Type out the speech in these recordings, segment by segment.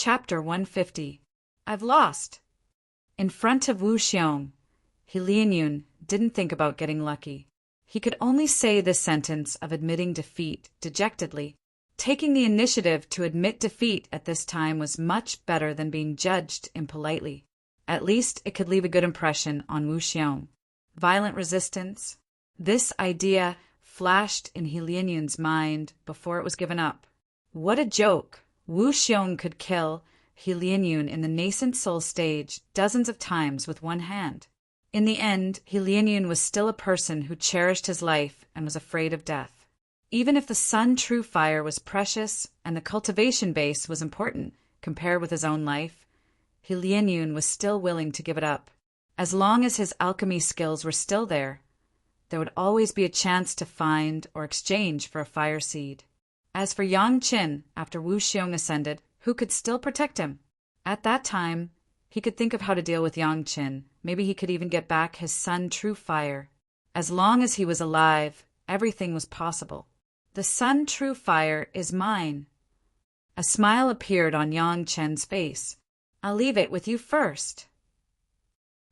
Chapter 150. I've lost. In front of Wu Xiong, He Lianyun didn't think about getting lucky. He could only say this sentence of admitting defeat dejectedly. Taking the initiative to admit defeat at this time was much better than being judged impolitely. At least it could leave a good impression on Wu Xiong. Violent resistance? This idea flashed in He Lianyun's mind before it was given up. What a joke! Wu Xiong could kill He Lianyun in the nascent soul stage dozens of times with one hand. In the end, He Lianyun was still a person who cherished his life and was afraid of death. Even if the sun true fire was precious and the cultivation base was important compared with his own life, He Lianyun was still willing to give it up. As long as his alchemy skills were still there would always be a chance to find or exchange for a fire seed. As for Yang Qin, after Wu Xiong ascended, who could still protect him? At that time, he could think of how to deal with Yang Qin. Maybe he could even get back his sun true fire. As long as he was alive, everything was possible. The sun true fire is mine. A smile appeared on Yang Qin's face. I'll leave it with you first.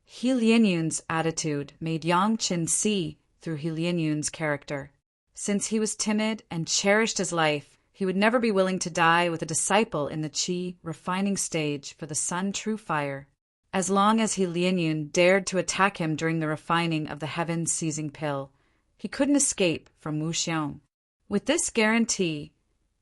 He Lianyun's attitude made Yang Qin see through He Lianyun's character. Since he was timid and cherished his life, he would never be willing to die with a disciple in the qi refining stage for the sun true fire. As long as He Lianyun dared to attack him during the refining of the heaven-seizing pill, he couldn't escape from Wu Xiong. With this guarantee,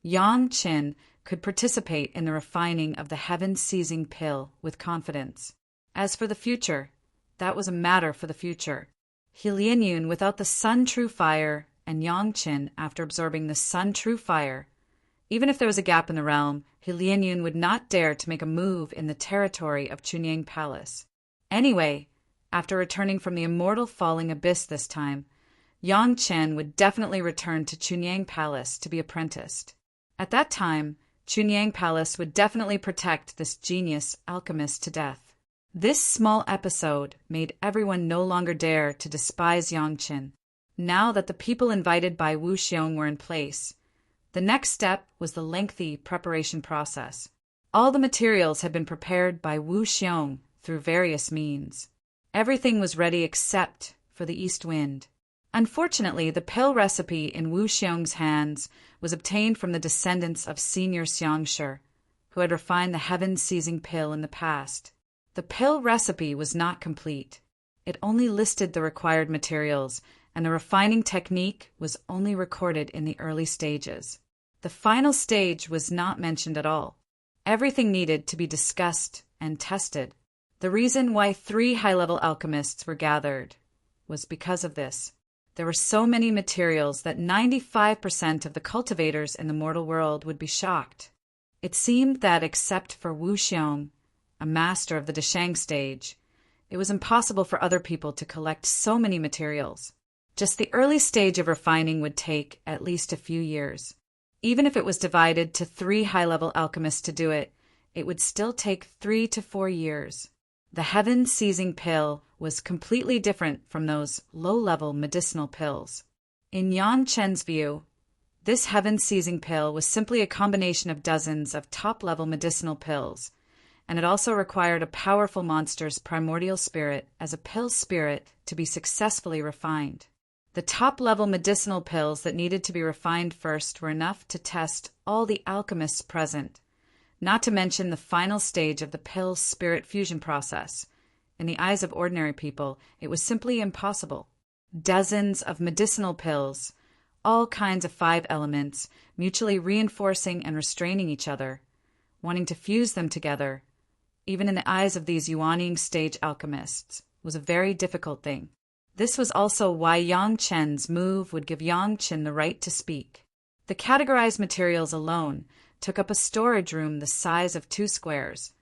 Yang Qin could participate in the refining of the heaven-seizing pill with confidence. As for the future, that was a matter for the future. He Lianyun without the sun true fire and Yang Qin after absorbing the sun true fire. Even if there was a gap in the realm, He Lianyun would not dare to make a move in the territory of Chunyang Palace. Anyway, after returning from the Immortal falling abyss this time, Yang Qin would definitely return to Chunyang Palace to be apprenticed. At that time, Chunyang Palace would definitely protect this genius alchemist to death. This small episode made everyone no longer dare to despise Yang Qin. Now that the people invited by Wu Xiong were in place, the next step was the lengthy preparation process. All the materials had been prepared by Wu Xiong through various means. Everything was ready except for the east wind. Unfortunately, the pill recipe in Wu Xiong's hands was obtained from the descendants of Senior Xiangshi, who had refined the heaven-seizing pill in the past. The pill recipe was not complete. It only listed the required materials, and the refining technique was only recorded in the early stages. The final stage was not mentioned at all. Everything needed to be discussed and tested. The reason why 3 high-level alchemists were gathered was because of this. There were so many materials that 95% of the cultivators in the mortal world would be shocked. It seemed that except for Wu Xiong, a master of the Deshang stage, it was impossible for other people to collect so many materials. Just the early stage of refining would take at least a few years. Even if it was divided to 3 high-level alchemists to do it, it would still take 3 to 4 years. The heaven-seizing pill was completely different from those low-level medicinal pills. In Yang Qin's view, this heaven-seizing pill was simply a combination of dozens of top-level medicinal pills, and it also required a powerful monster's primordial spirit as a pill spirit to be successfully refined. The top-level medicinal pills that needed to be refined first were enough to test all the alchemists present, not to mention the final stage of the pill spirit fusion process. In the eyes of ordinary people, it was simply impossible. Dozens of medicinal pills, all kinds of 5 elements, mutually reinforcing and restraining each other, wanting to fuse them together, even in the eyes of these Yuanying stage alchemists, was a very difficult thing. This was also why Yang Qin's move would give Yang Qin the right to speak. The categorized materials alone took up a storage room the size of 2 squares,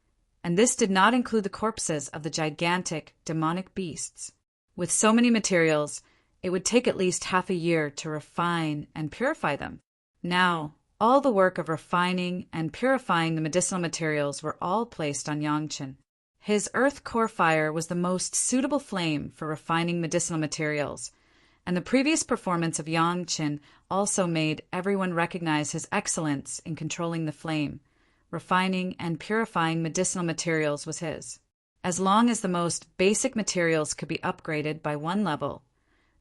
and this did not include the corpses of the gigantic demonic beasts. With so many materials, it would take at least half a year to refine and purify them. Now, all the work of refining and purifying the medicinal materials were all placed on Yang Qin. His earth core fire was the most suitable flame for refining medicinal materials, and the previous performance of Yang Qin also made everyone recognize his excellence in controlling the flame, refining and purifying medicinal materials was his. As long as the most basic materials could be upgraded by one level,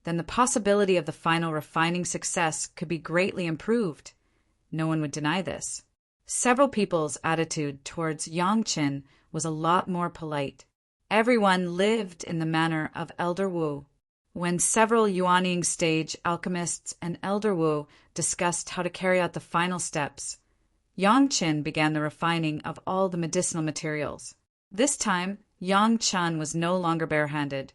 then the possibility of the final refining success could be greatly improved. No one would deny this. Several people's attitude towards Yangqin was a lot more polite. Everyone lived in the manner of Elder Wu. When several Yuanying stage alchemists and Elder Wu discussed how to carry out the final steps, Yangqin began the refining of all the medicinal materials. This time, Yangqin was no longer barehanded,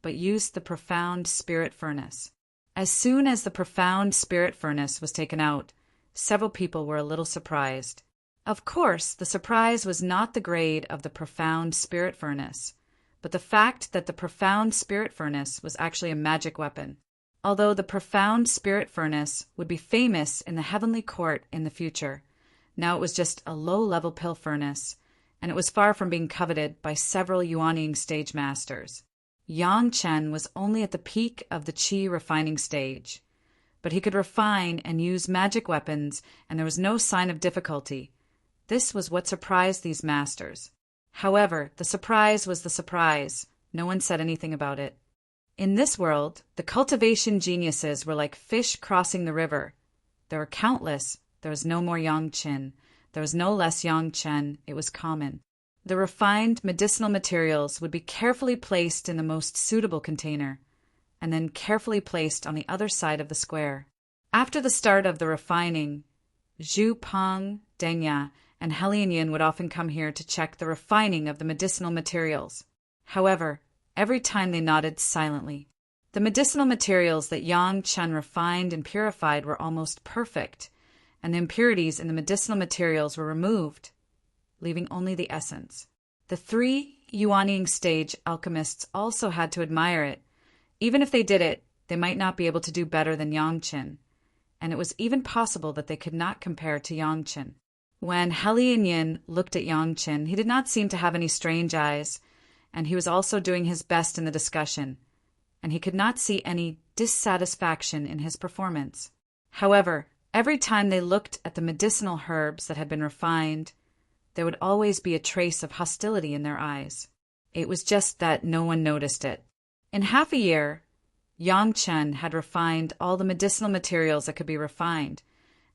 but used the profound spirit furnace. As soon as the profound spirit furnace was taken out, several people were a little surprised. Of course, the surprise was not the grade of the profound spirit furnace, but the fact that the profound spirit furnace was actually a magic weapon. Although the profound spirit furnace would be famous in the heavenly court in the future, now it was just a low-level pill furnace, and it was far from being coveted by several Yuanying stage masters. Yangqin was only at the peak of the qi refining stage, but he could refine and use magic weapons, and there was no sign of difficulty. This was what surprised these masters. However, the surprise was the surprise. No one said anything about it. In this world, the cultivation geniuses were like fish crossing the river. There were countless. There was no more Yangqin. There was no less Yangqin. It was common. The refined medicinal materials would be carefully placed in the most suitable container, and then carefully placed on the other side of the square. After the start of the refining, Zhu Peng, Dengya, and Helianyan would often come here to check the refining of the medicinal materials. However, every time they nodded silently. The medicinal materials that Yangqin refined and purified were almost perfect, and the impurities in the medicinal materials were removed, leaving only the essence. The 3 Yuanying stage alchemists also had to admire it. Even if they did it, they might not be able to do better than Yangqin, and it was even possible that they could not compare to Yangqin. When Helianyan looked at Yangqin, he did not seem to have any strange eyes, and he was also doing his best in the discussion, and he could not see any dissatisfaction in his performance. However, every time they looked at the medicinal herbs that had been refined, there would always be a trace of hostility in their eyes. It was just that no one noticed it. In half a year, Yangqin had refined all the medicinal materials that could be refined,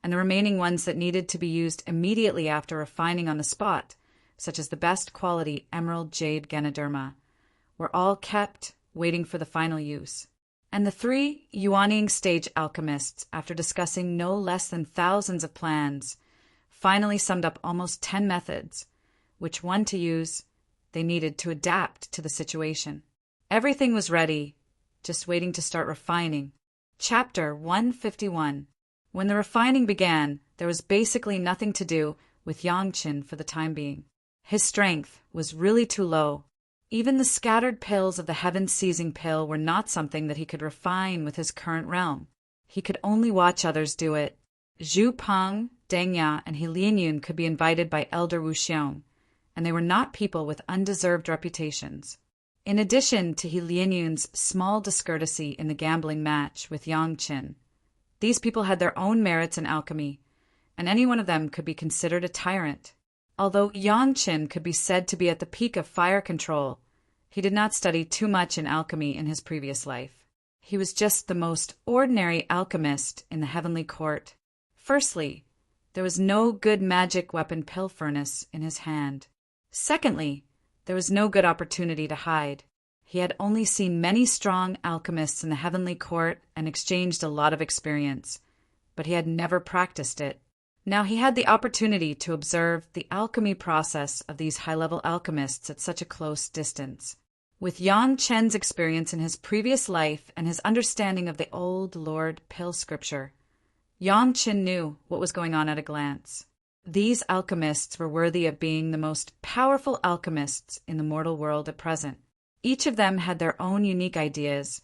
and the remaining ones that needed to be used immediately after refining on the spot, such as the best quality emerald jade Ganoderma, were all kept waiting for the final use. And the 3 Yuanying stage alchemists, after discussing no less than thousands of plans, finally summed up almost 10 methods, which one to use they needed to adapt to the situation. Everything was ready, just waiting to start refining. Chapter 151. When the refining began, there was basically nothing to do with Yangqin for the time being. His strength was really too low. Even the scattered pills of the heaven-seizing pill were not something that he could refine with his current realm. He could only watch others do it. Zhu Peng, Dengya, and Helianyan could be invited by Elder Wuxiong, and they were not people with undeserved reputations. In addition to Helianyan's small discourtesy in the gambling match with Yangqin, these people had their own merits in alchemy, and any one of them could be considered a tyrant. Although Yangqin could be said to be at the peak of fire control, he did not study too much in alchemy in his previous life. He was just the most ordinary alchemist in the heavenly court. Firstly, there was no good magic weapon pill furnace in his hand. Secondly, there was no good opportunity to hide. He had only seen many strong alchemists in the heavenly court and exchanged a lot of experience, but he had never practiced it. Now he had the opportunity to observe the alchemy process of these high-level alchemists at such a close distance. With Yangqin's experience in his previous life and his understanding of the old Lord Pill scripture, Yangqin knew what was going on at a glance. These alchemists were worthy of being the most powerful alchemists in the mortal world at present. Each of them had their own unique ideas,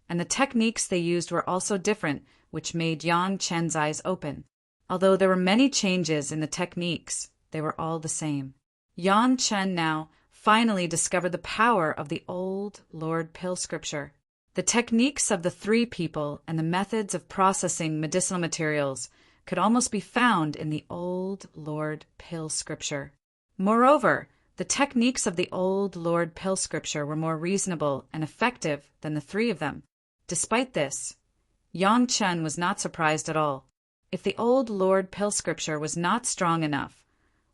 and the techniques they used were also different, which made Yangqin's eyes open. Although there were many changes in the techniques, they were all the same. Yangqin now finally discovered the power of the old Lord Pill scripture. The techniques of the 3 people and the methods of processing medicinal materials could almost be found in the Old Lord Pill scripture. Moreover, the techniques of the Old Lord Pill scripture were more reasonable and effective than the three of them. Despite this, Yang Chen was not surprised at all. If the Old Lord Pill scripture was not strong enough,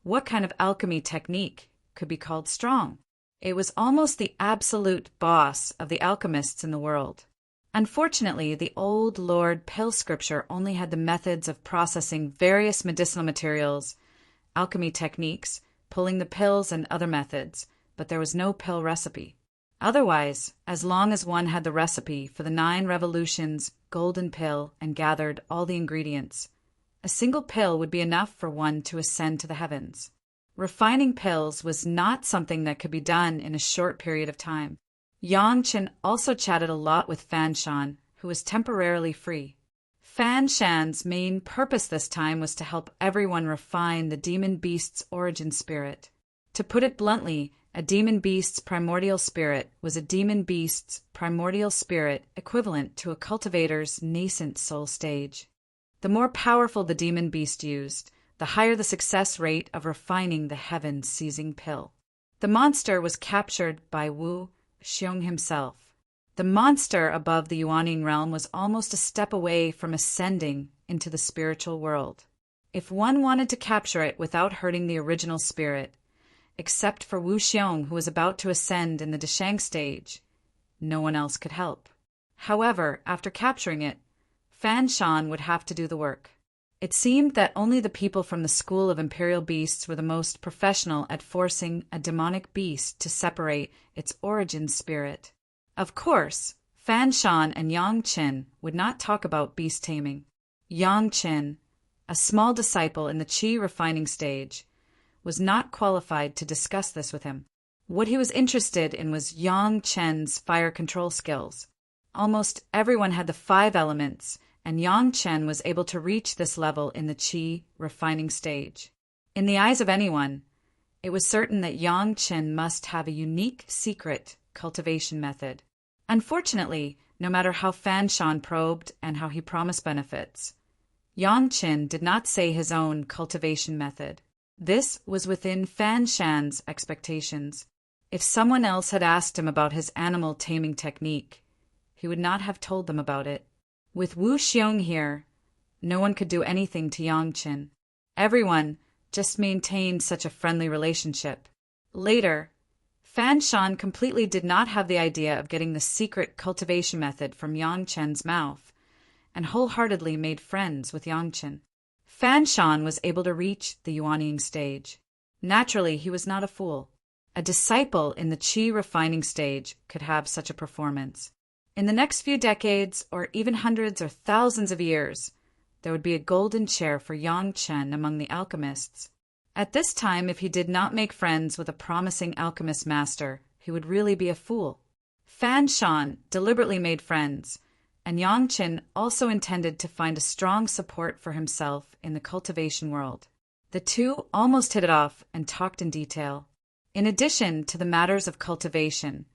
what kind of alchemy technique could be called strong? It was almost the absolute boss of the alchemists in the world. Unfortunately, the Old Lord Pill scripture only had the methods of processing various medicinal materials, alchemy techniques, pulling the pills, and other methods, but there was no pill recipe. Otherwise, as long as one had the recipe for the 9 revolutions golden pill and gathered all the ingredients, a single pill would be enough for one to ascend to the heavens. Refining pills was not something that could be done in a short period of time. Yang Chen also chatted a lot with Fan Shan, who was temporarily free. Fan Shan's main purpose this time was to help everyone refine the demon beast's origin spirit. To put it bluntly, a demon beast's primordial spirit was a demon beast's primordial spirit equivalent to a cultivator's nascent soul stage. The more powerful the demon beast used, the higher the success rate of refining the heaven-seizing pill. The monster was captured by Wu Xiong himself. The monster above the Yuaning realm was almost a step away from ascending into the spiritual world. If one wanted to capture it without hurting the original spirit, except for Wu Xiong, who was about to ascend in the Deshang stage, no one else could help. However, after capturing it, Fan Shan would have to do the work. It seemed that only the people from the school of imperial beasts were the most professional at forcing a demonic beast to separate its origin spirit. Of course, Fan Shan and Yang Chen would not talk about beast taming. Yang Chen, a small disciple in the qi refining stage, was not qualified to discuss this with him. What he was interested in was Yang Chen's fire control skills. Almost everyone had the 5 elements, and Yang Chen was able to reach this level in the qi refining stage. In the eyes of anyone, it was certain that Yang Chen must have a unique secret cultivation method. Unfortunately, no matter how Fan Shan probed and how he promised benefits, Yang Chen did not say his own cultivation method. This was within Fan Shan's expectations. If someone else had asked him about his animal taming technique, he would not have told them about it. With Wu Xiong here, no one could do anything to Yang Chen. Everyone just maintained such a friendly relationship. Later, Fan Shan completely did not have the idea of getting the secret cultivation method from Yang Chen's mouth, and wholeheartedly made friends with Yang Chen. Fan Shan was able to reach the Yuanying stage. Naturally, he was not a fool. A disciple in the qi refining stage could have such a performance. In the next few decades, or even hundreds or thousands of years, there would be a golden chair for Yang Chen among the alchemists. At this time, if he did not make friends with a promising alchemist master, he would really be a fool. Fan Shan deliberately made friends, and Yang Chen also intended to find a strong support for himself in the cultivation world. The two almost hit it off and talked in detail. In addition to the matters of cultivation,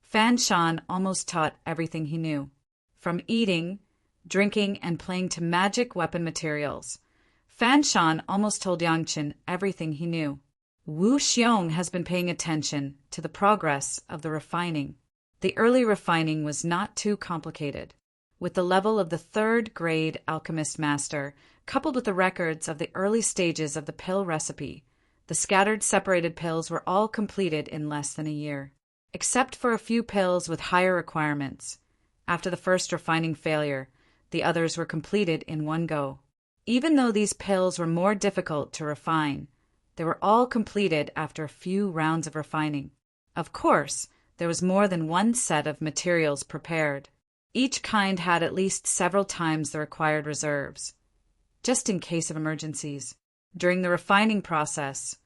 Fan Shan almost taught everything he knew. From eating, drinking, and playing to magic weapon materials, Fan Shan almost told Yang Chen everything he knew. Wu Xiong has been paying attention to the progress of the refining. The early refining was not too complicated. With the level of the 3rd grade alchemist master, coupled with the records of the early stages of the pill recipe, the scattered separated pills were all completed in less than a year. Except for a few pills with higher requirements. After the first refining failure, the others were completed in one go. Even though these pills were more difficult to refine, they were all completed after a few rounds of refining. Of course, there was more than one set of materials prepared. Each kind had at least several times the required reserves, just in case of emergencies. During the refining process,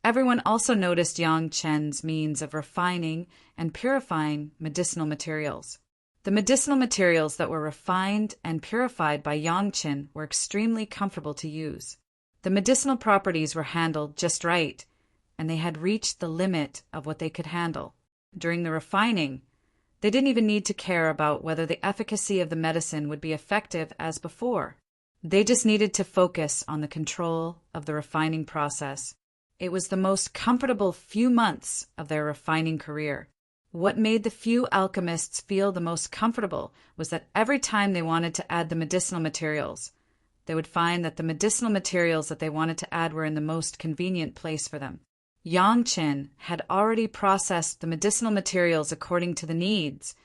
everyone also noticed Yang Chen's means of refining and purifying medicinal materials. The medicinal materials that were refined and purified by Yang Chen were extremely comfortable to use. The medicinal properties were handled just right, and they had reached the limit of what they could handle. During the refining, they didn't even need to care about whether the efficacy of the medicine would be effective as before. They just needed to focus on the control of the refining process. It was the most comfortable few months of their refining career. What made the few alchemists feel the most comfortable was that every time they wanted to add the medicinal materials, they would find that the medicinal materials that they wanted to add were in the most convenient place for them. Yang Qin had already processed the medicinal materials according to the needs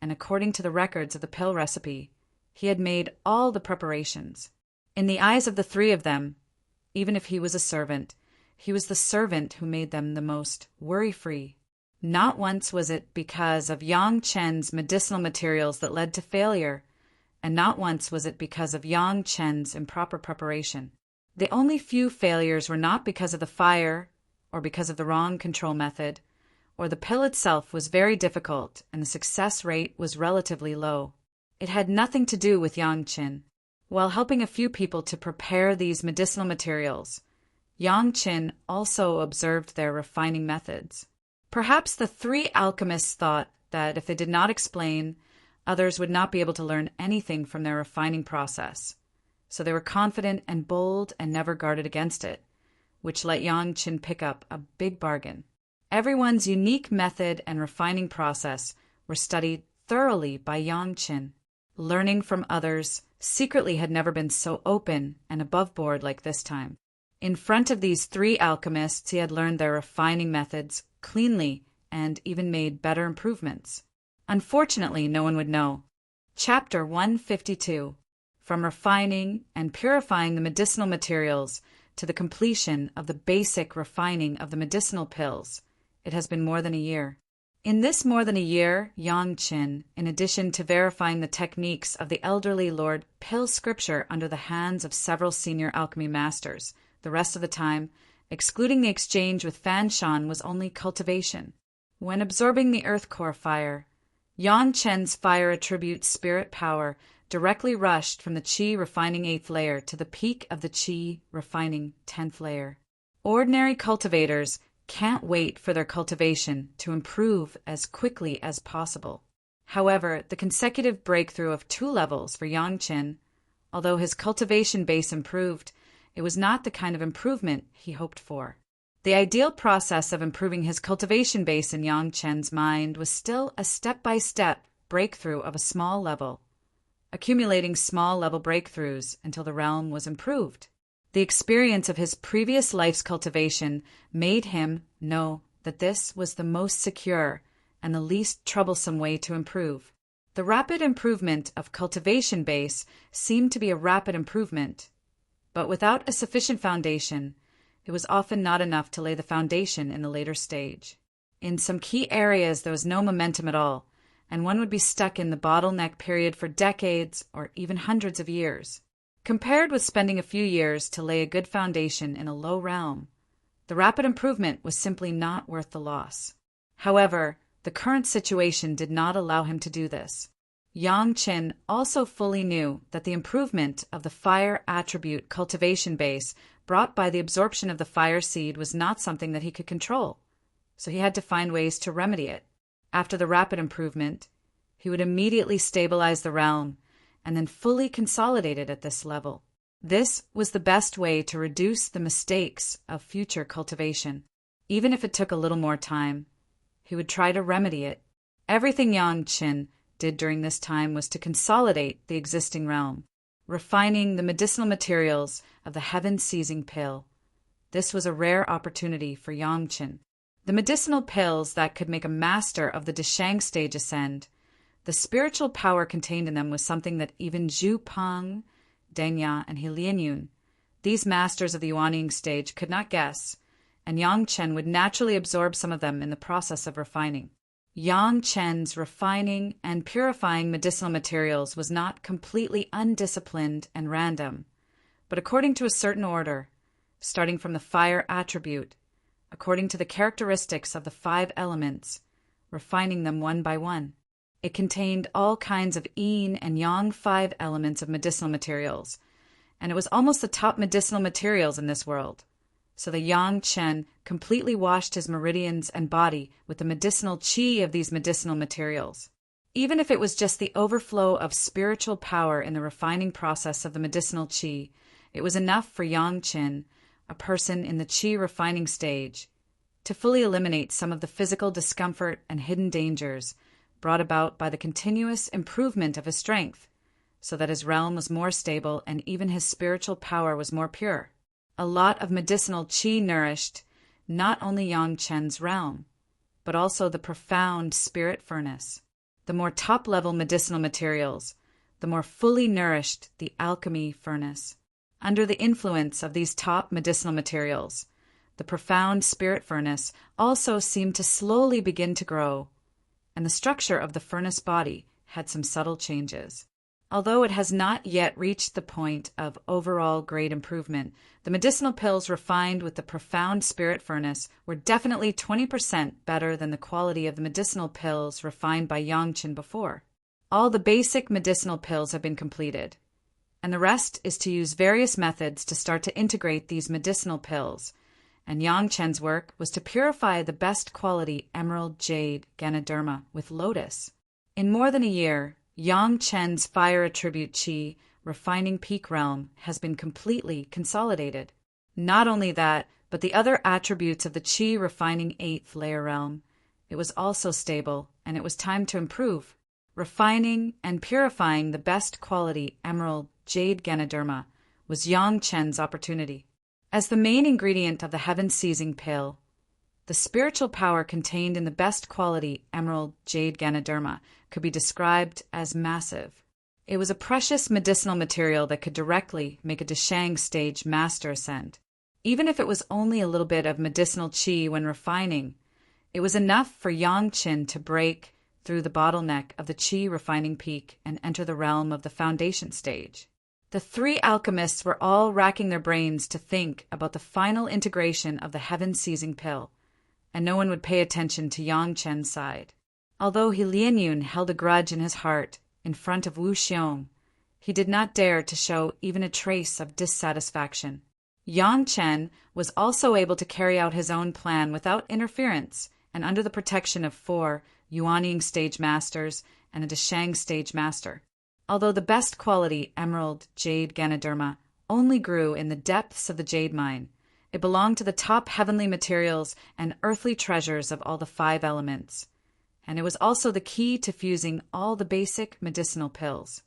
and according to the records of the pill recipe. He had made all the preparations. In the eyes of the three of them, even if he was a servant, he was the servant who made them the most worry-free. Not once was it because of Yang Chen's medicinal materials that led to failure, and not once was it because of Yang Chen's improper preparation. The only few failures were not because of the fire, or because of the wrong control method, or the pill itself was very difficult and the success rate was relatively low. It had nothing to do with Yang Qin. While helping a few people to prepare these medicinal materials, Yang Qin also observed their refining methods. Perhaps the three alchemists thought that if they did not explain, others would not be able to learn anything from their refining process. So they were confident and bold and never guarded against it, which let Yang Qin pick up a big bargain. Everyone's unique method and refining process were studied thoroughly by Yang Qin. Learning from others secretly had never been so open and above board like this time. In front of these three alchemists, he had learned their refining methods cleanly and even made better improvements. Unfortunately, no one would know. Chapter 152. From refining and purifying the medicinal materials to the completion of the basic refining of the medicinal pills, it has been more than a year. In this more than a year, Yang Qin, in addition to verifying the techniques of the elderly Lord Pill Scripture under the hands of several senior alchemy masters, the rest of the time, excluding the exchange with Fan Shan, was only cultivation. When absorbing the earth core fire, Yang Chen's fire attribute spirit power directly rushed from the Qi refining 8th layer to the peak of the Qi refining 10th layer. Ordinary cultivators can't wait for their cultivation to improve as quickly as possible. However, the consecutive breakthrough of 2 levels for Yang Qin, although his cultivation base improved, it was not the kind of improvement he hoped for. The ideal process of improving his cultivation base in Yang Chen's mind was still a step-by-step breakthrough of a small level, accumulating small-level breakthroughs until the realm was improved. The experience of his previous life's cultivation made him know that this was the most secure and the least troublesome way to improve. The rapid improvement of cultivation base seemed to be a rapid improvement, but without a sufficient foundation, it was often not enough to lay the foundation in the later stage. In some key areas there was no momentum at all, and one would be stuck in the bottleneck period for decades or even hundreds of years. Compared with spending a few years to lay a good foundation in a low realm, the rapid improvement was simply not worth the loss. However, the current situation did not allow him to do this. Yang Qin also fully knew that the improvement of the fire attribute cultivation base brought by the absorption of the fire seed was not something that he could control, so he had to find ways to remedy it. After the rapid improvement, he would immediately stabilize the realm and then fully consolidate it at this level. This was the best way to reduce the mistakes of future cultivation. Even if it took a little more time, he would try to remedy it. Everything Yang Qin did during this time was to consolidate the existing realm, refining the medicinal materials of the heaven-seizing pill. This was a rare opportunity for Yang Qin. The medicinal pills that could make a master of the Deshang stage ascend, the spiritual power contained in them was something that even Zhu Peng, Deng Ya, and He Lianyun, these masters of the Yuanying stage, could not guess, and Yang Qin would naturally absorb some of them in the process of refining. Yang Chen's refining and purifying medicinal materials was not completely undisciplined and random, but according to a certain order, starting from the fire attribute, according to the characteristics of the 5 elements, refining them one by one. It contained all kinds of yin and yang 5 elements of medicinal materials, and it was almost the top medicinal materials in this world. So the Yang Qin completely washed his meridians and body with the medicinal qi of these medicinal materials. Even if it was just the overflow of spiritual power in the refining process of the medicinal qi, it was enough for Yang Qin, a person in the qi refining stage, to fully eliminate some of the physical discomfort and hidden dangers brought about by the continuous improvement of his strength, so that his realm was more stable and even his spiritual power was more pure. A lot of medicinal qi nourished not only Yang Chen's realm, but also the profound spirit furnace. The more top-level medicinal materials, the more fully nourished the alchemy furnace. Under the influence of these top medicinal materials, the profound spirit furnace also seemed to slowly begin to grow, and the structure of the furnace body had some subtle changes. Although it has not yet reached the point of overall great improvement, the medicinal pills refined with the profound spirit furnace were definitely 20% better than the quality of the medicinal pills refined by Yang Qin before. All the basic medicinal pills have been completed, and the rest is to use various methods to start to integrate these medicinal pills, and Yang Chen's work was to purify the best quality emerald jade Ganoderma with lotus. In more than a year, Yang Chen's fire attribute qi refining peak realm has been completely consolidated. Not only that, but the other attributes of the qi refining 8th layer realm. It was also stable, and it was time to improve. Refining and purifying the best quality emerald jade Ganoderma was Yang Chen's opportunity. As the main ingredient of the heaven-seizing pill, the spiritual power contained in the best quality emerald jade Ganoderma could be described as massive. It was a precious medicinal material that could directly make a Deshang stage master ascend. Even if it was only a little bit of medicinal qi when refining, it was enough for Yang Qin to break through the bottleneck of the qi refining peak and enter the realm of the foundation stage. The three alchemists were all racking their brains to think about the final integration of the heaven-seizing pill, and no one would pay attention to Yang Chen's side. Although He Lianyun held a grudge in his heart in front of Wu Xiong, he did not dare to show even a trace of dissatisfaction. Yang Chen was also able to carry out his own plan without interference and under the protection of 4 Yuanying stage masters and a Deshang stage master. Although the best quality emerald jade Ganoderma only grew in the depths of the jade mine, it belonged to the top heavenly materials and earthly treasures of all the 5 elements, and it was also the key to fusing all the basic medicinal pills.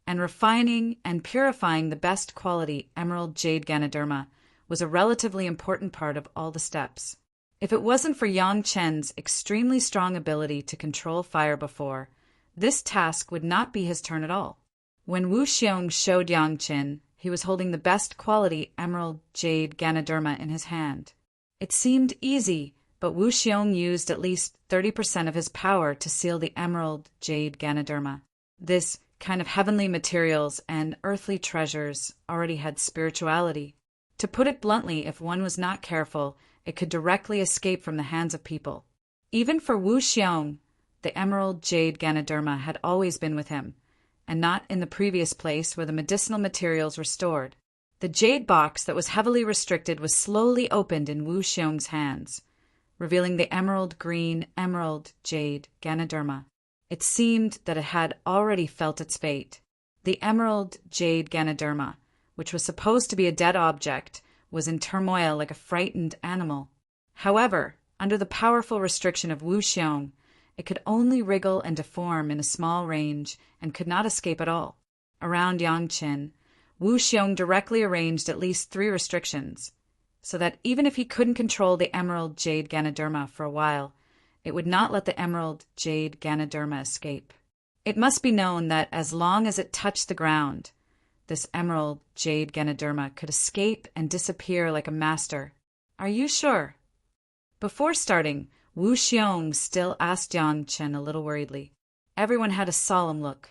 And refining and purifying the best quality emerald jade Ganoderma was a relatively important part of all the steps. If it wasn't for Yang Chen's extremely strong ability to control fire before, this task would not be his turn at all. When Wu Xiong showed Yang Qin, he was holding the best quality emerald jade Ganoderma in his hand. It seemed easy, but Wu Xiong used at least 30% of his power to seal the emerald jade Ganoderma. This kind of heavenly materials and earthly treasures already had spirituality. To put it bluntly, if one was not careful, it could directly escape from the hands of people. Even for Wu Xiong, the emerald jade Ganoderma had always been with him, and not in the previous place where the medicinal materials were stored. The jade box that was heavily restricted was slowly opened in Wu Xiong's hands, revealing the emerald green emerald jade Ganoderma. It seemed that it had already felt its fate. The emerald jade Ganoderma, which was supposed to be a dead object, was in turmoil like a frightened animal. However, under the powerful restriction of Wu Xiong, it could only wriggle and deform in a small range and could not escape at all. Around Yang Qin, Wu Xiong directly arranged at least 3 restrictions, so that even if he couldn't control the emerald jade Ganoderma for a while, it would not let the emerald jade Ganoderma escape. It must be known that as long as it touched the ground, this emerald jade Ganoderma could escape and disappear like a master. Are you sure? Before starting, Wu Xiong still asked Yang Qin a little worriedly. Everyone had a solemn look.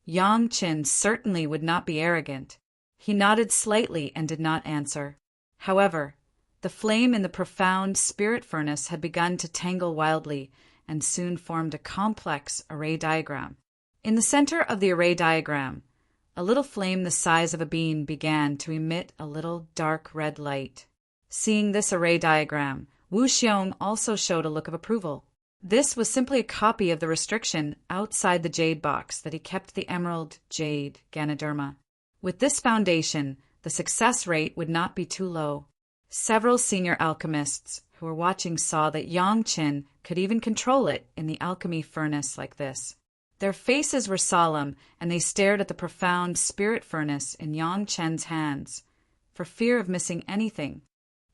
Yang Qin certainly would not be arrogant. He nodded slightly and did not answer. However, the flame in the profound spirit furnace had begun to tangle wildly and soon formed a complex array diagram. In the center of the array diagram, a little flame the size of a bean began to emit a little dark red light. Seeing this array diagram, Wu Xiong also showed a look of approval. This was simply a copy of the restriction outside the jade box that he kept the emerald jade Ganoderma. With this foundation, the success rate would not be too low. Several senior alchemists who were watching saw that Yang Qin could even control it in the alchemy furnace like this. Their faces were solemn, and they stared at the profound spirit furnace in Yang Chen's hands, for fear of missing anything.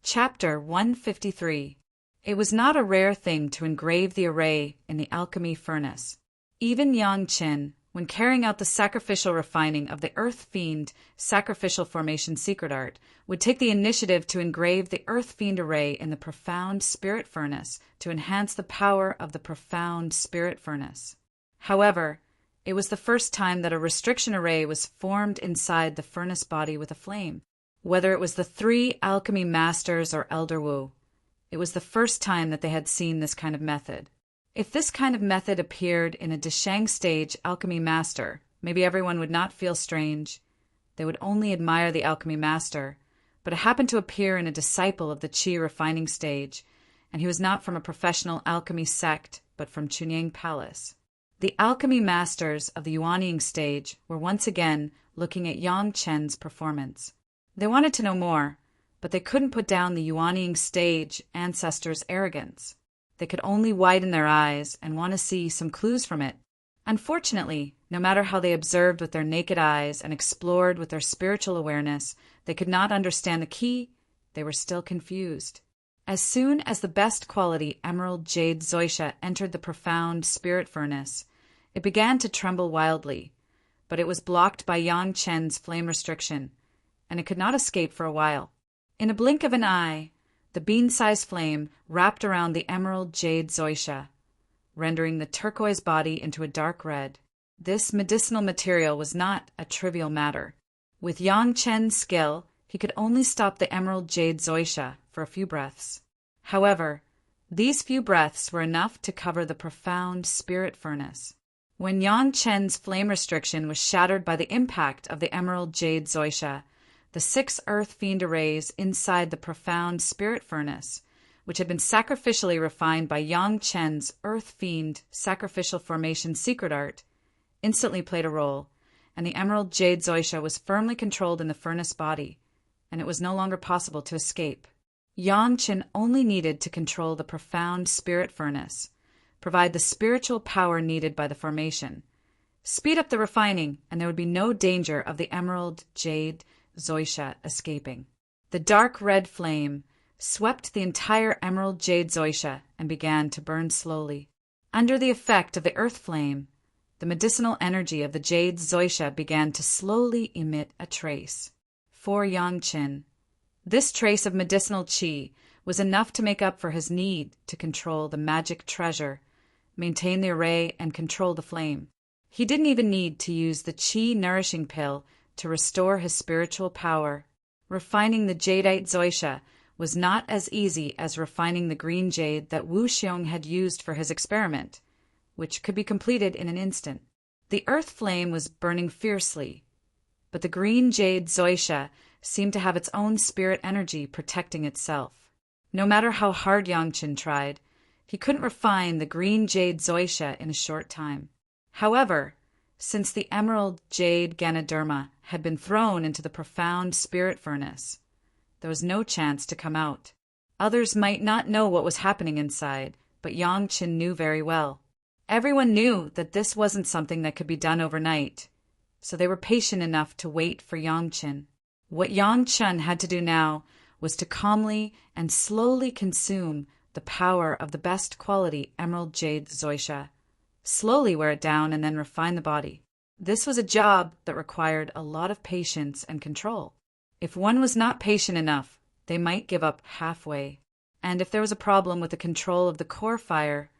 Chapter 153. It was not a rare thing to engrave the array in the alchemy furnace. Even Yang Qin, when carrying out the sacrificial refining of the Earth Fiend sacrificial formation secret art, would take the initiative to engrave the Earth Fiend array in the profound spirit furnace to enhance the power of the profound spirit furnace. However, it was the first time that a restriction array was formed inside the furnace body with a flame. Whether it was the 3 alchemy masters or Elder Wu, it was the first time that they had seen this kind of method. If this kind of method appeared in a Deshang stage alchemy master, maybe everyone would not feel strange. They would only admire the alchemy master, but it happened to appear in a disciple of the Qi refining stage, and he was not from a professional alchemy sect, but from Chunying Palace. The alchemy masters of the Yuanying stage were once again looking at Yang Chen's performance. They wanted to know more, but they couldn't put down the Yuanying stage ancestors' arrogance. They could only widen their eyes and want to see some clues from it. Unfortunately, no matter how they observed with their naked eyes and explored with their spiritual awareness, they could not understand the key. They were still confused. As soon as the best quality emerald jade zoysha entered the profound spirit furnace, it began to tremble wildly, but it was blocked by Yang Chen's flame restriction, and it could not escape for a while. In a blink of an eye, the bean-sized flame wrapped around the emerald jade zoysha, rendering the turquoise body into a dark red. This medicinal material was not a trivial matter. With Yang Chen's skill, he could only stop the emerald jade zoysha for a few breaths. However, these few breaths were enough to cover the profound spirit furnace. When Yang Chen's flame restriction was shattered by the impact of the emerald jade zoysha, the 6 earth fiend arrays inside the profound spirit furnace, which had been sacrificially refined by Yang Chen's earth fiend sacrificial formation secret art, instantly played a role, and the emerald jade zoysha was firmly controlled in the furnace body, and it was no longer possible to escape. Yang Chen only needed to control the profound spirit furnace, provide the spiritual power needed by the formation, speed up the refining, and there would be no danger of the emerald jade zoysha escaping. The dark red flame swept the entire emerald jade zoysha and began to burn slowly. Under the effect of the earth flame, the medicinal energy of the jade zoysha began to slowly emit a trace. For Yang Qin, this trace of medicinal qi was enough to make up for his need to control the magic treasure, maintain the array, and control the flame. He didn't even need to use the qi nourishing pill to restore his spiritual power. Refining the jadeite zoysha was not as easy as refining the green jade that Wu Xiong had used for his experiment, which could be completed in an instant. The earth flame was burning fiercely, but the green jade zoysha seemed to have its own spirit energy protecting itself. No matter how hard Yang Qin tried, he couldn't refine the green jade zoysha in a short time. However, since the emerald jade Ganoderma had been thrown into the profound spirit furnace, there was no chance to come out. Others might not know what was happening inside, but Yang Qin knew very well. Everyone knew that this wasn't something that could be done overnight, so they were patient enough to wait for Yang Qin. What Yang Qin had to do now was to calmly and slowly consume the power of the best quality emerald jade zoysha, slowly wear it down, and then refine the body. This was a job that required a lot of patience and control. If one was not patient enough, they might give up halfway. And if there was a problem with the control of the core fire,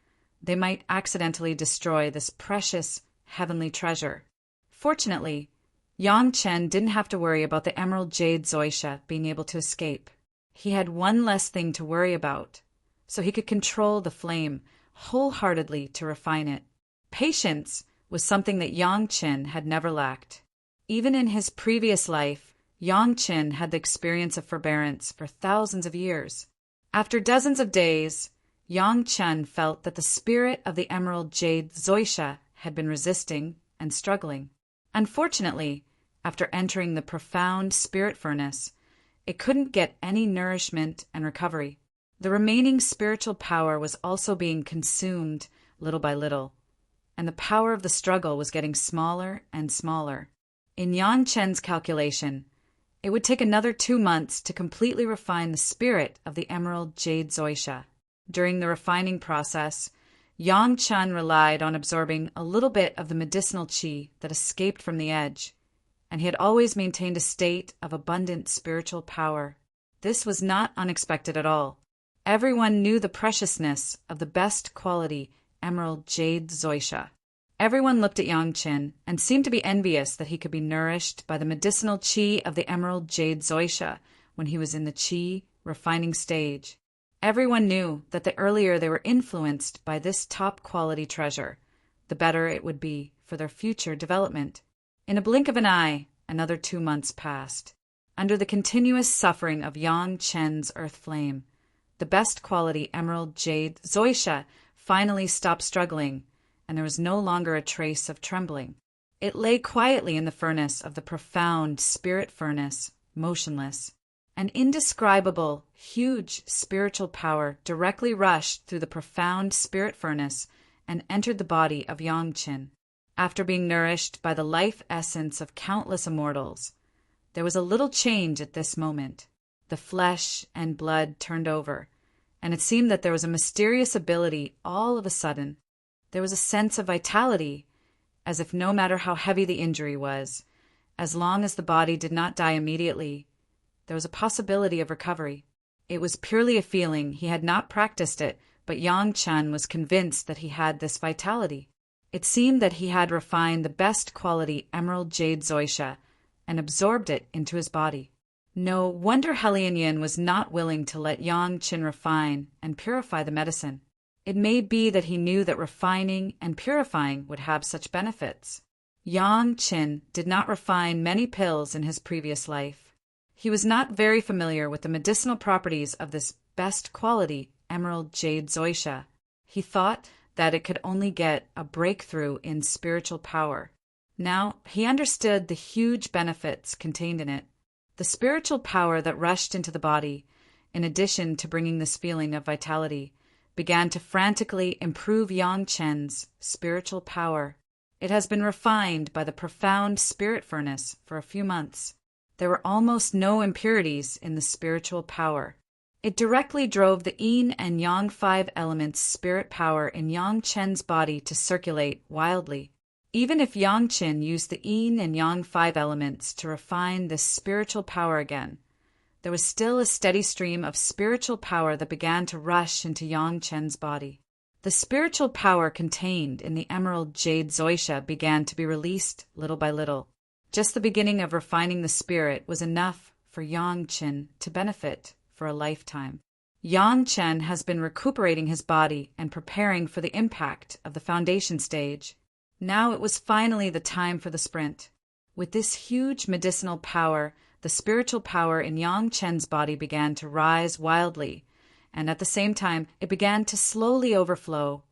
they might accidentally destroy this precious heavenly treasure. Fortunately, Yang Chen didn't have to worry about the emerald jade zoysha being able to escape. He had one less thing to worry about, so he could control the flame wholeheartedly to refine it. Patience was something that Yang Chen had never lacked. Even in his previous life, Yang Chen had the experience of forbearance for thousands of years. After dozens of days, Yang Chen felt that the spirit of the emerald jade Zoysha had been resisting and struggling. Unfortunately, after entering the profound spirit furnace, it couldn't get any nourishment and recovery. The remaining spiritual power was also being consumed little by little, and the power of the struggle was getting smaller and smaller. In Yang Chen's calculation, it would take another 2 months to completely refine the spirit of the emerald jade Zoysha. During the refining process, Yang Chen relied on absorbing a little bit of the medicinal qi that escaped from the edge, and he had always maintained a state of abundant spiritual power. This was not unexpected at all. Everyone knew the preciousness of the best quality emerald jade Zoysha. Everyone looked at Yang Chen and seemed to be envious that he could be nourished by the medicinal qi of the emerald jade Zoysha when he was in the qi refining stage. Everyone knew that the earlier they were influenced by this top-quality treasure, the better it would be for their future development. In a blink of an eye, another 2 months passed. Under the continuous suffering of Yang Chen's earth flame, the best quality emerald jade Zoysha finally stopped struggling, and there was no longer a trace of trembling. It lay quietly in the furnace of the profound spirit furnace, motionless. An indescribable, huge spiritual power directly rushed through the profound spirit furnace and entered the body of Yang Chen. After being nourished by the life essence of countless immortals, there was a little change at this moment. The flesh and blood turned over, and it seemed that there was a mysterious ability all of a sudden. There was a sense of vitality, as if no matter how heavy the injury was, as long as the body did not die immediately, there was a possibility of recovery. It was purely a feeling, he had not practiced it, but Yang Chen was convinced that he had this vitality. It seemed that he had refined the best quality emerald jade Zoysha and absorbed it into his body. No wonder Helian Yin was not willing to let Yang Chen refine and purify the medicine. It may be that he knew that refining and purifying would have such benefits. Yang Chen did not refine many pills in his previous life. He was not very familiar with the medicinal properties of this best quality emerald jade Zoysha. He thought that it could only get a breakthrough in spiritual power. Now he understood the huge benefits contained in it. The spiritual power that rushed into the body, in addition to bringing this feeling of vitality, began to frantically improve Yang Chen's spiritual power. It has been refined by the profound spirit furnace for a few months. There were almost no impurities in the spiritual power. It directly drove the yin and yang 5 elements' spirit power in Yang Chen's body to circulate wildly. Even if Yang Chen used the yin and yang 5 elements to refine this spiritual power again, there was still a steady stream of spiritual power that began to rush into Yang Chen's body. The spiritual power contained in the emerald jade Zoysha began to be released little by little. Just the beginning of refining the spirit was enough for Yang Chen to benefit for a lifetime. Yang Chen has been recuperating his body and preparing for the impact of the foundation stage. Now it was finally the time for the sprint. With this huge medicinal power, the spiritual power in Yang Chen's body began to rise wildly, and at the same time it began to slowly overflow,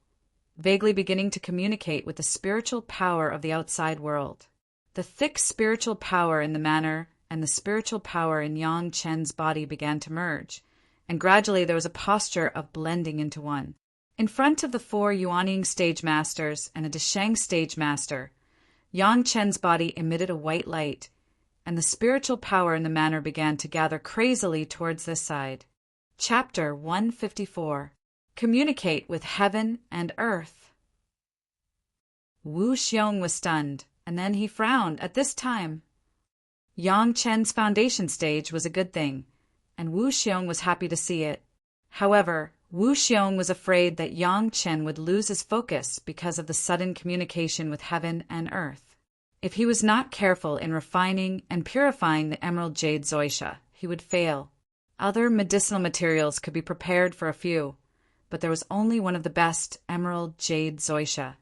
vaguely beginning to communicate with the spiritual power of the outside world. The thick spiritual power in the manor and the spiritual power in Yang Chen's body began to merge, and gradually there was a posture of blending into one. In front of the 4 Yuanying stage masters and a Desheng stage master, Yang Chen's body emitted a white light, and the spiritual power in the manor began to gather crazily towards this side. Chapter 154. Communicate with Heaven and Earth. Wu Xiong was stunned, and then he frowned at this time. Yang Chen's foundation stage was a good thing, and Wu Xiong was happy to see it. However, Wu Xiong was afraid that Yang Chen would lose his focus because of the sudden communication with heaven and earth. If he was not careful in refining and purifying the emerald jade Zoysha, he would fail. Other medicinal materials could be prepared for a few, but there was only one of the best emerald jade Zoysha.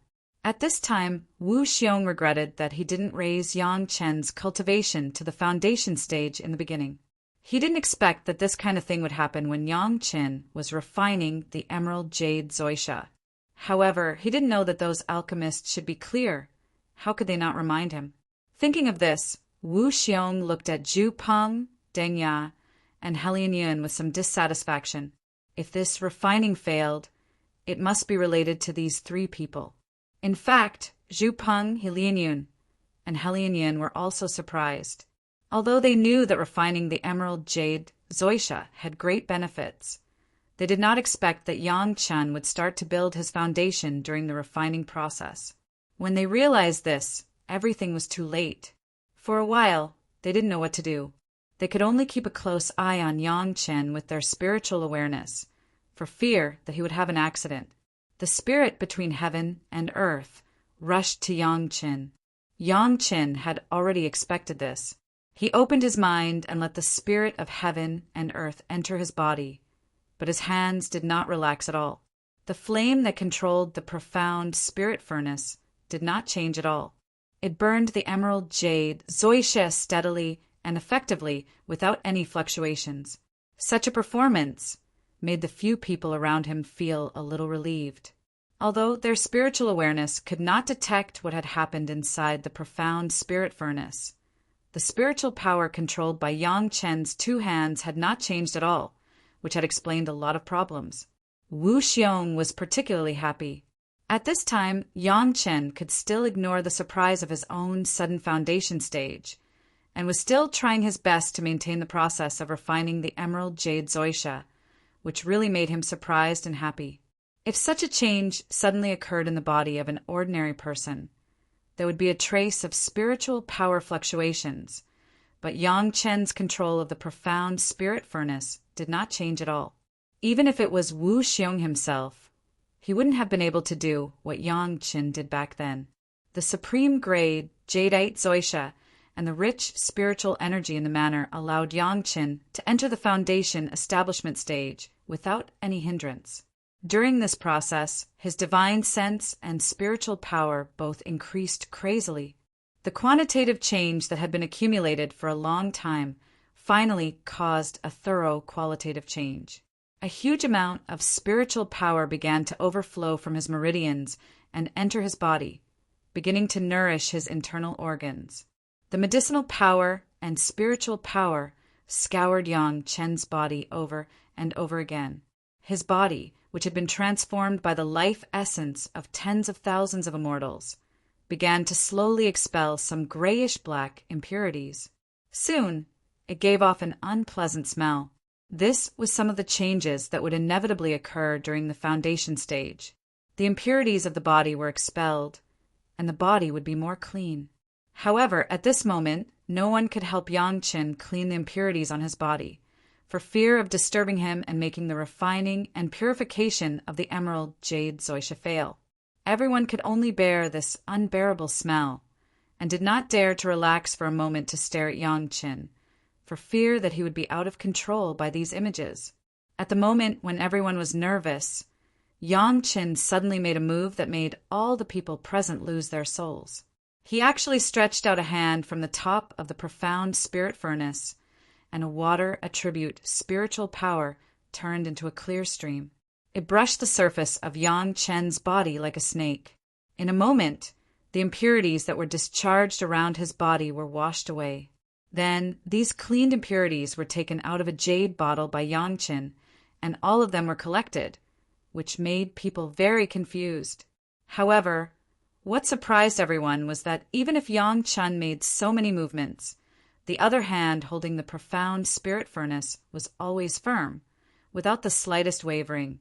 At this time, Wu Xiong regretted that he didn't raise Yang Chen's cultivation to the foundation stage in the beginning. He didn't expect that this kind of thing would happen when Yang Qin was refining the emerald jade zoysha. However, he didn't know that those alchemists should be clear. How could they not remind him? Thinking of this, Wu Xiong looked at Zhu Peng, Deng Ya, and Helian Yun with some dissatisfaction. If this refining failed, it must be related to these three people. In fact, Zhu Peng, Helian Yun, and Helian Yun were also surprised. Although they knew that refining the emerald jade zoysha had great benefits, they did not expect that Yang Chen would start to build his foundation during the refining process. When they realized this, everything was too late. For a while, they didn't know what to do. They could only keep a close eye on Yang Chen with their spiritual awareness, for fear that he would have an accident. The spirit between heaven and earth rushed to Yang Chen. Yang Chen had already expected this. He opened his mind and let the spirit of heaven and earth enter his body, but his hands did not relax at all. The flame that controlled the profound spirit furnace did not change at all. It burned the emerald jade zoysha steadily and effectively without any fluctuations. Such a performance made the few people around him feel a little relieved. Although their spiritual awareness could not detect what had happened inside the profound spirit furnace, the spiritual power controlled by Yang Chen's two hands had not changed at all, which had explained a lot of problems. Wu Xiong was particularly happy. At this time, Yang Chen could still ignore the surprise of his own sudden foundation stage, and was still trying his best to maintain the process of refining the emerald jade zoysha, which really made him surprised and happy. If such a change suddenly occurred in the body of an ordinary person, there would be a trace of spiritual power fluctuations, but Yang Chen's control of the profound spirit furnace did not change at all. Even if it was Wu Xiong himself, he wouldn't have been able to do what Yang Chen did back then. The supreme grade jadeite zoysha and the rich spiritual energy in the manor allowed Yang Chen to enter the foundation establishment stage without any hindrance. During this process, his divine sense and spiritual power both increased crazily. The quantitative change that had been accumulated for a long time finally caused a thorough qualitative change. A huge amount of spiritual power began to overflow from his meridians and enter his body, beginning to nourish his internal organs. The medicinal power and spiritual power scoured Yang Chen's body over and over again. His body, which had been transformed by the life essence of tens of thousands of immortals, began to slowly expel some grayish-black impurities. Soon, it gave off an unpleasant smell. This was some of the changes that would inevitably occur during the foundation stage. The impurities of the body were expelled, and the body would be more clean. However, at this moment, no one could help Yang Chen clean the impurities on his body, for fear of disturbing him and making the refining and purification of the emerald jade zoysha fail. Everyone could only bear this unbearable smell, and did not dare to relax for a moment to stare at Yang Chen, for fear that he would be out of control by these images. At the moment when everyone was nervous, Yang Chen suddenly made a move that made all the people present lose their souls. He actually stretched out a hand from the top of the profound spirit furnace, and a water attribute spiritual power turned into a clear stream. It brushed the surface of Yang Chen's body like a snake. In a moment, the impurities that were discharged around his body were washed away. Then, these cleaned impurities were taken out of a jade bottle by Yang Chen, and all of them were collected, which made people very confused. However, what surprised everyone was that even if Yang Chen made so many movements, the other hand holding the profound spirit furnace was always firm, without the slightest wavering,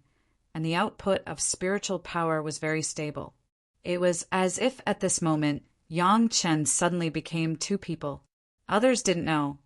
and the output of spiritual power was very stable. It was as if at this moment Yang Chen suddenly became two people. Others didn't know,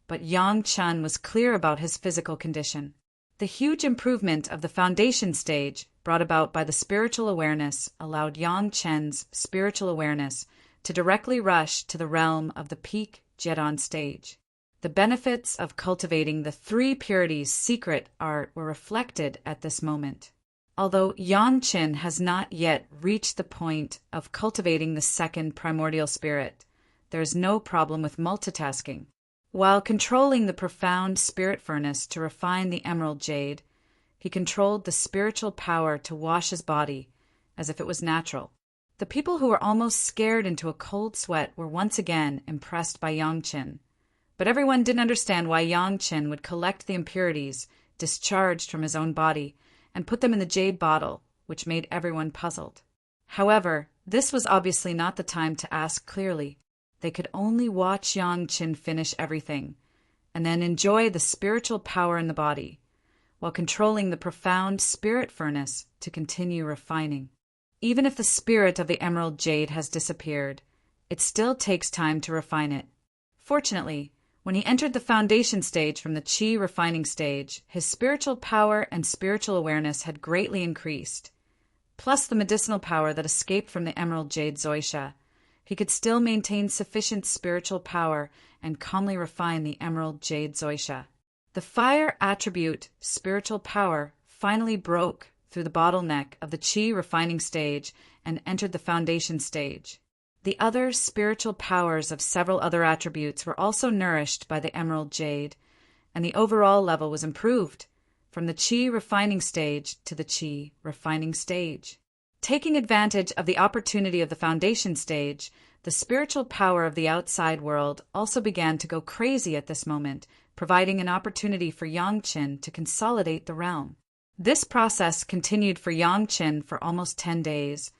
but Yang Chen was clear about his physical condition. The huge improvement of the foundation stage brought about by the spiritual awareness allowed Yang Chen's spiritual awareness to directly rush to the realm of the peak Jedon stage. The benefits of cultivating the three purities secret art were reflected at this moment. Although Yang Chen has not yet reached the point of cultivating the second primordial spirit, there is no problem with multitasking. While controlling the profound spirit furnace to refine the emerald jade, he controlled the spiritual power to wash his body as if it was natural. The people who were almost scared into a cold sweat were once again impressed by Yangchen. But everyone didn't understand why Yangchen would collect the impurities discharged from his own body and put them in the jade bottle, which made everyone puzzled. However, this was obviously not the time to ask clearly. They could only watch Yangchen finish everything, and then enjoy the spiritual power in the body, while controlling the profound spirit furnace to continue refining. Even if the spirit of the emerald jade has disappeared, it still takes time to refine it. Fortunately, when he entered the foundation stage from the qi refining stage, his spiritual power and spiritual awareness had greatly increased. Plus the medicinal power that escaped from the emerald jade zoisha, he could still maintain sufficient spiritual power and calmly refine the emerald jade zoisha. The fire attribute, spiritual power, finally broke through the bottleneck of the qi refining stage and entered the foundation stage. The other spiritual powers of several other attributes were also nourished by the emerald jade, and the overall level was improved from the qi refining stage to the qi refining stage. Taking advantage of the opportunity of the foundation stage, the spiritual power of the outside world also began to go crazy at this moment, providing an opportunity for Yangchen to consolidate the realm. This process continued for Yangchen for almost 10 days,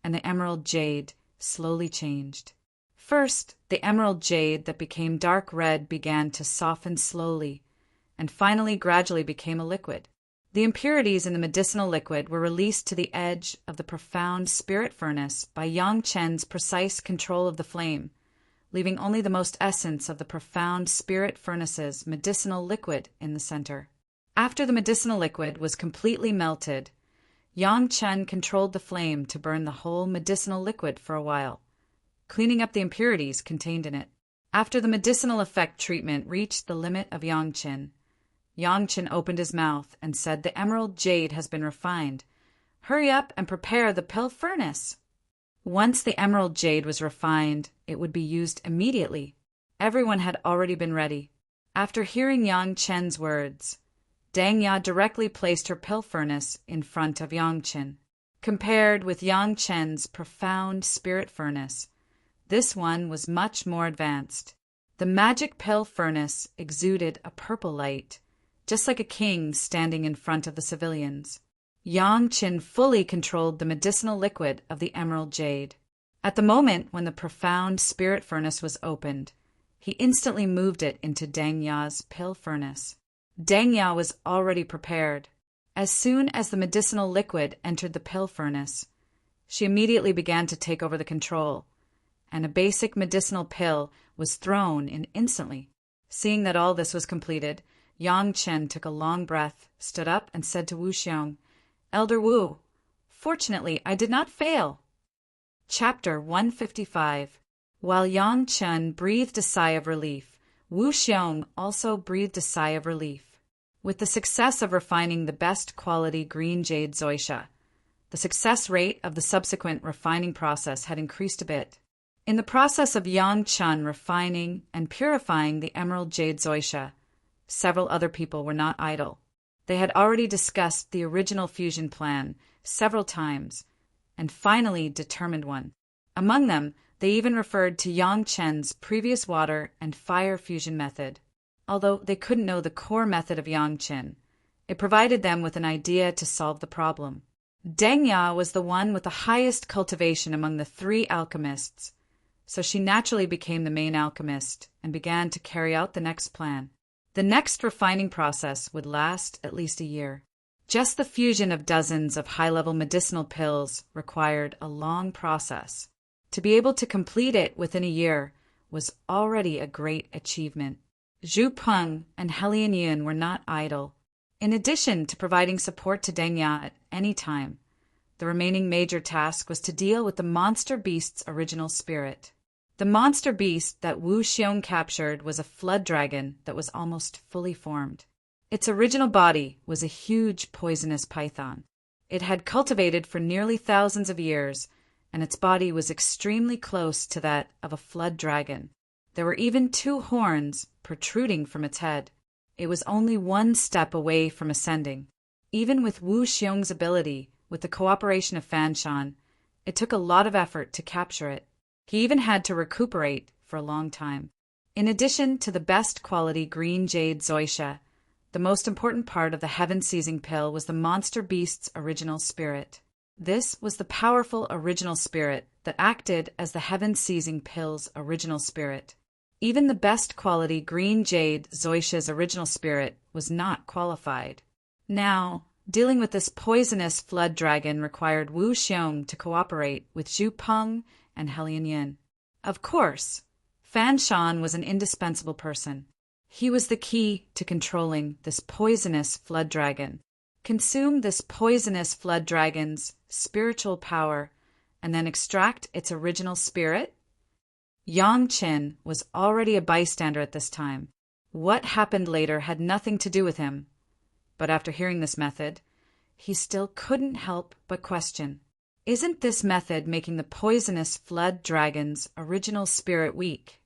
and the emerald jade slowly changed. First, the emerald jade that became dark red began to soften slowly, and finally gradually became a liquid. The impurities in the medicinal liquid were released to the edge of the profound spirit furnace by Yangchen's precise control of the flame, leaving only the most essence of the profound spirit furnace's medicinal liquid in the center. After the medicinal liquid was completely melted, Yangchen controlled the flame to burn the whole medicinal liquid for a while, cleaning up the impurities contained in it. After the medicinal effect treatment reached the limit of Yangchen opened his mouth and said, "The emerald jade has been refined. Hurry up and prepare the pill furnace." Once the emerald jade was refined, it would be used immediately. Everyone had already been ready. After hearing Yangchen's words, Dang Ya directly placed her pill furnace in front of Yangchen. Compared with Yangchen's profound spirit furnace, this one was much more advanced. The magic pill furnace exuded a purple light, just like a king standing in front of the civilians. Yangchen fully controlled the medicinal liquid of the emerald jade. At the moment when the profound spirit furnace was opened, he instantly moved it into Dang Ya's pill furnace. Dang Ya was already prepared. As soon as the medicinal liquid entered the pill furnace, she immediately began to take over the control, and a basic medicinal pill was thrown in instantly. Seeing that all this was completed, Yangchen took a long breath, stood up, and said to Wu Xiong, "Elder Wu, fortunately I did not fail." Chapter 155. While Yangchen breathed a sigh of relief, Wu Xiong also breathed a sigh of relief. With the success of refining the best quality green jade zoisha, the success rate of the subsequent refining process had increased a bit. In the process of Yangchen refining and purifying the emerald jade zoisha, several other people were not idle. They had already discussed the original fusion plan several times and finally determined one. Among them, they even referred to Yangchen's previous water and fire fusion method. Although they couldn't know the core method of Yangchen, it provided them with an idea to solve the problem. Deng Ya was the one with the highest cultivation among the 3 alchemists, so she naturally became the main alchemist and began to carry out the next plan. The next refining process would last at least a year. Just the fusion of dozens of high-level medicinal pills required a long process. To be able to complete it within a year was already a great achievement. Zhu Peng and Helian Yun were not idle. In addition to providing support to Deng Ya at any time, the remaining major task was to deal with the monster beast's original spirit. The monster beast that Wu Xiong captured was a flood dragon that was almost fully formed. Its original body was a huge poisonous python. It had cultivated for nearly thousands of years, and its body was extremely close to that of a flood dragon. There were even 2 horns protruding from its head. It was only 1 step away from ascending. Even with Wu Xiong's ability, with the cooperation of Fan Shan, it took a lot of effort to capture it. He even had to recuperate for a long time. In addition to the best quality green jade zoisha, the most important part of the heaven-seizing pill was the monster beast's original spirit. This was the powerful original spirit that acted as the heaven-seizing pill's original spirit. Even the best quality green jade zoisha's original spirit was not qualified. Now, dealing with this poisonous flood dragon required Wu Xiong to cooperate with Zhu Peng and Helian Yin. Of course, Fan Shan was an indispensable person. He was the key to controlling this poisonous flood dragon. Consume this poisonous flood dragon's spiritual power and then extract its original spirit? Yang Qin was already a bystander at this time. What happened later had nothing to do with him. But after hearing this method, he still couldn't help but question, isn't this method making the poisonous flood dragon's original spirit weak?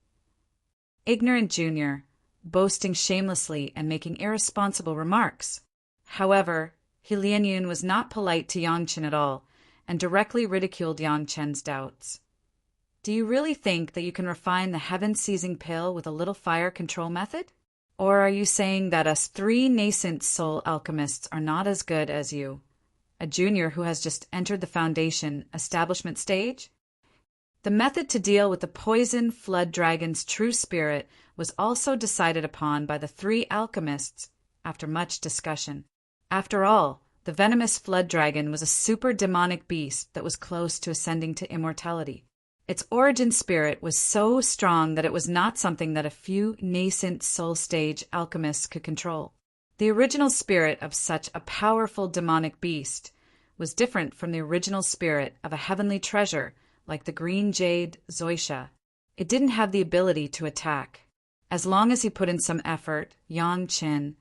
Ignorant Junior, boasting shamelessly and making irresponsible remarks. However, Helian Yun was not polite to Yang Chen at all and directly ridiculed Yang Chen's doubts. Do you really think that you can refine the heaven-seizing pill with a little fire control method? Or are you saying that us 3 nascent soul alchemists are not as good as you, a junior who has just entered the foundation establishment stage? The method to deal with the poison flood dragon's true spirit was also decided upon by the 3 alchemists after much discussion. After all, the venomous flood dragon was a super demonic beast that was close to ascending to immortality. Its origin spirit was so strong that it was not something that a few nascent soul stage alchemists could control. The original spirit of such a powerful demonic beast was different from the original spirit of a heavenly treasure like the green jade zoisha. It didn't have the ability to attack. As long as he put in some effort, Yang Qin,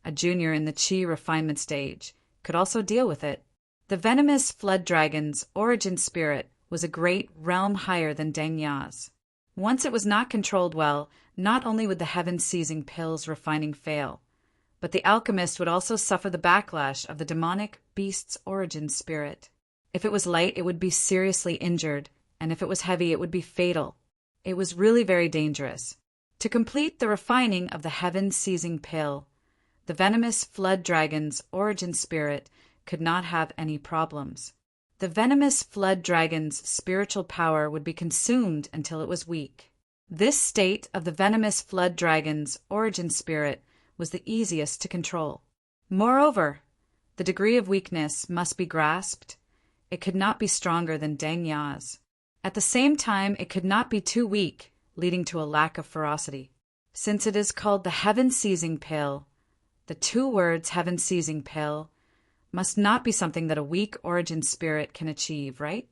a junior in the Qi refinement stage, could also deal with it. The venomous flood dragon's origin spirit was a great realm higher than Deng Ya's. Once it was not controlled well, not only would the heaven-seizing pill's refining fail, but the alchemist would also suffer the backlash of the demonic beast's origin spirit. If it was light, it would be seriously injured, and if it was heavy, it would be fatal. It was really very dangerous. To complete the refining of the heaven-seizing pill, the venomous flood dragon's origin spirit could not have any problems. The venomous flood dragon's spiritual power would be consumed until it was weak. This state of the venomous flood dragon's origin spirit was the easiest to control. Moreover, the degree of weakness must be grasped. It could not be stronger than Deng Ya's. At the same time, it could not be too weak, leading to a lack of ferocity. Since it is called the heaven-seizing pill, the 2 words heaven-seizing pill must not be something that a weak origin spirit can achieve, right?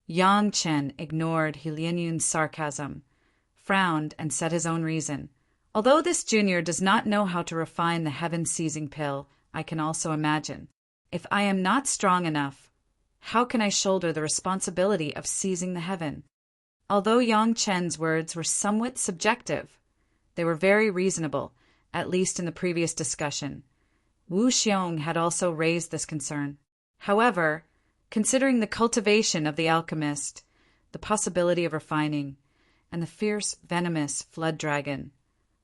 Yang Chen ignored Helian Yun's sarcasm, frowned, and said his own reason. Although this junior does not know how to refine the heaven-seizing pill, I can also imagine. If I am not strong enough, how can I shoulder the responsibility of seizing the heaven? Although Yang Chen's words were somewhat subjective, they were very reasonable, at least in the previous discussion. Wu Xiong had also raised this concern. However, considering the cultivation of the alchemist, the possibility of refining, and the fierce, venomous flood dragon,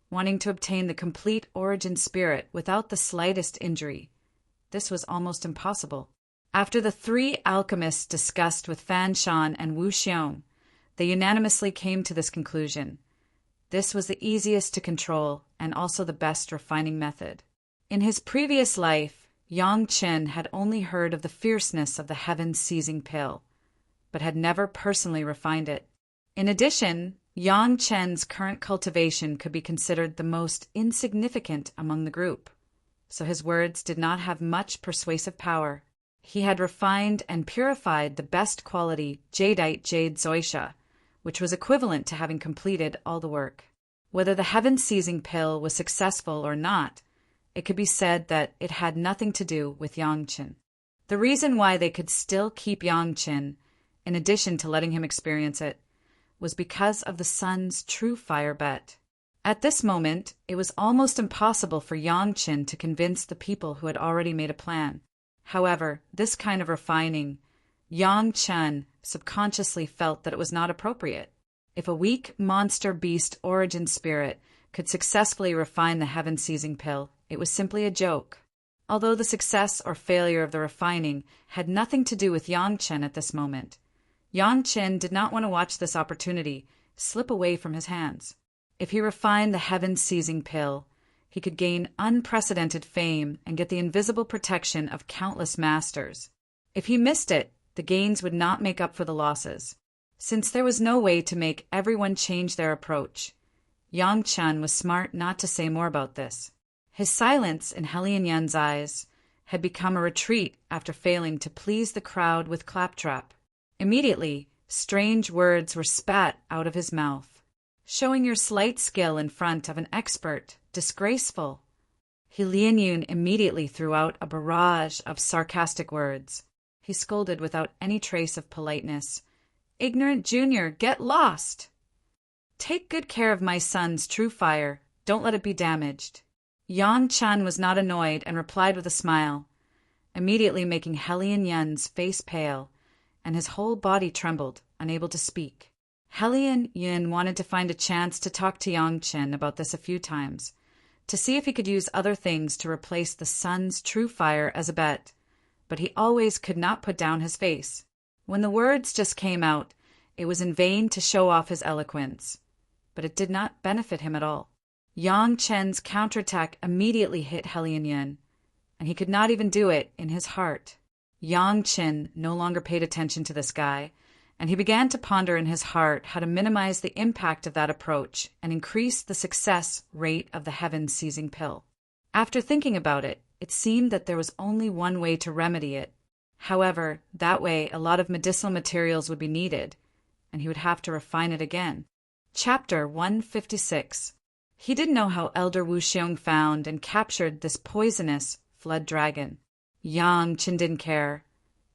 wanting to obtain the complete origin spirit without the slightest injury, this was almost impossible. After the 3 alchemists discussed with Fan Shan and Wu Xiong, they unanimously came to this conclusion. This was the easiest to control and also the best refining method. In his previous life, Yang Qin had only heard of the fierceness of the heaven-seizing pill, but had never personally refined it. In addition, Yang Chen's current cultivation could be considered the most insignificant among the group, so his words did not have much persuasive power. He had refined and purified the best quality jadeite jade zoisha, which was equivalent to having completed all the work. Whether the heaven-seizing pill was successful or not, it could be said that it had nothing to do with Yang Qin. The reason why they could still keep Yang Qin, in addition to letting him experience it, was because of the sun's true fire bet. At this moment, it was almost impossible for Yang Qin to convince the people who had already made a plan. However, this kind of refining, Yang Chen subconsciously felt that it was not appropriate. If a weak monster beast origin spirit could successfully refine the heaven-seizing pill, it was simply a joke. Although the success or failure of the refining had nothing to do with Yang Chen at this moment, Yang Chen did not want to watch this opportunity slip away from his hands. If he refined the heaven-seizing pill, he could gain unprecedented fame and get the invisible protection of countless masters. If he missed it, the gains would not make up for the losses. Since there was no way to make everyone change their approach, Yang Chen was smart not to say more about this. His silence in Helian Yan's eyes had become a retreat after failing to please the crowd with claptrap. Immediately, strange words were spat out of his mouth. Showing your slight skill in front of an expert, disgraceful. Helian Yun immediately threw out a barrage of sarcastic words. He scolded without any trace of politeness. Ignorant junior, get lost! Take good care of my son's true fire. Don't let it be damaged. Yang Chen was not annoyed and replied with a smile, immediately making Helian Yun's face pale, and his whole body trembled, unable to speak. Helian Yun wanted to find a chance to talk to Yang Chen about this a few times, to see if he could use other things to replace the sun's true fire as a bet, but he always could not put down his face. When the words just came out, it was in vain to show off his eloquence, but it did not benefit him at all. Yang Chen's counterattack immediately hit Helian Yun, and he could not even do it in his heart. Yang Chen no longer paid attention to this guy, and he began to ponder in his heart how to minimize the impact of that approach and increase the success rate of the heaven-seizing pill. After thinking about it, it seemed that there was only one way to remedy it. However, that way a lot of medicinal materials would be needed, and he would have to refine it again. Chapter 156. He didn't know how Elder Wu Xiong found and captured this poisonous flood dragon. Yang Chen didn't care,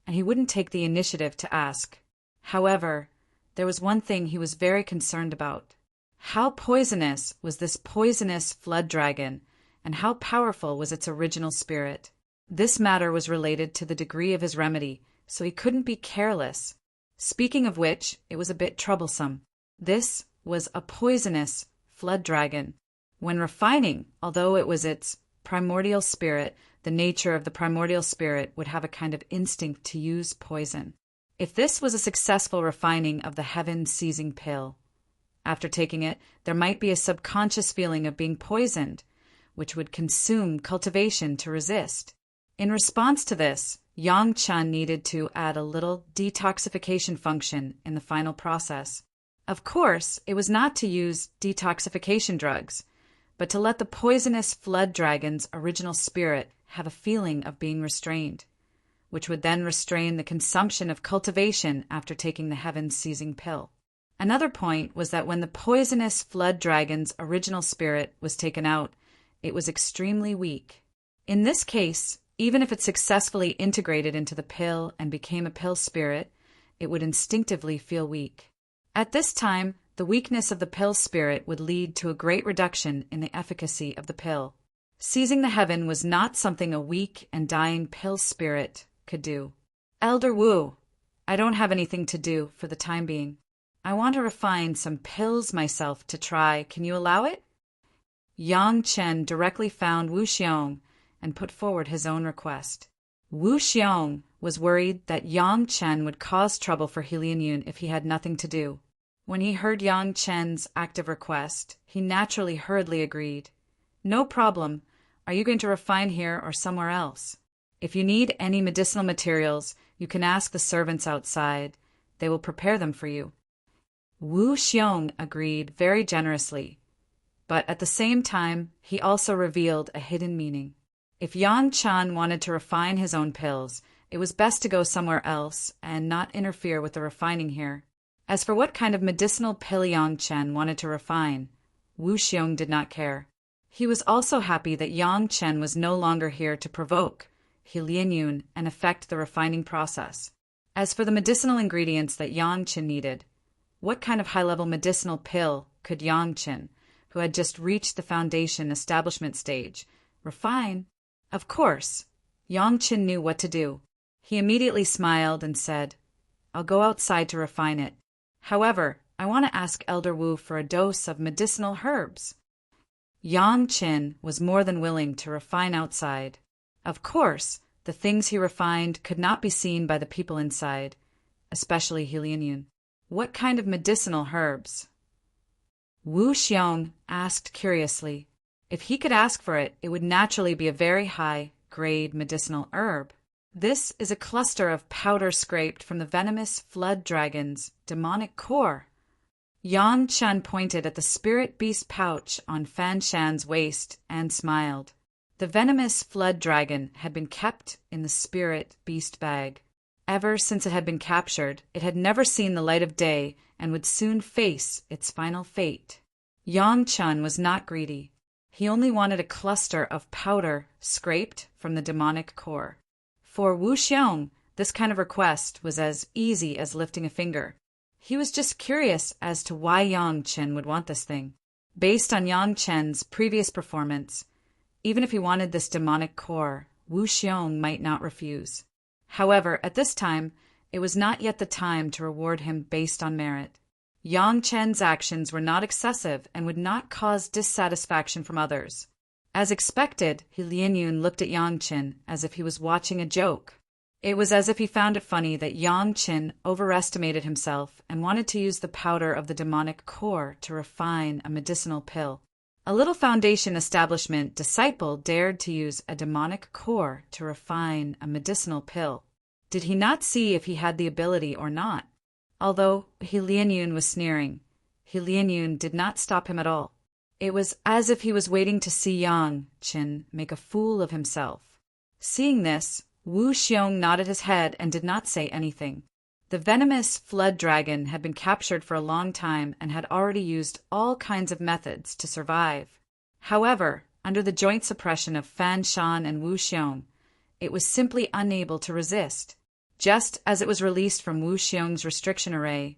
and he wouldn't take the initiative to ask. However, there was one thing he was very concerned about. How poisonous was this poisonous flood dragon, and how powerful was its original spirit? This matter was related to the degree of his remedy, so he couldn't be careless. Speaking of which, it was a bit troublesome. This was a poisonous flood dragon. When refining, although it was its primordial spirit, the nature of the primordial spirit would have a kind of instinct to use poison. If this was a successful refining of the heaven-seizing pill, after taking it, there might be a subconscious feeling of being poisoned, which would consume cultivation to resist. In response to this, Yang Chen needed to add a little detoxification function in the final process. Of course, it was not to use detoxification drugs, but to let the poisonous flood dragon's original spirit have a feeling of being restrained, which would then restrain the consumption of cultivation after taking the heaven-seizing pill. Another point was that when the poisonous flood dragon's original spirit was taken out, it was extremely weak. In this case, even if it successfully integrated into the pill and became a pill spirit, it would instinctively feel weak. At this time, the weakness of the pill spirit would lead to a great reduction in the efficacy of the pill. Seizing the heaven was not something a weak and dying pill spirit could do. Elder Wu, I don't have anything to do for the time being. I want to refine some pills myself to try. Can you allow it? Yang Chen directly found Wu Xiong and put forward his own request. Wu Xiong was worried that Yang Chen would cause trouble for Helian Yun if he had nothing to do. When he heard Yang Chen's active request, he naturally hurriedly agreed. No problem. Are you going to refine here or somewhere else? If you need any medicinal materials, you can ask the servants outside. They will prepare them for you. Wu Xiong agreed very generously, but at the same time, he also revealed a hidden meaning. If Yang Chen wanted to refine his own pills, it was best to go somewhere else and not interfere with the refining here. As for what kind of medicinal pill Yang Chen wanted to refine, Wu Xiong did not care. He was also happy that Yang Chen was no longer here to provoke Helian Yun and affect the refining process. As for the medicinal ingredients that Yang Chen needed, What kind of high-level medicinal pill could Yang Chen, who had just reached the foundation establishment stage, refine? Of course, Yang Chen knew what to do. He immediately smiled and said, "I'll go outside to refine it. However, I want to ask Elder Wu for a dose of medicinal herbs." Yang Chen was more than willing to refine outside. Of course, the things he refined could not be seen by the people inside, especially He Lianyun. What kind of medicinal herbs? Wu Xiong asked curiously. If he could ask for it, it would naturally be a very high-grade medicinal herb. This is a cluster of powder scraped from the venomous flood dragon's demonic core. Yang Chen pointed at the spirit beast pouch on Fan Shan's waist and smiled. The venomous flood dragon had been kept in the spirit beast bag. Ever since it had been captured, it had never seen the light of day and would soon face its final fate. Yang Chen was not greedy. He only wanted a cluster of powder scraped from the demonic core. For Wu Xiong, this kind of request was as easy as lifting a finger. He was just curious as to why Yang Chen would want this thing. Based on Yang Chen's previous performance, even if he wanted this demonic core, Wu Xiong might not refuse. However, at this time, it was not yet the time to reward him based on merit. Yang Chen's actions were not excessive and would not cause dissatisfaction from others. As expected, He Lianyun looked at Yang Chen as if he was watching a joke. It was as if he found it funny that Yang Chen overestimated himself and wanted to use the powder of the demonic core to refine a medicinal pill. A little foundation establishment disciple dared to use a demonic core to refine a medicinal pill. Did he not see if he had the ability or not? Although He Lianyun was sneering, He Lianyun did not stop him at all. It was as if he was waiting to see Yang Chen make a fool of himself. Seeing this, Wu Xiong nodded his head and did not say anything. The venomous flood dragon had been captured for a long time and had already used all kinds of methods to survive. However, under the joint suppression of Fan Shan and Wu Xiong, it was simply unable to resist. Just as it was released from Wu Xiong's restriction array,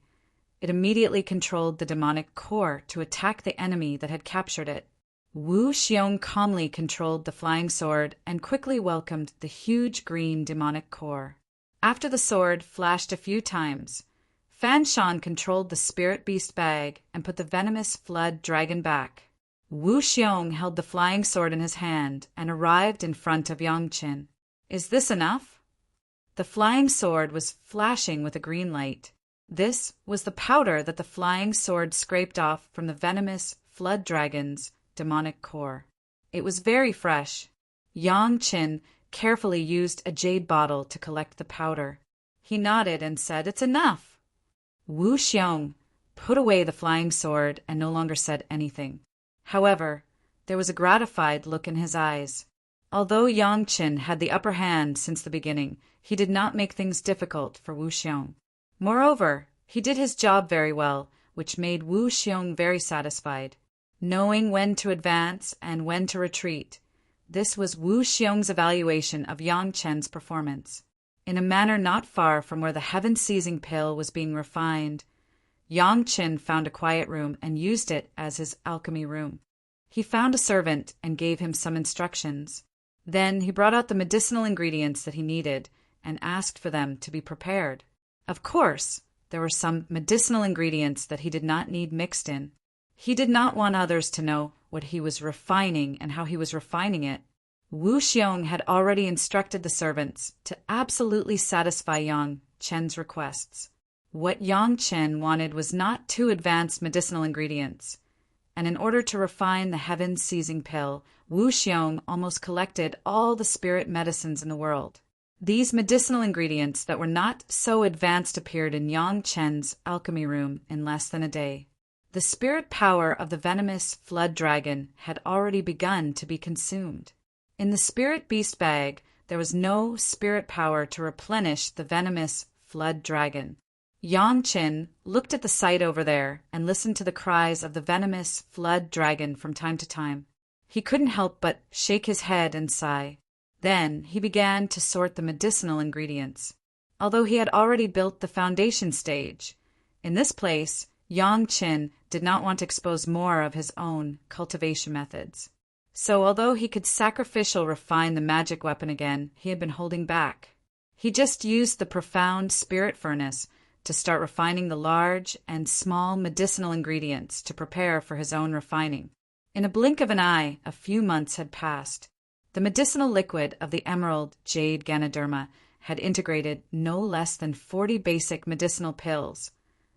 it immediately controlled the demonic core to attack the enemy that had captured it. Wu Xiong calmly controlled the flying sword and quickly welcomed the huge green demonic core. After the sword flashed a few times, Fan Shan controlled the spirit beast bag and put the venomous flood dragon back. Wu Xiong held the flying sword in his hand and arrived in front of Yang Chen. "Is this enough?" The flying sword was flashing with a green light. This was the powder that the flying sword scraped off from the venomous flood dragon's demonic core. It was very fresh. Yang Chen carefully used a jade bottle to collect the powder. He nodded and said, "It's enough." Wu Xiong put away the flying sword and no longer said anything. However, there was a gratified look in his eyes. Although Yang Chen had the upper hand since the beginning, he did not make things difficult for Wu Xiong. Moreover, he did his job very well, which made Wu Xiong very satisfied. Knowing when to advance and when to retreat, this was Wu Xiong's evaluation of Yang Chen's performance. In a manner not far from where the heaven-seizing pill was being refined, Yang Chen found a quiet room and used it as his alchemy room. He found a servant and gave him some instructions. Then he brought out the medicinal ingredients that he needed and asked for them to be prepared. Of course, there were some medicinal ingredients that he did not need mixed in. He did not want others to know what he was refining and how he was refining it. Wu Xiong had already instructed the servants to absolutely satisfy Yang Chen's requests. What Yang Chen wanted was not too advanced medicinal ingredients, and in order to refine the heaven-seizing pill, Wu Xiong almost collected all the spirit medicines in the world. These medicinal ingredients that were not so advanced appeared in Yang Chen's alchemy room in less than a day. The spirit power of the venomous flood dragon had already begun to be consumed. In the spirit beast bag, there was no spirit power to replenish the venomous flood dragon. Yang Chen looked at the sight over there and listened to the cries of the venomous flood dragon from time to time. He couldn't help but shake his head and sigh. Then he began to sort the medicinal ingredients. Although he had already built the foundation stage, In this place, Yang Qin did not want to expose more of his own cultivation methods. So although he could sacrificially refine the magic weapon again, he had been holding back. He just used the profound spirit furnace to start refining the large and small medicinal ingredients to prepare for his own refining. In a blink of an eye, a few months had passed. The medicinal liquid of the emerald jade Ganoderma had integrated no less than 40 basic medicinal pills,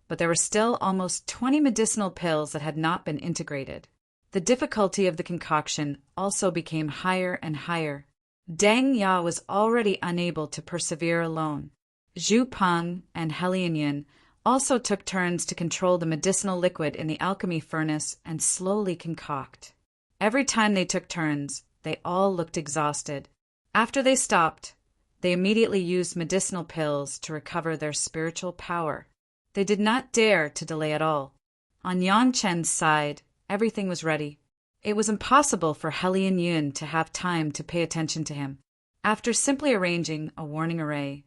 but there were still almost 20 medicinal pills that had not been integrated. The difficulty of the concoction also became higher and higher. Deng Ya was already unable to persevere alone. Zhu Peng and Helian Yun also took turns to control the medicinal liquid in the alchemy furnace and slowly concoct. Every time they took turns, they all looked exhausted. After they stopped, they immediately used medicinal pills to recover their spiritual power. They did not dare to delay at all. On Yang Chen's side, everything was ready. It was impossible for Helian Yun to have time to pay attention to him. After simply arranging a warning array,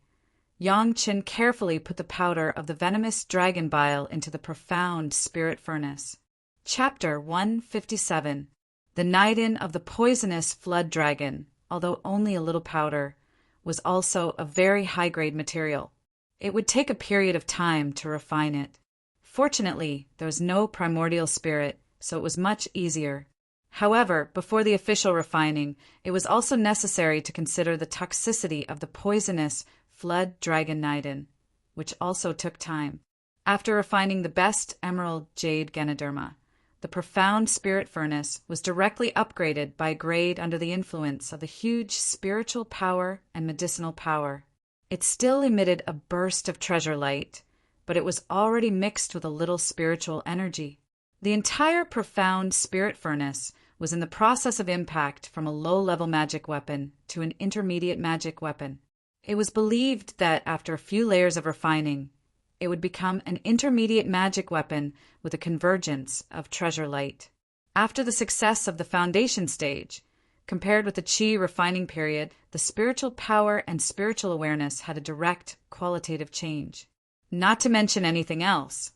Yang Chen carefully put the powder of the venomous dragon bile into the profound spirit furnace. Chapter 157. The Nidin of the poisonous flood dragon, although only a little powder, was also a very high-grade material. It would take a period of time to refine it. Fortunately, there was no primordial spirit, so it was much easier. However, before the official refining, it was also necessary to consider the toxicity of the poisonous flood dragon Nidin, which also took time. After refining the best emerald jade Ganoderma, the profound spirit furnace was directly upgraded by a grade under the influence of the huge spiritual power and medicinal power. It still emitted a burst of treasure light, but it was already mixed with a little spiritual energy. The entire profound spirit furnace was in the process of impact from a low-level magic weapon to an intermediate magic weapon. It was believed that after a few layers of refining, it would become an intermediate magic weapon with a convergence of treasure light. After the success of the foundation stage, compared with the Qi refining period, the spiritual power and spiritual awareness had a direct qualitative change. Not to mention anything else.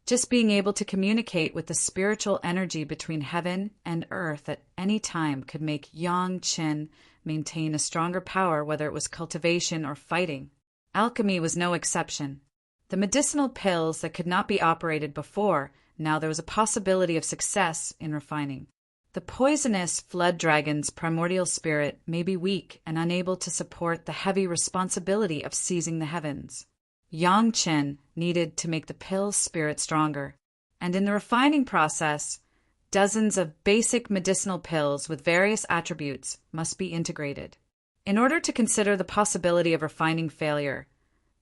Just being able to communicate with the spiritual energy between heaven and earth at any time could make Yang Qin maintain a stronger power, whether it was cultivation or fighting. Alchemy was no exception. The medicinal pills that could not be operated before, now there was a possibility of success in refining. The poisonous flood dragon's primordial spirit may be weak and unable to support the heavy responsibility of seizing the heavens. Yang Qin needed to make the pill's spirit stronger, and in the refining process, dozens of basic medicinal pills with various attributes must be integrated. In order to consider the possibility of refining failure,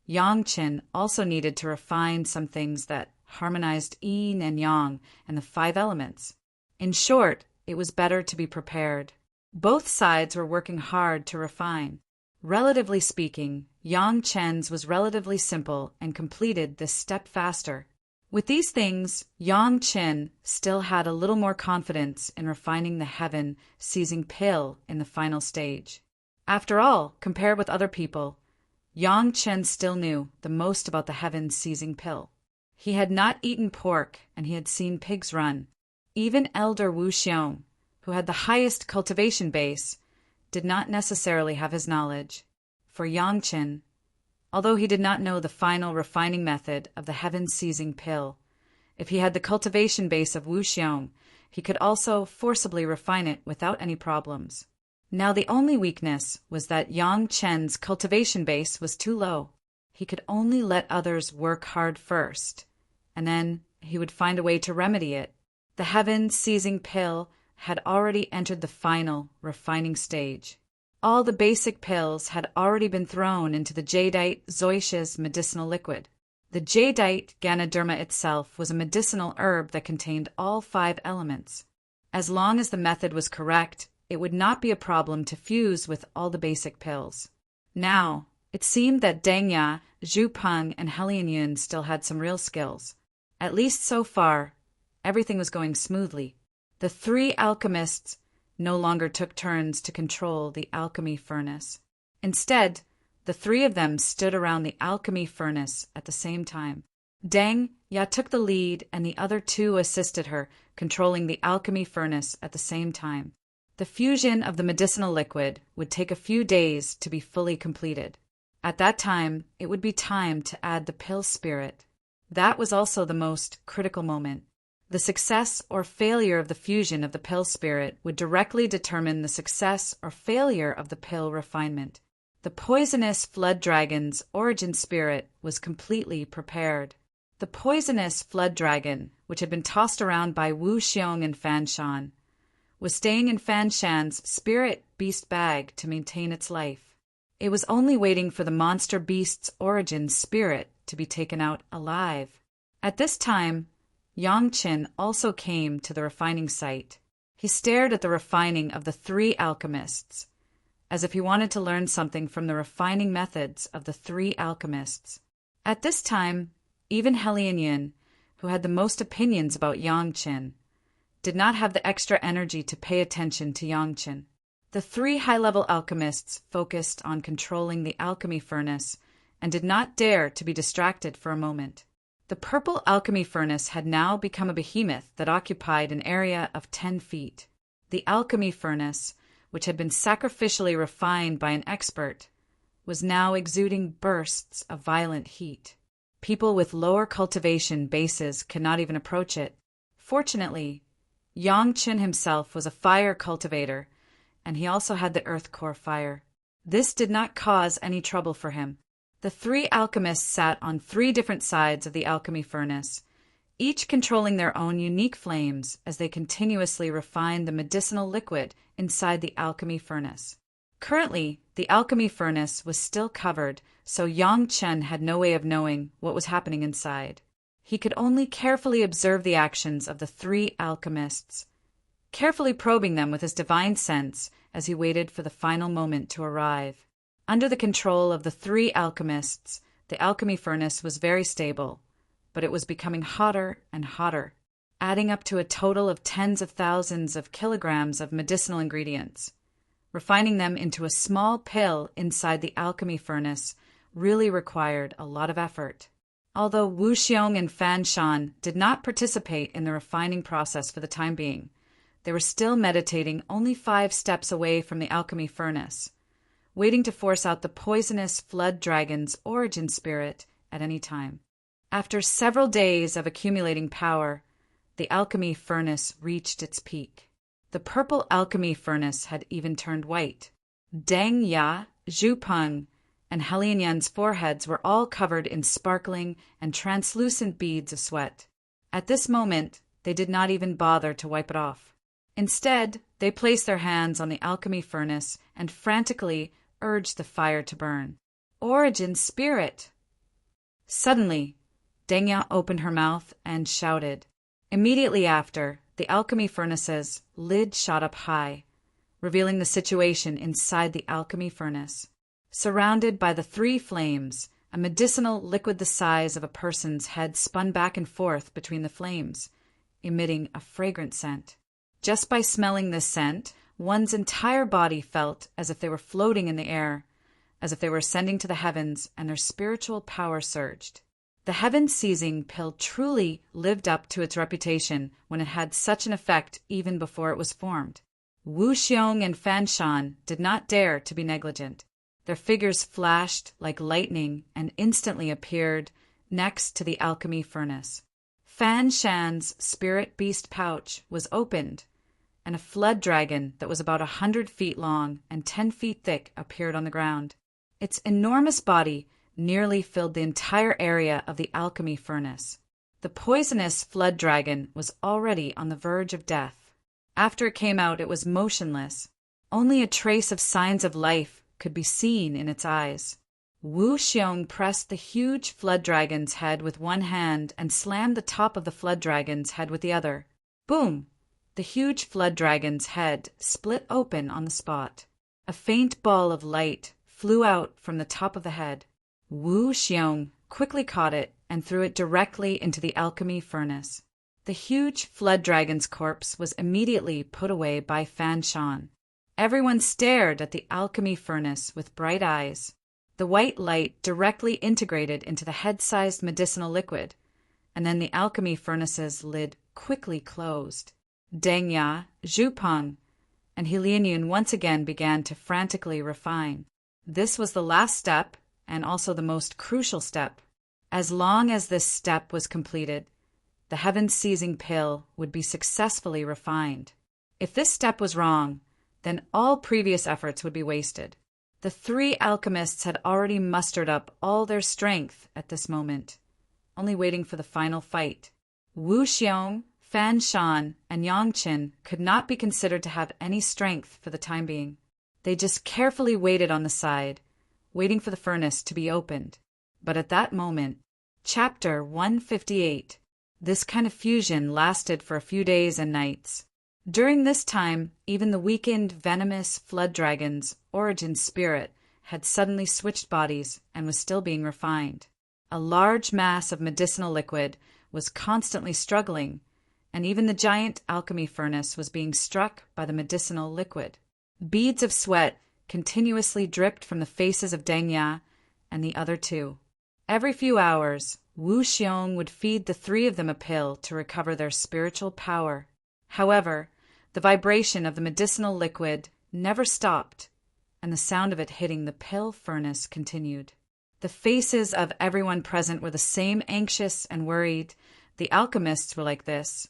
Yang Qin also needed to refine some things that harmonized yin and yang and the 5 elements. In short, it was better to be prepared. Both sides were working hard to refine. Relatively speaking, Yang Chen's was relatively simple and completed this step faster. With these things, Yang Chen still had a little more confidence in refining the heaven-seizing pill in the final stage. After all, compared with other people, Yang Chen still knew the most about the heaven-seizing pill. He had not eaten pork, and he had seen pigs run. Even Elder Wu Xiong, who had the highest cultivation base, did not necessarily have his knowledge. For Yang Chen, although he did not know the final refining method of the heaven-seizing pill, if he had the cultivation base of Wu Xiong, he could also forcibly refine it without any problems. Now the only weakness was that Yang Chen's cultivation base was too low. He could only let others work hard first, and then he would find a way to remedy it. The heaven-seizing pill had already entered the final refining stage. All the basic pills had already been thrown into the jadeite zoysia's medicinal liquid. The jadeite Ganoderma itself was a medicinal herb that contained all 5 elements. As long as the method was correct, it would not be a problem to fuse with all the basic pills. Now, it seemed that Deng Ya, Zhu Peng, and Helian Yun still had some real skills. At least so far, everything was going smoothly. The 3 alchemists no longer took turns to control the alchemy furnace. Instead, the 3 of them stood around the alchemy furnace at the same time. Deng Ya took the lead, and the other two assisted her, controlling the alchemy furnace at the same time. The fusion of the medicinal liquid would take a few days to be fully completed. At that time, it would be time to add the pill spirit. That was also the most critical moment. The success or failure of the fusion of the pill spirit would directly determine the success or failure of the pill refinement. The poisonous flood dragon's origin spirit was completely prepared. The poisonous flood dragon, which had been tossed around by Wu Xiong and Fan Shan, was staying in Fan Shan's spirit beast bag to maintain its life. It was only waiting for the monster beast's origin spirit to be taken out alive. At this time, Yang Qin also came to the refining site. He stared at the refining of the three alchemists, as if he wanted to learn something from the refining methods of the three alchemists. At this time, even Helian Yin, who had the most opinions about Yang Qin, did not have the extra energy to pay attention to Yang Qin. The three high-level alchemists focused on controlling the alchemy furnace and did not dare to be distracted for a moment. The purple alchemy furnace had now become a behemoth that occupied an area of 10 feet. The alchemy furnace, which had been sacrificially refined by an expert, was now exuding bursts of violent heat. People with lower cultivation bases could not even approach it. Fortunately, Yang Qin himself was a fire cultivator, and he also had the earth core fire. This did not cause any trouble for him. The three alchemists sat on 3 different sides of the alchemy furnace, each controlling their own unique flames as they continuously refined the medicinal liquid inside the alchemy furnace. Currently, the alchemy furnace was still covered, so Yang Chen had no way of knowing what was happening inside. He could only carefully observe the actions of the 3 alchemists, carefully probing them with his divine sense as he waited for the final moment to arrive. Under the control of the 3 alchemists, the alchemy furnace was very stable, but it was becoming hotter and hotter, adding up to a total of tens of thousands of kilograms of medicinal ingredients. Refining them into a small pill inside the alchemy furnace really required a lot of effort. Although Wu Xiong and Fan Shan did not participate in the refining process for the time being, they were still meditating only 5 steps away from the alchemy furnace, waiting to force out the poisonous flood dragon's origin spirit at any time. After several days of accumulating power, the alchemy furnace reached its peak. The purple alchemy furnace had even turned white. Deng Ya, Zhu Peng, and Helian Yan's foreheads were all covered in sparkling and translucent beads of sweat. At this moment, they did not even bother to wipe it off. Instead, they placed their hands on the alchemy furnace and frantically urged the fire to burn. Origin spirit! Suddenly, Deng Ya opened her mouth and shouted. Immediately after, the alchemy furnace's lid shot up high, revealing the situation inside the alchemy furnace. Surrounded by the 3 flames, a medicinal liquid the size of a person's head spun back and forth between the flames, emitting a fragrant scent. Just by smelling this scent, one's entire body felt as if they were floating in the air, as if they were ascending to the heavens, and their spiritual power surged. The heaven-seizing pill truly lived up to its reputation when it had such an effect even before it was formed. Wu Xiong and Fan Shan did not dare to be negligent. Their figures flashed like lightning and instantly appeared next to the alchemy furnace. Fan Shan's spirit beast pouch was opened, and a flood dragon that was about 100 feet long and 10 feet thick appeared on the ground. Its enormous body nearly filled the entire area of the alchemy furnace. The poisonous flood dragon was already on the verge of death. After it came out, it was motionless. Only a trace of signs of life could be seen in its eyes. Wu Xiong pressed the huge flood dragon's head with one hand and slammed the top of the flood dragon's head with the other. Boom! The huge flood dragon's head split open on the spot. A faint ball of light flew out from the top of the head. Wu Xiong quickly caught it and threw it directly into the alchemy furnace. The huge flood dragon's corpse was immediately put away by Fan Shan. Everyone stared at the alchemy furnace with bright eyes. The white light directly integrated into the head-sized medicinal liquid, and then the alchemy furnace's lid quickly closed. Deng Ya, Zhu Peng, and He Lianyun once again began to frantically refine. This was the last step, and also the most crucial step. As long as this step was completed, the heaven-seizing pill would be successfully refined. If this step was wrong, then all previous efforts would be wasted. The three alchemists had already mustered up all their strength at this moment, only waiting for the final fight. Wu Xiong, Fan Shan, and Yang Qin could not be considered to have any strength for the time being. They just carefully waited on the side, waiting for the furnace to be opened. But at that moment, Chapter 158, this kind of fusion lasted for a few days and nights. During this time, even the weakened, venomous flood dragon's origin spirit had suddenly switched bodies and was still being refined. A large mass of medicinal liquid was constantly struggling, and even the giant alchemy furnace was being struck by the medicinal liquid. Beads of sweat continuously dripped from the faces of Deng Ya and the other two. Every few hours, Wu Xiong would feed the three of them a pill to recover their spiritual power. However, the vibration of the medicinal liquid never stopped, and the sound of it hitting the pill furnace continued. The faces of everyone present were the same, anxious and worried. The alchemists were like this,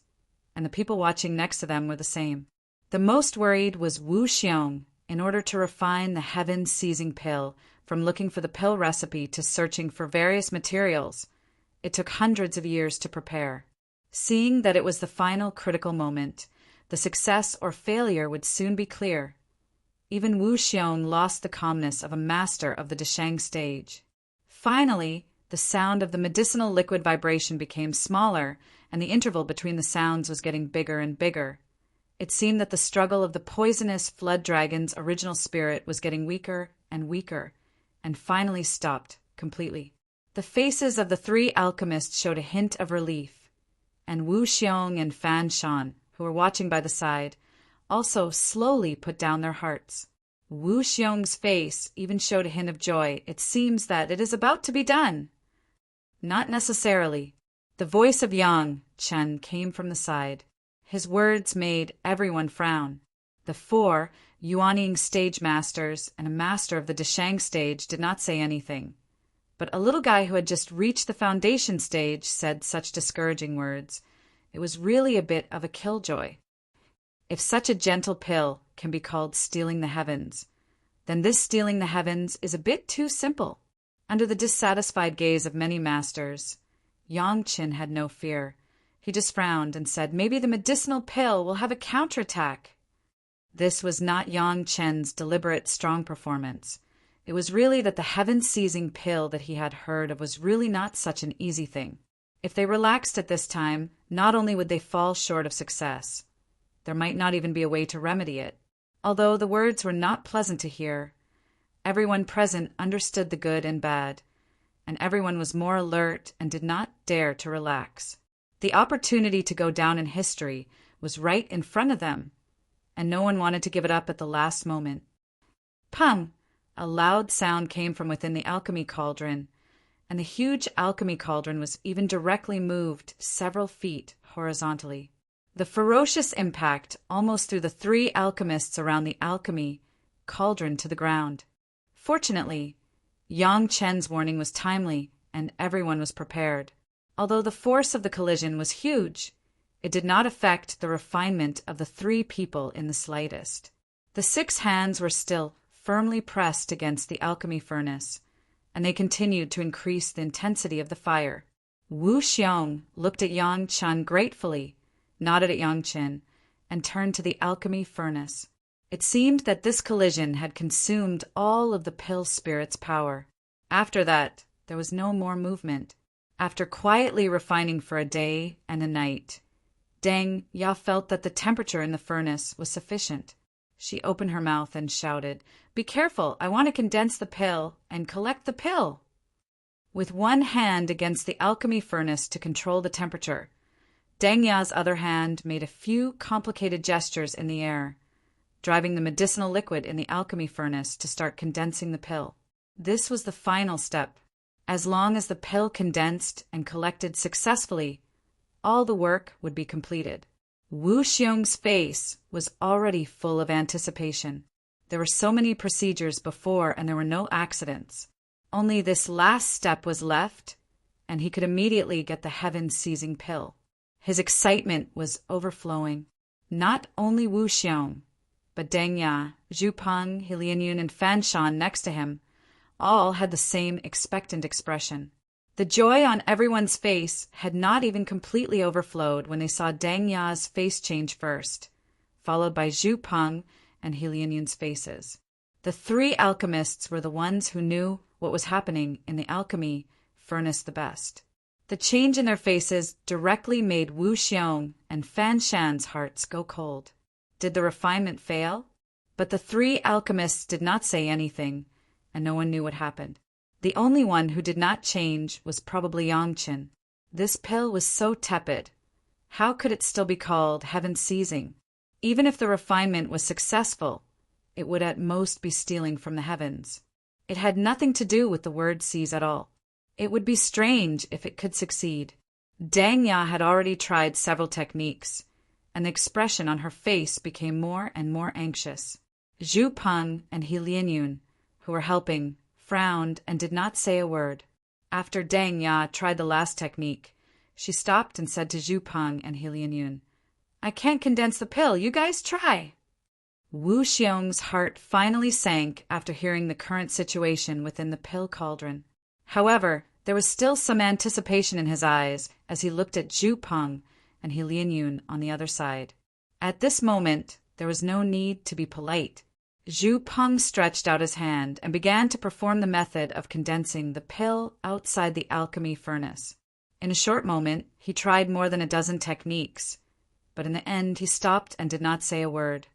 and the people watching next to them were the same. The most worried was Wu Xiong. In order to refine the heaven-seizing pill, from looking for the pill recipe to searching for various materials, it took hundreds of years to prepare. Seeing that it was the final critical moment, the success or failure would soon be clear. Even Wu Xiong lost the calmness of a master of the Deshang stage. Finally, the sound of the medicinal liquid vibration became smaller, and the interval between the sounds was getting bigger and bigger. It seemed that the struggle of the poisonous flood dragon's original spirit was getting weaker and weaker, and finally stopped completely. The faces of the three alchemists showed a hint of relief, and Wu Xiong and Fan Shan, who were watching by the side, also slowly put down their hearts. Wu Xiong's face even showed a hint of joy. It seems that it is about to be done. Not necessarily. The voice of Yang Chen came from the side. His words made everyone frown. The four Yuanying stage masters and a master of the Deshang stage did not say anything. But a little guy who had just reached the foundation stage said such discouraging words. It was really a bit of a killjoy. If such a gentle pill can be called stealing the heavens, then this stealing the heavens is a bit too simple. Under the dissatisfied gaze of many masters, Yang Qin had no fear. He just frowned and said, maybe the medicinal pill will have a counterattack. This was not Yang Chen's deliberate, strong performance. It was really that the heaven-seizing pill that he had heard of was really not such an easy thing. If they relaxed at this time, not only would they fall short of success, there might not even be a way to remedy it. Although the words were not pleasant to hear, everyone present understood the good and bad, and everyone was more alert and did not dare to relax. The opportunity to go down in history was right in front of them, and no one wanted to give it up at the last moment. Pum! A loud sound came from within the alchemy cauldron, and the huge alchemy cauldron was even directly moved several feet horizontally. The ferocious impact almost threw the three alchemists around the alchemy cauldron to the ground. Fortunately, Yang Chen's warning was timely, and everyone was prepared. Although the force of the collision was huge, it did not affect the refinement of the three people in the slightest. The 6 hands were still firmly pressed against the alchemy furnace, and they continued to increase the intensity of the fire. Wu Xiong looked at Yang Chen gratefully, nodded at Yang Qin, and turned to the alchemy furnace. It seemed that this collision had consumed all of the pill spirit's power. After that, there was no more movement. After quietly refining for a day and a night, Deng Ya felt that the temperature in the furnace was sufficient. She opened her mouth and shouted, "Be careful, I want to condense the pill and collect the pill." With one hand against the alchemy furnace to control the temperature, Deng Ya's other hand made a few complicated gestures in the air, driving the medicinal liquid in the alchemy furnace to start condensing the pill. This was the final step. As long as the pill condensed and collected successfully, all the work would be completed. Wu Xiong's face was already full of anticipation. There were so many procedures before and there were no accidents. Only this last step was left, and he could immediately get the heaven-seizing pill. His excitement was overflowing. Not only Wu Xiong, but Deng Ya, Zhu Peng, Lianyun, and Fan Shan next to him all had the same expectant expression. The joy on everyone's face had not even completely overflowed when they saw Deng Ya's face change first, followed by Zhu Peng and Lianyun's faces. The three alchemists were the ones who knew what was happening in the alchemy furnace the best. The change in their faces directly made Wu Xiong and Fan Shan's hearts go cold. Did the refinement fail? But the three alchemists did not say anything, and no one knew what happened. The only one who did not change was probably Yangqin. This pill was so tepid. How could it still be called heaven-seizing? Even if the refinement was successful, it would at most be stealing from the heavens. It had nothing to do with the word seize at all. It would be strange if it could succeed. Deng Ya had already tried several techniques, and the expression on her face became more and more anxious. Zhu Peng and Lianyun, who were helping, frowned and did not say a word. After Deng Ya tried the last technique, she stopped and said to Zhu Peng and Lianyun, "I can't condense the pill. You guys try." Wu Xiong's heart finally sank after hearing the current situation within the pill cauldron. However, there was still some anticipation in his eyes as he looked at Zhu Peng and Lianyun on the other side. At this moment, there was no need to be polite. Zhu Peng stretched out his hand and began to perform the method of condensing the pill outside the alchemy furnace. In a short moment, he tried more than a dozen techniques, but in the end he stopped and did not say a word.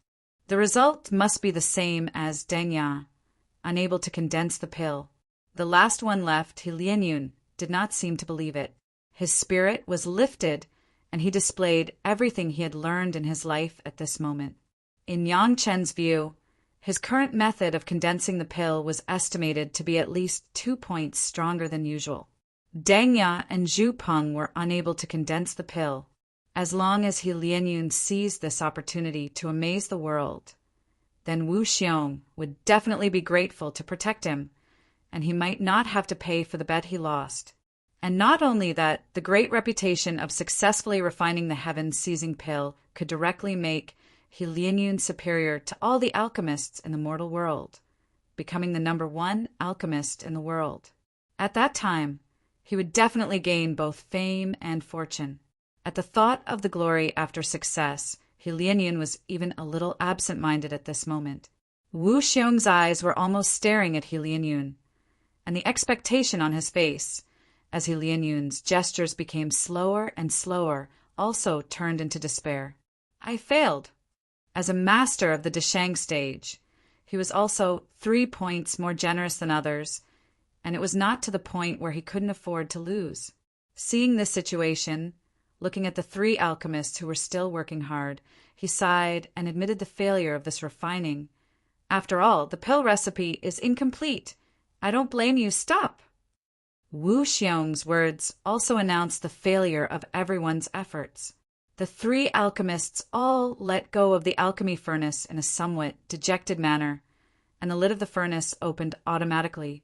The result must be the same as Deng Ya, unable to condense the pill. The last one left, Lianyun, did not seem to believe it. His spirit was lifted, and he displayed everything he had learned in his life at this moment. In Yang Chen's view, his current method of condensing the pill was estimated to be at least 2 points stronger than usual. Deng Ya and Zhu Peng were unable to condense the pill. As long as Lianyun seized this opportunity to amaze the world, then Wu Xiong would definitely be grateful to protect him, and he might not have to pay for the bet he lost. And not only that, the great reputation of successfully refining the heaven-seizing pill could directly make Lianyun superior to all the alchemists in the mortal world, becoming the #1 alchemist in the world. At that time, he would definitely gain both fame and fortune. At the thought of the glory after success, Lianyun was even a little absent-minded at this moment. Wu Xiong's eyes were almost staring at Lianyun, and the expectation on his face, as Lianyun's gestures became slower and slower, also turned into despair. I failed. As a master of the Deshang stage, he was also 3 points more generous than others, and it was not to the point where he couldn't afford to lose. Seeing this situation, looking at the 3 alchemists who were still working hard, he sighed and admitted the failure of this refining. After all, the pill recipe is incomplete. I don't blame you. Stop. Wu Xiong's words also announced the failure of everyone's efforts. The 3 alchemists all let go of the alchemy furnace in a somewhat dejected manner, and the lid of the furnace opened automatically,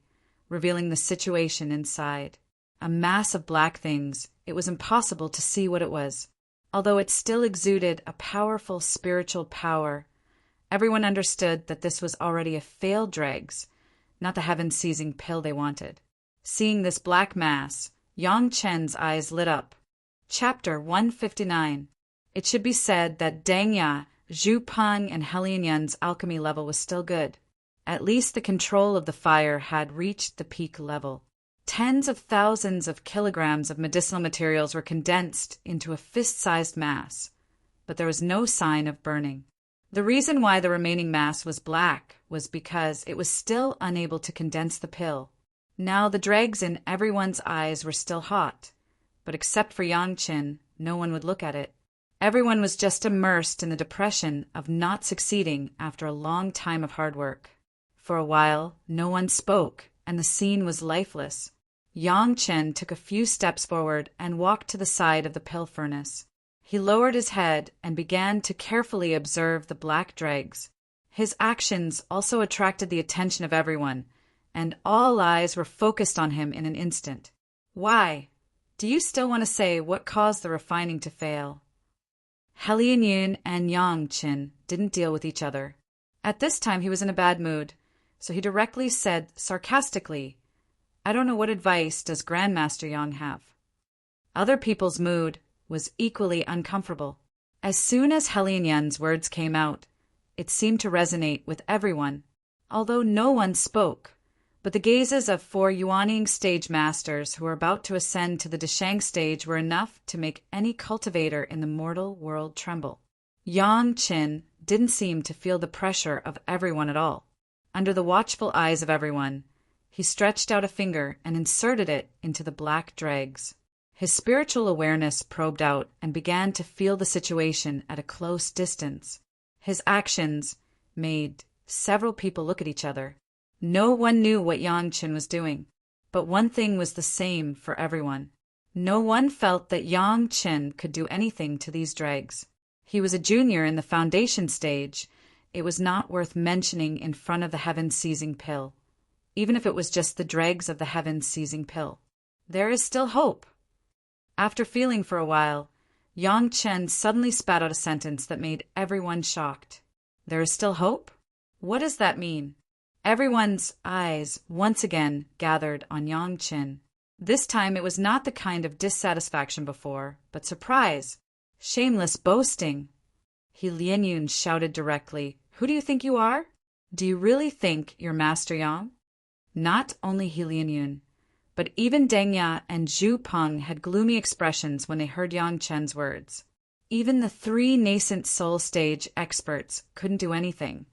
revealing the situation inside. A mass of black things. It was impossible to see what it was. Although it still exuded a powerful spiritual power, everyone understood that this was already a failed dregs, not the heaven-seizing pill they wanted. Seeing this black mass, Yang Chen's eyes lit up. Chapter 159. It should be said that Deng Ya, Zhu Peng, and Lianyun's alchemy level was still good. At least the control of the fire had reached the peak level. Tens of thousands of kilograms of medicinal materials were condensed into a fist-sized mass, but there was no sign of burning. The reason why the remaining mass was black was because it was still unable to condense the pill. Now the dregs in everyone's eyes were still hot, but except for Yangqin, no one would look at it. Everyone was just immersed in the depression of not succeeding after a long time of hard work. For a while, no one spoke, and the scene was lifeless. Yang Chen took a few steps forward and walked to the side of the pill furnace. He lowered his head and began to carefully observe the black dregs. His actions also attracted the attention of everyone, and all eyes were focused on him in an instant. Why? Do you still want to say what caused the refining to fail? Helianyun and Yang Chen didn't deal with each other. At this time he was in a bad mood, so he directly said sarcastically, "I don't know what advice does Grandmaster Yang have?" Other people's mood was equally uncomfortable. As soon as Helianyun's words came out, it seemed to resonate with everyone, although no one spoke. But the gazes of 4 Yuaning stage masters who were about to ascend to the Deshang stage were enough to make any cultivator in the mortal world tremble. Yang Chen didn't seem to feel the pressure of everyone at all. Under the watchful eyes of everyone, he stretched out a finger and inserted it into the black dregs. His spiritual awareness probed out and began to feel the situation at a close distance. His actions made several people look at each other. No one knew what Yang Chen was doing, but one thing was the same for everyone. No one felt that Yang Chen could do anything to these dregs. He was a junior in the foundation stage. It was not worth mentioning in front of the heaven-seizing pill, even if it was just the dregs of the heaven-seizing pill. There is still hope. After feeling for a while, Yang Chen suddenly spat out a sentence that made everyone shocked. There is still hope? What does that mean? Everyone's eyes once again gathered on Yang Chen. This time it was not the kind of dissatisfaction before, but surprise. Shameless boasting. Helianyun shouted directly, "Who do you think you are? Do you really think you're Master Yang?" Not only Helianyun, but even Dengya and Zhu Peng had gloomy expressions when they heard Yang Chen's words. Even the 3 nascent soul stage experts couldn't do anything.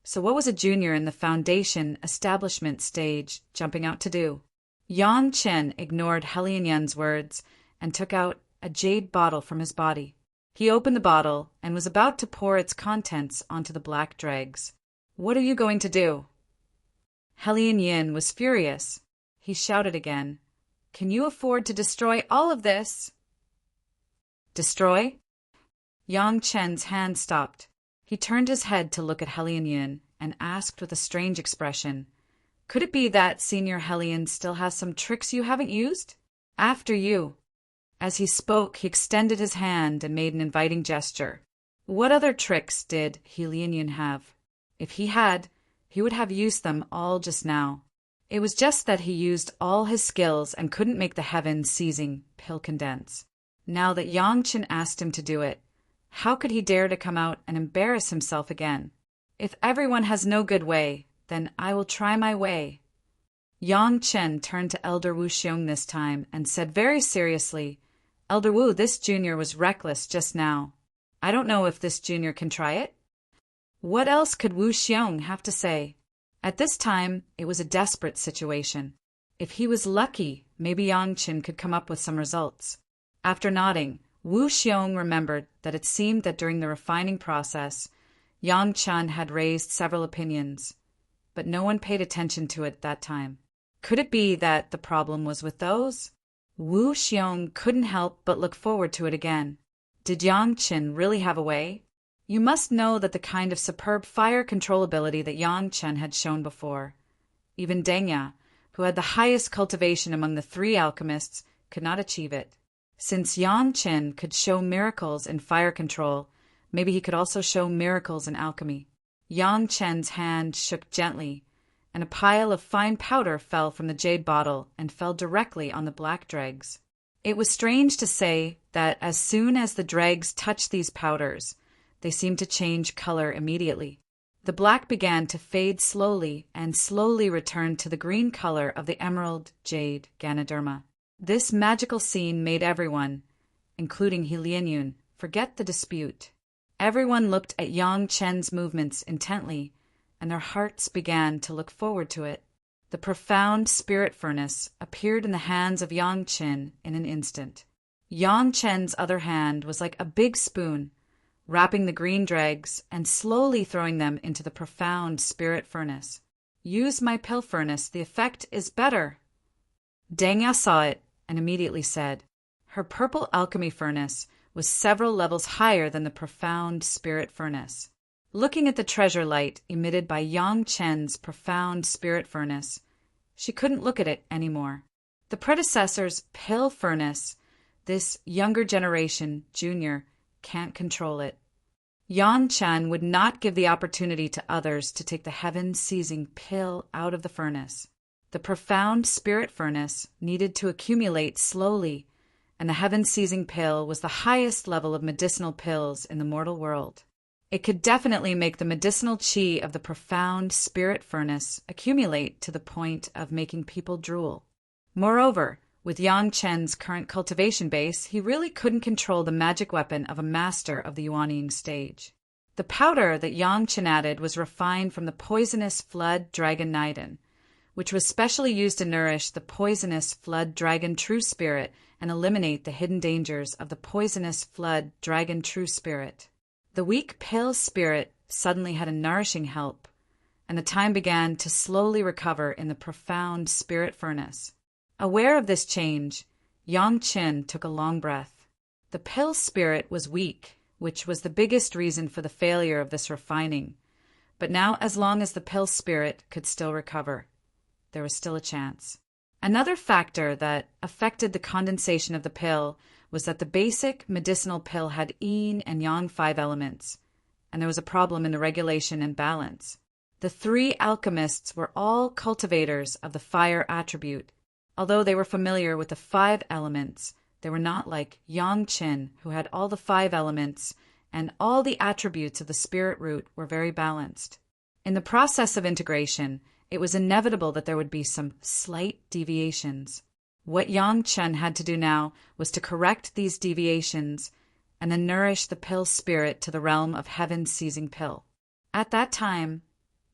So what was a junior in the foundation establishment stage jumping out to do? Yang Chen ignored Helianyun's words and took out a jade bottle from his body. He opened the bottle and was about to pour its contents onto the black dregs. "What are you going to do?" Helianyun was furious. He shouted again, "Can you afford to destroy all of this?" Destroy? Yang Chen's hand stopped. He turned his head to look at Helianyun and asked with a strange expression, "Could it be that Senior Helian still has some tricks you haven't used? After you." As he spoke, he extended his hand and made an inviting gesture. What other tricks did Helianyun have? If he had, he would have used them all just now. It was just that he used all his skills and couldn't make the heaven-seizing pill condense. Now that Yang Chen asked him to do it, how could he dare to come out and embarrass himself again? If everyone has no good way, then I will try my way. Yang Chen turned to Elder Wu Xiong this time and said very seriously, "Elder Wu, this junior was reckless just now. I don't know if this junior can try it." What else could Wu Xiong have to say? At this time, it was a desperate situation. If he was lucky, maybe Yang Chen could come up with some results. After nodding, Wu Xiong remembered that it seemed that during the refining process, Yang Chen had raised several opinions, but no one paid attention to it that time. Could it be that the problem was with those? Wu Xiong couldn't help but look forward to it again. Did Yang Chen really have a way? You must know that the kind of superb fire control ability that Yang Chen had shown before. Even Dengya, who had the highest cultivation among the 3 alchemists, could not achieve it. Since Yang Chen could show miracles in fire control, maybe he could also show miracles in alchemy. Yang Chen's hand shook gently, and a pile of fine powder fell from the jade bottle and fell directly on the black dregs. It was strange to say that as soon as the dregs touched these powders, they seemed to change color immediately. The black began to fade slowly and slowly returned to the green color of the emerald jade Ganoderma. This magical scene made everyone, including Helianyun, forget the dispute. Everyone looked at Yang Chen's movements intently, and their hearts began to look forward to it. The profound spirit furnace appeared in the hands of Yang Chen in an instant. Yang Chen's other hand was like a big spoon, wrapping the green dregs and slowly throwing them into the profound spirit furnace. "Use my pill furnace, the effect is better." Dengya saw it and immediately said, her purple alchemy furnace was several levels higher than the profound spirit furnace. Looking at the treasure light emitted by Yang Chen's profound spirit furnace, she couldn't look at it anymore. The predecessor's pill furnace, this younger generation, junior, can't control it. Yang Chen would not give the opportunity to others to take the heaven-seizing pill out of the furnace. The profound spirit furnace needed to accumulate slowly, and the heaven-seizing pill was the highest level of medicinal pills in the mortal world. It could definitely make the medicinal qi of the profound spirit furnace accumulate to the point of making people drool. Moreover, with Yang Chen's current cultivation base, he really couldn't control the magic weapon of a master of the Yuanying stage. The powder that Yang Chen added was refined from the poisonous flood dragon Niden, which was specially used to nourish the poisonous flood dragon true spirit and eliminate the hidden dangers of the poisonous flood dragon true spirit. The weak pale spirit suddenly had a nourishing help, and the time began to slowly recover in the profound spirit furnace. Aware of this change, Yang Chen took a long breath. The pill spirit was weak, which was the biggest reason for the failure of this refining. But now, as long as the pill spirit could still recover, there was still a chance. Another factor that affected the condensation of the pill was that the basic medicinal pill had yin and yang 5 elements, and there was a problem in the regulation and balance. The 3 alchemists were all cultivators of the fire attribute. Although they were familiar with the 5 elements, they were not like Yang Chen, who had all the 5 elements, and all the attributes of the spirit root were very balanced. In the process of integration, it was inevitable that there would be some slight deviations. What Yang Chen had to do now was to correct these deviations and then nourish the pill spirit to the realm of heaven-seizing pill. At that time,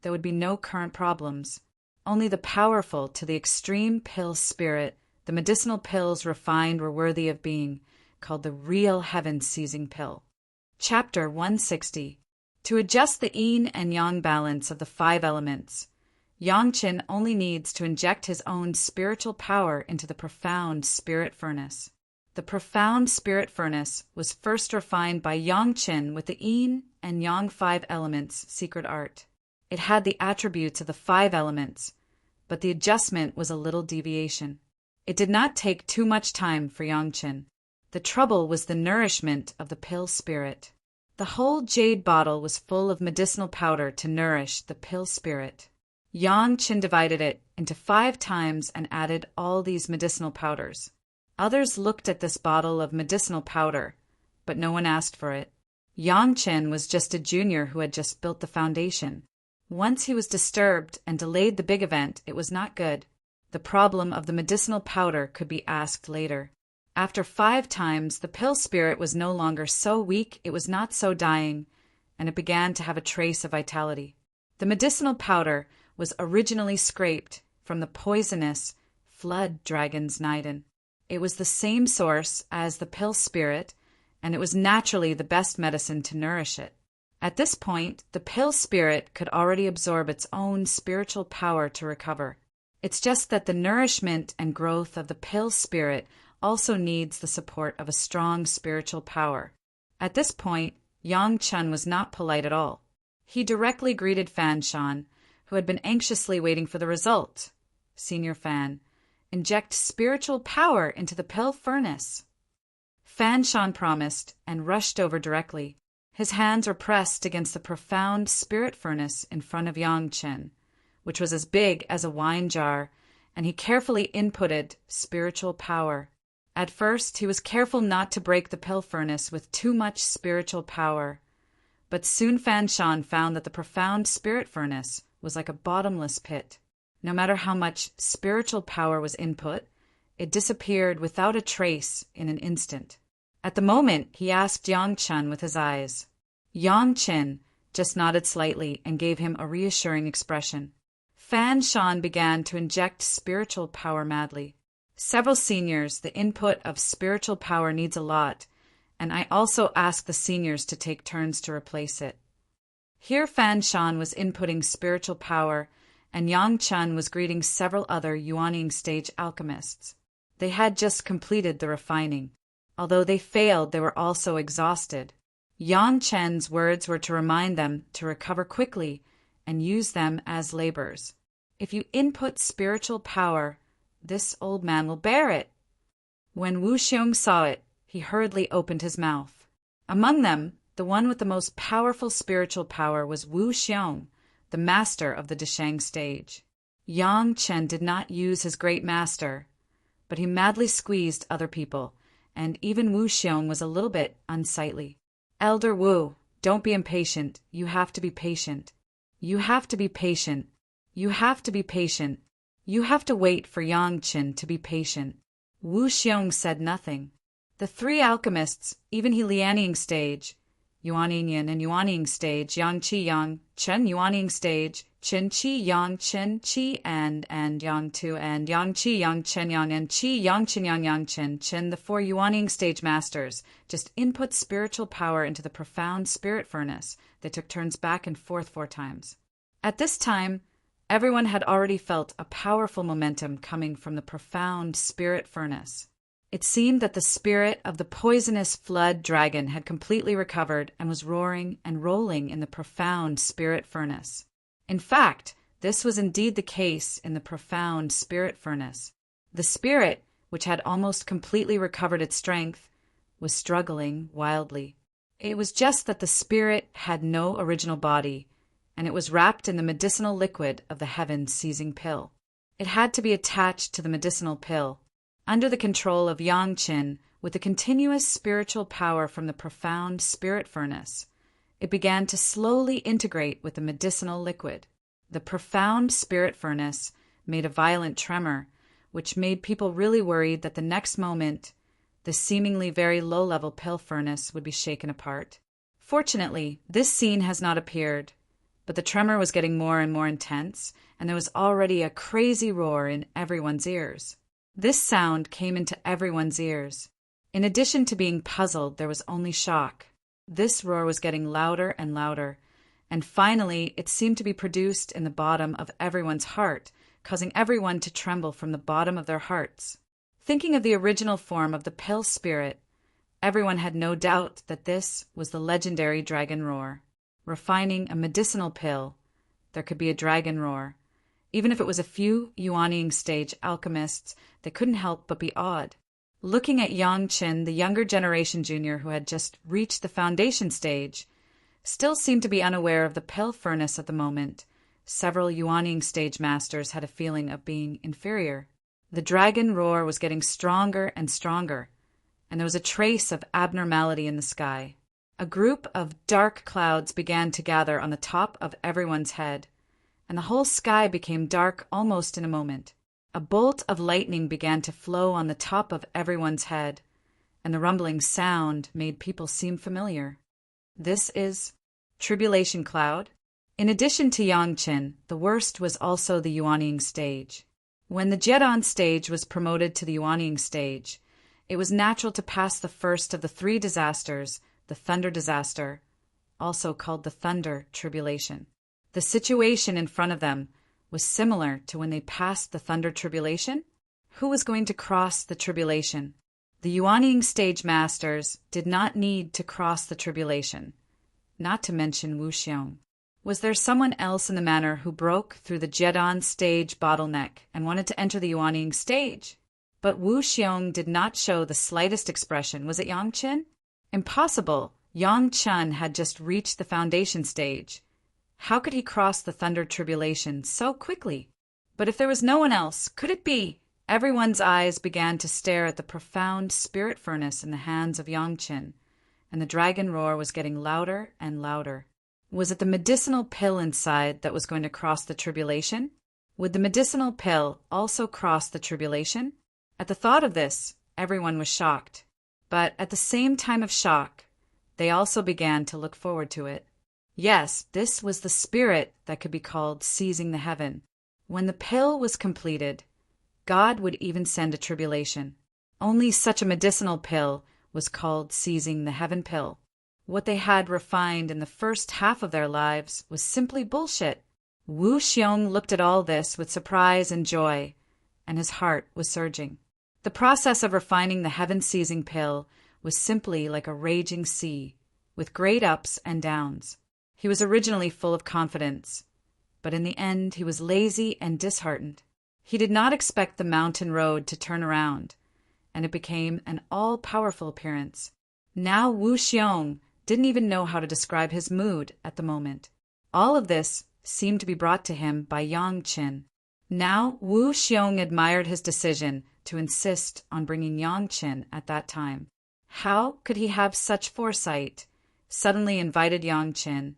there would be no current problems. Only the powerful to the extreme pill spirit, the medicinal pills refined were worthy of being called the real heaven-seizing pill. Chapter 160. To adjust the yin and yang balance of the 5 elements, Yang Chen only needs to inject his own spiritual power into the profound spirit furnace. The profound spirit furnace was first refined by Yang Chen with the yin and yang 5 elements secret art. It had the attributes of the 5 elements, but the adjustment was a little deviation. It did not take too much time for Yang Chen. The trouble was the nourishment of the pill spirit. The whole jade bottle was full of medicinal powder to nourish the pill spirit. Yang Chen divided it into 5 times and added all these medicinal powders. Others looked at this bottle of medicinal powder, but no one asked for it. Yang Chen was just a junior who had just built the foundation. Once he was disturbed and delayed the big event, it was not good. The problem of the medicinal powder could be asked later. After 5 times, the pill spirit was no longer so weak it was not so dying, and it began to have a trace of vitality. The medicinal powder was originally scraped from the poisonous flood dragon's Niden. It was the same source as the pill spirit, and it was naturally the best medicine to nourish it. At this point, the pill spirit could already absorb its own spiritual power to recover. It's just that the nourishment and growth of the pill spirit also needs the support of a strong spiritual power. At this point, Yang Chen was not polite at all. He directly greeted Fan Shan, who had been anxiously waiting for the result. Senior Fan, inject spiritual power into the pill furnace. Fan Shan promised and rushed over directly. His hands were pressed against the profound spirit furnace in front of Yang Chen, which was as big as a wine jar, and he carefully inputted spiritual power. At first, he was careful not to break the pill furnace with too much spiritual power, but soon Fan Shan found that the profound spirit furnace was like a bottomless pit. No matter how much spiritual power was input, it disappeared without a trace in an instant. At the moment, he asked Yang Chen with his eyes. Yang Chen just nodded slightly and gave him a reassuring expression. Fan Shan began to inject spiritual power madly. Several seniors, the input of spiritual power needs a lot, and I also asked the seniors to take turns to replace it. Here Fan Shan was inputting spiritual power, and Yang Chen was greeting several other Yuanying stage alchemists. They had just completed the refining. Although they failed, they were also exhausted. Yang Chen's words were to remind them to recover quickly and use them as labors. If you input spiritual power, this old man will bear it. When Wu Xiong saw it, he hurriedly opened his mouth. Among them, the one with the most powerful spiritual power was Wu Xiong, the master of the Deshang stage. Yang Chen did not use his great master, but he madly squeezed other people, and even Wu Xiong was a little bit unsightly. Elder Wu, don't be impatient. You have to be patient. You have to be patient. You have to be patient. You have to wait for Yang Chen to be patient. Wu Xiong said nothing. The three alchemists, even he Lianying stage, Yuanying Yin and Yuanying stage, Yang Qi Yang Chen Yuanying stage, Chen Qi Yang Chen Qi and Yang Tu and Yang Qi Yang Chen Yang and Qi Yang Chen Yang Chen Chen, the four Yuanying stage masters, just input spiritual power into the profound spirit furnace. They took turns back and forth 4 times. At this time, everyone had already felt a powerful momentum coming from the profound spirit furnace. It seemed that the spirit of the poisonous flood dragon had completely recovered and was roaring and rolling in the profound spirit furnace. In fact, this was indeed the case in the profound spirit furnace. The spirit, which had almost completely recovered its strength, was struggling wildly. It was just that the spirit had no original body, and it was wrapped in the medicinal liquid of the heaven-seizing pill. It had to be attached to the medicinal pill, under the control of Yang Qin, with the continuous spiritual power from the profound spirit furnace. It began to slowly integrate with the medicinal liquid. The profound spirit furnace made a violent tremor, which made people really worried that the next moment the seemingly very low-level pill furnace would be shaken apart. Fortunately, this scene has not appeared, but the tremor was getting more and more intense, and there was already a crazy roar in everyone's ears. This sound came into everyone's ears. In addition to being puzzled, there was only shock. This roar was getting louder and louder, and finally it seemed to be produced in the bottom of everyone's heart, causing everyone to tremble from the bottom of their hearts. Thinking of the original form of the pill spirit, everyone had no doubt that this was the legendary dragon roar. Refining a medicinal pill, there could be a dragon roar. Even if it was a few Yuanying stage alchemists, they couldn't help but be awed. Looking at Yang Qin, the younger generation junior who had just reached the foundation stage, still seemed to be unaware of the pill furnace at the moment. Several Yuanying stage masters had a feeling of being inferior. The dragon roar was getting stronger and stronger, and there was a trace of abnormality in the sky. A group of dark clouds began to gather on the top of everyone's head, and the whole sky became dark almost in a moment. A bolt of lightning began to flow on the top of everyone's head, and the rumbling sound made people seem familiar. This is Tribulation Cloud. In addition to Yang Qin, the worst was also the Yuanying stage. When the Jedon stage was promoted to the Yuanying stage, it was natural to pass the first of the 3 disasters, the Thunder Disaster, also called the Thunder Tribulation. The situation in front of them was similar to when they passed the Thunder Tribulation. Who was going to cross the tribulation? The Yuanying stage masters did not need to cross the tribulation, not to mention Wu Xiong. Was there someone else in the manor who broke through the Jedon stage bottleneck and wanted to enter the Yuanying stage? But Wu Xiong did not show the slightest expression. Was it Yang Qin? Impossible. Yang Chen had just reached the foundation stage. How could he cross the Thunder Tribulation so quickly? But if there was no one else, could it be? Everyone's eyes began to stare at the profound spirit furnace in the hands of Yang Qin, and the dragon roar was getting louder and louder. Was it the medicinal pill inside that was going to cross the tribulation? Would the medicinal pill also cross the tribulation? At the thought of this, everyone was shocked. But at the same time of shock, they also began to look forward to it. Yes, this was the spirit that could be called seizing the heaven. When the pill was completed, God would even send a tribulation. Only such a medicinal pill was called seizing the heaven pill. What they had refined in the first half of their lives was simply bullshit. Wu Xiong looked at all this with surprise and joy, and his heart was surging. The process of refining the heaven-seizing pill was simply like a raging sea, with great ups and downs. He was originally full of confidence, but in the end he was lazy and disheartened. He did not expect the mountain road to turn around, and it became an all-powerful appearance. Now Wu Xiong didn't even know how to describe his mood at the moment. All of this seemed to be brought to him by Yang Qin. Now Wu Xiong admired his decision to insist on bringing Yang Qin at that time. How could he have such foresight? Suddenly invited Yang Qin,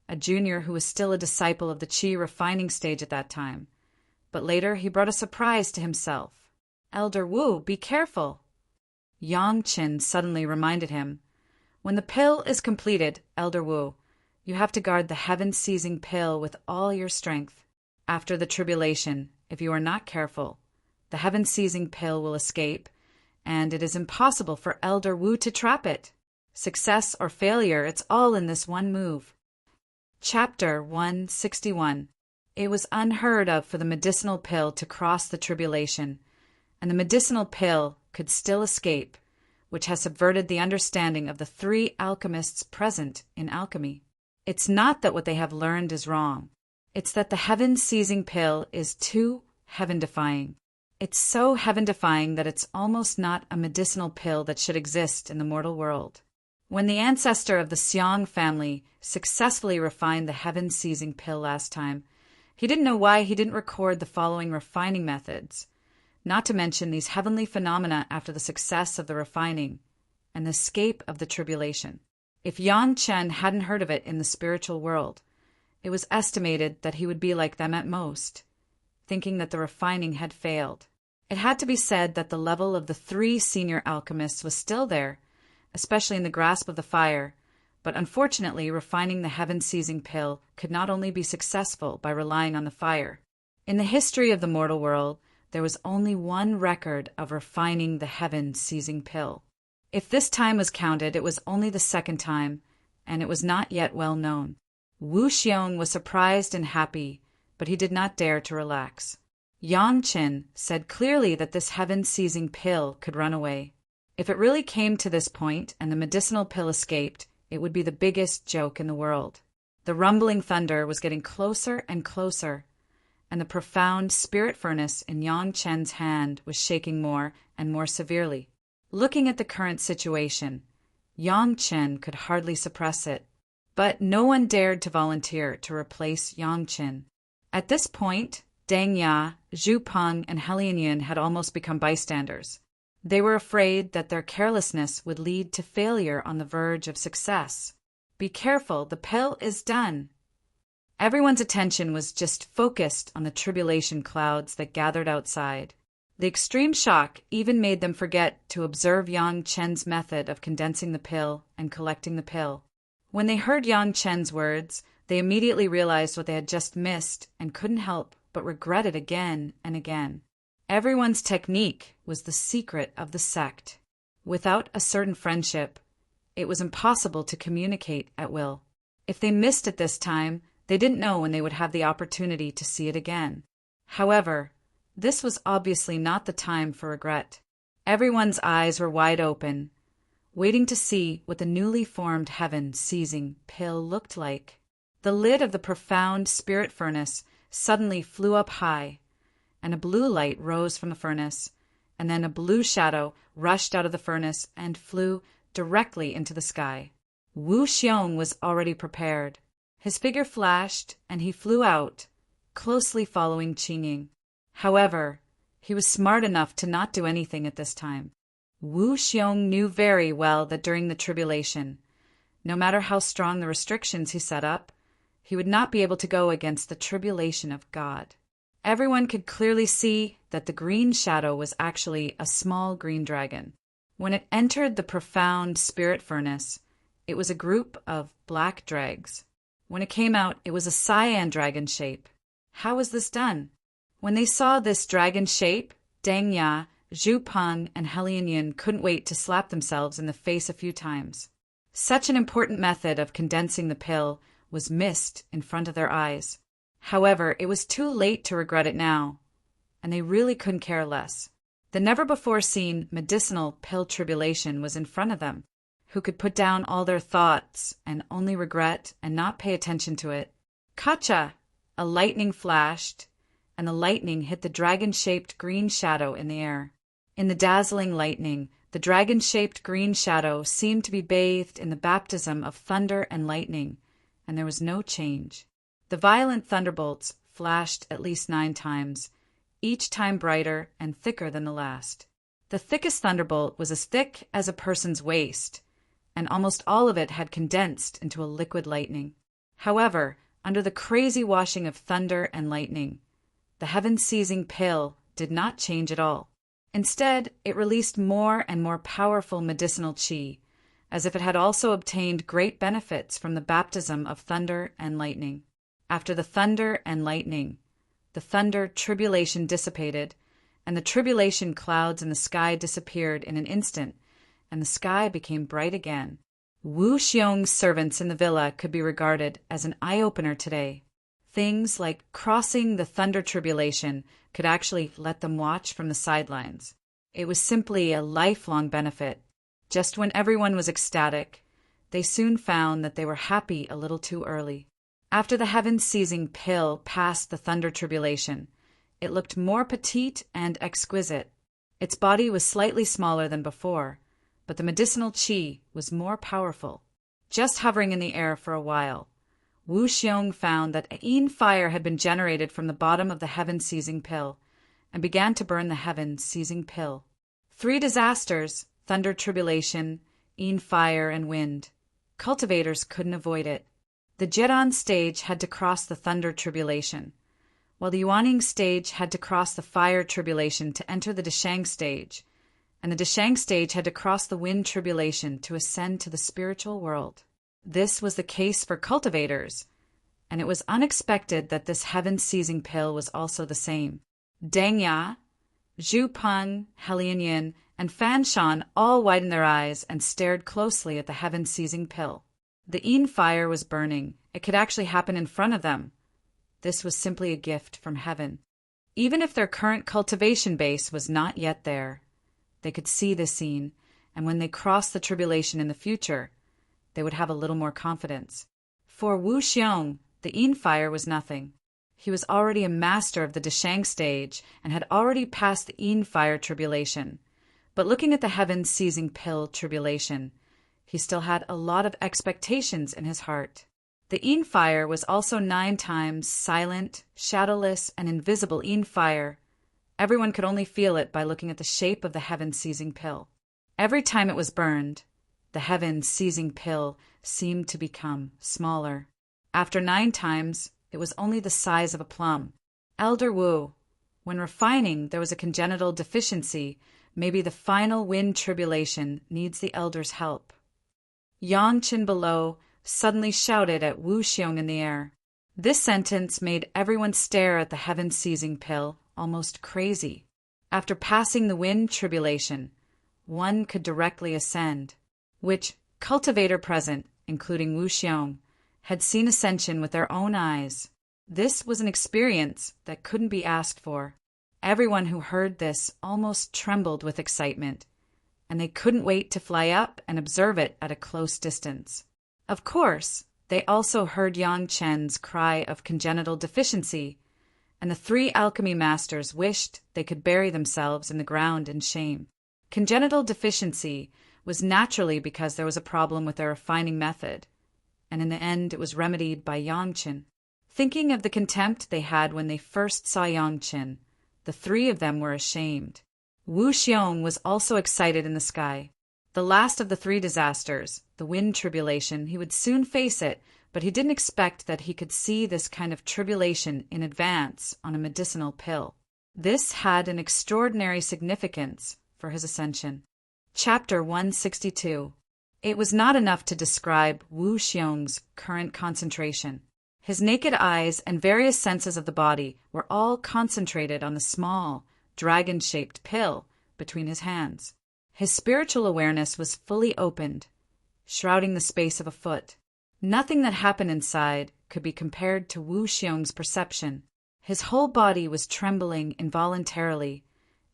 a junior who was still a disciple of the Qi refining stage at that time. But later he brought a surprise to himself. "Elder Wu, be careful." Yang Qin suddenly reminded him, "When the pill is completed, Elder Wu, you have to guard the heaven-seizing pill with all your strength. After the tribulation, if you are not careful, the heaven-seizing pill will escape, and it is impossible for Elder Wu to trap it. Success or failure, it's all in this one move." Chapter 161. It was unheard of for the medicinal pill to cross the tribulation, and the medicinal pill could still escape, which has subverted the understanding of the three alchemists present in alchemy. It's not that what they have learned is wrong. It's that the heaven-seizing pill is too heaven-defying. It's so heaven-defying that it's almost not a medicinal pill that should exist in the mortal world. When the ancestor of the Xiong family successfully refined the heaven-seizing pill last time, he didn't know why he didn't record the following refining methods, not to mention these heavenly phenomena after the success of the refining and the escape of the tribulation. If Yang Chen hadn't heard of it in the spiritual world, it was estimated that he would be like them at most, thinking that the refining had failed. It had to be said that the level of the three senior alchemists was still there, especially in the grasp of the fire, but unfortunately refining the heaven-seizing pill could not only be successful by relying on the fire. In the history of the mortal world, there was only one record of refining the heaven-seizing pill. If this time was counted, it was only the second time, and it was not yet well known. Wu Xiong was surprised and happy, but he did not dare to relax. Yang Qin said clearly that this heaven-seizing pill could run away. If it really came to this point and the medicinal pill escaped, it would be the biggest joke in the world. The rumbling thunder was getting closer and closer, and the profound spirit furnace in Yang Chen's hand was shaking more and more severely. Looking at the current situation, Yang Chen could hardly suppress it, but no one dared to volunteer to replace Yang Chen. At this point, Deng Ya, Zhu Peng, and Helian Yun had almost become bystanders. They were afraid that their carelessness would lead to failure on the verge of success. "Be careful, the pill is done." Everyone's attention was just focused on the tribulation clouds that gathered outside. The extreme shock even made them forget to observe Yang Chen's method of condensing the pill and collecting the pill. When they heard Yang Chen's words, they immediately realized what they had just missed and couldn't help but regret it again and again. Everyone's technique was the secret of the sect. Without a certain friendship, it was impossible to communicate at will. If they missed it this time, they didn't know when they would have the opportunity to see it again. However, this was obviously not the time for regret. Everyone's eyes were wide open, waiting to see what the newly formed heaven-seizing pill looked like. The lid of the profound spirit furnace suddenly flew up high, and a blue light rose from the furnace, and then a blue shadow rushed out of the furnace and flew directly into the sky. Wu Xiong was already prepared. His figure flashed, and he flew out, closely following Qingying. However, he was smart enough to not do anything at this time. Wu Xiong knew very well that during the tribulation, no matter how strong the restrictions he set up, he would not be able to go against the tribulation of God. Everyone could clearly see that the green shadow was actually a small green dragon. When it entered the profound spirit furnace, it was a group of black dregs. When it came out, it was a cyan dragon shape. How was this done? When they saw this dragon shape, Deng Ya, Zhu Peng, and Helian Yun couldn't wait to slap themselves in the face a few times. Such an important method of condensing the pill was missed in front of their eyes. However, it was too late to regret it now, and they really couldn't care less. The never-before-seen medicinal pill tribulation was in front of them, who could put down all their thoughts and only regret and not pay attention to it. Kacha! A lightning flashed, and the lightning hit the dragon-shaped green shadow in the air. In the dazzling lightning, the dragon-shaped green shadow seemed to be bathed in the baptism of thunder and lightning, and there was no change. The violent thunderbolts flashed at least 9 times, each time brighter and thicker than the last. The thickest thunderbolt was as thick as a person's waist, and almost all of it had condensed into a liquid lightning. However, under the crazy washing of thunder and lightning, the heaven-seizing pill did not change at all. Instead, it released more and more powerful medicinal qi, as if it had also obtained great benefits from the baptism of thunder and lightning. After the thunder and lightning, the thunder tribulation dissipated, and the tribulation clouds in the sky disappeared in an instant, and the sky became bright again. Wu Xiong's servants in the villa could be regarded as an eye-opener today. Things like crossing the thunder tribulation could actually let them watch from the sidelines. It was simply a lifelong benefit. Just when everyone was ecstatic, they soon found that they were happy a little too early. After the heaven-seizing pill passed the thunder tribulation, it looked more petite and exquisite. Its body was slightly smaller than before, but the medicinal qi was more powerful. Just hovering in the air for a while, Wu Xiong found that Yin fire had been generated from the bottom of the heaven-seizing pill and began to burn the heaven-seizing pill. 3 disasters, thunder tribulation, Yin fire, and wind. Cultivators couldn't avoid it. The Jiran stage had to cross the thunder tribulation, while the Yuaning stage had to cross the fire tribulation to enter the Deshang stage, and the Deshang stage had to cross the wind tribulation to ascend to the spiritual world. This was the case for cultivators, and it was unexpected that this heaven-seizing pill was also the same. Deng Ya, Zhu Peng, Helianyan, and Fan Shan all widened their eyes and stared closely at the heaven-seizing pill. The Yin fire was burning. It could actually happen in front of them. This was simply a gift from heaven. Even if their current cultivation base was not yet there, they could see this scene, and when they crossed the tribulation in the future, they would have a little more confidence. For Wu Xiong, the Yin fire was nothing. He was already a master of the Deshang stage and had already passed the Yin fire tribulation. But looking at the heaven-seizing pill tribulation, he still had a lot of expectations in his heart. The Yin fire was also 9 times silent, shadowless, and invisible Yin fire. Everyone could only feel it by looking at the shape of the heaven-seizing pill. Every time it was burned, the heaven-seizing pill seemed to become smaller. After 9 times, it was only the size of a plum. Elder Wu, when refining there was a congenital deficiency, maybe the final wind tribulation needs the elder's help. Yang Qin below suddenly shouted at Wu Xiong in the air. This sentence made everyone stare at the heaven-seizing pill, almost crazy. After passing the wind tribulation, one could directly ascend, which cultivator present, including Wu Xiong, had seen ascension with their own eyes. This was an experience that couldn't be asked for. Everyone who heard this almost trembled with excitement, and they couldn't wait to fly up and observe it at a close distance. Of course, they also heard Yang Chen's cry of congenital deficiency, and the 3 alchemy masters wished they could bury themselves in the ground in shame. Congenital deficiency was naturally because there was a problem with their refining method, and in the end it was remedied by Yang Chen. Thinking of the contempt they had when they first saw Yang Chen, the 3 of them were ashamed. Wu Xiong was also excited in the sky. The last of the 3 disasters, the wind tribulation, he would soon face it, but he didn't expect that he could see this kind of tribulation in advance on a medicinal pill. This had an extraordinary significance for his ascension. Chapter 162. It was not enough to describe Wu Xiong's current concentration. His naked eyes and various senses of the body were all concentrated on the small, dragon-shaped pill between his hands. His spiritual awareness was fully opened, shrouding the space of a foot. Nothing that happened inside could be compared to Wu Xiong's perception. His whole body was trembling involuntarily,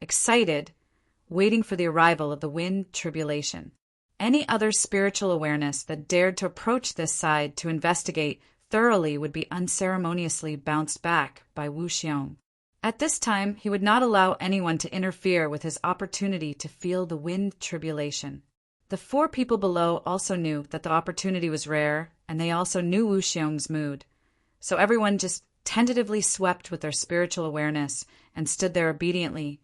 excited, waiting for the arrival of the wind tribulation. Any other spiritual awareness that dared to approach this side to investigate thoroughly would be unceremoniously bounced back by Wu Xiong. At this time, he would not allow anyone to interfere with his opportunity to feel the wind tribulation. The 4 people below also knew that the opportunity was rare, and they also knew Wu Xiong's mood. So everyone just tentatively swept with their spiritual awareness and stood there obediently,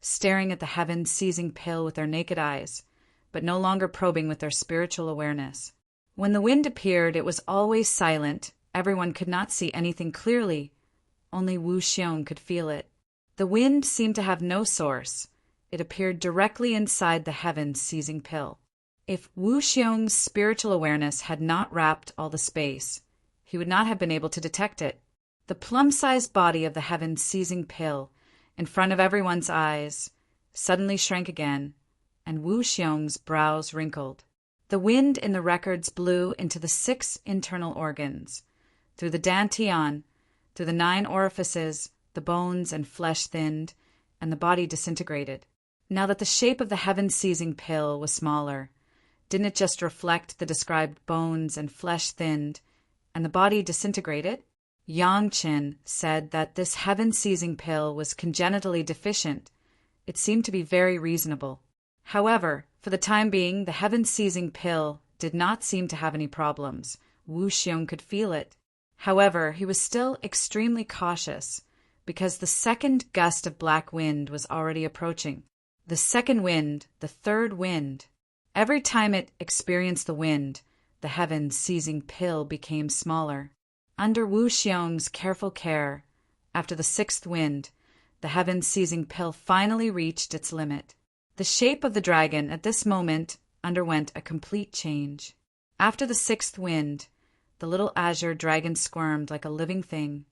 staring at the heaven-seizing pill with their naked eyes, but no longer probing with their spiritual awareness. When the wind appeared, it was always silent. Everyone could not see anything clearly. Only Wu Xiong could feel it. The wind seemed to have no source. It appeared directly inside the heaven-seizing pill. If Wu Xiong's spiritual awareness had not wrapped all the space, he would not have been able to detect it. The plum-sized body of the heaven-seizing pill, in front of everyone's eyes, suddenly shrank again, and Wu Xiong's brows wrinkled. The wind in the records blew into the 6 internal organs, through the dantian, through the 9 orifices, the bones and flesh thinned, and the body disintegrated. Now that the shape of the heaven-seizing pill was smaller, didn't it just reflect the described bones and flesh thinned, and the body disintegrated? Yang Qin said that this heaven-seizing pill was congenitally deficient. It seemed to be very reasonable. However, for the time being, the heaven-seizing pill did not seem to have any problems. Wu Xiong could feel it. However, he was still extremely cautious, because the second gust of black wind was already approaching. The second wind, the third wind. Every time it experienced the wind, the heaven-seizing pill became smaller. Under Wu Xiong's careful care, after the 6th wind, the heaven-seizing pill finally reached its limit. The shape of the dragon at this moment underwent a complete change. After the 6th wind, the little azure dragon squirmed like a living thing,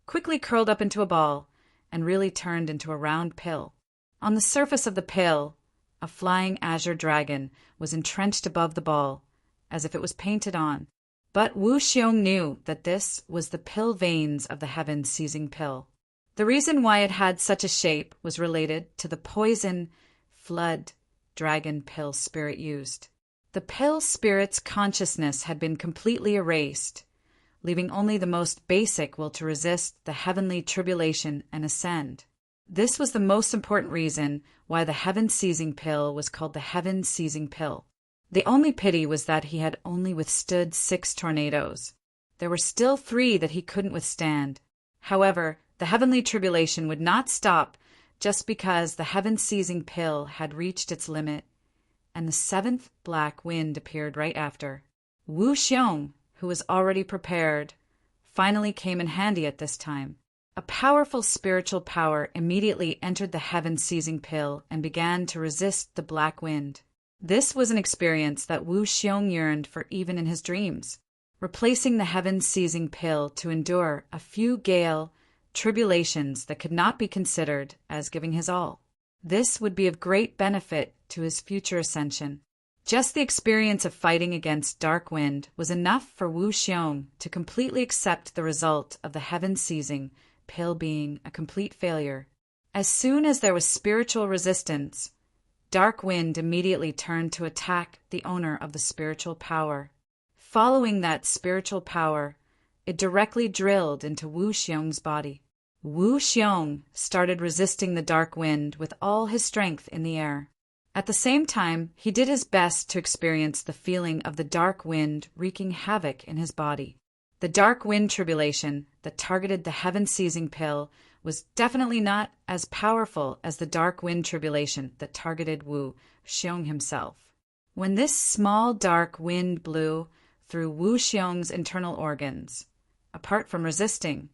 quickly curled up into a ball, and really turned into a round pill. On the surface of the pill, a flying azure dragon was entrenched above the ball, as if it was painted on. But Wu Xiong knew that this was the pill veins of the heaven-seizing pill. The reason why it had such a shape was related to the poison flood dragon pill spirit used. The pill spirit's consciousness had been completely erased, leaving only the most basic will to resist the heavenly tribulation and ascend. This was the most important reason why the heaven-seizing pill was called the heaven-seizing pill. The only pity was that he had only withstood 6 tornadoes. There were still 3 that he couldn't withstand. However, the heavenly tribulation would not stop just because the heaven-seizing pill had reached its limit, and the 7th black wind appeared right after. Wu Xiong, who was already prepared, finally came in handy at this time. A powerful spiritual power immediately entered the heaven-seizing pill and began to resist the black wind. This was an experience that Wu Xiong yearned for even in his dreams, replacing the heaven-seizing pill to endure a few gale tribulations that could not be considered as giving his all. This would be of great benefit to his future ascension. Just the experience of fighting against dark wind was enough for Wu Xiong to completely accept the result of the heaven-seizing pill being a complete failure. As soon as there was spiritual resistance, dark wind immediately turned to attack the owner of the spiritual power. Following that spiritual power, it directly drilled into Wu Xiong's body. Wu Xiong started resisting the dark wind with all his strength in the air. At the same time, he did his best to experience the feeling of the dark wind wreaking havoc in his body. The dark wind tribulation that targeted the heaven-seizing pill was definitely not as powerful as the dark wind tribulation that targeted Wu Xiong himself. When this small dark wind blew through Wu Xiong's internal organs, apart from resisting,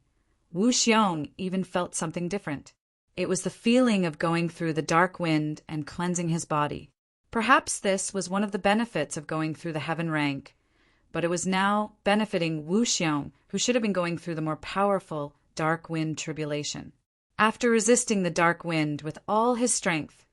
Wu Xiong even felt something different. It was the feeling of going through the dark wind and cleansing his body. Perhaps this was one of the benefits of going through the heaven rank, but it was now benefiting Wu Xiong, who should have been going through the more powerful dark wind tribulation. After resisting the dark wind with all his strength,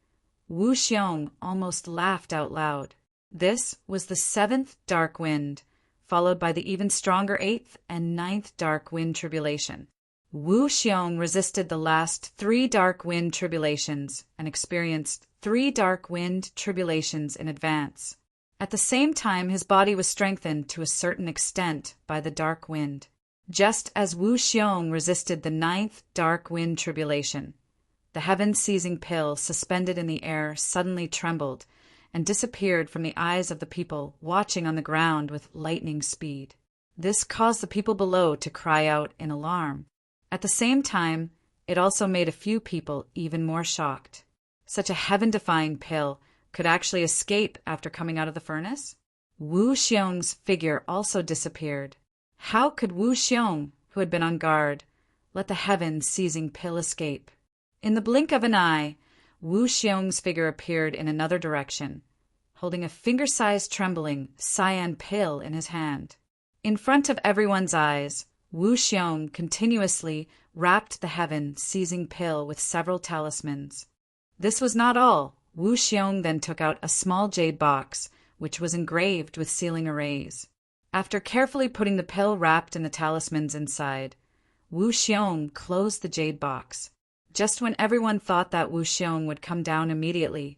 Wu Xiong almost laughed out loud. This was the 7th dark wind, followed by the even stronger 8th and 9th dark wind tribulation. Wu Xiong resisted the last 3 dark wind tribulations and experienced 3 dark wind tribulations in advance. At the same time, his body was strengthened to a certain extent by the dark wind. Just as Wu Xiong resisted the 9th dark wind tribulation, the heaven-seizing pill suspended in the air suddenly trembled and disappeared from the eyes of the people watching on the ground with lightning speed. This caused the people below to cry out in alarm. At the same time, it also made a few people even more shocked. Such a heaven-defying pill could actually escape after coming out of the furnace? Wu Xiong's figure also disappeared. How could Wu Xiong, who had been on guard, let the heaven-seizing pill escape? In the blink of an eye, Wu Xiong's figure appeared in another direction, holding a finger-sized trembling cyan pill in his hand. In front of everyone's eyes, Wu Xiong continuously wrapped the heaven-seizing pill with several talismans. This was not all. Wu Xiong then took out a small jade box, which was engraved with sealing arrays. After carefully putting the pill wrapped in the talismans inside, Wu Xiong closed the jade box. Just when everyone thought that Wu Xiong would come down immediately,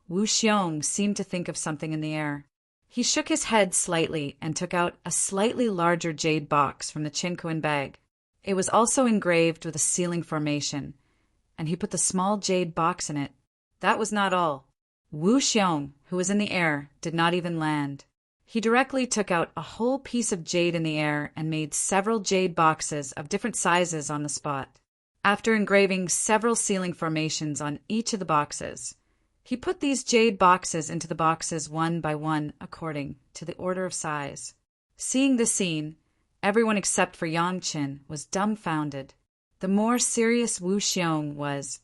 Wu Xiong seemed to think of something in the air. He shook his head slightly and took out a slightly larger jade box from the Qinkuan bag. It was also engraved with a sealing formation, and he put the small jade box in it. That was not all. Wu Xiong, who was in the air, did not even land. He directly took out a whole piece of jade in the air and made several jade boxes of different sizes on the spot. After engraving several sealing formations on each of the boxes, he put these jade boxes into the boxes one by one according to the order of size. Seeing this scene, everyone except for Yangqin was dumbfounded. The more serious Wu Xiong was,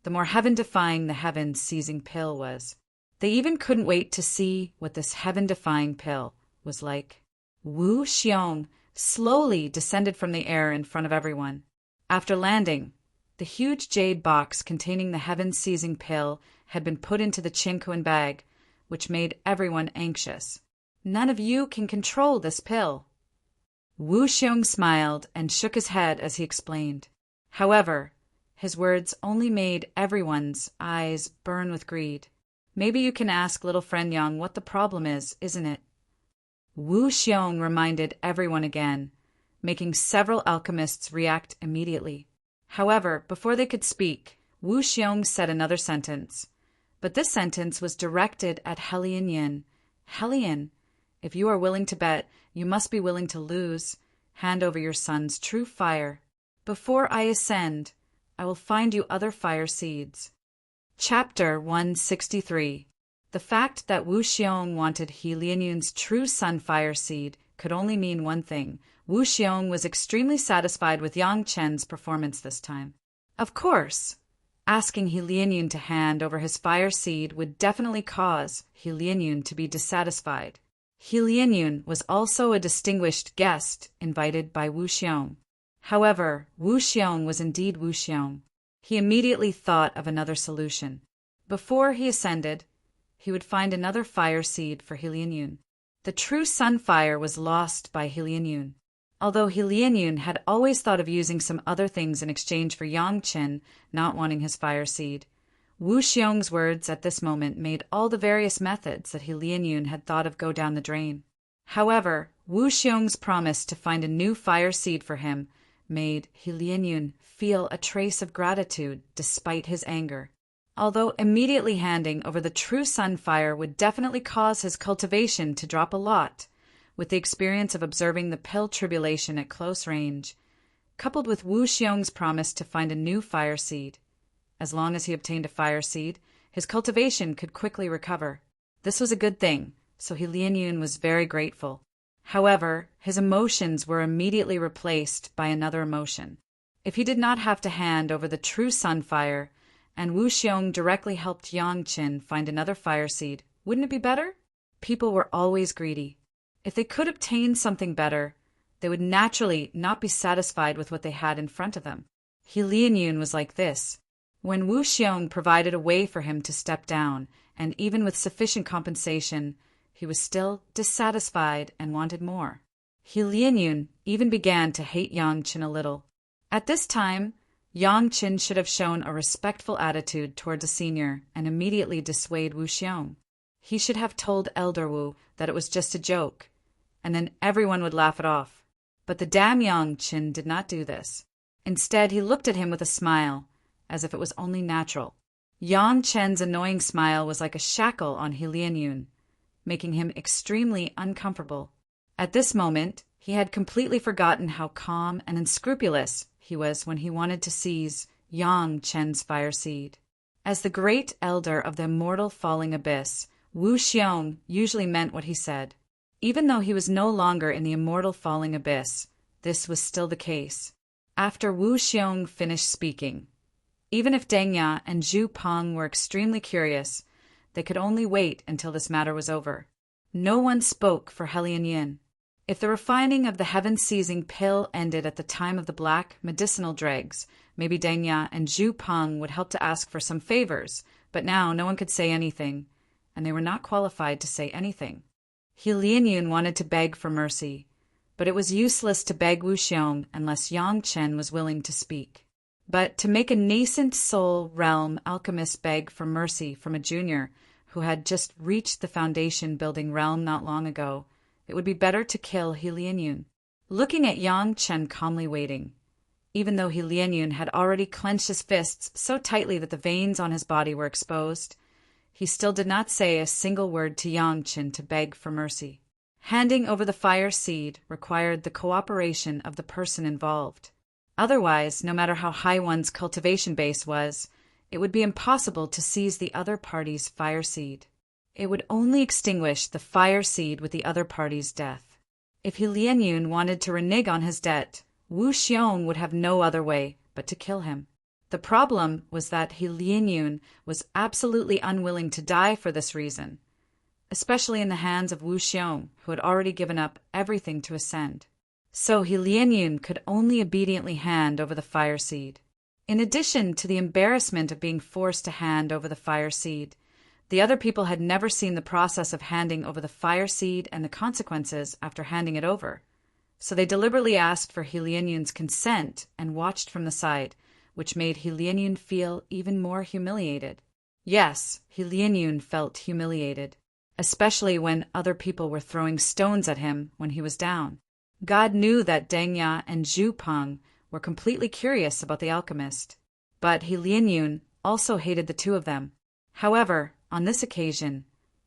the more heaven-defying the heaven-seizing pill was. They even couldn't wait to see what this heaven-defying pill was like. Wu Xiong slowly descended from the air in front of everyone. After landing, the huge jade box containing the heaven-seizing pill had been put into the Qinkuan bag, which made everyone anxious. None of you can control this pill. Wu Xiong smiled and shook his head as he explained. However, his words only made everyone's eyes burn with greed. Maybe you can ask little friend Yang what the problem is, isn't it? Wu Xiong reminded everyone again, making several alchemists react immediately. However, before they could speak, Wu Xiong said another sentence. But this sentence was directed at Helian Yin. Helian, if you are willing to bet, you must be willing to lose. Hand over your son's true fire. Before I ascend, I will find you other fire seeds. Chapter 163. The fact that Wu Xiong wanted He Lianyun's true sun fire seed could only mean one thing. Wu Xiong was extremely satisfied with Yang Chen's performance this time. Of course, asking He Lianyun to hand over his fire seed would definitely cause He Lianyun to be dissatisfied. He Lianyun was also a distinguished guest invited by Wu Xiong. However, Wu Xiong was indeed Wu Xiong. He immediately thought of another solution. Before he ascended, he would find another fire seed for He Lianyun. The true sun fire was lost by He Lianyun. Although He Lianyun had always thought of using some other things in exchange for Yangqin not wanting his fire seed, Wu Xiong's words at this moment made all the various methods that He Lianyun had thought of go down the drain. However, Wu Xiong's promise to find a new fire seed for him made He Lianyun feel a trace of gratitude despite his anger. Although immediately handing over the true sun fire would definitely cause his cultivation to drop a lot, with the experience of observing the pill tribulation at close range, coupled with Wu Xiong's promise to find a new fire seed. As long as he obtained a fire seed, his cultivation could quickly recover. This was a good thing, so He Lianyun was very grateful. However, his emotions were immediately replaced by another emotion. If he did not have to hand over the true sun fire, and Wu Xiong directly helped Yangqin find another fire seed, wouldn't it be better? People were always greedy. If they could obtain something better, they would naturally not be satisfied with what they had in front of them. He Lianyun was like this. When Wu Xiong provided a way for him to step down, and even with sufficient compensation, he was still dissatisfied and wanted more. He Lianyun even began to hate Yang Qin a little. At this time, Yang Qin should have shown a respectful attitude towards a senior and immediately dissuade Wu Xiong. He should have told Elder Wu that it was just a joke, and then everyone would laugh it off. But the damn Yang Qin did not do this. Instead, he looked at him with a smile, as if it was only natural. Yang Chen's annoying smile was like a shackle on He Lianyun, making him extremely uncomfortable. At this moment, he had completely forgotten how calm and unscrupulous he was when he wanted to seize Yang Chen's fire seed. As the great elder of the immortal falling abyss, Wu Xiong usually meant what he said. Even though he was no longer in the immortal falling abyss, this was still the case. After Wu Xiong finished speaking, even if Deng Ya and Zhu Peng were extremely curious, they could only wait until this matter was over. No one spoke for He Lianyun. If the refining of the heaven-seizing pill ended at the time of the black medicinal dregs, maybe Deng Ya and Zhu Peng would help to ask for some favors, but now no one could say anything, and they were not qualified to say anything. He Lianyun wanted to beg for mercy, but it was useless to beg Wu Xiong unless Yang Chen was willing to speak. But to make a nascent soul realm alchemist beg for mercy from a junior who had just reached the foundation-building realm not long ago, it would be better to kill He Lianyun. Looking at Yang Chen calmly waiting, even though He Lianyun had already clenched his fists so tightly that the veins on his body were exposed, he still did not say a single word to Yang Chen to beg for mercy. Handing over the fire seed required the cooperation of the person involved. Otherwise, no matter how high one's cultivation base was, it would be impossible to seize the other party's fire seed. It would only extinguish the fire seed with the other party's death. If He Lianyun wanted to renege on his debt, Wu Xiong would have no other way but to kill him. The problem was that He Lianyun was absolutely unwilling to die for this reason, especially in the hands of Wu Xiong, who had already given up everything to ascend. So He Lianyun could only obediently hand over the fire seed. In addition to the embarrassment of being forced to hand over the fire seed, the other people had never seen the process of handing over the fire seed and the consequences after handing it over. So they deliberately asked for He Lianyun's consent and watched from the side, which made He Lianyun feel even more humiliated. Yes, He Lianyun felt humiliated, especially when other people were throwing stones at him when he was down. God knew that Deng Ya and Zhu Peng were completely curious about the alchemist, but He Lianyun also hated the two of them. However, on this occasion,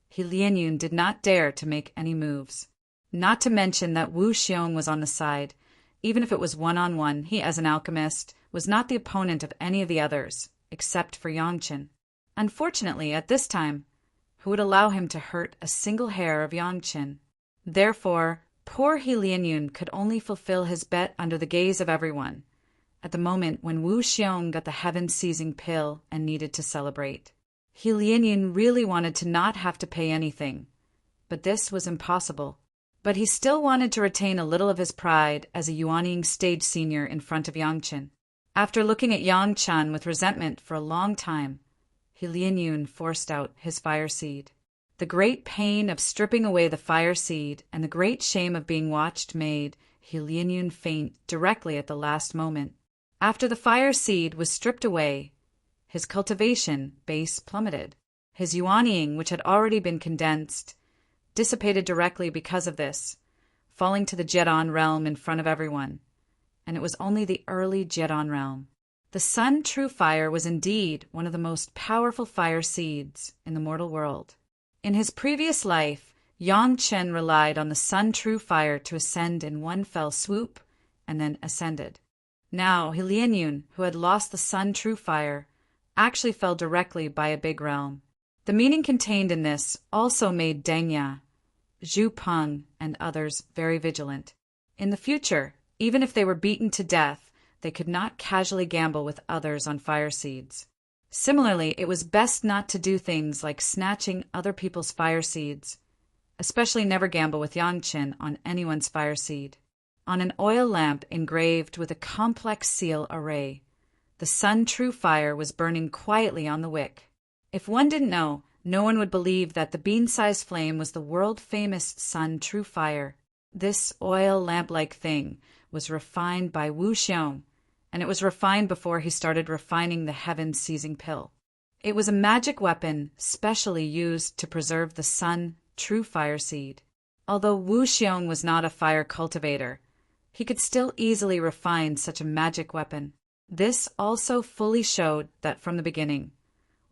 He Lianyun did not dare to make any moves. Not to mention that Wu Xiong was on the side. Even if it was one-on-one, he, as an alchemist, was not the opponent of any of the others, except for Yang Chen. Unfortunately, at this time, who would allow him to hurt a single hair of Yang Chen? Therefore, poor He Lianyun could only fulfill his bet under the gaze of everyone, at the moment when Wu Xiong got the heaven-seizing pill and needed to celebrate. He Lianyun really wanted to not have to pay anything, but this was impossible. But he still wanted to retain a little of his pride as a Yuanying stage senior in front of Yang Chen. After looking at Yang Chen with resentment for a long time, He Lianyun forced out his fire seed. The great pain of stripping away the fire seed and the great shame of being watched made He Lianyun faint directly at the last moment. After the fire seed was stripped away, his cultivation base plummeted. His Yuanying, which had already been condensed, dissipated directly because of this, falling to the Jedon realm in front of everyone. And it was only the early Jedon realm. The Sun True Fire was indeed one of the most powerful fire seeds in the mortal world. In his previous life, Yang Chen relied on the Sun True Fire to ascend in one fell swoop, and then ascended. Now, He Lianyun, who had lost the Sun True Fire, actually fell directly by a big realm. The meaning contained in this also made Deng Ya, Zhu Peng, and others very vigilant. In the future, even if they were beaten to death, they could not casually gamble with others on fire seeds. Similarly, it was best not to do things like snatching other people's fire seeds, especially never gamble with Yang Chen on anyone's fire seed. On an oil lamp engraved with a complex seal array, the Sun True Fire was burning quietly on the wick. If one didn't know, no one would believe that the bean-sized flame was the world-famous Sun True Fire. This oil lamp-like thing was refined by Wu Xiong, and it was refined before he started refining the heaven-seizing pill. It was a magic weapon specially used to preserve the sun, true fire seed. Although Wu Xiong was not a fire cultivator, he could still easily refine such a magic weapon. This also fully showed that from the beginning,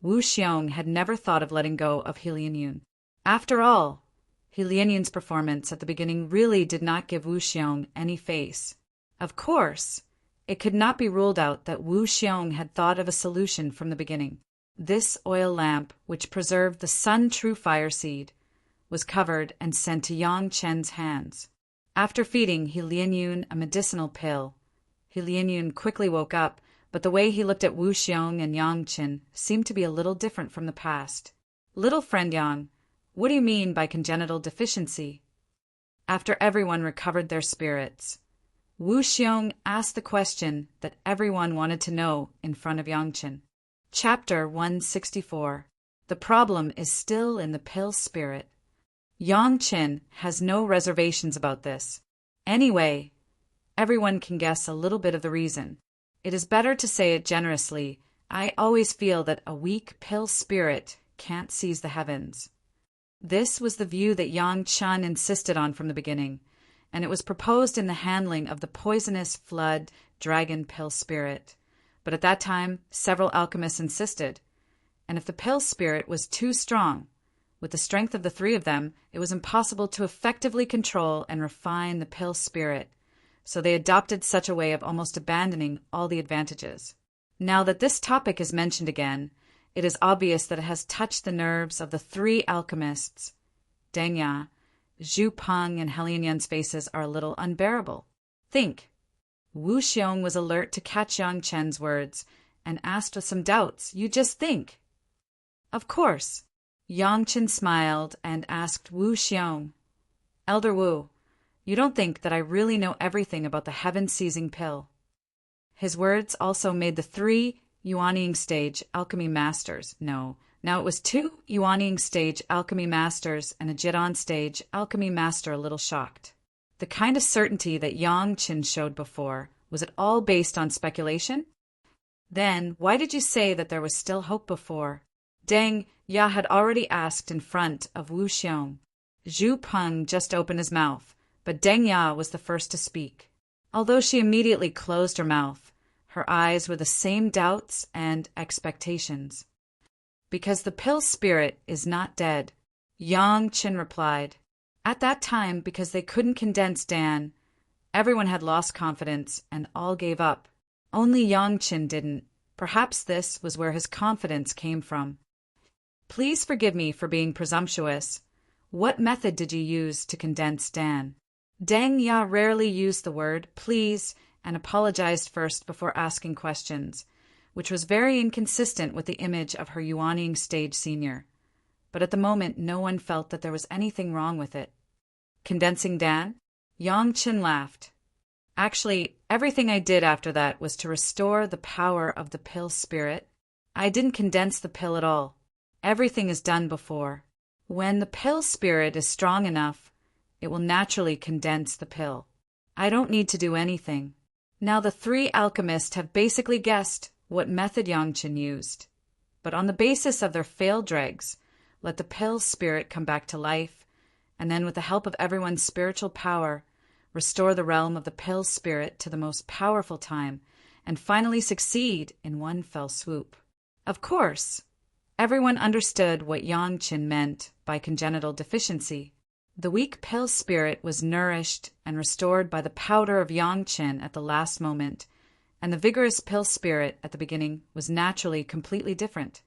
Wu Xiong had never thought of letting go of He Lianyun. After all, He Lianyun's performance at the beginning really did not give Wu Xiong any face. Of course, it could not be ruled out that Wu Xiong had thought of a solution from the beginning. This oil lamp, which preserved the sun true fire seed, was covered and sent to Yang Chen's hands. After feeding He Lianyun a medicinal pill, He Lianyun quickly woke up, but the way he looked at Wu Xiong and Yang Chen seemed to be a little different from the past. "Little friend Yang, what do you mean by congenital deficiency?" After everyone recovered their spirits, Wu Xiong asked the question that everyone wanted to know in front of Yang Chen. Chapter 164. The problem is still in the pill spirit. Yang Chen has no reservations about this. Anyway, everyone can guess a little bit of the reason. It is better to say it generously. I always feel that a weak pill spirit can't seize the heavens. This was the view that Yang Chen insisted on from the beginning, and it was proposed in the handling of the poisonous flood dragon pill spirit. But at that time, several alchemists insisted, and if the pill spirit was too strong, with the strength of the three of them, it was impossible to effectively control and refine the pill spirit, so they adopted such a way of almost abandoning all the advantages. Now that this topic is mentioned again, it is obvious that it has touched the nerves of the three alchemists. Deng Ya, Zhu Peng, and He Lianyun's faces are a little unbearable. Think. Wu Xiong was alert to catch Yang Chen's words and asked with some doubts, "You just think." "Of course." Yang Chen smiled and asked Wu Xiong, "Elder Wu, you don't think that I really know everything about the heaven-seizing pill?" His words also made the three Yuanying stage alchemy masters know. Now it was two Yuanying stage alchemy masters and a Jidon stage alchemy master a little shocked. The kind of certainty that Yang Chen showed before, was it all based on speculation? Then, why did you say that there was still hope before? Deng Ya had already asked in front of Wu Xiong. Zhu Peng just opened his mouth, but Deng Ya was the first to speak. Although she immediately closed her mouth, her eyes were the same doubts and expectations. "Because the pill spirit is not dead," Yang Chen replied. At that time, because they couldn't condense Dan, everyone had lost confidence and all gave up. Only Yang Chen didn't. Perhaps this was where his confidence came from. "Please forgive me for being presumptuous. What method did you use to condense Dan?" Deng Ya rarely used the word please and apologized first before asking questions, which was very inconsistent with the image of her Yuanying stage senior. But at the moment no one felt that there was anything wrong with it. "Condensing Dan?" Yang Chen laughed. "Actually, everything I did after that was to restore the power of the pill spirit. I didn't condense the pill at all. Everything is done before. When the pill spirit is strong enough, it will naturally condense the pill. I don't need to do anything." Now the three alchemists have basically guessed what method Yang Chen used. But on the basis of their failed dregs, let the pill spirit come back to life, and then with the help of everyone's spiritual power, restore the realm of the pill spirit to the most powerful time, and finally succeed in one fell swoop. Of course, everyone understood what Yang Chen meant by congenital deficiency. The weak pill spirit was nourished and restored by the powder of Yang Chen at the last moment, and the vigorous pill spirit at the beginning was naturally completely different.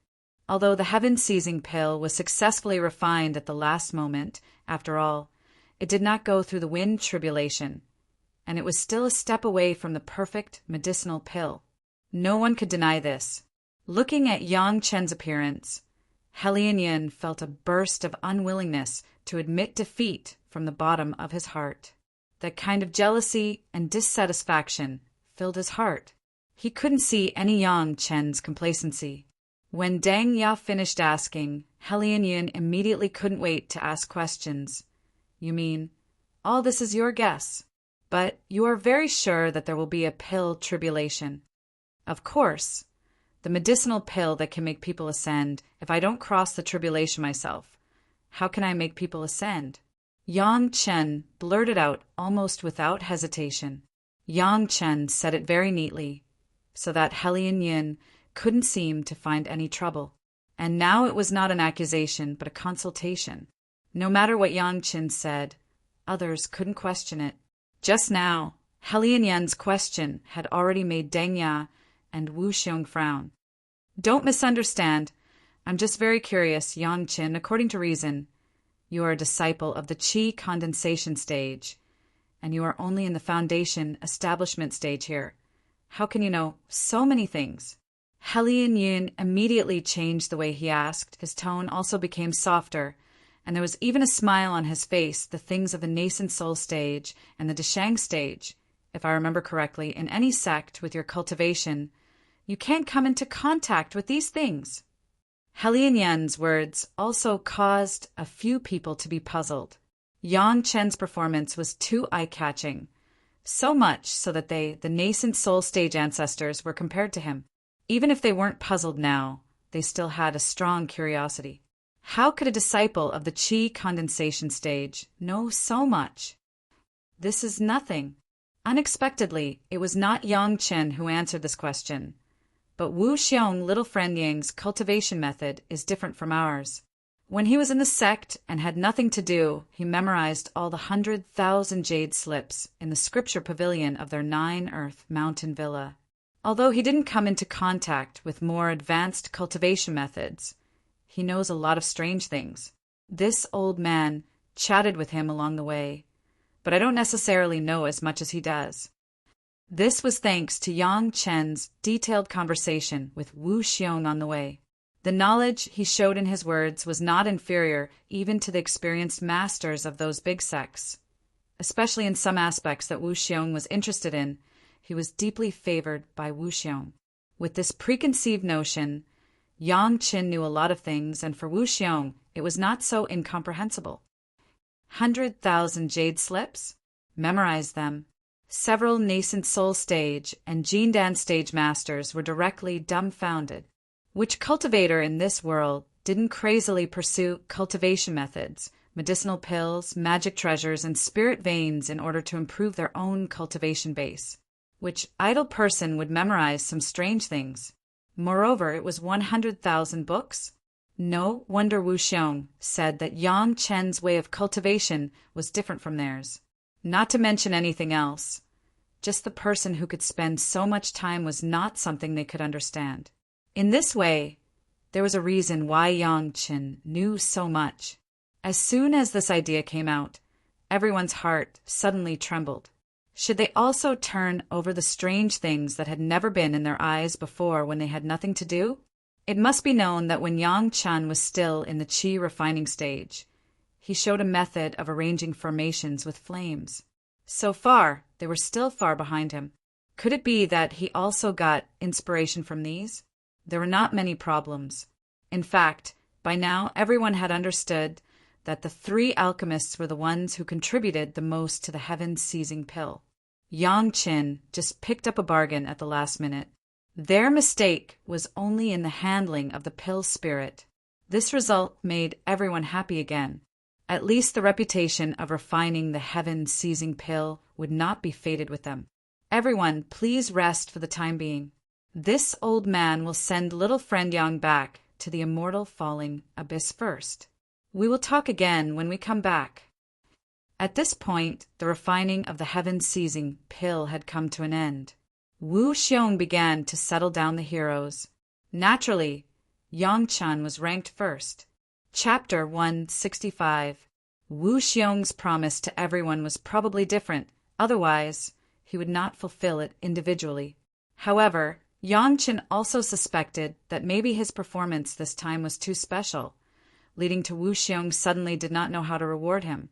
Although the heaven-seizing pill was successfully refined at the last moment, after all, it did not go through the wind tribulation, and it was still a step away from the perfect medicinal pill. No one could deny this. Looking at Yang Chen's appearance, He Lianyun felt a burst of unwillingness to admit defeat from the bottom of his heart. That kind of jealousy and dissatisfaction filled his heart. He couldn't see any Yang Chen's complacency. When Deng Ya finished asking, He Lianyun immediately couldn't wait to ask questions. "You mean, All this is your guess. But you are very sure that there will be a pill tribulation. Of course, the medicinal pill that can make people ascend. If I don't cross the tribulation myself, how can I make people ascend? Yang Chen blurted out almost without hesitation. Yang Chen said it very neatly, so that Helian Yin couldn't seem to find any trouble. And now it was not an accusation, but a consultation. No matter what Yang Chen said, others couldn't question it. Just now, Helian Yin's question had already made Deng Ya and Wu Xiong frown. Don't misunderstand. I'm just very curious, Yang Chen. According to reason, you are a disciple of the Qi condensation stage, and you are only in the foundation establishment stage here. How can you know so many things? Helian Yin immediately changed the way he asked. His tone also became softer, and there was even a smile on his face. The things of the nascent soul stage and the Deshang stage, if I remember correctly, in any sect with your cultivation, you can't come into contact with these things. Helian Yin's words also caused a few people to be puzzled. Yang Chen's performance was too eye-catching, so much so that they, the nascent soul stage ancestors, were compared to him. Even if they weren't puzzled now, they still had a strong curiosity. How could a disciple of the Qi condensation stage know so much? This is nothing. Unexpectedly, it was not Yang Chen who answered this question. But Wu Xiong, little friend Ying's cultivation method is different from ours. When he was in the sect and had nothing to do, he memorized all the 100,000 jade slips in the scripture pavilion of their 9-earth mountain villa. Although he didn't come into contact with more advanced cultivation methods, he knows a lot of strange things. This old man chatted with him along the way, but I don't necessarily know as much as he does. This was thanks to Yang Chen's detailed conversation with Wu Xiong on the way. The knowledge he showed in his words was not inferior even to the experienced masters of those big sects. Especially in some aspects that Wu Xiong was interested in, he was deeply favored by Wu Xiong. With this preconceived notion, Yang Chen knew a lot of things, and for Wu Xiong, it was not so incomprehensible. 100,000 jade slips? Memorize them. Several nascent soul stage and Jindan stage masters were directly dumbfounded. Which cultivator in this world didn't crazily pursue cultivation methods, medicinal pills, magic treasures, and spirit veins in order to improve their own cultivation base? Which idle person would memorize some strange things? Moreover, it was 100,000 books. No wonder Wu Xiong said that Yang Chen's way of cultivation was different from theirs. Not to mention anything else. Just the person who could spend so much time was not something they could understand. In this way, there was a reason why Yang Chen knew so much. As soon as this idea came out, everyone's heart suddenly trembled. Should they also turn over the strange things that had never been in their eyes before when they had nothing to do? It must be known that when Yang Chen was still in the Qi refining stage, he showed a method of arranging formations with flames. So far, they were still far behind him. Could it be that he also got inspiration from these? There were not many problems. In fact, by now everyone had understood that the 3 alchemists were the ones who contributed the most to the heaven-seizing pill. Yang Chen just picked up a bargain at the last minute. Their mistake was only in the handling of the pill spirit. This result made everyone happy again. At least the reputation of refining the heaven-seizing pill would not be faded with them. Everyone, please rest for the time being. This old man will send little friend Yang back to the immortal falling abyss first. We will talk again when we come back. At this point, the refining of the heaven-seizing pill had come to an end. Wu Xiong began to settle down the heroes. Naturally, Yang Chen was ranked first. Chapter 165. Wu Xiong's promise to everyone was probably different, otherwise he would not fulfill it individually. However, Yang Chen also suspected that maybe his performance this time was too special, leading to Wu Xiong suddenly did not know how to reward him,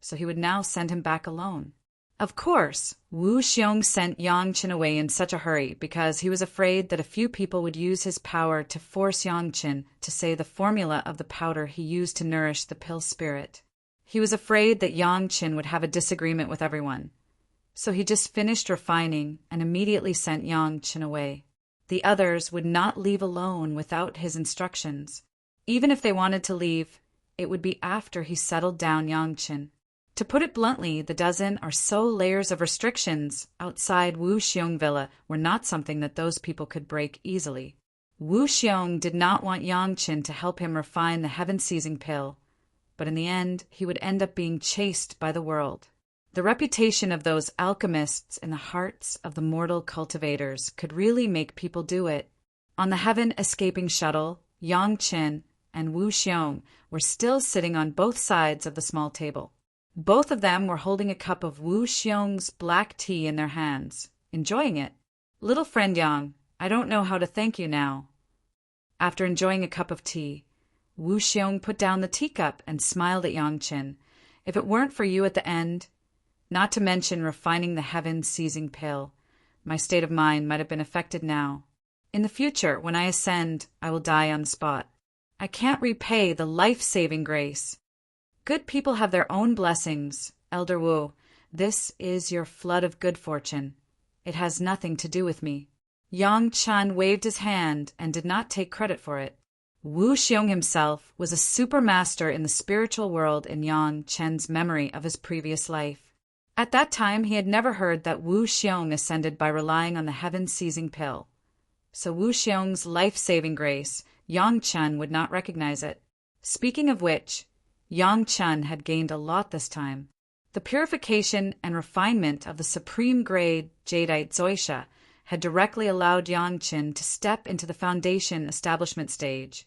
so he would now send him back alone. Of course, Wu Xiong sent Yang Chen away in such a hurry because he was afraid that a few people would use his power to force Yang Chen to say the formula of the powder he used to nourish the pill spirit. He was afraid that Yang Qin would have a disagreement with everyone. So he just finished refining and immediately sent Yang Qin away. The others would not leave alone without his instructions. Even if they wanted to leave, it would be after he settled down Yang Qin. To put it bluntly, the dozen or so layers of restrictions outside Wu Xiong Villa were not something that those people could break easily. Wu Xiong did not want Yang Qin to help him refine the heaven-seizing pill, but in the end he would end up being chased by the world. The reputation of those alchemists in the hearts of the mortal cultivators could really make people do it. On the heaven-escaping shuttle, Yang Qin and Wu Xiong were still sitting on both sides of the small table. Both of them were holding a cup of Wu Xiong's black tea in their hands, enjoying it. "Little friend Yang, I don't know how to thank you now." After enjoying a cup of tea, Wu Xiong put down the teacup and smiled at Yang Qin. "If it weren't for you at the end, not to mention refining the heaven-seizing pill, my state of mind might have been affected now. In the future, when I ascend, I will die on the spot. I can't repay the life-saving grace. Good people have their own blessings, Elder Wu. This is your flood of good fortune. It has nothing to do with me." Yang Qin waved his hand and did not take credit for it. Wu Xiong himself was a super master in the spiritual world in Yang Qin's memory of his previous life. At that time, he had never heard that Wu Xiong ascended by relying on the heaven-seizing pill. So Wu Xiong's life-saving grace, Yang Qin would not recognize it. Speaking of which, Yang Qin had gained a lot this time. The purification and refinement of the supreme grade jadeite zoisha had directly allowed Yang Qin to step into the foundation establishment stage,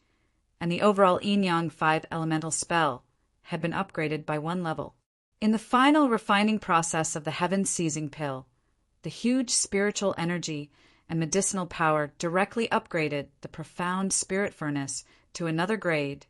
and the overall yin-yang 5 elemental spell had been upgraded by 1 level. In the final refining process of the heaven-seizing pill, the huge spiritual energy and medicinal power directly upgraded the profound spirit furnace to another grade,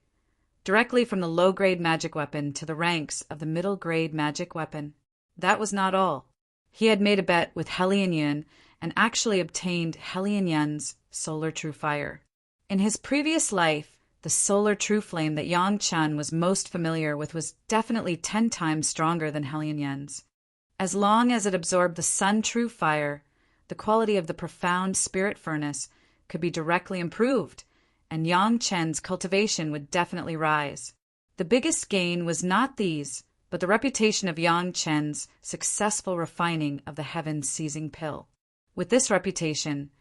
directly from the low-grade magic weapon to the ranks of the middle-grade magic weapon. That was not all. He had made a bet with Helian Yun and actually obtained Helian Yun's solar true fire. In his previous life, the solar true flame that Yang Qin was most familiar with was definitely 10 times stronger than Helian Yun's. As long as it absorbed the sun true fire, the quality of the profound spirit furnace could be directly improved, and Yang Qin's cultivation would definitely rise. The biggest gain was not these, but the reputation of Yang Qin's successful refining of the heaven-seizing pill. With this reputation,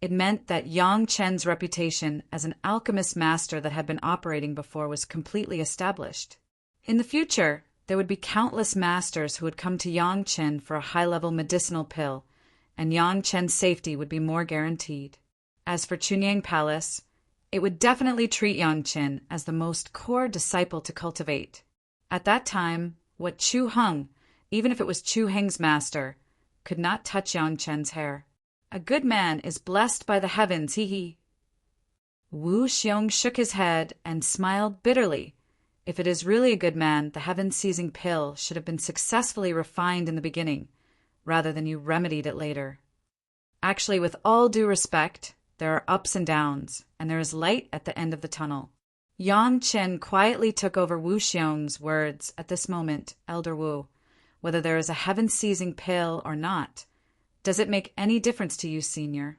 it meant that Yang Qin's reputation as an alchemist master that had been operating before was completely established. In the future, there would be countless masters who would come to Yang Qin for a high-level medicinal pill, and Yang Qin's safety would be more guaranteed. As for Chunyang Palace, it would definitely treat Yang Qin as the most core disciple to cultivate. At that time, what Chu Heng, even if it was Chu Heng's master, could not touch Yang Qin's hair. A good man is blessed by the heavens, he. Wu Xiong shook his head and smiled bitterly. If it is really a good man, the heaven-seizing pill should have been successfully refined in the beginning, rather than you remedied it later. Actually, with all due respect, there are ups and downs, and there is light at the end of the tunnel. Yang Qin quietly took over Wu Xiong's words at this moment. Elder Wu, whether there is a heaven-seizing pill or not, does it make any difference to you, senior?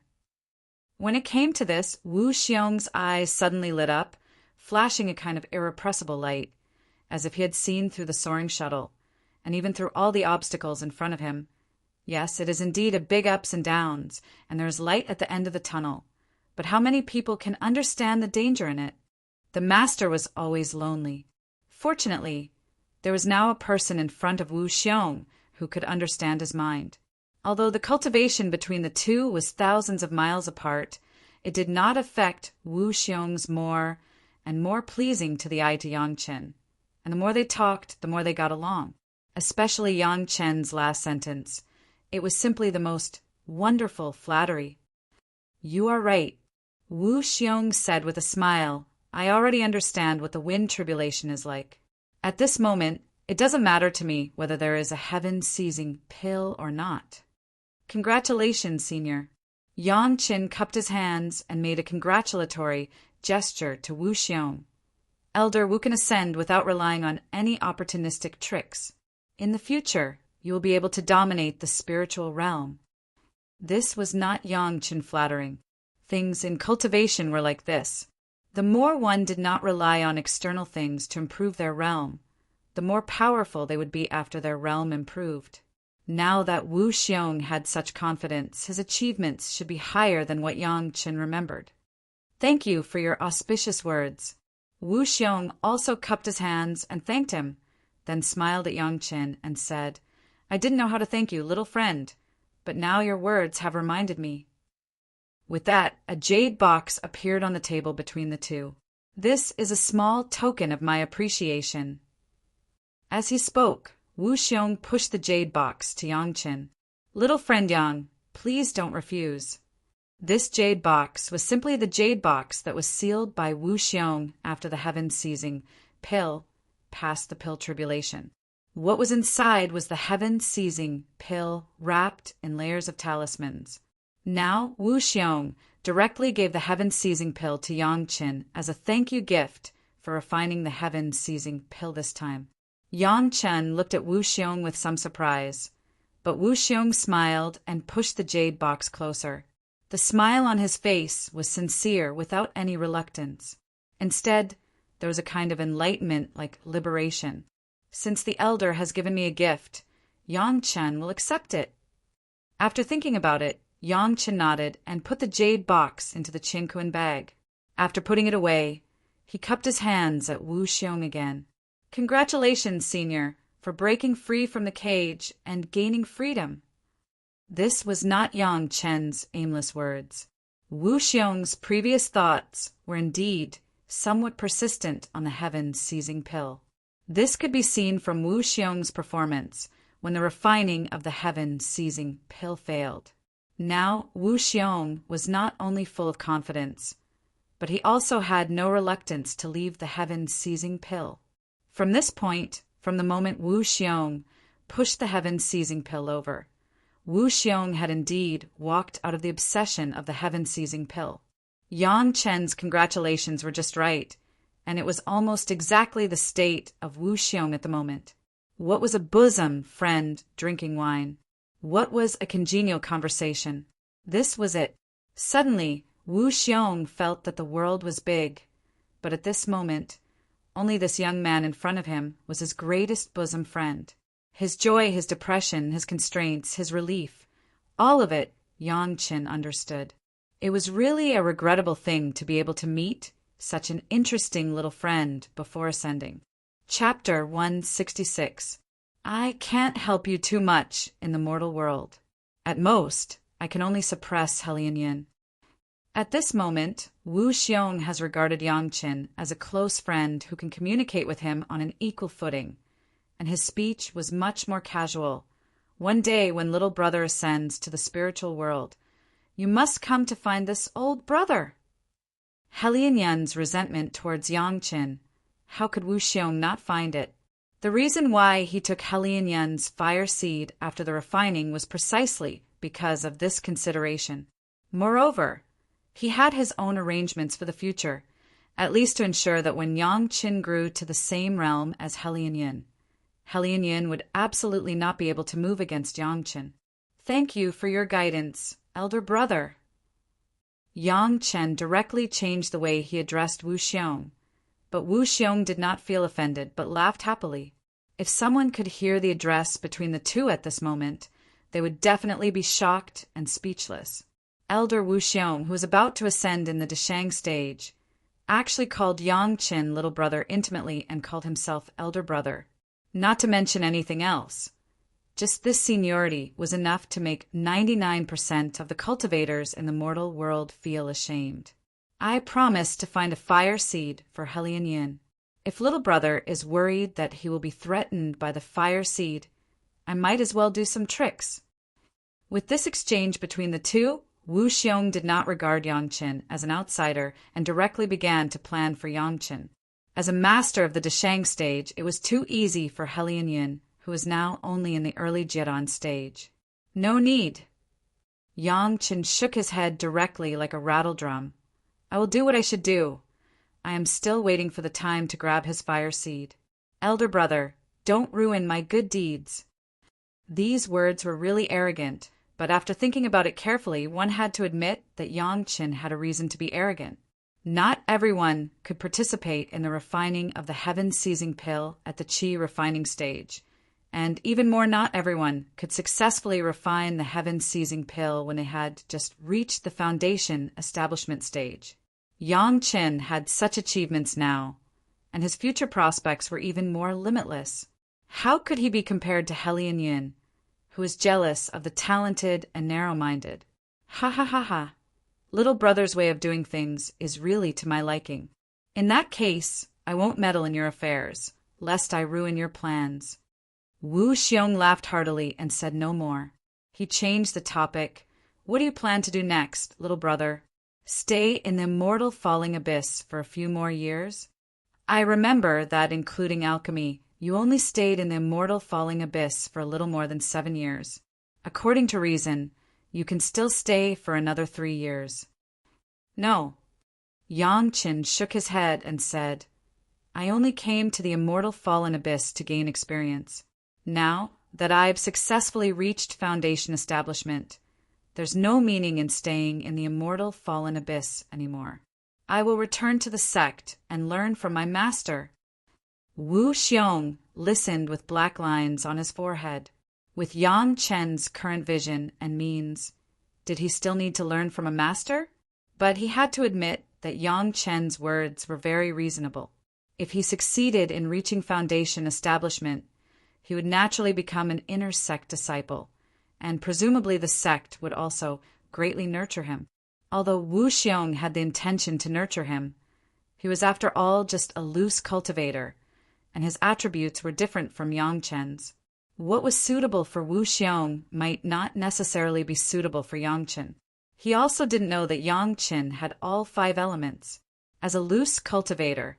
When it came to this, Wu Xiong's eyes suddenly lit up, flashing a kind of irrepressible light, as if he had seen through the soaring shuttle, and even through all the obstacles in front of him. Yes, it is indeed a big ups and downs, and there is light at the end of the tunnel. But how many people can understand the danger in it? The master was always lonely. Fortunately, there was now a person in front of Wu Xiong who could understand his mind. Although the cultivation between the two was thousands of miles apart, it did not affect Wu Xiong's more and more pleasing to the eye to Yang Qin. And the more they talked, the more they got along. Especially Yang Qin's last sentence. It was simply the most wonderful flattery. "You are right," Wu Xiong said with a smile. "I already understand what the wind tribulation is like. At this moment, it doesn't matter to me whether there is a heaven-seizing pill or not." "Congratulations, senior." Yang Qin cupped his hands and made a congratulatory gesture to Wu Xiong. Elder Wu can ascend without relying on any opportunistic tricks. In the future, you will be able to dominate the spiritual realm. This was not Yangchen flattering. Things in cultivation were like this. The more one did not rely on external things to improve their realm, the more powerful they would be after their realm improved. Now that Wu Xiong had such confidence, his achievements should be higher than what Yangchen remembered. Thank you for your auspicious words. Wu Xiong also cupped his hands and thanked him, then smiled at Yangchen and said, I didn't know how to thank you, little friend, but now your words have reminded me. With that, a jade box appeared on the table between the two. This is a small token of my appreciation. As he spoke, Wu Xiong pushed the jade box to Yangchen. Little friend Yang, please don't refuse. This jade box was simply the jade box that was sealed by Wu Xiong after the heaven-seizing pill passed the pill tribulation. What was inside was the heaven-seizing pill wrapped in layers of talismans. Now Wu Xiong directly gave the heaven-seizing pill to Yangchen as a thank-you gift for refining the heaven-seizing pill this time. Yangchen looked at Wu Xiong with some surprise, but Wu Xiong smiled and pushed the jade box closer. The smile on his face was sincere without any reluctance. Instead, there was a kind of enlightenment like liberation. Since the elder has given me a gift, Yangchen will accept it. After thinking about it, Yangchen nodded and put the jade box into the Qinquan bag. After putting it away, he cupped his hands at Wu Xiong again. Congratulations, Senior, for breaking free from the cage and gaining freedom. This was not Yangchen's aimless words. Wu Xiong's previous thoughts were indeed somewhat persistent on the heaven-seizing pill. This could be seen from Wu Xiong's performance when the refining of the heaven-seizing pill failed. Now Wu Xiong was not only full of confidence, but he also had no reluctance to leave the heaven-seizing pill. From this point, from the moment Wu Xiong pushed the heaven-seizing pill over, Wu Xiong had indeed walked out of the obsession of the heaven-seizing pill. Yangchen's congratulations were just right, and it was almost exactly the state of Wu Xiong at the moment. What was a bosom friend drinking wine? What was a congenial conversation? This was it. Suddenly, Wu Xiong felt that the world was big, but at this moment, only this young man in front of him was his greatest bosom friend. His joy, his depression, his constraints, his relief, all of it, Yangchen understood. It was really a regrettable thing to be able to meet such an interesting little friend before ascending. Chapter 166. I can't help you too much in the mortal world. At most, I can only suppress Hellion Yin. At this moment, Wu Xiong has regarded Yangchen as a close friend who can communicate with him on an equal footing, and his speech was much more casual. One day when little brother ascends to the spiritual world, you must come to find this old brother. Hellion Yin's resentment towards Yangchen, how could Wu Xiong not find it? The reason why he took Hellion Yin's fire seed after the refining was precisely because of this consideration. Moreover, he had his own arrangements for the future, at least to ensure that when Yangchen grew to the same realm as Hellion Yin would absolutely not be able to move against Yangchen. Thank you for your guidance, elder brother. Yangchen directly changed the way he addressed Wu Xiong, but Wu Xiong did not feel offended but laughed happily. If someone could hear the address between the two at this moment, they would definitely be shocked and speechless. Elder Wu Xiong, who was about to ascend in the Deshang stage, actually called Yangchen little brother intimately and called himself elder brother. Not to mention anything else. Just this seniority was enough to make 99% of the cultivators in the mortal world feel ashamed. I promise to find a fire seed for Hellion Yin. If little brother is worried that he will be threatened by the fire seed, I might as well do some tricks. With this exchange between the two, Wu Xiong did not regard Yangchen as an outsider and directly began to plan for Yangchen. As a master of the Deshang stage, it was too easy for Hellion Yin, who is now only in the early Jiran stage. No need. Yangchen shook his head directly like a rattle drum. I will do what I should do. I am still waiting for the time to grab his fire seed. Elder brother, don't ruin my good deeds. These words were really arrogant, but after thinking about it carefully, one had to admit that Yang Qin had a reason to be arrogant. Not everyone could participate in the refining of the heaven-seizing pill at the qi refining stage, and even more, not everyone could successfully refine the heaven-seizing pill when they had just reached the foundation establishment stage. Yang Qin had such achievements now, and his future prospects were even more limitless. How could he be compared to Helian Yin, who is jealous of the talented and narrow-minded? Ha ha ha ha. Little brother's way of doing things is really to my liking. In that case, I won't meddle in your affairs, lest I ruin your plans. Wu Xiong laughed heartily and said no more. He changed the topic. What do you plan to do next, little brother? Stay in the immortal falling abyss for a few more years? I remember that, including alchemy, you only stayed in the immortal falling abyss for a little more than 7 years. According to reason, you can still stay for another 3 years. No. Yang Qin shook his head and said, I only came to the immortal fallen abyss to gain experience. Now that I've successfully reached foundation establishment, there's no meaning in staying in the immortal fallen abyss anymore. I will return to the sect and learn from my master. Wu Xiong listened with black lines on his forehead. With Yang Chen's current vision and means, did he still need to learn from a master? But he had to admit that Yang Chen's words were very reasonable. If he succeeded in reaching foundation establishment, he would naturally become an inner sect disciple, and presumably the sect would also greatly nurture him. Although Wu Xiong had the intention to nurture him, he was after all just a loose cultivator, and his attributes were different from Yang Chen's. What was suitable for Wu Xiong might not necessarily be suitable for Yang Qin. He also didn't know that Yang Qin had all 5 elements. As a loose cultivator,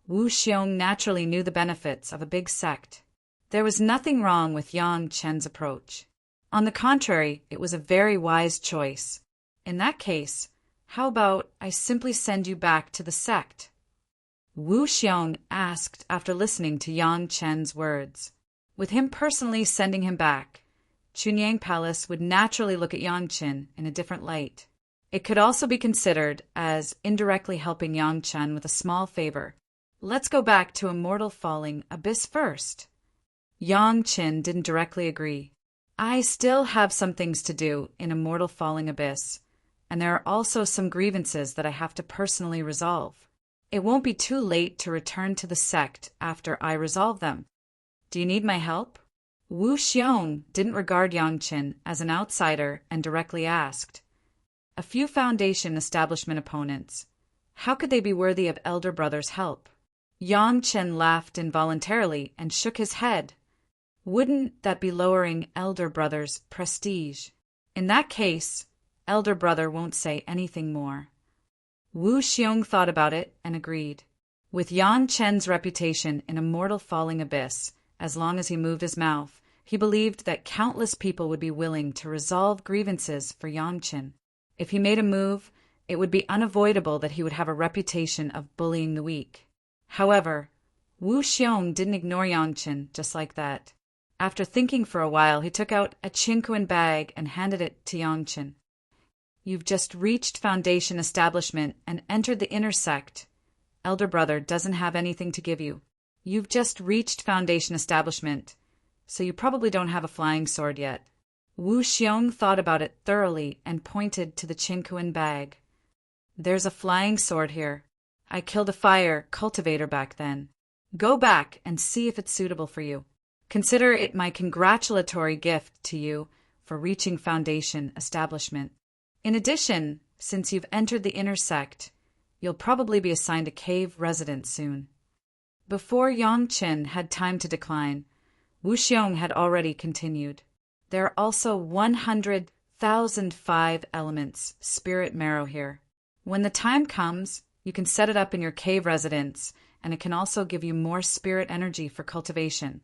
Wu Xiong naturally knew the benefits of a big sect. There was nothing wrong with Yang Chen's approach. On the contrary, it was a very wise choice. In that case, how about I simply send you back to the sect? Wu Xiong asked after listening to Yang Chen's words. With him personally sending him back, Chunyang Palace would naturally look at Yang Qin in a different light. It could also be considered as indirectly helping Yang Chen with a small favor. Let's go back to Immortal Falling Abyss first. Yang Qin didn't directly agree. I still have some things to do in Immortal Falling Abyss, and there are also some grievances that I have to personally resolve. It won't be too late to return to the sect after I resolve them. Do you need my help? Wu Xiong didn't regard Yang Qin as an outsider and directly asked, a few foundation establishment opponents, how could they be worthy of elder brother's help? Yang Qin laughed involuntarily and shook his head. Wouldn't that be lowering elder brother's prestige? In that case, elder brother won't say anything more. Wu Xiong thought about it and agreed. With Yang Chen's reputation in Immortal Falling Abyss, as long as he moved his mouth, he believed that countless people would be willing to resolve grievances for Yang Qin. If he made a move, it would be unavoidable that he would have a reputation of bullying the weak. However, Wu Xiong didn't ignore Yang Qin just like that. After thinking for a while, he took out a Qinquan bag and handed it to Yang Qin. You've just reached foundation establishment and entered the inner sect. Elder brother doesn't have anything to give you. You've just reached foundation establishment, so you probably don't have a flying sword yet. Wu Xiong thought about it thoroughly and pointed to the Qinquan bag. There's a flying sword here. I killed a fire cultivator back then. Go back and see if it's suitable for you. Consider it my congratulatory gift to you for reaching foundation establishment. In addition, since you've entered the inner sect, you'll probably be assigned a cave residence soon. Before Yang Qin had time to decline, Wu Xiong had already continued. There are also 100,005 elements spirit marrow here. When the time comes, you can set it up in your cave residence, and it can also give you more spirit energy for cultivation.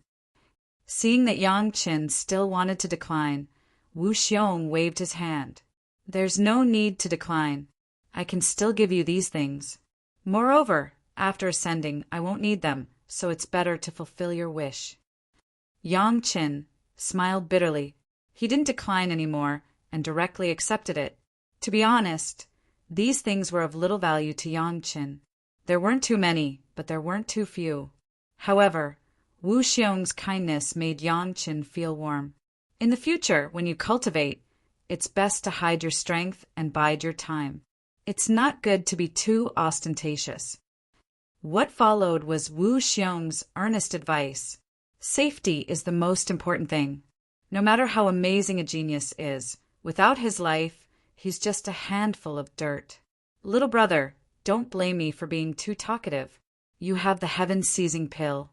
Seeing that Yang Qin still wanted to decline, Wu Xiong waved his hand. There's no need to decline. I can still give you these things. Moreover, After ascending, I won't need them, so it's better to fulfill your wish." Yang Qin smiled bitterly. He didn't decline anymore and directly accepted it. To be honest, these things were of little value to Yang Qin. There weren't too many, but there weren't too few. However, Wu Xiong's kindness made Yang Qin feel warm. In the future, when you cultivate, it's best to hide your strength and bide your time. It's not good to be too ostentatious. What followed was Wu Xiong's earnest advice. Safety is the most important thing. No matter how amazing a genius is, without his life, he's just a handful of dirt. Little brother, don't blame me for being too talkative. You have the heaven-seizing pill.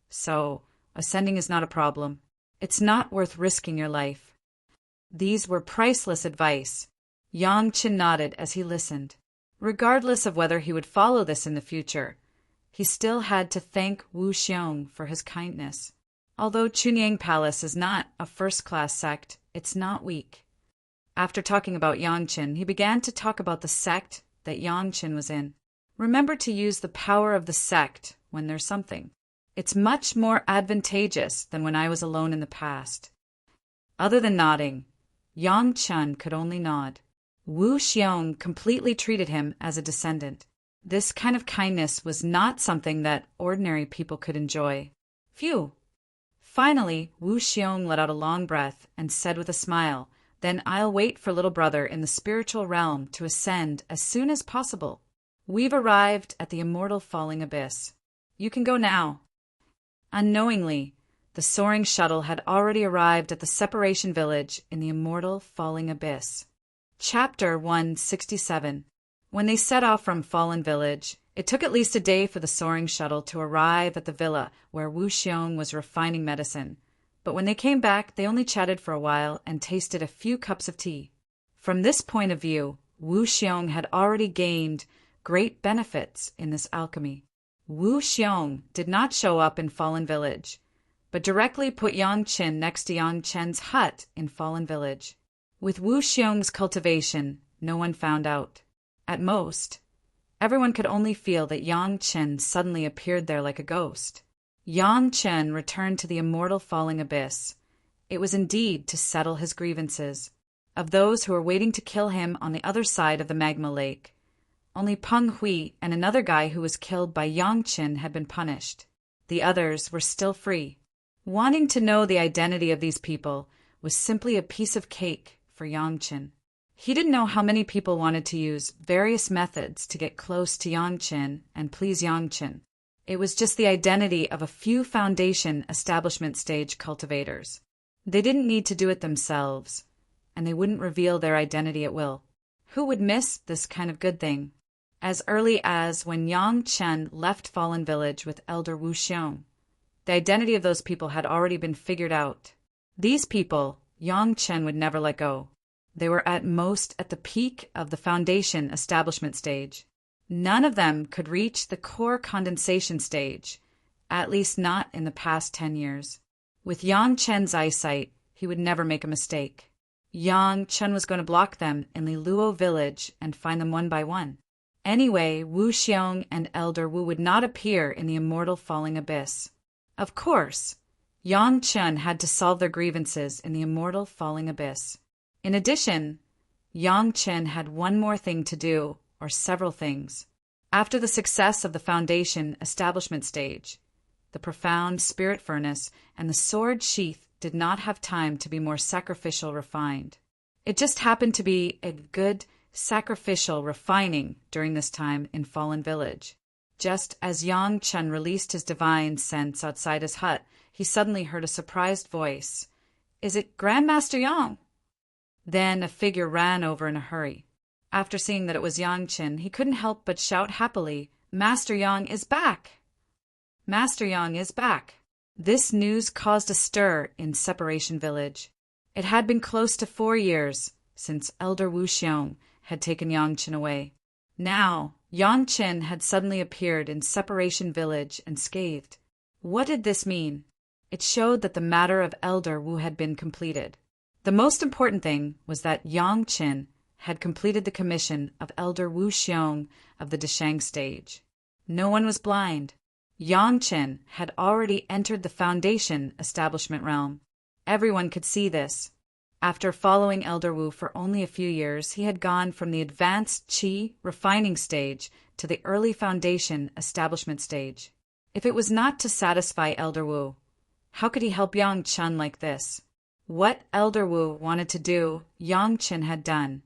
So, ascending is not a problem. It's not worth risking your life. These were priceless advice. Yang Qin nodded as he listened. Regardless of whether he would follow this in the future, he still had to thank Wu Xiong for his kindness. Although Chunyang Palace is not a first-class sect, it's not weak. After talking about Yang Qin, he began to talk about the sect that Yang Qin was in. Remember to use the power of the sect when there's something. It's much more advantageous than when I was alone in the past. Other than nodding, Yang Qin could only nod. Wu Xiong completely treated him as a descendant. This kind of kindness was not something that ordinary people could enjoy. Phew! Finally, Wu Xiong let out a long breath and said with a smile, "Then I'll wait for little brother in the spiritual realm to ascend as soon as possible. We've arrived at the immortal falling abyss. You can go now." Unknowingly, the soaring shuttle had already arrived at the separation village in the immortal falling abyss. Chapter 167. When they set off from Fallen Village, it took at least a day for the soaring shuttle to arrive at the villa where Wu Xiong was refining medicine. But when they came back, they only chatted for a while and tasted a few cups of tea. From this point of view, Wu Xiong had already gained great benefits in this alchemy. Wu Xiong did not show up in Fallen Village, but directly put Yang Qin next to Yang Chen's hut in Fallen Village. With Wu Xiong's cultivation, no one found out. At most, everyone could only feel that Yang Qin suddenly appeared there like a ghost. Yang Qin returned to the immortal falling abyss. It was indeed to settle his grievances, of those who were waiting to kill him on the other side of the magma lake. Only Peng Hui and another guy who was killed by Yang Qin had been punished. The others were still free. Wanting to know the identity of these people was simply a piece of cake for Yang Qin. He didn't know how many people wanted to use various methods to get close to Yang Qin and please Yang Qin. It was just the identity of a few foundation establishment stage cultivators. They didn't need to do it themselves, and they wouldn't reveal their identity at will. Who would miss this kind of good thing? As early as when Yang Qin left Fallen Village with Elder Wu Xiong, the identity of those people had already been figured out. These people, Yang Qin would never let go. They were at most at the peak of the foundation establishment stage. None of them could reach the core condensation stage, at least not in the past 10 years. With Yang Chen's eyesight, he would never make a mistake. Yang Chen was going to block them in the Luo village and find them one by one. Anyway, Wu Xiong and Elder Wu would not appear in the immortal falling abyss. Of course, Yang Chen had to solve their grievances in the immortal falling abyss. In addition, Yang Chen had one more thing to do, or several things. After the success of the foundation establishment stage, the profound spirit furnace and the sword sheath did not have time to be more sacrificial refined. It just happened to be a good sacrificial refining during this time in Fallen Village. Just as Yang Chen released his divine sense outside his hut, he suddenly heard a surprised voice. "Is it Grandmaster Yang?" Then a figure ran over in a hurry. After seeing that it was Yang Qin, he couldn't help but shout happily, "Master Yang is back! Master Yang is back!" This news caused a stir in Separation Village. It had been close to 4 years since Elder Wu Xiong had taken Yang Qin away. Now, Yang Qin had suddenly appeared in Separation Village and scathed. What did this mean? It showed that the matter of Elder Wu had been completed. The most important thing was that Yang Qin had completed the commission of Elder Wu Xiong of the Deshang stage. No one was blind. Yang Chen had already entered the foundation establishment realm. Everyone could see this. After following Elder Wu for only a few years, he had gone from the advanced qi refining stage to the early foundation establishment stage. If it was not to satisfy Elder Wu, how could he help Yang Chen like this? What Elder Wu wanted to do, Yang Chen had done,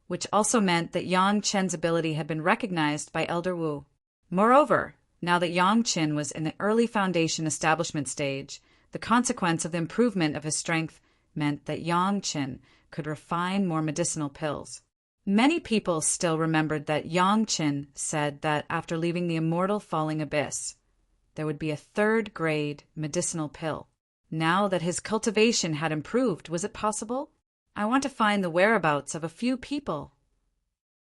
which also meant that Yang Chen's ability had been recognized by Elder Wu. Moreover, now that Yang Chen was in the early foundation establishment stage, the consequence of the improvement of his strength meant that Yang Chen could refine more medicinal pills. Many people still remembered that Yang Chen said that after leaving the Immortal falling abyss, there would be a third-grade medicinal pill. Now that his cultivation had improved, was it possible? I want to find the whereabouts of a few people.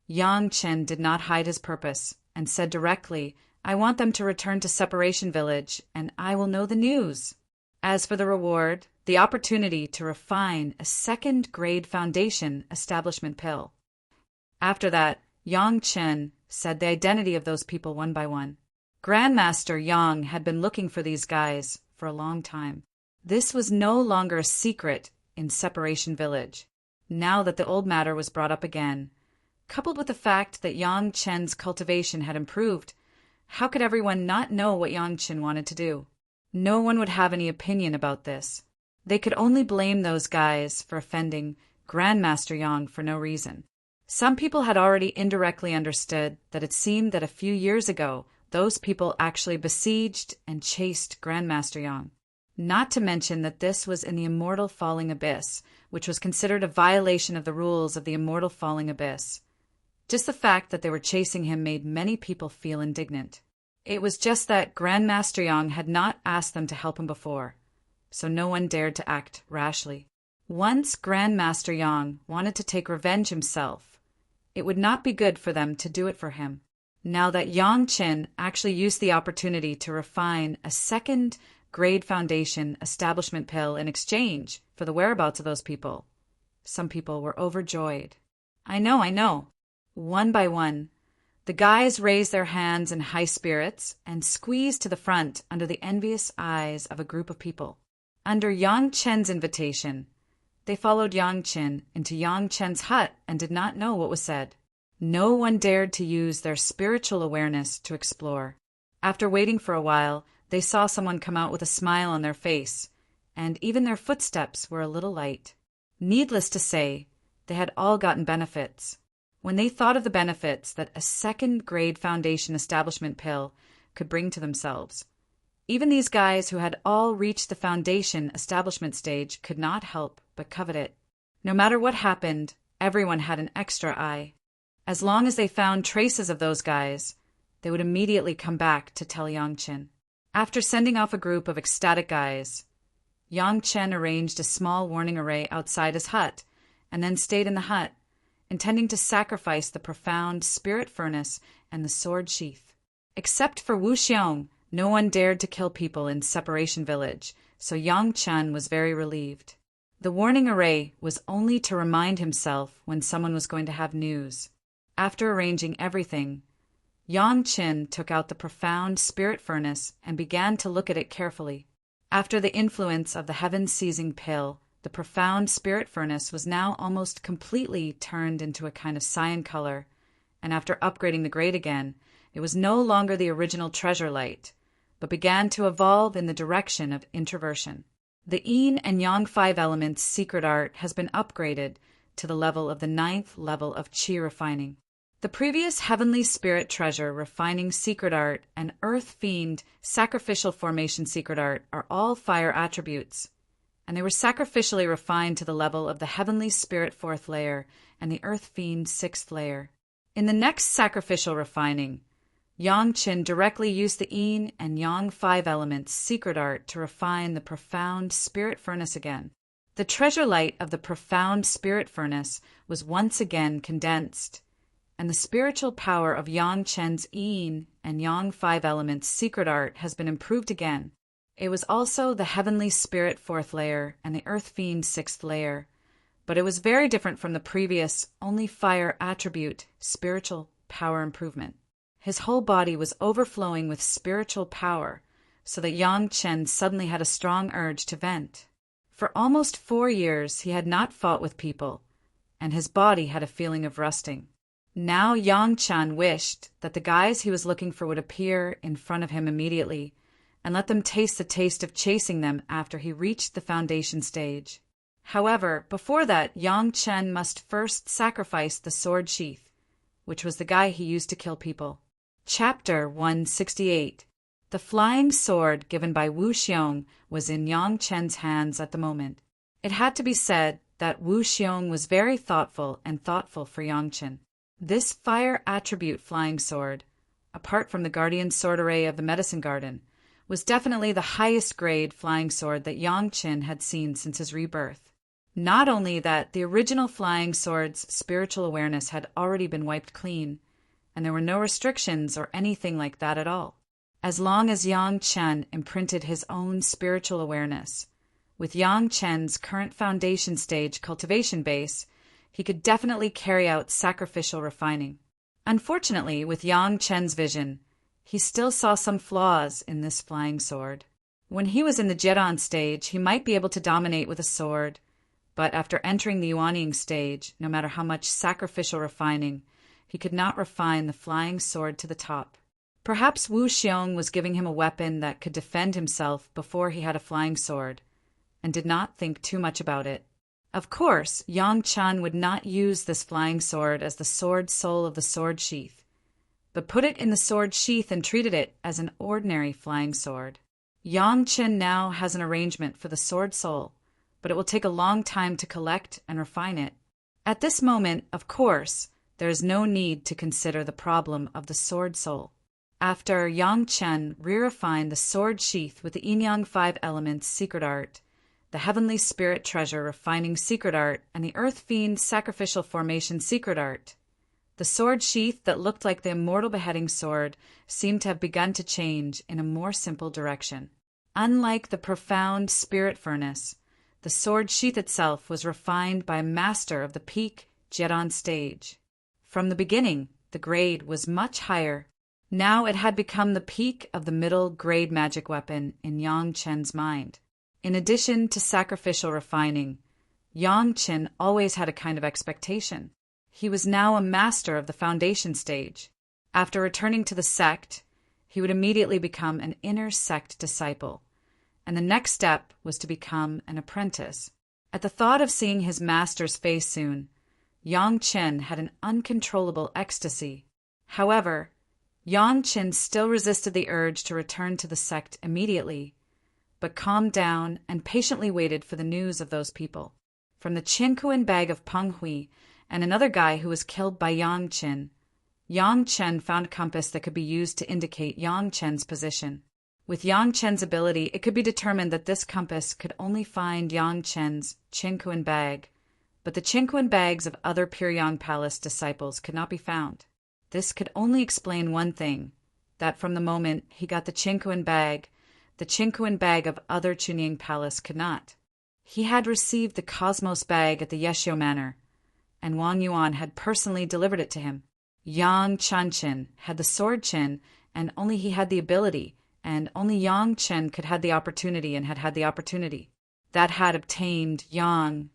Yang Chen did not hide his purpose and said directly, I want them to return to Separation Village, and I will know the news. As for the reward, the opportunity to refine a second-grade foundation establishment pill. After that, Yang Chen said the identity of those people one by one. Grandmaster Yang had been looking for these guys for a long time. This was no longer a secret in Separation Village. Now that the old matter was brought up again, coupled with the fact that Yang Chen's cultivation had improved, how could everyone not know what Yang Chen wanted to do? No one would have any opinion about this. They could only blame those guys for offending Grandmaster Yang for no reason. Some people had already indirectly understood that it seemed that a few years ago, those people actually besieged and chased Grandmaster Yang. Not to mention that this was in the Immortal Falling Abyss, which was considered a violation of the rules of the Immortal Falling Abyss. Just the fact that they were chasing him made many people feel indignant. It was just that Grandmaster Yang had not asked them to help him before, so no one dared to act rashly. Once Grandmaster Yang wanted to take revenge himself, it would not be good for them to do it for him. Now that Yang Chen actually used the opportunity to refine a second-grade foundation establishment pill in exchange for the whereabouts of those people, some people were overjoyed. I know. One by one, the guys raised their hands in high spirits and squeezed to the front under the envious eyes of a group of people. Under Yang Chen's invitation, they followed Yang Chen into Yang Chen's hut and did not know what was said. No one dared to use their spiritual awareness to explore. After waiting for a while, they saw someone come out with a smile on their face, and even their footsteps were a little light. Needless to say, they had all gotten benefits. When they thought of the benefits that a second-grade foundation establishment pill could bring to themselves, even these guys who had all reached the foundation establishment stage could not help but covet it. No matter what happened, everyone had an extra eye. As long as they found traces of those guys, they would immediately come back to tell Yang Chen. After sending off a group of ecstatic guys, Yang Chen arranged a small warning array outside his hut and then stayed in the hut, intending to sacrifice the profound spirit furnace and the sword sheath. Except for Wu Xiong, no one dared to kill people in Separation Village, so Yang Chen was very relieved. The warning array was only to remind himself when someone was going to have news. After arranging everything, Yang Chen took out the profound spirit furnace and began to look at it carefully. After the influence of the heaven-seizing pill, the profound spirit furnace was now almost completely turned into a kind of cyan color, and after upgrading the grade again, it was no longer the original treasure light, but began to evolve in the direction of introversion. The Yin and Yang 5 elements secret art has been upgraded to the level of the 9th level of Qi refining. The previous Heavenly Spirit Treasure Refining Secret Art and Earth Fiend Sacrificial Formation Secret Art are all fire attributes, and they were sacrificially refined to the level of the Heavenly Spirit 4th layer and the Earth Fiend 6th layer. In the next sacrificial refining, Yang Chen directly used the Yin and Yang 5 elements secret art to refine the profound spirit furnace again. The treasure light of the profound spirit furnace was once again condensed, and the spiritual power of Yang Chen's Yin and Yang 5 elements secret art has been improved again. It was also the Heavenly Spirit 4th layer and the Earth Fiend 6th layer, but it was very different from the previous only fire attribute spiritual power improvement. His whole body was overflowing with spiritual power, so that Yang Chen suddenly had a strong urge to vent. For almost 4 years he had not fought with people, and his body had a feeling of rusting. Now Yang Chen wished that the guys he was looking for would appear in front of him immediately, and let them taste the taste of chasing them after he reached the foundation stage. However, before that, Yang Chen must first sacrifice the sword sheath, which was the guy he used to kill people. Chapter 168. The flying sword given by Wu Xiong was in Yang Chen's hands at the moment. It had to be said that Wu Xiong was very thoughtful for Yang Chen. This fire attribute flying sword, apart from the guardian sword array of the medicine garden, was definitely the highest grade flying sword that Yang Chen had seen since his rebirth. Not only that, the original flying sword's spiritual awareness had already been wiped clean, and there were no restrictions or anything like that at all. As long as Yang Chen imprinted his own spiritual awareness, with Yang Chen's current foundation stage cultivation base, he could definitely carry out sacrificial refining. Unfortunately, with Yang Chen's vision, he still saw some flaws in this flying sword. When he was in the Jidan stage, he might be able to dominate with a sword, but after entering the Yuanying stage, no matter how much sacrificial refining, he could not refine the flying sword to the top. Perhaps Wu Xiong was giving him a weapon that could defend himself before he had a flying sword, and did not think too much about it. Of course, Yang Chen would not use this flying sword as the sword soul of the sword sheath, but put it in the sword sheath and treated it as an ordinary flying sword. Yang Chen now has an arrangement for the sword soul, but it will take a long time to collect and refine it. At this moment, of course, there is no need to consider the problem of the sword soul. After Yang Chen re-refined the sword sheath with the Yin-Yang 5 Elements secret art, the Heavenly Spirit Treasure refining secret art, and the Earth Fiend sacrificial formation secret art, the sword sheath that looked like the Immortal beheading sword seemed to have begun to change in a more simple direction. Unlike the profound spirit furnace, the sword sheath itself was refined by a master of the peak Jidan stage. From the beginning, the grade was much higher. Now it had become the peak of the middle grade magic weapon in Yang Chen's mind. In addition to sacrificial refining, Yang Chen always had a kind of expectation. He was now a master of the foundation stage. After returning to the sect, he would immediately become an inner sect disciple, and the next step was to become an apprentice. At the thought of seeing his master's face soon, Yang Chen had an uncontrollable ecstasy. However, Yang Chen still resisted the urge to return to the sect immediately, but calmed down and patiently waited for the news of those people. From the Qinkuan bag of Peng Hui and another guy who was killed by Yang Chen found a compass that could be used to indicate Yang Chen's position. With Yang Chen's ability, it could be determined that this compass could only find Yang Chen's Qinkuan bag, but the Qinkuan bags of other Pyongyang Palace disciples could not be found. This could only explain one thing, that from the moment he got the Qinkuan bag of other Chunying Palace could not. He had received the Cosmos bag at the Yeshio Manor, and Wang Yuan had personally delivered it to him. Yang Chen had the sword Qin, and only he had the ability, and only Yang Chen could have the opportunity and had had the opportunity. That had obtained Yang,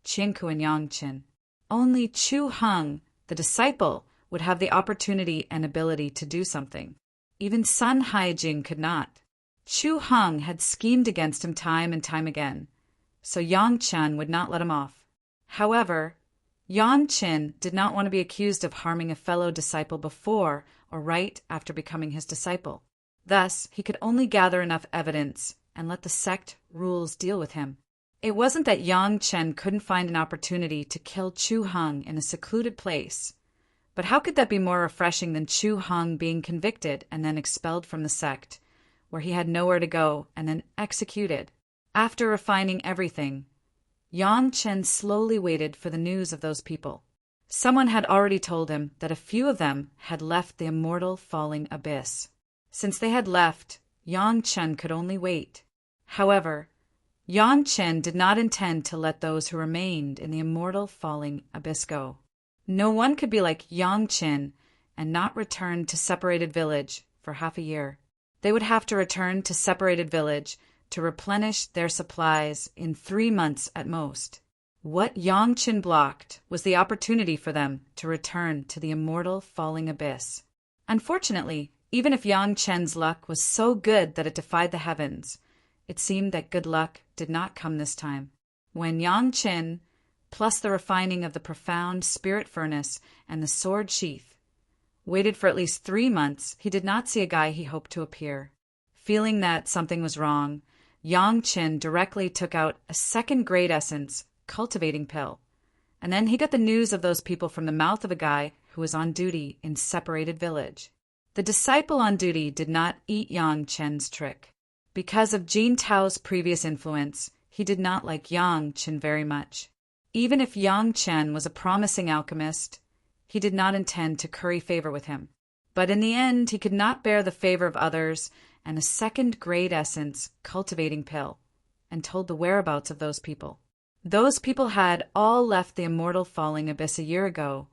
Qinkuan Yang Chen. Only Chu Heng, the disciple, would have the opportunity and ability to do something. Even Sun Haijing could not. Chu Heng had schemed against him time and time again, so Yang Chen would not let him off. However, Yang Chen did not want to be accused of harming a fellow disciple before or right after becoming his disciple. Thus, he could only gather enough evidence and let the sect rules deal with him. It wasn't that Yang Chen couldn't find an opportunity to kill Chu Heng in a secluded place, but how could that be more refreshing than Chu Heng being convicted and then expelled from the sect, where he had nowhere to go, and then executed? After refining everything, Yang Chen slowly waited for the news of those people. Someone had already told him that a few of them had left the Immortal falling abyss. Since they had left, Yang Chen could only wait. However, Yang Chen did not intend to let those who remained in the Immortal falling abyss go. No one could be like Yang Chen and not return to Separated Village for half a year. They would have to return to Separated Village to replenish their supplies in 3 months at most. What Yang Qin blocked was the opportunity for them to return to the immortal falling abyss. Unfortunately, even if Yang Chen's luck was so good that it defied the heavens, it seemed that good luck did not come this time. When Yang Qin, plus the refining of the profound spirit furnace and the sword sheath, waited for at least 3 months, he did not see a guy he hoped to appear. Feeling that something was wrong, Yang Qin directly took out a second-grade essence cultivating pill, and then he got the news of those people from the mouth of a guy who was on duty in Separated Village. The disciple on duty did not eat Yang Chen's trick. Because of Jin Tao's previous influence, he did not like Yang Chen very much. Even if Yang Chen was a promising alchemist, he did not intend to curry favor with him. But in the end, he could not bear the favor of others and a second-grade essence cultivating pill, and told the whereabouts of those people. Those people had all left the immortal falling abyss a year ago,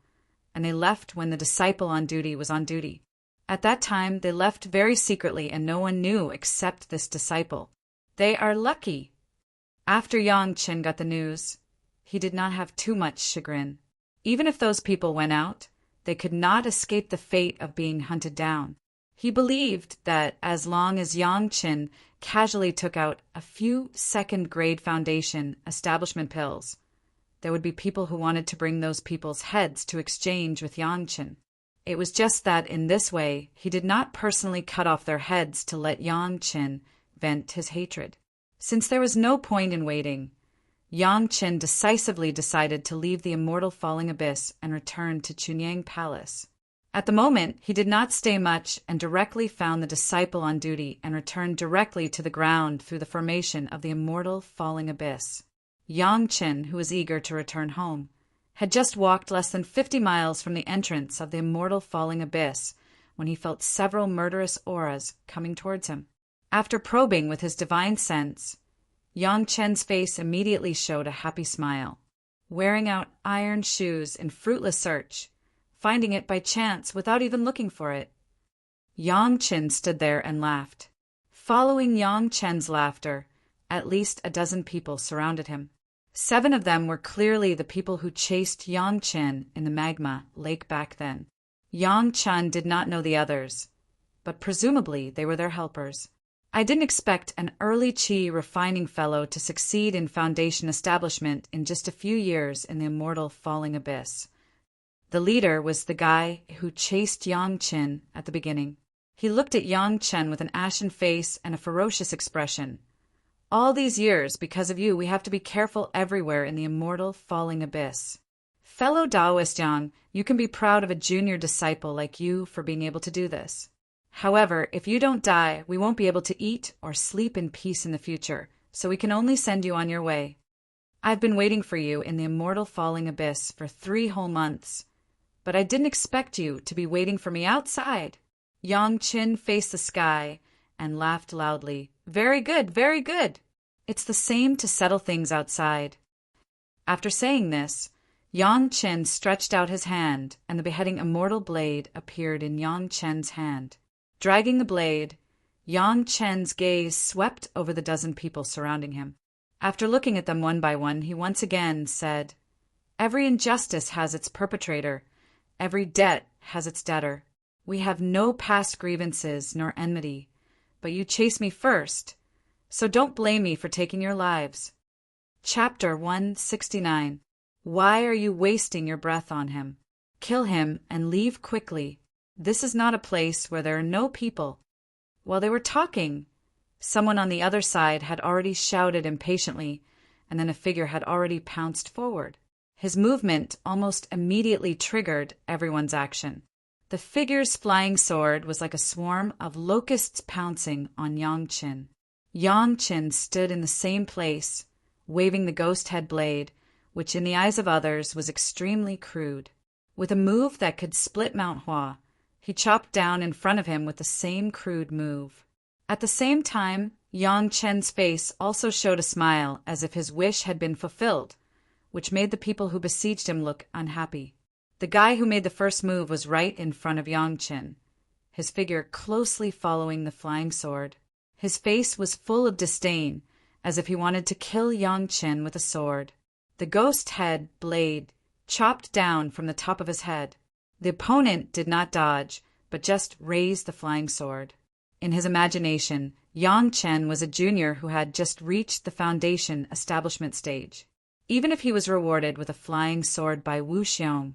and they left when the disciple on duty was on duty. At that time, they left very secretly, and no one knew except this disciple. They are lucky. After Yang Chen got the news, he did not have too much chagrin. Even if those people went out, they could not escape the fate of being hunted down. He believed that as long as Yang Chen casually took out a few second-grade foundation establishment pills, there would be people who wanted to bring those people's heads to exchange with Yang Chen. It was just that in this way, he did not personally cut off their heads to let Yang Chen vent his hatred. Since there was no point in waiting, Yang Chen decisively decided to leave the immortal falling abyss and return to Chunyang Palace. At the moment, he did not stay much and directly found the disciple on duty and returned directly to the ground through the formation of the immortal falling abyss. Yang Chen, who was eager to return home, had just walked less than 50 miles from the entrance of the immortal falling abyss when he felt several murderous auras coming towards him. After probing with his divine sense, Yang Chen's face immediately showed a happy smile. Wearing out iron shoes in fruitless search, finding it by chance without even looking for it, Yang Chen stood there and laughed. Following Yang Chen's laughter, at least a dozen people surrounded him. 7 of them were clearly the people who chased Yang Chen in the magma lake back then. Yang Chen did not know the others, but presumably they were their helpers. I didn't expect an early Qi refining fellow to succeed in foundation establishment in just a few years in the immortal falling abyss. The leader was the guy who chased Yang Chen at the beginning. He looked at Yang Chen with an ashen face and a ferocious expression. All these years, because of you, we have to be careful everywhere in the immortal falling abyss. Fellow Taoist Yang, you can be proud of a junior disciple like you for being able to do this. However, if you don't die, we won't be able to eat or sleep in peace in the future, so we can only send you on your way. I've been waiting for you in the immortal falling abyss for 3 whole months, but I didn't expect you to be waiting for me outside. Yang Chen faced the sky and laughed loudly. Very good, very good. It's the same to settle things outside. After saying this, Yang Chen stretched out his hand, and the beheading immortal blade appeared in Yang Chen's hand. Dragging the blade, Yang Chen's gaze swept over the dozen people surrounding him. After looking at them one by one, he once again said, "Every injustice has its perpetrator. Every debt has its debtor. We have no past grievances nor enmity, but you chased me first, so don't blame me for taking your lives." Chapter 169. Why are you wasting your breath on him? Kill him and leave quickly. This is not a place where there are no people. While they were talking, someone on the other side had already shouted impatiently, and then a figure had already pounced forward. His movement almost immediately triggered everyone's action. The figure's flying sword was like a swarm of locusts pouncing on Yang Chen. Yang Chen stood in the same place, waving the ghost head blade, which in the eyes of others was extremely crude. With a move that could split Mount Hua, he chopped down in front of him with the same crude move. At the same time, Yang Chen's face also showed a smile as if his wish had been fulfilled, which made the people who besieged him look unhappy. The guy who made the first move was right in front of Yang Qin, his figure closely following the flying sword. His face was full of disdain, as if he wanted to kill Yang Qin with a sword. The ghost head blade chopped down from the top of his head. The opponent did not dodge, but just raised the flying sword. In his imagination, Yang Chen was a junior who had just reached the foundation establishment stage. Even if he was rewarded with a flying sword by Wu Xiong,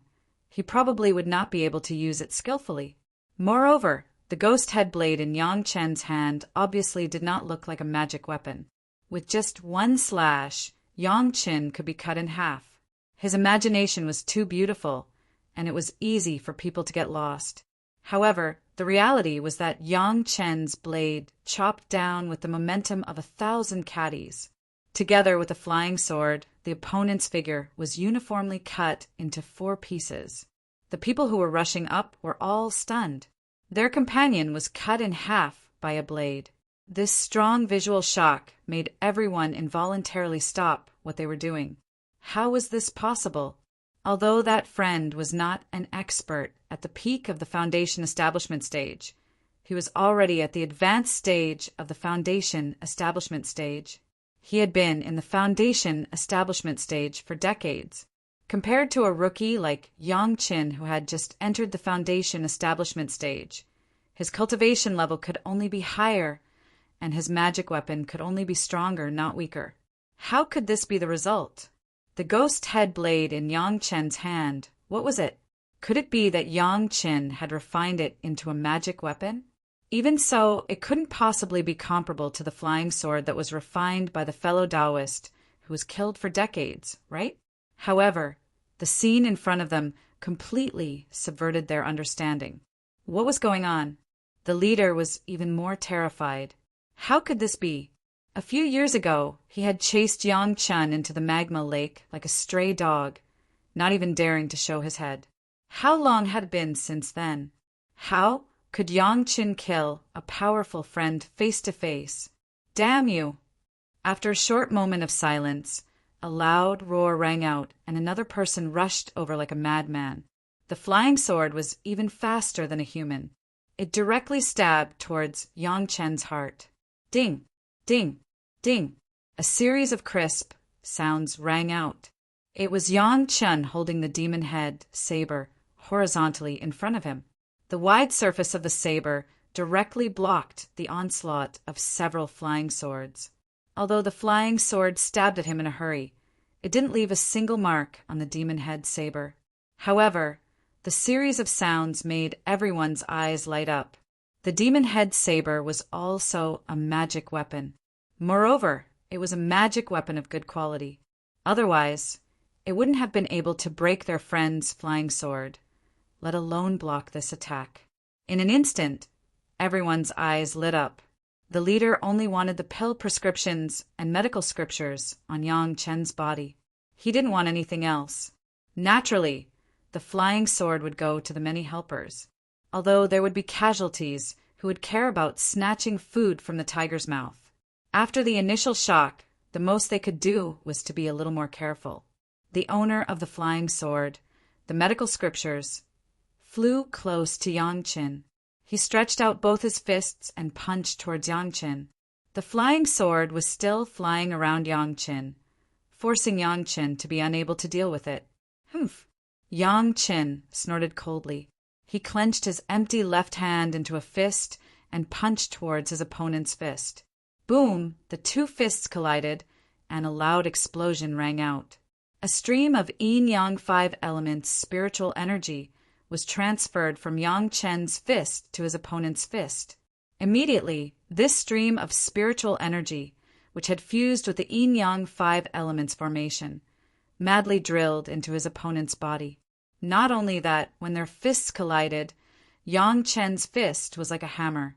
he probably would not be able to use it skillfully. Moreover, the ghost head blade in Yang Chen's hand obviously did not look like a magic weapon. With just one slash, Yang Chen could be cut in half. His imagination was too beautiful, and it was easy for people to get lost. However, the reality was that Yang Chen's blade chopped down with the momentum of 1,000 caddies. Together with the flying sword, the opponent's figure was uniformly cut into 4 pieces. The people who were rushing up were all stunned. Their companion was cut in half by a blade. This strong visual shock made everyone involuntarily stop what they were doing. How was this possible? Although that friend was not an expert at the peak of the foundation establishment stage, he was already at the advanced stage of the foundation establishment stage. He had been in the foundation establishment stage for decades. Compared to a rookie like Yang Qin who had just entered the foundation establishment stage, his cultivation level could only be higher, and his magic weapon could only be stronger, not weaker. How could this be the result? The ghost head blade in Yang Chen's hand, what was it? Could it be that Yang Qin had refined it into a magic weapon? Even so, it couldn't possibly be comparable to the flying sword that was refined by the fellow Taoist who was killed for decades, right? However, the scene in front of them completely subverted their understanding. What was going on? The leader was even more terrified. How could this be? A few years ago, he had chased Yang Chen into the magma lake like a stray dog, not even daring to show his head. How long had it been since then? How could Yang Chen kill a powerful friend face to face? Damn you! After a short moment of silence, a loud roar rang out, and another person rushed over like a madman. The flying sword was even faster than a human. It directly stabbed towards Yang Chen's heart. Ding! Ding! Ding! A series of crisp sounds rang out. It was Yang Chen holding the demon head saber horizontally in front of him. The wide surface of the saber directly blocked the onslaught of several flying swords. Although the flying sword stabbed at him in a hurry, it didn't leave a single mark on the demon head saber. However, the series of sounds made everyone's eyes light up. The demon head saber was also a magic weapon. Moreover, it was a magic weapon of good quality. Otherwise, it wouldn't have been able to break their friend's flying sword, let alone block this attack. In an instant, everyone's eyes lit up. The leader only wanted the pill prescriptions and medical scriptures on Yang Chen's body. He didn't want anything else. Naturally, the flying sword would go to the many helpers, although there would be casualties who would care about snatching food from the tiger's mouth. After the initial shock, the most they could do was to be a little more careful. The owner of the flying sword, the medical scriptures, flew close to Yang Qin. He stretched out both his fists and punched towards Yang Qin. The flying sword was still flying around Yang Qin, forcing Yang Qin to be unable to deal with it. Humph! Yang Qin snorted coldly. He clenched his empty left hand into a fist and punched towards his opponent's fist. Boom! The 2 fists collided, and a loud explosion rang out. A stream of yin-yang 5 elements spiritual energy was transferred from Yang Chen's fist to his opponent's fist. Immediately, this stream of spiritual energy, which had fused with the yin-yang 5 elements formation, madly drilled into his opponent's body. Not only that, when their fists collided, Yang Chen's fist was like a hammer,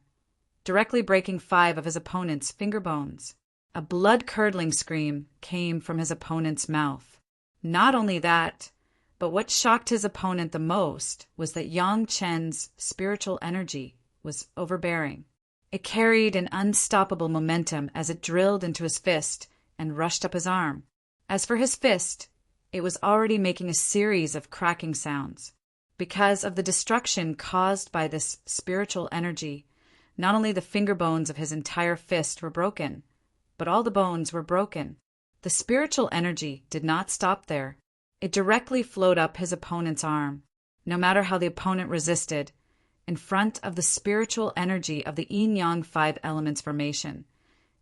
directly breaking 5 of his opponent's finger bones. A blood-curdling scream came from his opponent's mouth. Not only that, but what shocked his opponent the most was that Yang Chen's spiritual energy was overbearing. It carried an unstoppable momentum as it drilled into his fist and rushed up his arm. As for his fist, it was already making a series of cracking sounds. Because of the destruction caused by this spiritual energy, not only the finger bones of his entire fist were broken, but all the bones were broken. The spiritual energy did not stop there. It directly flowed up his opponent's arm. No matter how the opponent resisted, in front of the spiritual energy of the yin-yang 5 elements formation,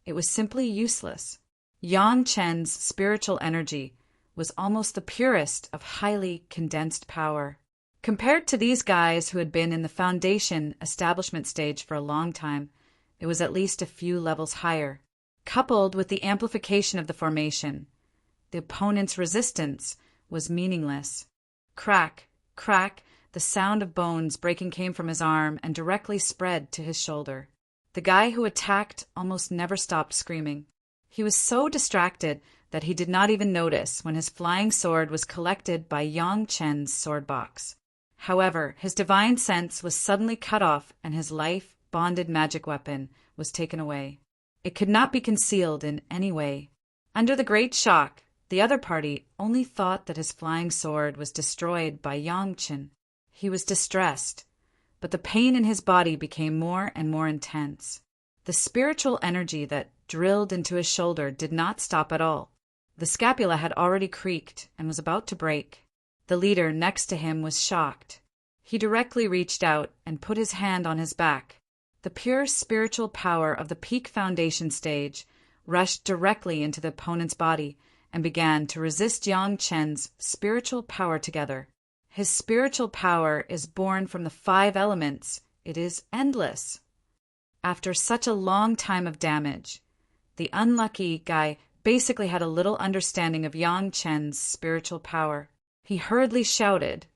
it was simply useless. Yang Chen's spiritual energy was almost the purest of highly condensed power. Compared to these guys who had been in the foundation establishment stage for a long time, it was at least a few levels higher. Coupled with the amplification of the formation, the opponent's resistance was meaningless. Crack, crack, the sound of bones breaking came from his arm and directly spread to his shoulder. The guy who attacked almost never stopped screaming. He was so distracted that he did not even notice when his flying sword was collected by Yang Chen's sword box. However, his divine sense was suddenly cut off and his life-bonded magic weapon was taken away. It could not be concealed in any way. Under the great shock, the other party only thought that his flying sword was destroyed by Yang Chen. He was distressed, but the pain in his body became more and more intense. The spiritual energy that drilled into his shoulder did not stop at all. The scapula had already creaked and was about to break. The leader next to him was shocked. He directly reached out and put his hand on his back. The pure spiritual power of the peak foundation stage rushed directly into the opponent's body and began to resist Yang Chen's spiritual power together. His spiritual power is born from the 5 elements. It is endless. After such a long time of damage, the unlucky guy basically had a little understanding of Yang Chen's spiritual power. He hurriedly shouted,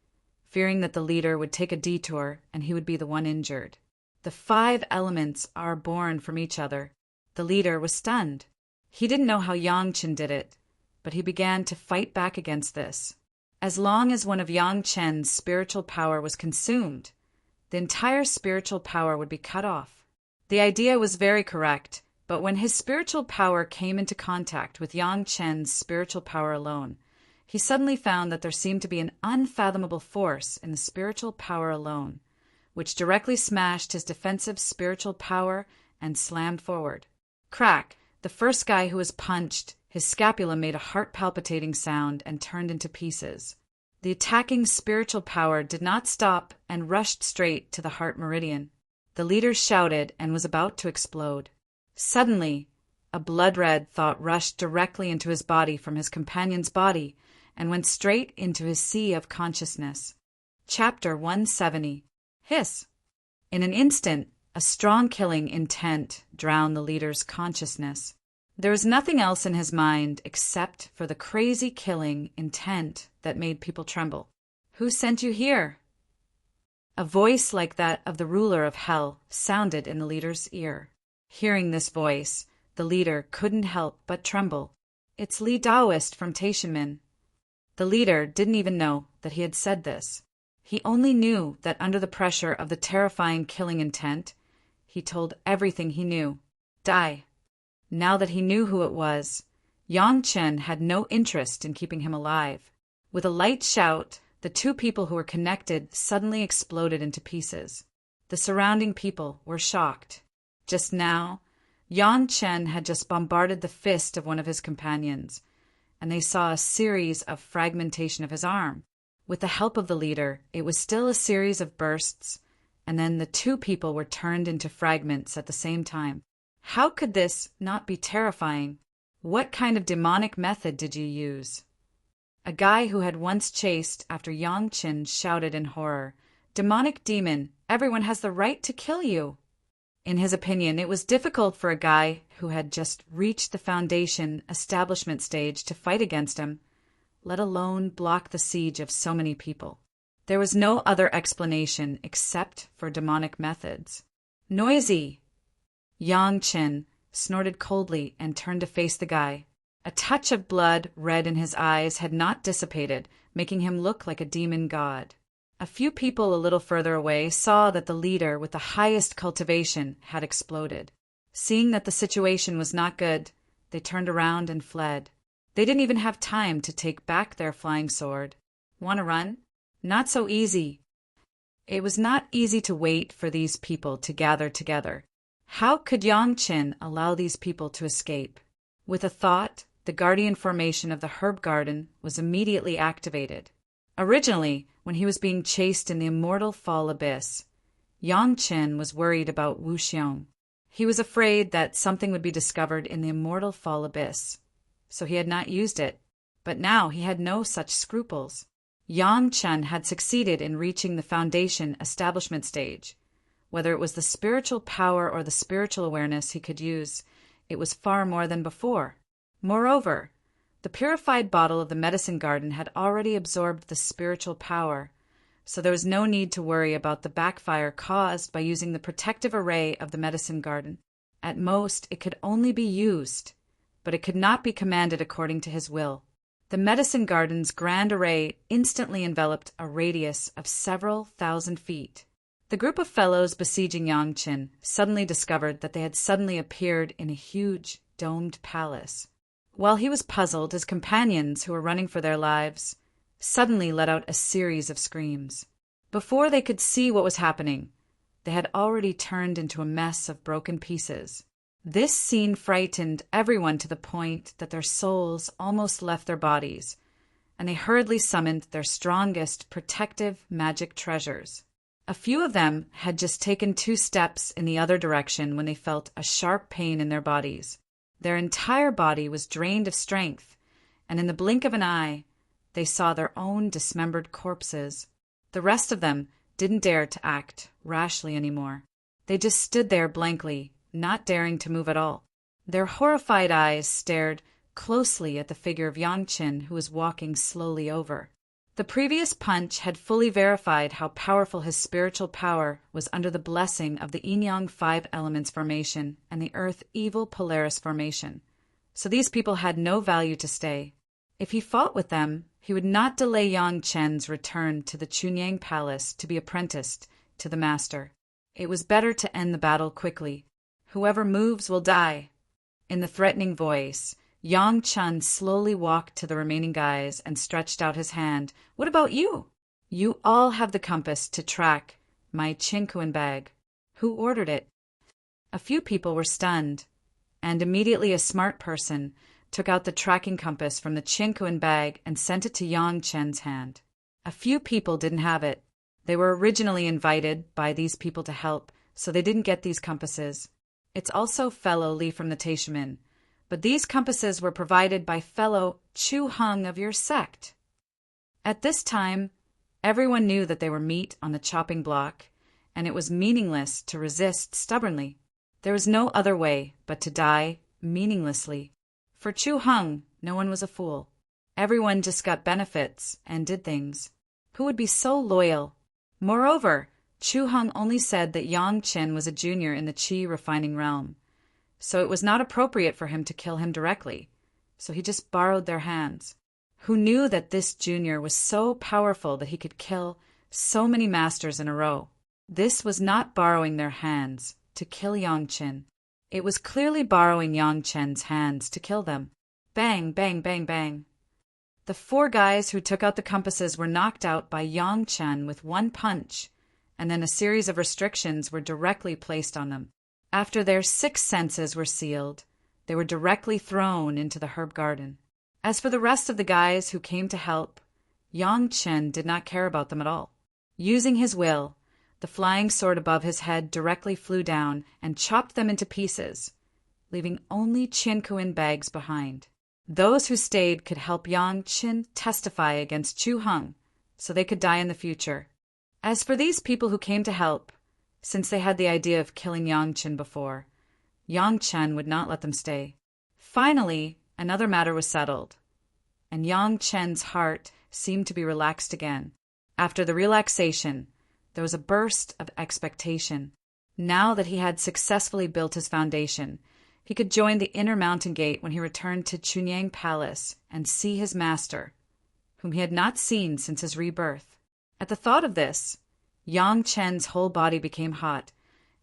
fearing that the leader would take a detour and he would be the one injured. The 5 elements are born from each other. The leader was stunned. He didn't know how Yang Chen did it, but he began to fight back against this. As long as one of Yang Chen's spiritual power was consumed, the entire spiritual power would be cut off. The idea was very correct, but when his spiritual power came into contact with Yang Chen's spiritual power alone, he suddenly found that there seemed to be an unfathomable force in the spiritual power alone, which directly smashed his defensive spiritual power and slammed forward. Crack! The first guy who was punched, his scapula made a heart-palpitating sound and turned into pieces. The attacking spiritual power did not stop and rushed straight to the heart meridian. The leader shouted and was about to explode. Suddenly, a blood-red thought rushed directly into his body from his companion's body and went straight into his sea of consciousness. Chapter 170. Hiss! In an instant, a strong killing intent drowned the leader's consciousness. There was nothing else in his mind except for the crazy killing intent that made people tremble. Who sent you here? A voice like that of the ruler of hell sounded in the leader's ear. Hearing this voice, the leader couldn't help but tremble. It's Li Daoist from Taishanmen. The leader didn't even know that he had said this. He only knew that under the pressure of the terrifying killing intent, he told everything he knew. Die. Now that he knew who it was, Yang Chen had no interest in keeping him alive. With a light shout, the 2 people who were connected suddenly exploded into pieces. The surrounding people were shocked. Just now, Yang Chen had just bombarded the fist of one of his companions, and they saw a series of fragmentation of his arm. With the help of the leader, it was still a series of bursts, and then the 2 people were turned into fragments at the same time. How could this not be terrifying? What kind of demonic method did you use? A guy who had once chased after Yang Chen shouted in horror, "Demonic demon, everyone has the right to kill you." In his opinion, it was difficult for a guy who had just reached the foundation establishment stage to fight against him, let alone block the siege of so many people. There was no other explanation except for demonic methods. Noisy! Yang Chen snorted coldly and turned to face the guy. A touch of blood red in his eyes had not dissipated, making him look like a demon god. A few people a little further away saw that the leader with the highest cultivation had exploded. Seeing that the situation was not good, they turned around and fled. They didn't even have time to take back their flying sword. Want to run? Not so easy. It was not easy to wait for these people to gather together. How could Yang Qin allow these people to escape? With a thought, the guardian formation of the herb garden was immediately activated. Originally, when he was being chased in the Immortal Fall Abyss, Yang Qin was worried about Wu Xiong. He was afraid that something would be discovered in the Immortal Fall Abyss, so he had not used it. But now he had no such scruples. Yang Chen had succeeded in reaching the foundation establishment stage. Whether it was the spiritual power or the spiritual awareness he could use, it was far more than before. Moreover, the purified bottle of the medicine garden had already absorbed the spiritual power, so there was no need to worry about the backfire caused by using the protective array of the medicine garden. At most, it could only be used, but it could not be commanded according to his will. The medicine garden's grand array instantly enveloped a radius of several thousand feet. The group of fellows besieging Yang Qin suddenly discovered that they had suddenly appeared in a huge, domed palace. While he was puzzled, his companions, who were running for their lives, suddenly let out a series of screams. Before they could see what was happening, they had already turned into a mess of broken pieces. This scene frightened everyone to the point that their souls almost left their bodies, and they hurriedly summoned their strongest protective magic treasures. A few of them had just taken 2 steps in the other direction when they felt a sharp pain in their bodies. Their entire body was drained of strength, and in the blink of an eye, they saw their own dismembered corpses. The rest of them didn't dare to act rashly anymore. They just stood there blankly, not daring to move at all. Their horrified eyes stared closely at the figure of Yang Qin, who was walking slowly over. The previous punch had fully verified how powerful his spiritual power was under the blessing of the Yin-Yang 5 Elements formation and the Earth Evil Polaris formation. So these people had no value to stay. If he fought with them, he would not delay Yang Chen's return to the Chunyang Palace to be apprenticed to the master. It was better to end the battle quickly. Whoever moves will die. In the threatening voice, Yang Chen slowly walked to the remaining guys and stretched out his hand. What about you? You all have the compass to track my Qinkuan bag. Who ordered it? A few people were stunned, and immediately a smart person took out the tracking compass from the Qinkuan bag and sent it to Yang Chen's hand. A few people didn't have it. They were originally invited by these people to help, so they didn't get these compasses. It's also fellow Li from the Taishaman, but these compasses were provided by fellow Chu Hung of your sect. At this time, everyone knew that they were meat on the chopping block, and it was meaningless to resist stubbornly. There was no other way but to die meaninglessly. For Chu Hung, no one was a fool. Everyone just got benefits and did things. Who would be so loyal? Moreover, Chu Hung only said that Yang Qin was a junior in the Qi refining realm, so it was not appropriate for him to kill him directly, so he just borrowed their hands. Who knew that this junior was so powerful that he could kill so many masters in a row? This was not borrowing their hands to kill Yang Qin. It was clearly borrowing Yang Chen's hands to kill them. Bang, bang, bang, bang. The 4 guys who took out the compasses were knocked out by Yang Chen with one punch, and then a series of restrictions were directly placed on them. After their 6 senses were sealed, they were directly thrown into the herb garden. As for the rest of the guys who came to help, Yang Chen did not care about them at all. Using his will, the flying sword above his head directly flew down and chopped them into pieces, leaving only Qinkuan bags behind. Those who stayed could help Yang Qin testify against Chu Hung, so they could die in the future. As for these people who came to help, since they had the idea of killing Yang Qin before, Yang Chen would not let them stay. Finally, another matter was settled, and Yang Chen's heart seemed to be relaxed again. After the relaxation, there was a burst of expectation. Now that he had successfully built his foundation, he could join the inner mountain gate when he returned to Chunyang Palace and see his master, whom he had not seen since his rebirth. At the thought of this, Yang Chen's whole body became hot,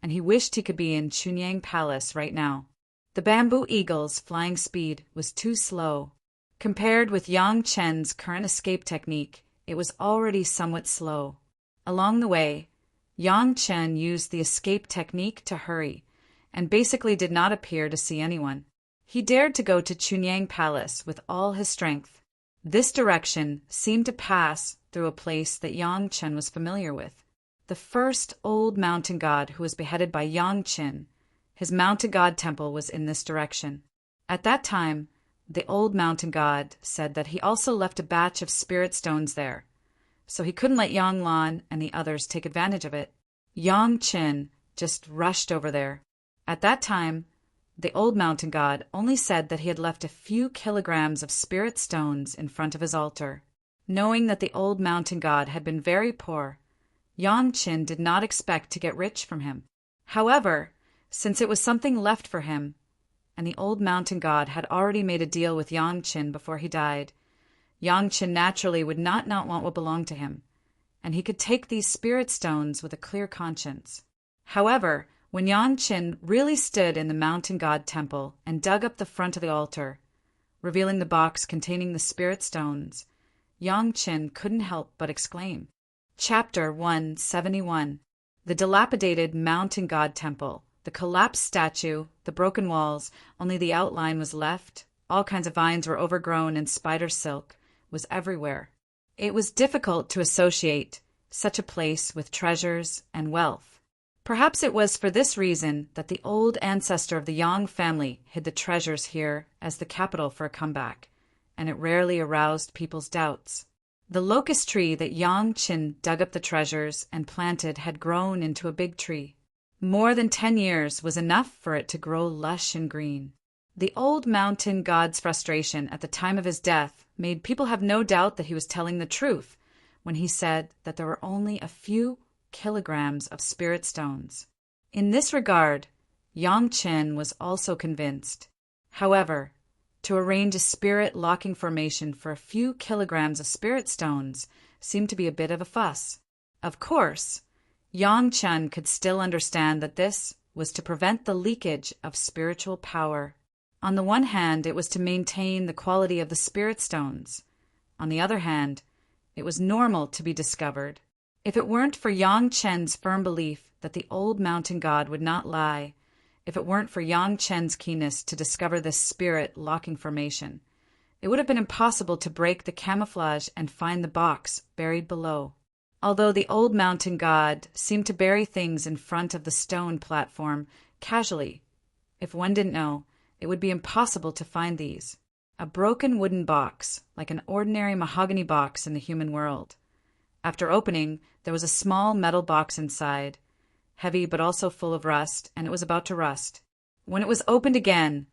and he wished he could be in Chunyang Palace right now. The bamboo eagle's flying speed was too slow. Compared with Yang Chen's current escape technique, it was already somewhat slow. Along the way, Yang Chen used the escape technique to hurry, and basically did not appear to see anyone. He dared to go to Chunyang Palace with all his strength. This direction seemed to pass through a place that Yang Chen was familiar with. The first old mountain god who was beheaded by Yang Chen, his mountain god temple was in this direction. At that time, the old mountain god said that he also left a batch of spirit stones there, so he couldn't let Yang Lan and the others take advantage of it. Yang Chen just rushed over there. At that time, the old mountain god only said that he had left a few kilograms of spirit stones in front of his altar. Knowing that the old mountain god had been very poor, Yang Chen did not expect to get rich from him. However, since it was something left for him, and the old mountain god had already made a deal with Yang Chen before he died, Yang Chen naturally would not want what belonged to him, and he could take these spirit stones with a clear conscience. However, when Yang Chen really stood in the mountain god temple and dug up the front of the altar, revealing the box containing the spirit stones, Yang Chen couldn't help but exclaim. Chapter 171. The dilapidated mountain god temple, the collapsed statue, the broken walls, only the outline was left, all kinds of vines were overgrown and spider silk was everywhere. It was difficult to associate such a place with treasures and wealth. Perhaps it was for this reason that the old ancestor of the Yang family hid the treasures here as the capital for a comeback, and it rarely aroused people's doubts. The locust tree that Yang Chen dug up the treasures and planted had grown into a big tree. More than 10 years was enough for it to grow lush and green. The old mountain god's frustration at the time of his death made people have no doubt that he was telling the truth when he said that there were only a few kilograms of spirit stones. In this regard, Yang Chen was also convinced. However, to arrange a spirit locking formation for a few kilograms of spirit stones seemed to be a bit of a fuss. Of course, Yang Chen could still understand that this was to prevent the leakage of spiritual power. On the one hand, it was to maintain the quality of the spirit stones. On the other hand, it was normal to be discovered. If it weren't for Yang Chen's firm belief that the old mountain god would not lie, if it weren't for Yang Chen's keenness to discover this spirit locking formation, it would have been impossible to break the camouflage and find the box buried below. Although the old mountain god seemed to bury things in front of the stone platform casually, if one didn't know, it would be impossible to find these. A broken wooden box, like an ordinary mahogany box in the human world. After opening, there was a small metal box inside, heavy but also full of rust, and it was about to rust. When it was opened again,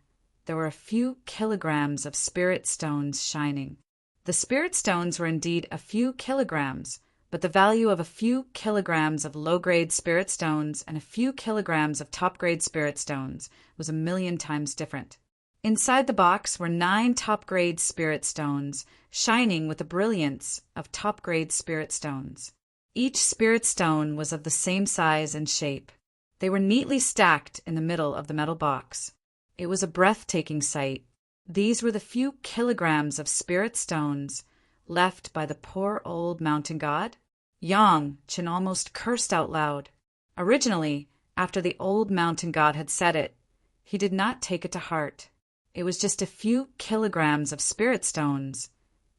there were a few kilograms of spirit stones shining. The spirit stones were indeed a few kilograms, but the value of a few kilograms of low-grade spirit stones and a few kilograms of top-grade spirit stones was 1,000,000 times different. Inside the box were 9 top-grade spirit stones, shining with the brilliance of top-grade spirit stones. Each spirit stone was of the same size and shape. They were neatly stacked in the middle of the metal box. It was a breathtaking sight. These were the few kilograms of spirit stones left by the poor old mountain god. Yang Chen almost cursed out loud. Originally, after the old mountain god had said it, he did not take it to heart. It was just a few kilograms of spirit stones.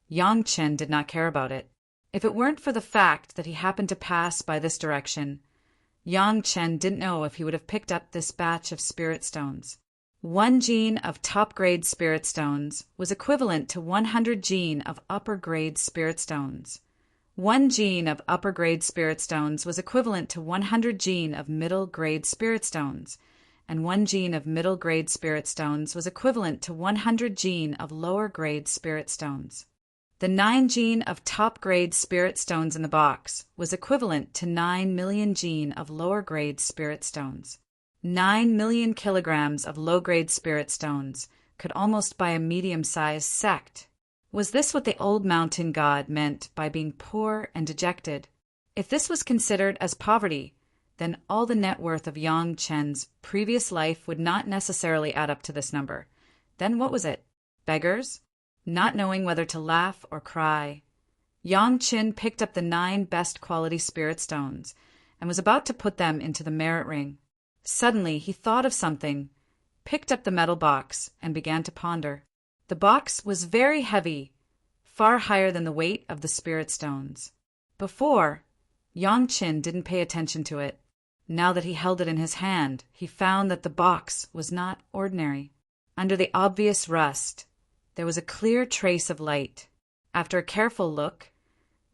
Yang Chen did not care about it. If it weren't for the fact that he happened to pass by this direction, Yang Chen didn't know if he would have picked up this batch of spirit stones. 1 gene of top-grade spirit stones was equivalent to 100 gene of upper-grade spirit stones. 1 gene of upper-grade spirit stones was equivalent to 100 gene of middle-grade spirit stones, and 1 gene of middle-grade spirit stones was equivalent to 100 gene of lower-grade spirit stones. The 9 gene of top-grade spirit stones in the box was equivalent to 9 million gene of lower-grade spirit stones. 9 million kilograms of low-grade spirit stones could almost buy a medium-sized sect. Was this what the old mountain god meant by being poor and dejected? If this was considered as poverty, then all the net worth of Yang Chen's previous life would not necessarily add up to this number. Then what was it? Beggars? Not knowing whether to laugh or cry. Yang Chen picked up the 9 best quality spirit stones and was about to put them into the merit ring. Suddenly he thought of something, picked up the metal box, and began to ponder. The box was very heavy, far higher than the weight of the spirit stones. Before, Yang Qin didn't pay attention to it. Now that he held it in his hand, he found that the box was not ordinary. Under the obvious rust, there was a clear trace of light. After a careful look,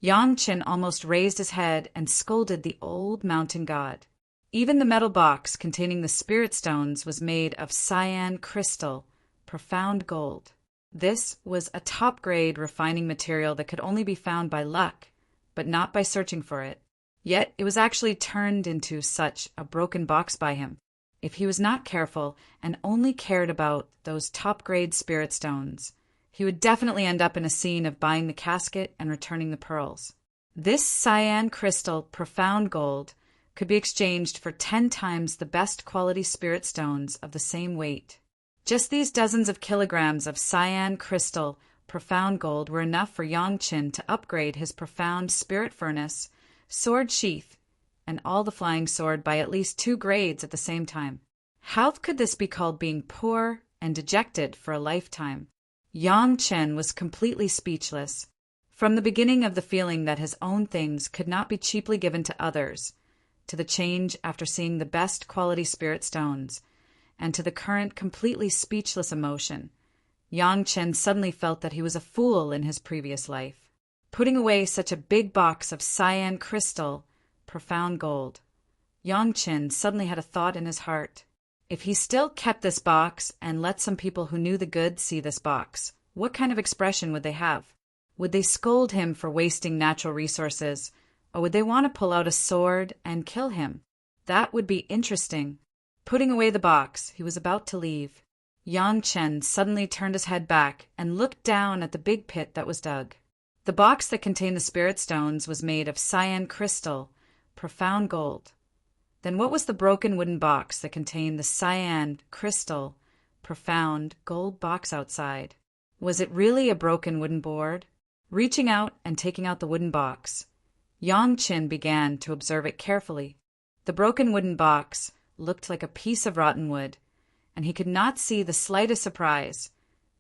Yang Qin almost raised his head and scolded the old mountain god. Even the metal box containing the spirit stones was made of cyan crystal, profound gold. This was a top-grade refining material that could only be found by luck, but not by searching for it. Yet it was actually turned into such a broken box by him. If he was not careful and only cared about those top-grade spirit stones, he would definitely end up in a scene of buying the casket and returning the pearls. This cyan crystal profound gold could be exchanged for 10 times the best quality spirit stones of the same weight. Just these dozens of kilograms of cyan crystal profound gold were enough for Yang Qin to upgrade his profound spirit furnace, sword sheath, and all the flying sword by at least 2 grades at the same time. How could this be called being poor and dejected for a lifetime? Yang Qin was completely speechless. From the beginning of the feeling that his own things could not be cheaply given to others, to the change after seeing the best quality spirit stones, and to the current completely speechless emotion, Yang Qin suddenly felt that he was a fool in his previous life. Putting away such a big box of cyan crystal, profound gold, Yang Qin suddenly had a thought in his heart. If he still kept this box and let some people who knew the good see this box, what kind of expression would they have? Would they scold him for wasting natural resources, or would they want to pull out a sword and kill him? That would be interesting. Putting away the box, he was about to leave. Yang Qin suddenly turned his head back and looked down at the big pit that was dug. The box that contained the spirit stones was made of cyan crystal, profound gold. Then what was the broken wooden box that contained the cyan crystal, profound gold box outside? Was it really a broken wooden board? Reaching out and taking out the wooden box, Yang Qin began to observe it carefully. The broken wooden box looked like a piece of rotten wood, and he could not see the slightest surprise.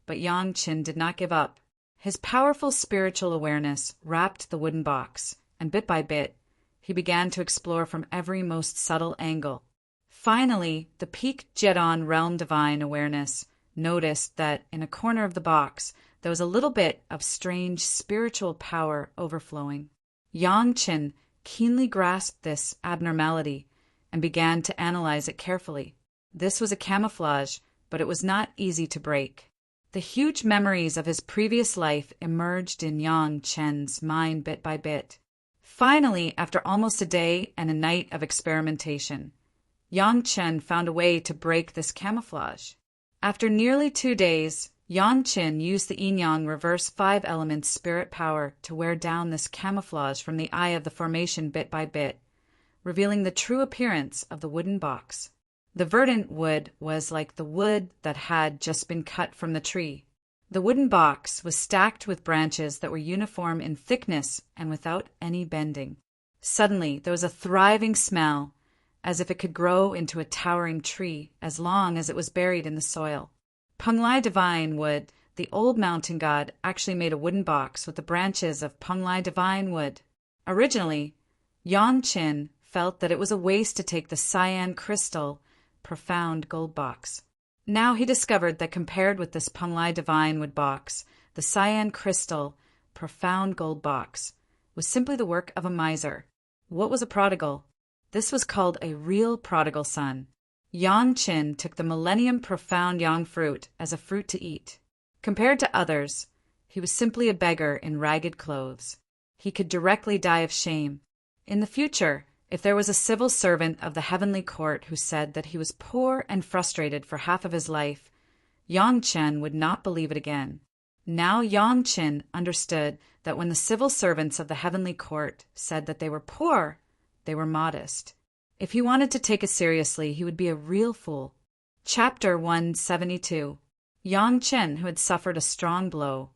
But Yang Qin did not give up. His powerful spiritual awareness wrapped the wooden box, and bit by bit, he began to explore from every most subtle angle. Finally, the peaked Jedon Realm Divine Awareness noticed that in a corner of the box there was a little bit of strange spiritual power overflowing. Yang Qin keenly grasped this abnormality and began to analyze it carefully. This was a camouflage, but it was not easy to break. The huge memories of his previous life emerged in Yang Qin's mind bit by bit. Finally, after almost a day and a night of experimentation, Yang Qin found a way to break this camouflage. After nearly 2 days, Yang Qin used the yin-yang reverse 5 elements spirit power to wear down this camouflage from the eye of the formation bit by bit, revealing the true appearance of the wooden box. The verdant wood was like the wood that had just been cut from the tree. The wooden box was stacked with branches that were uniform in thickness and without any bending. Suddenly, there was a thriving smell, as if it could grow into a towering tree as long as it was buried in the soil. Penglai Divine Wood, the old mountain god, actually made a wooden box with the branches of Penglai Divine Wood. Originally, Yang Qin felt that it was a waste to take the cyan crystal, profound gold box. Now he discovered that compared with this Penglai Divine Wood box, the cyan crystal, profound gold box was simply the work of a miser. What was a prodigal? This was called a real prodigal son. Yang Qin took the millennium profound yang fruit as a fruit to eat. Compared to others, he was simply a beggar in ragged clothes. He could directly die of shame. In the future, if there was a civil servant of the heavenly court who said that he was poor and frustrated for half of his life, Yang Qin would not believe it again. Now Yang Qin understood that when the civil servants of the heavenly court said that they were poor, they were modest. If he wanted to take it seriously, he would be a real fool. Chapter 172. Yang Qin, who had suffered a strong blow,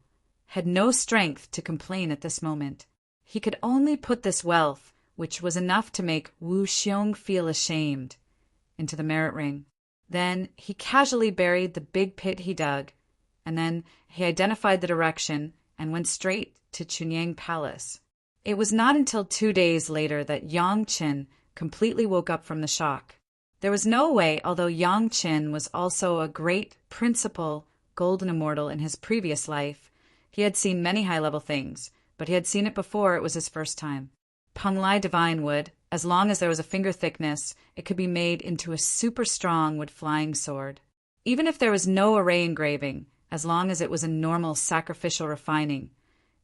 had no strength to complain at this moment. He could only put this wealth, which was enough to make Wu Xiong feel ashamed, into the merit ring. Then he casually buried the big pit he dug, and then he identified the direction and went straight to Chunyang Palace. It was not until 2 days later that Yang Qin completely woke up from the shock. There was no way, although Yang Qin was also a great principal golden immortal in his previous life, he had seen many high-level things, but he had seen it before it was his first time. Penglai divine wood, as long as there was a finger thickness, it could be made into a super strong wood flying sword. Even if there was no array engraving, as long as it was a normal sacrificial refining,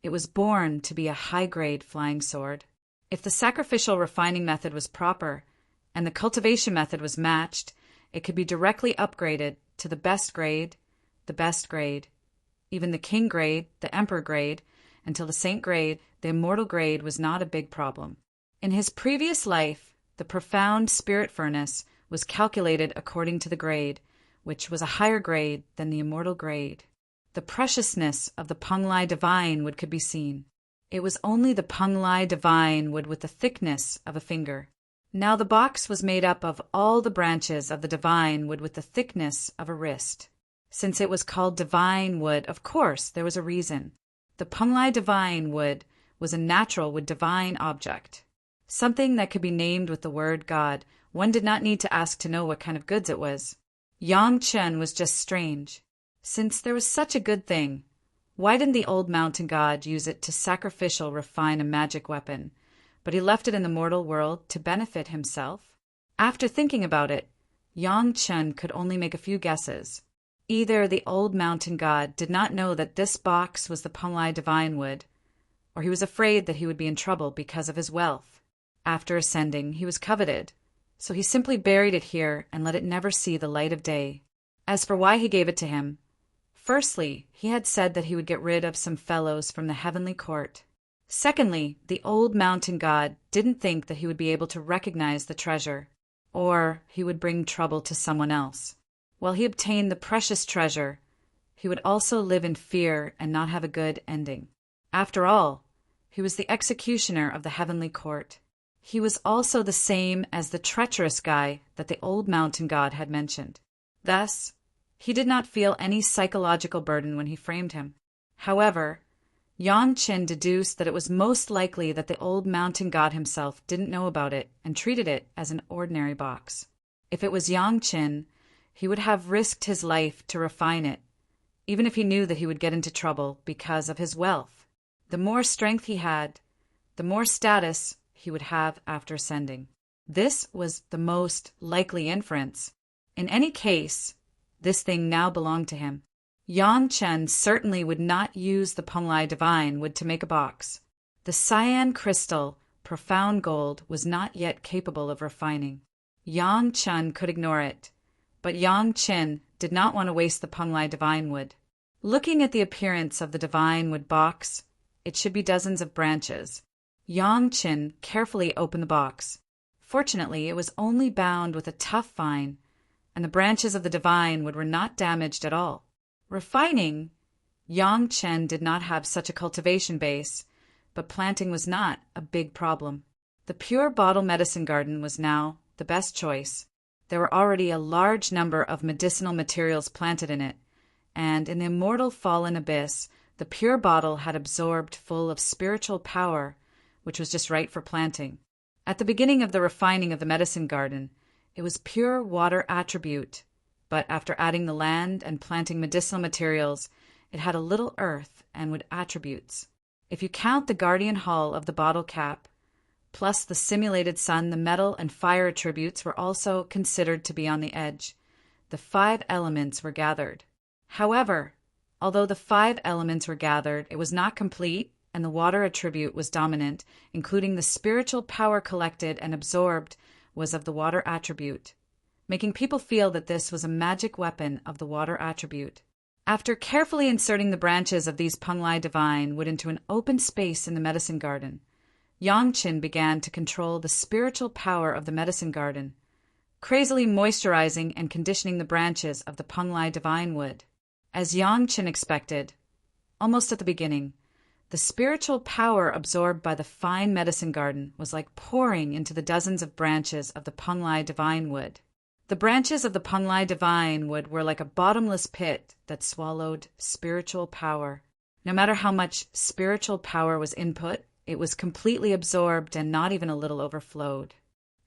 it was born to be a high-grade flying sword. If the sacrificial refining method was proper, and the cultivation method was matched, it could be directly upgraded to the best grade, even the king grade, the emperor grade, until the saint grade, the immortal grade was not a big problem. In his previous life, the profound spirit furnace was calculated according to the grade, which was a higher grade than the immortal grade. The preciousness of the Penglai divine wood could be seen. It was only the Penglai divine wood with the thickness of a finger. Now the box was made up of all the branches of the divine wood with the thickness of a wrist. Since it was called divine wood, of course, there was a reason. The Penglai divine wood was a natural wood divine object, something that could be named with the word God. One did not need to ask to know what kind of goods it was. Yang Chen was just strange. Since there was such a good thing, why didn't the old mountain god use it to sacrificial refine a magic weapon, but he left it in the mortal world to benefit himself? After thinking about it, Yang Chen could only make a few guesses. Either the old mountain god did not know that this box was the Penglai divine wood, or he was afraid that he would be in trouble because of his wealth. After ascending, he was coveted, so he simply buried it here and let it never see the light of day. As for why he gave it to him, firstly, he had said that he would get rid of some fellows from the heavenly court. Secondly, the old mountain god didn't think that he would be able to recognize the treasure, or he would bring trouble to someone else. While he obtained the precious treasure, he would also live in fear and not have a good ending. After all, he was the executioner of the heavenly court. He was also the same as the treacherous guy that the old mountain god had mentioned. Thus, he did not feel any psychological burden when he framed him. However, Yang Qin deduced that it was most likely that the old mountain god himself didn't know about it and treated it as an ordinary box. If it was Yang Qin, he would have risked his life to refine it, even if he knew that he would get into trouble because of his wealth. The more strength he had, the more status he would have after ascending. This was the most likely inference. In any case, this thing now belonged to him. Yang Chen certainly would not use the Penglai divine wood to make a box. The cyan crystal, profound gold, was not yet capable of refining. Yang Chen could ignore it, but Yang Qin did not want to waste the Penglai divine wood. Looking at the appearance of the divine wood box, it should be dozens of branches. Yang Qin carefully opened the box. Fortunately, it was only bound with a tough vine, and the branches of the divine wood were not damaged at all. Refining, Yang Chen did not have such a cultivation base, but planting was not a big problem. The pure bottle medicine garden was now the best choice. There were already a large number of medicinal materials planted in it, and in the immortal fallen abyss, the pure bottle had absorbed full of spiritual power, which was just right for planting. At the beginning of the refining of the medicine garden, it was pure water attribute, but after adding the land and planting medicinal materials, it had a little earth and wood attributes. If you count the guardian hull of the bottle cap, plus the simulated sun, the metal and fire attributes were also considered to be on the edge. The 5 elements were gathered. However, although the 5 elements were gathered, it was not complete, and the water attribute was dominant, including the spiritual power collected and absorbed was of the water attribute, making people feel that this was a magic weapon of the water attribute. After carefully inserting the branches of these Penglai divine wood into an open space in the medicine garden, Yang Qin began to control the spiritual power of the medicine garden, crazily moisturizing and conditioning the branches of the Penglai divine wood. As Yang Qin expected, almost at the beginning, The spiritual power absorbed by the fine medicine garden was like pouring into the dozens of branches of the Penglai divine wood. The branches of the Penglai divine wood were like a bottomless pit that swallowed spiritual power. No matter how much spiritual power was input, it was completely absorbed and not even a little overflowed.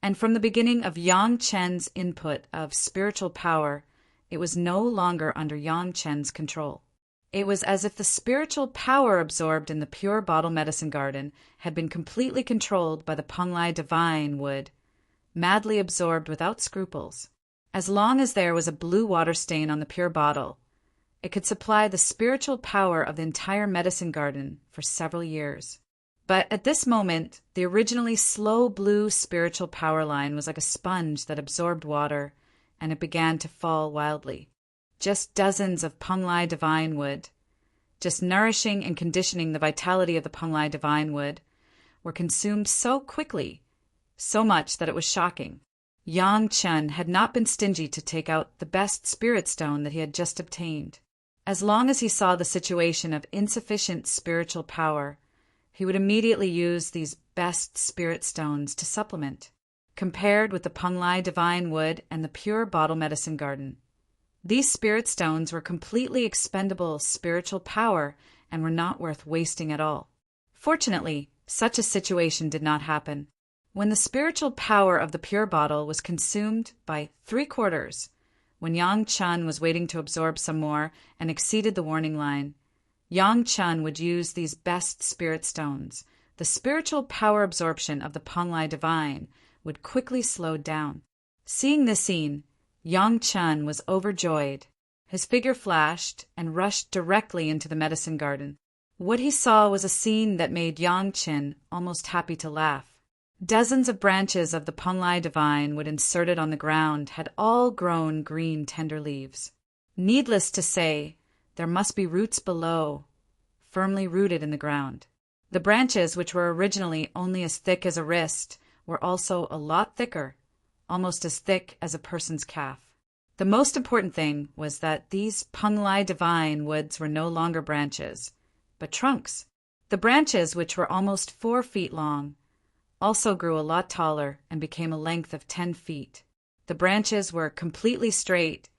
And from the beginning of Yang Chen's input of spiritual power, it was no longer under Yang Chen's control. It was as if the spiritual power absorbed in the pure bottle medicine garden had been completely controlled by the Penglai divine wood, madly absorbed without scruples. As long as there was a blue water stain on the pure bottle, it could supply the spiritual power of the entire medicine garden for several years. But at this moment, the originally slow blue spiritual power line was like a sponge that absorbed water, and it began to fall wildly. Just dozens of Penglai divine wood, just nourishing and conditioning the vitality of the Penglai divine wood, were consumed so quickly, so much that it was shocking. Yang Chen had not been stingy to take out the best spirit stone that he had just obtained. As long as he saw the situation of insufficient spiritual power, he would immediately use these best spirit stones to supplement. Compared with the Penglai divine wood and the pure bottle medicine garden, these spirit stones were completely expendable spiritual power and were not worth wasting at all. Fortunately, such a situation did not happen. When the spiritual power of the pure bottle was consumed by 3/4, when Yang Chen was waiting to absorb some more and exceeded the warning line, Yang Chen would use these best spirit stones. The spiritual power absorption of the Penglai divine would quickly slow down. Seeing this scene, Yang Chen was overjoyed. His figure flashed and rushed directly into the medicine garden. What he saw was a scene that made Yang Chen almost happy to laugh. Dozens of branches of the Penglai divine wood inserted on the ground had all grown green tender leaves. Needless to say, there must be roots below, firmly rooted in the ground. The branches, which were originally only as thick as a wrist, were also a lot thicker, almost as thick as a person's calf. The most important thing was that these Penglai divine woods were no longer branches, but trunks. The branches, which were almost 4 feet long, also grew a lot taller and became a length of 10 feet. The branches were completely straight,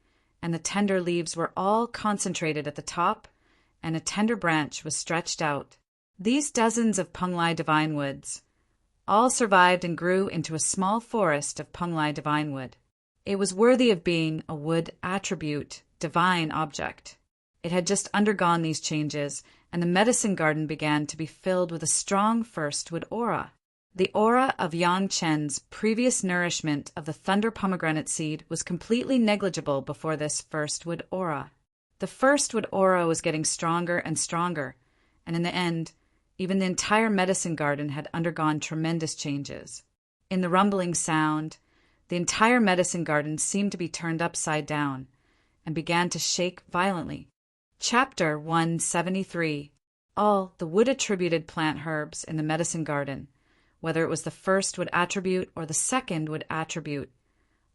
and the tender leaves were all concentrated at the top, and a tender branch was stretched out. These dozens of Penglai divine woods all survived and grew into a small forest of Penglai divine wood. It was worthy of being a wood attribute, divine object. It had just undergone these changes, and the medicine garden began to be filled with a strong first wood aura. The aura of Yang Chen's previous nourishment of the thunder pomegranate seed was completely negligible before this first wood aura. The first wood aura was getting stronger and stronger, and in the end, even the entire medicine garden had undergone tremendous changes. In the rumbling sound, the entire medicine garden seemed to be turned upside down and began to shake violently. Chapter 173. All the wood-attributed plant herbs in the medicine garden, whether it was the first wood attribute or the second wood attribute,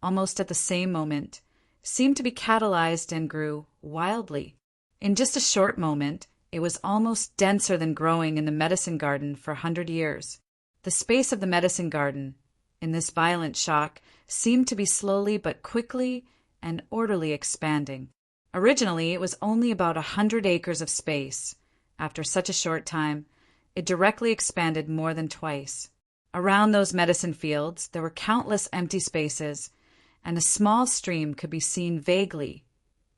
almost at the same moment, seemed to be catalyzed and grew wildly. In just a short moment, it was almost denser than growing in the medicine garden for 100 years. The space of the medicine garden, in this violent shock, seemed to be slowly but quickly and orderly expanding. Originally, it was only about 100 acres of space. After such a short time, it directly expanded more than twice. Around those medicine fields, there were countless empty spaces, and a small stream could be seen vaguely,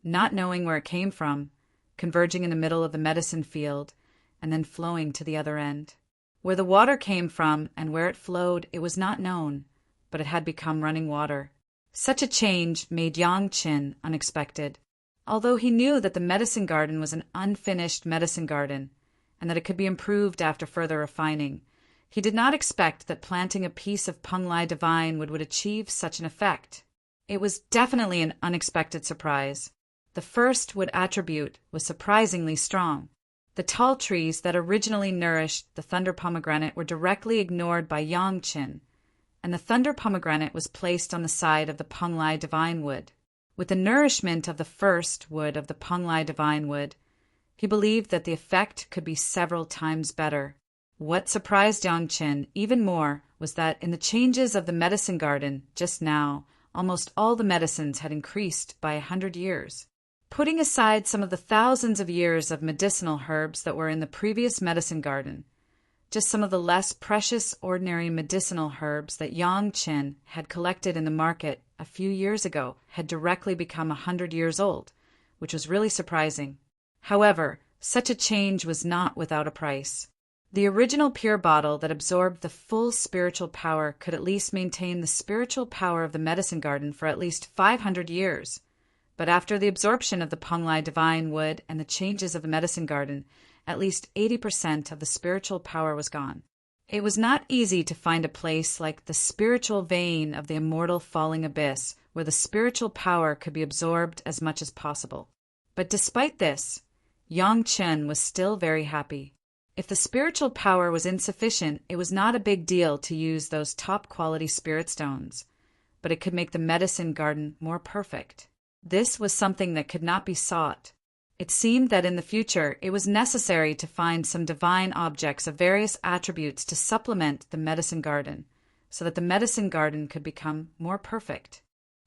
not knowing where it came from, converging in the middle of the medicine field, and then flowing to the other end. Where the water came from and where it flowed, it was not known, but it had become running water. Such a change made Yang Chen unexpected. Although he knew that the medicine garden was an unfinished medicine garden, and that it could be improved after further refining, he did not expect that planting a piece of Penglai divine would achieve such an effect. It was definitely an unexpected surprise. The first wood attribute was surprisingly strong. The tall trees that originally nourished the thunder pomegranate were directly ignored by Yang Chen, and the thunder pomegranate was placed on the side of the Penglai divine wood. With the nourishment of the first wood of the Penglai divine wood, He believed that the effect could be several times better. What surprised Yang Chen even more was that in the changes of the medicine garden just now, almost all the medicines had increased by 100 years. Putting aside some of the thousands of years of medicinal herbs that were in the previous medicine garden, just some of the less precious ordinary medicinal herbs that Yang Chen had collected in the market a few years ago had directly become 100 years old, which was really surprising. However, such a change was not without a price. The original pure bottle that absorbed the full spiritual power could at least maintain the spiritual power of the medicine garden for at least 500 years. But after the absorption of the Penglai divine wood and the changes of the medicine garden, at least 80% of the spiritual power was gone. It was not easy to find a place like the spiritual vein of the immortal falling abyss where the spiritual power could be absorbed as much as possible. But despite this, Yang Chen was still very happy. If the spiritual power was insufficient, it was not a big deal to use those top-quality spirit stones, but it could make the medicine garden more perfect. This was something that could not be sought. It seemed that in the future it was necessary to find some divine objects of various attributes to supplement the medicine garden, so that the medicine garden could become more perfect.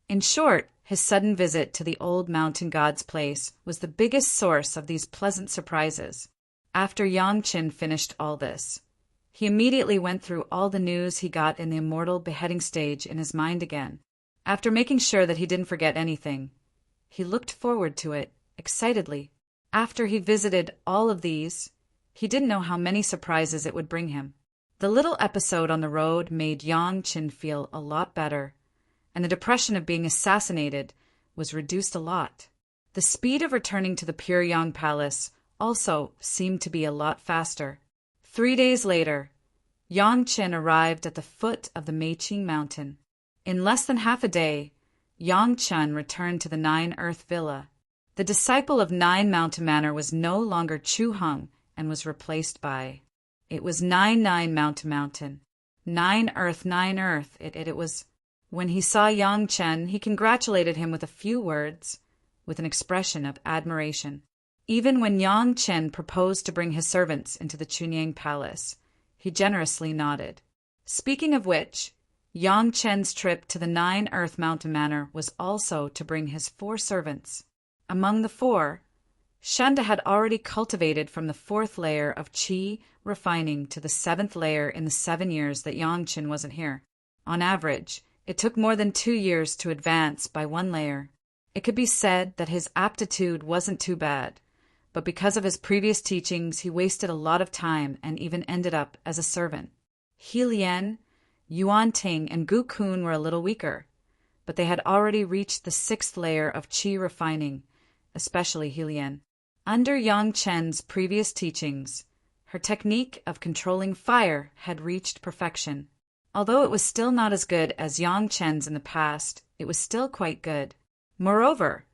In short, his sudden visit to the old mountain god's place was the biggest source of these pleasant surprises. After Yang Chen finished all this, he immediately went through all the news he got in the Immortal beheading stage in his mind again. After making sure that he didn't forget anything, he looked forward to it excitedly. After he visited all of these, he didn't know how many surprises it would bring him. The little episode on the road made Yang Chen feel a lot better, and the depression of being assassinated was reduced a lot. The speed of returning to the Pure Yang Palace also seemed to be a lot faster. 3 days later, Yang Chen arrived at the foot of the Meiqing Mountain. In less than half a day, Yang Chen returned to the Nine Earth Villa. The disciple of Nine Mountain Manor was no longer Chu Hung and was replaced by... It was Nine Mountain. Nine Earth. It was... When he saw Yang Chen, he congratulated him with a few words, with an expression of admiration. Even when Yang Chen proposed to bring his servants into the Chunyang Palace, he generously nodded. Speaking of which, Yang Chen's trip to the Nine Earth Mountain Manor was also to bring his 4 servants. Among the 4, Shanda had already cultivated from the 4th layer of qi refining to the 7th layer in the 7 years that Yang Chen wasn't here. On average, it took more than 2 years to advance by 1 layer. It could be said that his aptitude wasn't too bad, but because of his previous teachings, he wasted a lot of time and even ended up as a servant. He Lian, Yuan Ting, and Gu Kun were a little weaker, but they had already reached the 6th layer of qi refining, especially He Lian. Under Yang Chen's previous teachings, her technique of controlling fire had reached perfection. Although it was still not as good as Yang Chen's in the past, it was still quite good. Moreover,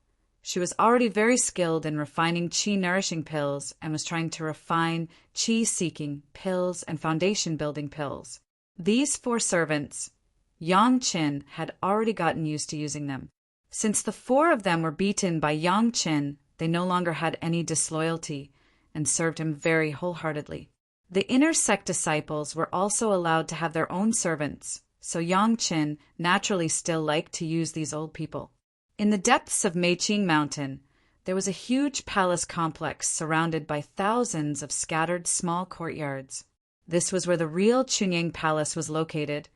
she was already very skilled in refining qi-nourishing pills and was trying to refine qi-seeking pills and foundation-building pills. These 4 servants, Yang Chen had already gotten used to using them. Since the 4 of them were beaten by Yang Chen, they no longer had any disloyalty and served him very wholeheartedly. The inner sect disciples were also allowed to have their own servants, so Yang Chen naturally still liked to use these old people. In the depths of Meiqing Mountain, there was a huge palace complex surrounded by thousands of scattered small courtyards. This was where the real Chunyang Palace was located,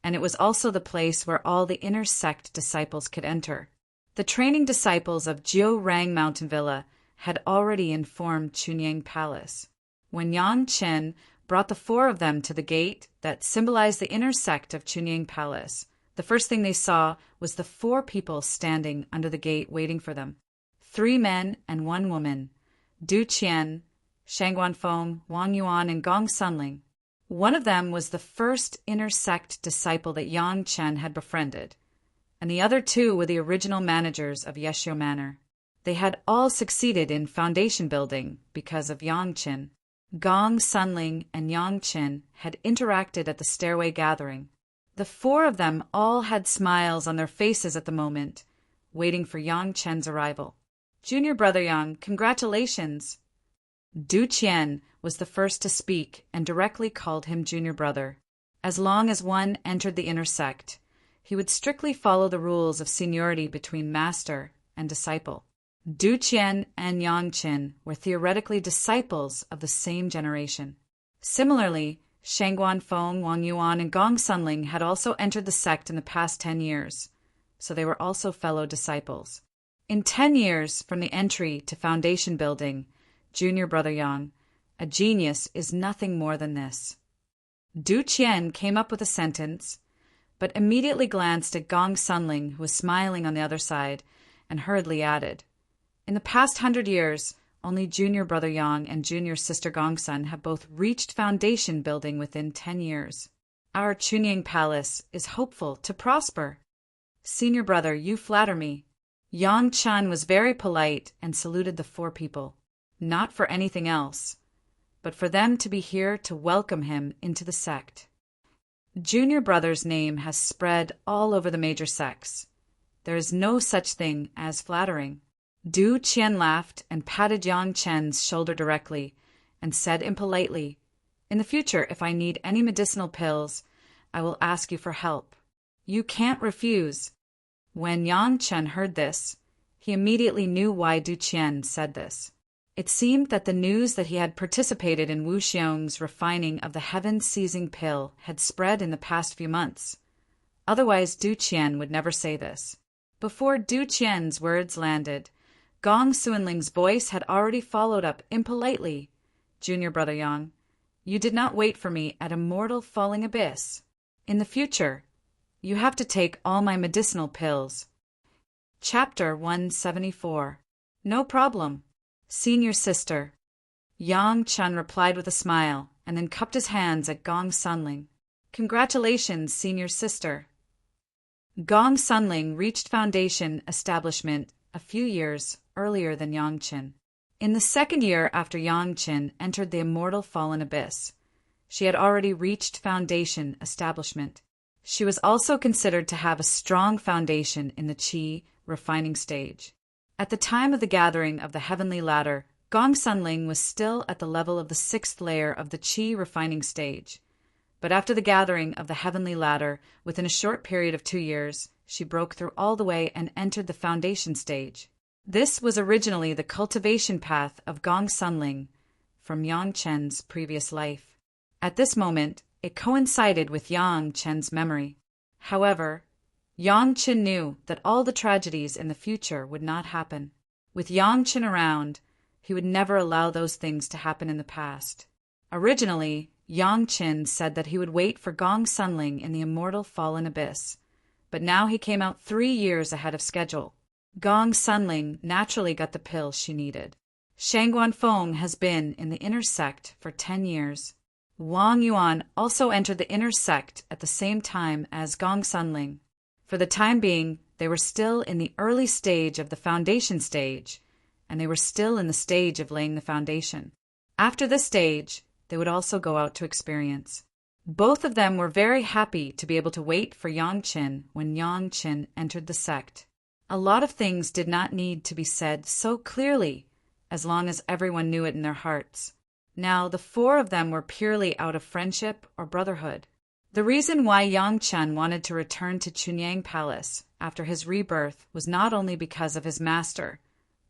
and it was also the place where all the inner sect disciples could enter. The training disciples of Jiu Rang Mountain Villa had already informed Chunyang Palace. When Yang Chen brought the 4 of them to the gate that symbolized the inner sect of Chunyang Palace, the first thing they saw was the 4 people standing under the gate waiting for them. 3 men and 1 woman, Du Qian, Shang Guanfeng, Wang Yuan, and Gong Sunling. One of them was the first inner sect disciple that Yang Chen had befriended, and the other 2 were the original managers of Yeshio Manor. They had all succeeded in foundation building because of Yang Chen. Gong Sunling and Yang Chen had interacted at the stairway gathering. The 4 of them all had smiles on their faces at the moment, waiting for Yang Chen's arrival. "Junior brother Yang, congratulations. Du Qian was the first to speak and directly called him junior brother. As long as one entered the inner sect, he would strictly follow the rules of seniority between master and disciple. Du Qian and Yang Qin were theoretically disciples of the same generation. Similarly, Shang Guanfeng, Wang Yuan, and Gong Sunling had also entered the sect in the past 10 years, so they were also fellow disciples. In 10 years from the entry to foundation building, junior brother Yang, a genius is nothing more than this. Du Qian came up with a sentence, but immediately glanced at Gong Sunling, who was smiling on the other side, and hurriedly added, "In the past 100 years, only junior brother Yang and junior sister Gongsun have both reached foundation building within 10 years. Our Chunying Palace is hopeful to prosper. Senior brother, you flatter me." Yang Chen was very polite and saluted the four people, not for anything else, but for them to be here to welcome him into the sect. Junior brother's name has spread all over the major sects. There is no such thing as flattering. Du Qian laughed and patted Yang Chen's shoulder directly and said impolitely, "In the future, if I need any medicinal pills, I will ask you for help. You can't refuse." When Yang Chen heard this, he immediately knew why Du Qian said this. It seemed that the news that he had participated in Wu Xiong's refining of the heaven-seizing pill had spread in the past few months. Otherwise, Du Qian would never say this. Before Du Qian's words landed, Gong Sunling's voice had already followed up impolitely. "Junior brother Yang, you did not wait for me at Immortal Falling Abyss. In the future, you have to take all my medicinal pills." Chapter 174. No problem. Senior sister. Yang Chen replied with a smile and then cupped his hands at Gong Sunling. "Congratulations, senior sister." Gong Sunling reached foundation establishment a few years earlier than Yang Chen. In the second year after Yang Chen entered the Immortal Fallen Abyss, she had already reached foundation establishment. She was also considered to have a strong foundation in the Qi refining stage. At the time of the gathering of the heavenly ladder, Gong Sunling was still at the level of the 6th layer of the Qi refining stage. But after the gathering of the heavenly ladder, within a short period of 2 years, she broke through all the way and entered the foundation stage. This was originally the cultivation path of Gong Sunling from Yang Chen's previous life. At this moment, it coincided with Yang Chen's memory. However, Yang Chen knew that all the tragedies in the future would not happen. With Yang Chen around, he would never allow those things to happen in the past. Originally, Yang Chen said that he would wait for Gong Sunling in the Immortal Fallen Abyss, but now he came out 3 years ahead of schedule. Gong Sunling naturally got the pill she needed. Shang Guanfeng has been in the inner sect for 10 years. Wang Yuan also entered the inner sect at the same time as Gong Sunling. For the time being, they were still in the early stage of the foundation stage, and they were still in the stage of laying the foundation. After this stage, they would also go out to experience. Both of them were very happy to be able to wait for Yang Chen when Yang Chen entered the sect. A lot of things did not need to be said so clearly, as long as everyone knew it in their hearts. Now, the 4 of them were purely out of friendship or brotherhood. The reason why Yang Chen wanted to return to Chunyang Palace after his rebirth was not only because of his master,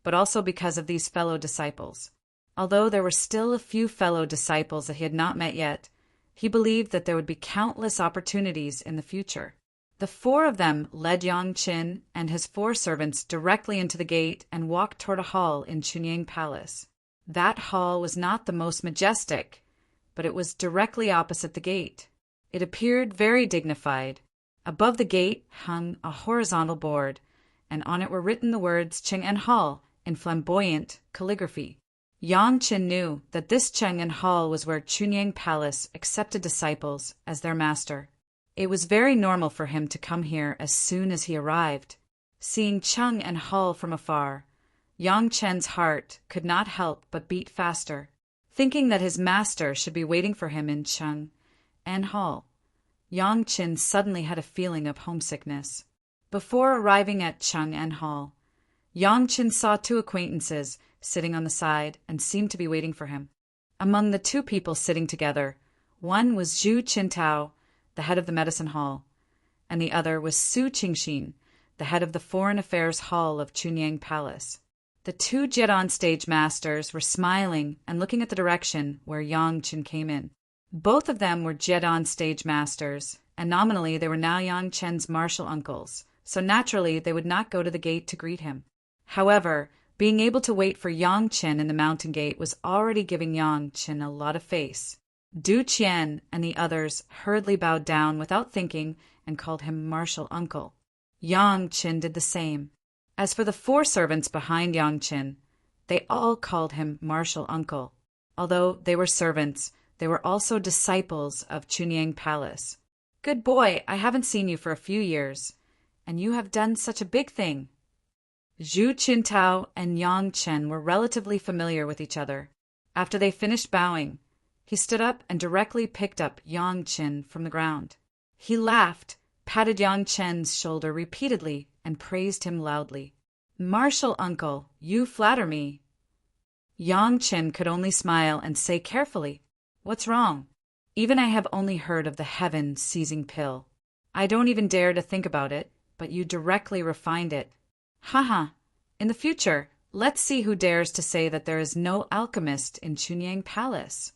but also because of these fellow disciples. Although there were still a few fellow disciples that he had not met yet, he believed that there would be countless opportunities in the future. The 4 of them led Yang Chen and his 4 servants directly into the gate and walked toward a hall in Chunyang Palace. That hall was not the most majestic, but it was directly opposite the gate. It appeared very dignified. Above the gate hung a horizontal board, and on it were written the words Cheng'en Hall in flamboyant calligraphy. Yang Chen knew that this Cheng'en Hall was where Chunyang Palace accepted disciples as their master. It was very normal for him to come here as soon as he arrived. Seeing Cheng'en Hall from afar, Yang Chen's heart could not help but beat faster, thinking that his master should be waiting for him in Cheng'en Hall. Yang Chen suddenly had a feeling of homesickness. Before arriving at Cheng'en Hall, Yang Chen saw 2 acquaintances sitting on the side, and seemed to be waiting for him. Among the two people sitting together, one was Zhu Qintao, the head of the medicine hall, and the other was Su Qingxin, the head of the Foreign Affairs Hall of Chunyang Palace. The two Jian stage masters were smiling and looking at the direction where Yang Chen came in. Both of them were Jian stage masters, and nominally they were now Yang Chen's martial uncles, so naturally they would not go to the gate to greet him. However, being able to wait for Yang Chen in the mountain gate was already giving Yang Chen a lot of face. Du Qian and the others hurriedly bowed down without thinking and called him martial uncle. Yang Chen did the same. As for the four servants behind Yang Chen, they all called him martial uncle. Although they were servants, they were also disciples of Chunyang Palace. "Good boy, I haven't seen you for a few years, and you have done such a big thing." Zhu Qintao and Yang Chen were relatively familiar with each other. After they finished bowing, he stood up and directly picked up Yang Chen from the ground. He laughed, patted Yang Chen's shoulder repeatedly, and praised him loudly. "Martial uncle, you flatter me." Yang Chen could only smile and say carefully, "What's wrong? Even I have only heard of the heaven-seizing pill. I don't even dare to think about it, but you directly refined it. Haha, in the future, let's see who dares to say that there is no alchemist in Chunyang Palace."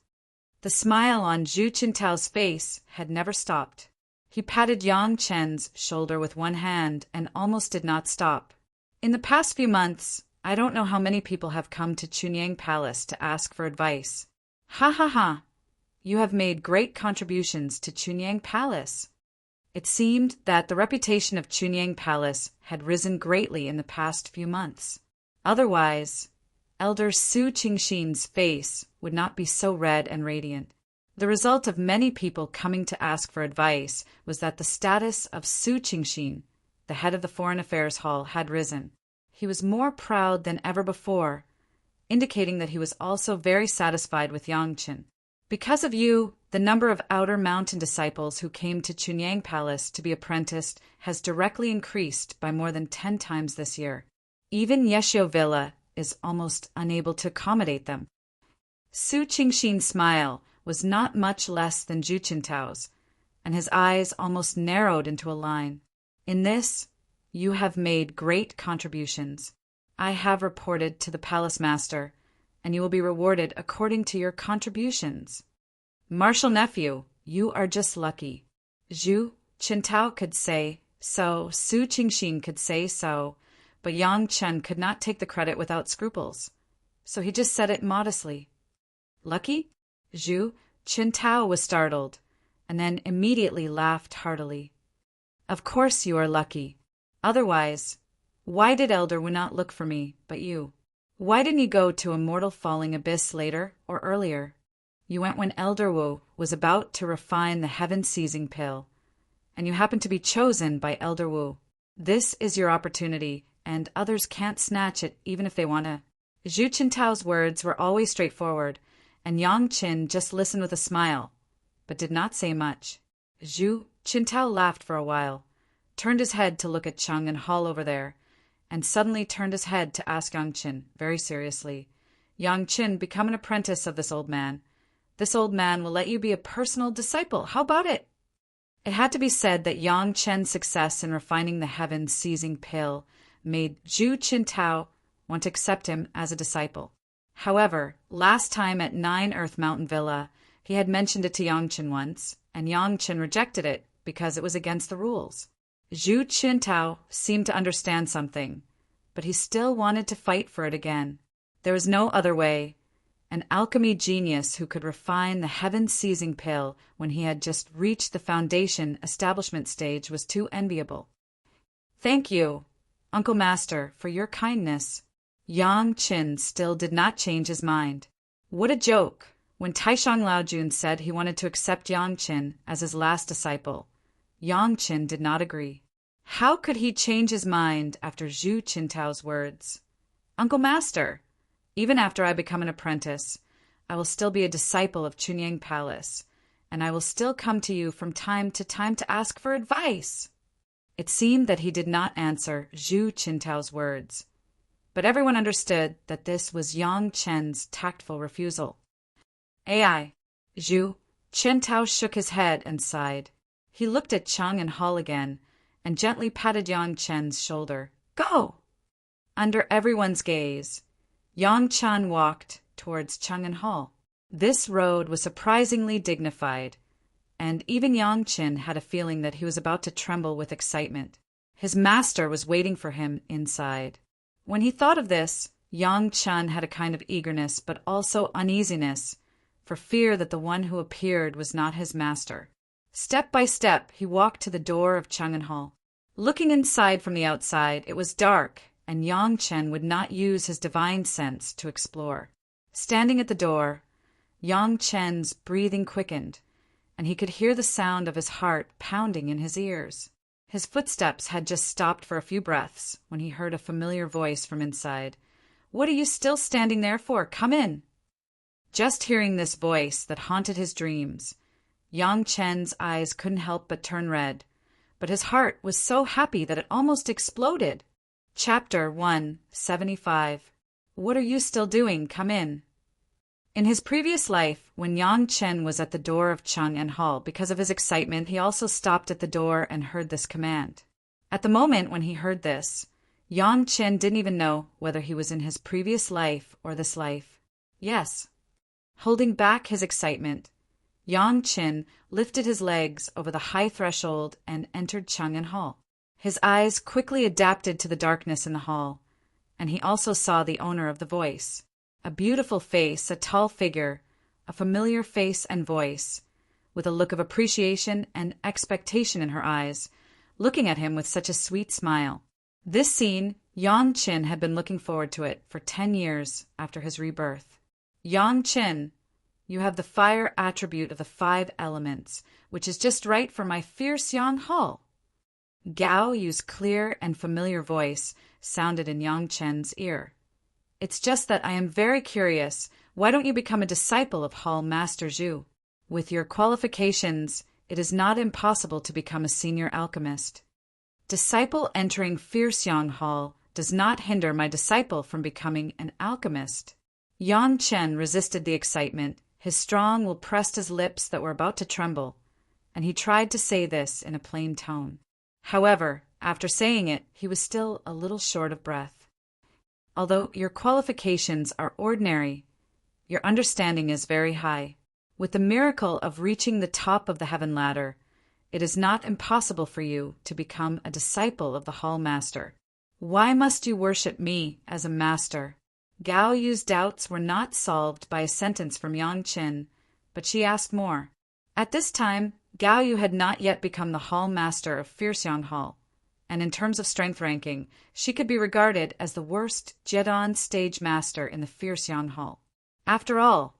The smile on Zhu Qintao's face had never stopped. He patted Yang Chen's shoulder with one hand and almost did not stop. "In the past few months, I don't know how many people have come to Chunyang Palace to ask for advice. Ha ha ha! You have made great contributions to Chunyang Palace." It seemed that the reputation of Chunyang Palace had risen greatly in the past few months. Otherwise, Elder Su Qingxin's face would not be so red and radiant. The result of many people coming to ask for advice was that the status of Su Qingxin, the head of the Foreign Affairs Hall, had risen. He was more proud than ever before, indicating that he was also very satisfied with Yang Chen. "Because of you, the number of Outer Mountain disciples who came to Chunyang Palace to be apprenticed has directly increased by more than 10 times this year. Even Yeshio Villa is almost unable to accommodate them." Su Qingxin's smile was not much less than Zhu Qintao's, and his eyes almost narrowed into a line. "In this, you have made great contributions. I have reported to the palace master, and you will be rewarded according to your contributions." "Martial nephew, you are just lucky." Zhu Qintao could say so, Su Qingxin could say so, but Yang Chen could not take the credit without scruples, so he just said it modestly. "Lucky?" Zhu Qintao was startled, and then immediately laughed heartily. "Of course you are lucky. Otherwise, why did Elder Wu not look for me, but you? Why didn't you go to Immortal Falling Abyss later or earlier? You went when Elder Wu was about to refine the heaven-seizing pill, and you happened to be chosen by Elder Wu. This is your opportunity, and others can't snatch it even if they want to." Zhu Qintao's words were always straightforward, and Yang Chen just listened with a smile, but did not say much. Zhu Qintao laughed for a while, turned his head to look at Cheng and Hall over there, and suddenly turned his head to ask Yang Chen, very seriously, "Yang Chen, become an apprentice of this old man. This old man will let you be a personal disciple. How about it?" It had to be said that Yang Chen's success in refining the heaven-seizing pill made Zhu Qintao want to accept him as a disciple. However, last time at 9 Earth Mountain Villa, he had mentioned it to Yang Chen once, and Yang Chen rejected it because it was against the rules. Zhu Qintao seemed to understand something, but he still wanted to fight for it again. There was no other way. An alchemy genius who could refine the heaven-seizing pill when he had just reached the foundation establishment stage was too enviable. "Thank you, Uncle Master, for your kindness." Yang Chen still did not change his mind. What a joke! When Taishang Laojun said he wanted to accept Yang Chen as his last disciple, Yang Chen did not agree. How could he change his mind after Zhu Qintao's words? "Uncle Master, even after I become an apprentice, I will still be a disciple of Chunyang Palace, and I will still come to you from time to ask for advice." It seemed that he did not answer Zhu Qintao's words. but everyone understood that this was Yang Chen's tactful refusal. Ai, Zhu, Chen Tao shook his head and sighed. He looked at Cheng and Hall again, and gently patted Yang Chen's shoulder. Go! Under everyone's gaze, Yang Chen walked towards Cheng and Hall. This road was surprisingly dignified, and even Yang Chen had a feeling that he was about to tremble with excitement. His master was waiting for him inside. When he thought of this, Yang Chen had a kind of eagerness, but also uneasiness, for fear that the one who appeared was not his master. Step by step, he walked to the door of Cheng and Hall. Looking inside from the outside, it was dark, and Yang Chen would not use his divine sense to explore. Standing at the door, Yang Chen's breathing quickened, and he could hear the sound of his heart pounding in his ears. His footsteps had just stopped for a few breaths when he heard a familiar voice from inside. "What are you still standing there for? Come in!" Just hearing this voice that haunted his dreams, Yang Chen's eyes couldn't help but turn red, but his heart was so happy that it almost exploded. Chapter 175. What are you still doing? Come in. In his previous life, when Yang Chen was at the door of Cheng and Hall, because of his excitement, he also stopped at the door and heard this command. At the moment when he heard this, Yang Chen didn't even know whether he was in his previous life or this life. Yes. Holding back his excitement, Yang Chen lifted his legs over the high threshold and entered Cheng and Hall. His eyes quickly adapted to the darkness in the hall, and he also saw the owner of the voice. A beautiful face, a tall figure, a familiar face and voice, with a look of appreciation and expectation in her eyes, looking at him with such a sweet smile. This scene, Yang Chen had been looking forward to it for 10 years after his rebirth. Yang Chen, you have the fire attribute of the 5 elements, which is just right for my fierce Yang Hall. Gao Yu's clear and familiar voice sounded in Yang Chen's ear. It's just that I am very curious. Why don't you become a disciple of Hall Master Zhu? With your qualifications, it is not impossible to become a senior alchemist. Disciple entering Fierce Yang Hall does not hinder my disciple from becoming an alchemist. Yang Chen resisted the excitement. His strong will pressed his lips that were about to tremble, and he tried to say this in a plain tone. However, after saying it, he was still a little short of breath. Although your qualifications are ordinary, your understanding is very high. With the miracle of reaching the top of the heaven ladder, it is not impossible for you to become a disciple of the Hall Master. Why must you worship me as a master? Gao Yu's doubts were not solved by a sentence from Yang Chen, but she asked more. At this time, Gao Yu had not yet become the Hall Master of Fierce Yang Hall, and in terms of strength ranking, she could be regarded as the worst Jedon stage master in the Fierce Yang Hall. After all,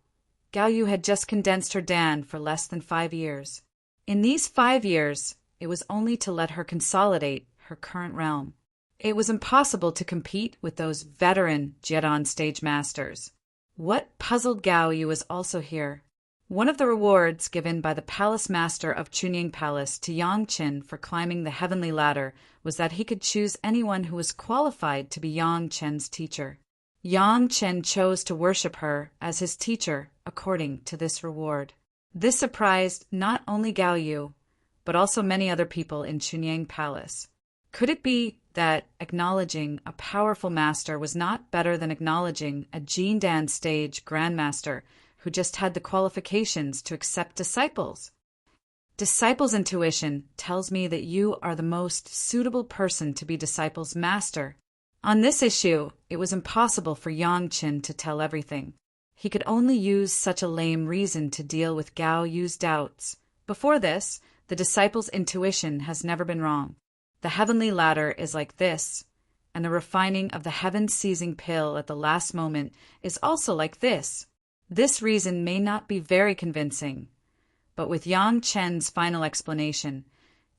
Gao Yu had just condensed her Dan for less than 5 years. In these 5 years, it was only to let her consolidate her current realm. It was impossible to compete with those veteran Jedon stage masters. What puzzled Gao Yu was also here. One of the rewards given by the palace master of Chunying Palace to Yang Chen for climbing the heavenly ladder was that he could choose anyone who was qualified to be Yang Chen's teacher. Yang Chen chose to worship her as his teacher according to this reward. This surprised not only Gao Yu, but also many other people in Chunying Palace. Could it be that acknowledging a powerful master was not better than acknowledging a Jindan stage grandmaster who just had the qualifications to accept disciples? Disciples' intuition tells me that you are the most suitable person to be disciples' master. On this issue, it was impossible for Yang Chen to tell everything. He could only use such a lame reason to deal with Gao Yu's doubts. Before this, the disciple's intuition has never been wrong. The heavenly ladder is like this, and the refining of the heaven-seizing pill at the last moment is also like this. This reason may not be very convincing, but with Yang Chen's final explanation,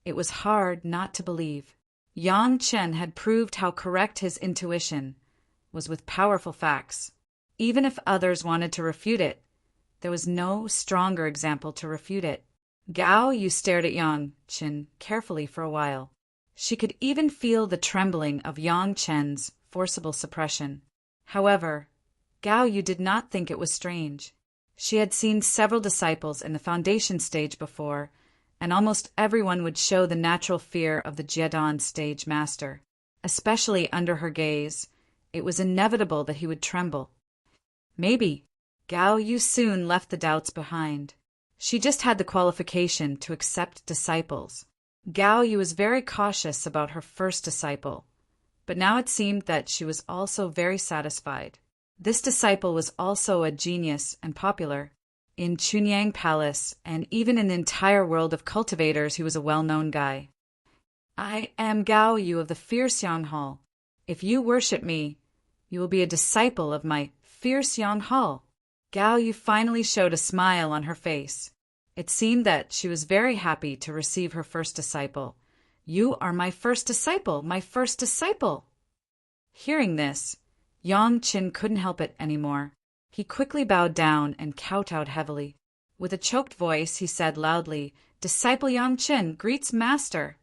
it was hard not to believe. Yang Chen had proved how correct his intuition was with powerful facts. Even if others wanted to refute it, there was no stronger example to refute it. Gao Yu stared at Yang Chen carefully for a while. She could even feel the trembling of Yang Chen's forcible suppression. However, Gao Yu did not think it was strange. She had seen several disciples in the foundation stage before, and almost everyone would show the natural fear of the Jiadan stage master. Especially under her gaze, it was inevitable that he would tremble. Maybe Gao Yu soon left the doubts behind. She just had the qualification to accept disciples. Gao Yu was very cautious about her first disciple, but now it seemed that she was also very satisfied. This disciple was also a genius and popular. In Chunyang Palace, and even in the entire world of cultivators, he was a well-known guy. I am Gao Yu of the Fierce Yang Hall. If you worship me, you will be a disciple of my Fierce Yang Hall. Gao Yu finally showed a smile on her face. It seemed that she was very happy to receive her first disciple. You are my first disciple, my first disciple. Hearing this, Yang Qin couldn't help it anymore. He quickly bowed down and kowtowed heavily. With a choked voice, he said loudly, Disciple Yang Qin greets Master.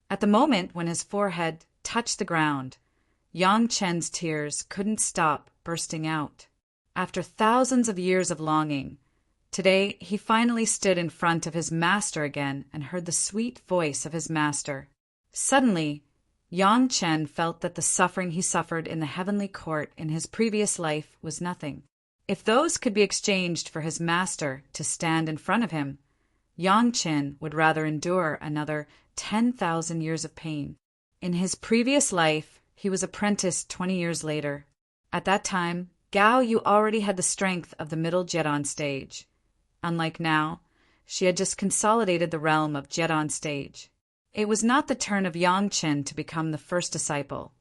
At the moment when his forehead touched the ground, Yang Chen's tears couldn't stop bursting out. After thousands of years of longing, today he finally stood in front of his master again and heard the sweet voice of his master. Suddenly, Yang Chen felt that the suffering he suffered in the heavenly court in his previous life was nothing. If those could be exchanged for his master to stand in front of him, Yang Chen would rather endure another 10,000 years of pain. In his previous life, he was apprenticed 20 years later. At that time, Gao Yu already had the strength of the middle Jiadan stage. Unlike now, she had just consolidated the realm of Jiadan stage. It was not the turn of Yang Chen to become the first disciple,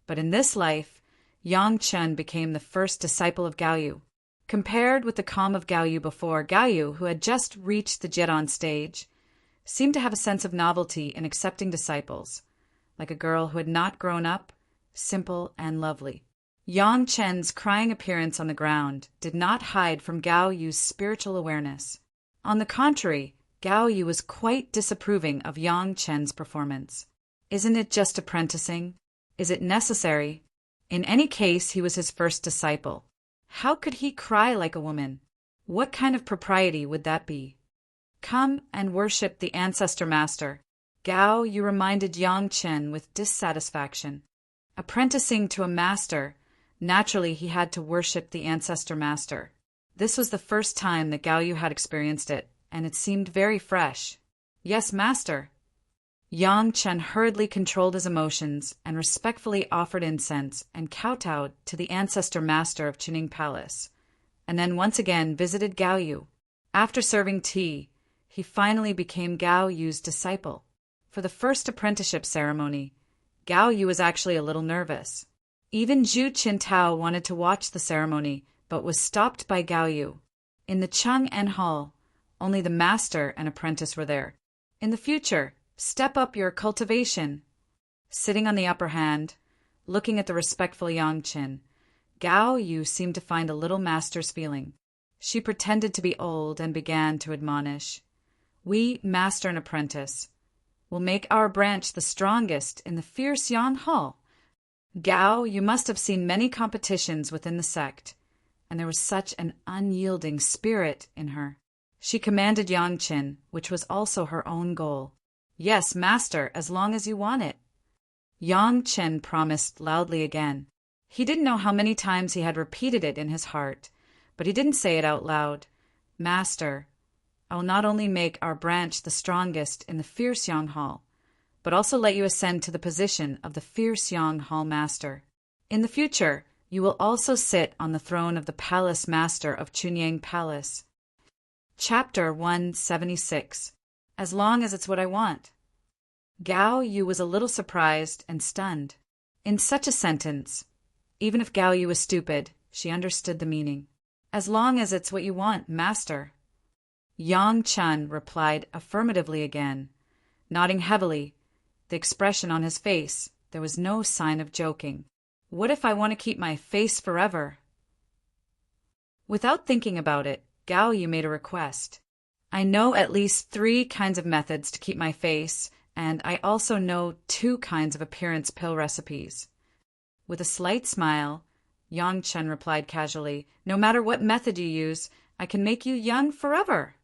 but in this life, Yang Chen became the first disciple of Gao Yu. Compared with the calm of Gao Yu before, Gao Yu, who had just reached the Jiadan stage, seemed to have a sense of novelty in accepting disciples, like a girl who had not grown up, simple and lovely. Yang Chen's crying appearance on the ground did not hide from Gao Yu's spiritual awareness. On the contrary, Gao Yu was quite disapproving of Yang Chen's performance. Isn't it just apprenticing? Is it necessary? In any case, he was his first disciple. How could he cry like a woman? What kind of propriety would that be? Come and worship the ancestor master. Gao Yu reminded Yang Chen with dissatisfaction. Apprenticing to a master, naturally he had to worship the ancestor master. This was the first time that Gao Yu had experienced it, and it seemed very fresh. Yes, master. Yang Chen hurriedly controlled his emotions and respectfully offered incense and kowtowed to the ancestor master of Chunyang Palace, and then once again visited Gao Yu. After serving tea, he finally became Gao Yu's disciple. For the first apprenticeship ceremony, Gao Yu was actually a little nervous. Even Zhu Qintao wanted to watch the ceremony, but was stopped by Gao Yu. In the Chang'an Hall, only the master and apprentice were there. In the future, step up your cultivation. Sitting on the upper hand, looking at the respectful Yang Qin, Gao Yu seemed to find a little master's feeling. She pretended to be old and began to admonish. We, master and apprentice, will make our branch the strongest in the Fierce Yang Hall. Gao, you must have seen many competitions within the sect, and there was such an unyielding spirit in her. She commanded Yang Qin, which was also her own goal. Yes, master, as long as you want it. Yang Qin promised loudly again. He didn't know how many times he had repeated it in his heart, but he didn't say it out loud. Master, I will not only make our branch the strongest in the Fierce Yang Hall, but also let you ascend to the position of the Fierce Yang Hall Master. In the future, you will also sit on the throne of the Palace Master of Chunyang Palace. Chapter 176. As long as it's what I want. Gao Yu was a little surprised and stunned. In such a sentence, even if Gao Yu was stupid, she understood the meaning. As long as it's what you want, master. Yang Chen replied affirmatively again, nodding heavily. The expression on his face, there was no sign of joking. What if I want to keep my face forever? Without thinking about it, Gao Yu made a request. I know at least 3 kinds of methods to keep my face, and I also know 2 kinds of appearance pill recipes. With a slight smile, Yang Chen replied casually, "No matter what method you use, I can make you young forever."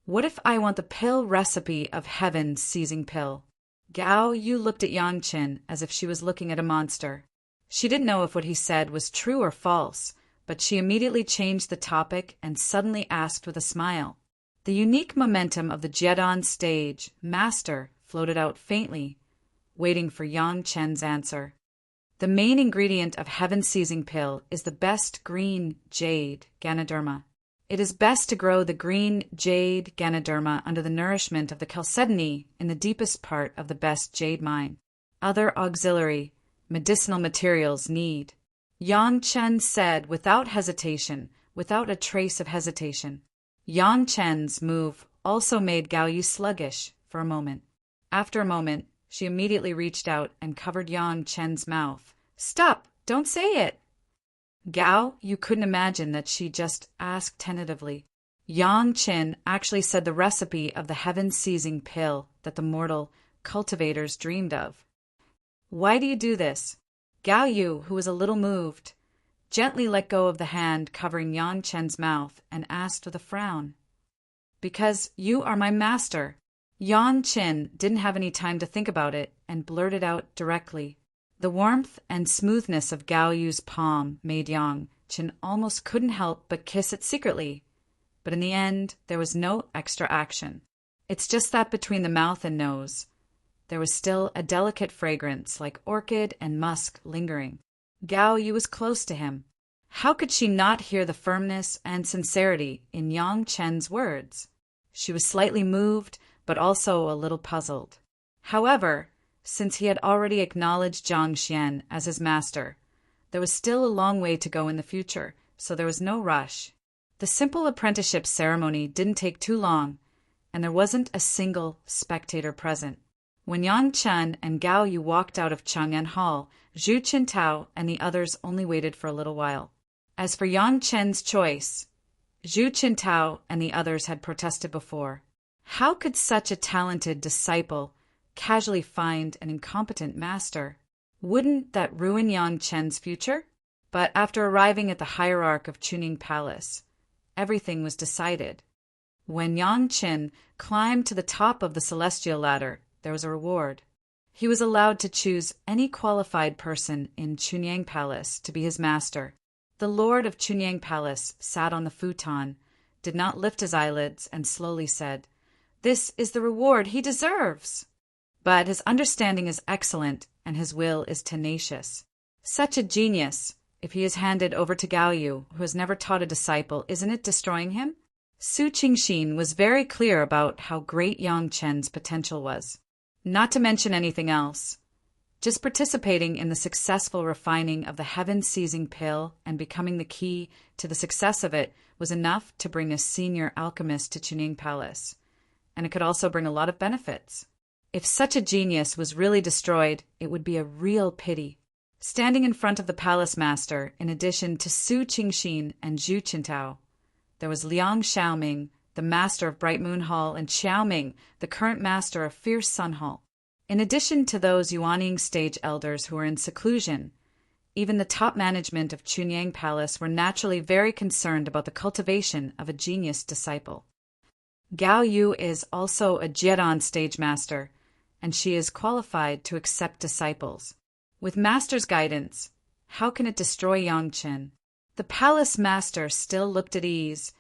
"What if I want the pill recipe of heaven's seizing pill?" Gao Yu looked at Yang Chen as if she was looking at a monster. She didn't know if what he said was true or false, but she immediately changed the topic and suddenly asked with a smile. The unique momentum of the Jiedon stage, Master, floated out faintly, waiting for Yang Chen's answer. The main ingredient of heaven's seizing pill is the best green jade, Ganoderma. It is best to grow the green jade Ganoderma under the nourishment of the chalcedony in the deepest part of the best jade mine. Other auxiliary, medicinal materials need. Yang Chen said without hesitation, without a trace of hesitation. Yang Chen's move also made Gao Yu sluggish for a moment. After a moment, she immediately reached out and covered Yang Chen's mouth. "Stop! Don't say it!" Gao Yu couldn't imagine that she just asked tentatively. Yang Chen actually said the recipe of the heaven-seizing pill that the mortal cultivators dreamed of. "Why do you do this?" Gao Yu, who was a little moved, gently let go of the hand covering Yang Chen's mouth and asked with a frown. "Because you are my master." Yang Chen didn't have any time to think about it and blurted out directly. The warmth and smoothness of Gao Yu's palm made Yang Chen almost couldn't help but kiss it secretly. But in the end, there was no extra action. It's just that between the mouth and nose, there was still a delicate fragrance like orchid and musk lingering. Gao Yu was close to him. How could she not hear the firmness and sincerity in Yang Chen's words? She was slightly moved, but also a little puzzled. However, since he had already acknowledged Zhang Xian as his master, there was still a long way to go in the future, so there was no rush. The simple apprenticeship ceremony didn't take too long, and there wasn't a single spectator present. When Yang Chen and Gao Yu walked out of Chang'an Hall, Zhu Qintao and the others only waited for a little while. As for Yang Chen's choice, Zhu Qintao and the others had protested before. How could such a talented disciple casually find an incompetent master? Wouldn't that ruin Yang Chen's future? But after arriving at the hierarch of Chunying Palace, everything was decided. When Yang Chen climbed to the top of the celestial ladder, there was a reward. He was allowed to choose any qualified person in Chunying Palace to be his master. The lord of Chunying Palace sat on the futon, did not lift his eyelids, and slowly said, "This is the reward he deserves." But his understanding is excellent, and his will is tenacious. Such a genius, if he is handed over to Gao Yu, who has never taught a disciple, isn't it destroying him? Su Qingxin was very clear about how great Yang Chen's potential was. Not to mention anything else. Just participating in the successful refining of the heaven-seizing pill and becoming the key to the success of it was enough to bring a senior alchemist to Chunying Palace. And it could also bring a lot of benefits. If such a genius was really destroyed, it would be a real pity. Standing in front of the palace master, in addition to Su Qingxin and Zhu Qintao, there was Liang Xiaoming, the master of Bright Moon Hall, and Xiaoming, the current master of Fierce Sun Hall. In addition to those Yuanying stage elders who were in seclusion, even the top management of Chunying Palace were naturally very concerned about the cultivation of a genius disciple. Gao Yu is also a Jiedon stage master, and she is qualified to accept disciples. With master's guidance, how can it destroy Yang Chen? The palace master still looked at ease,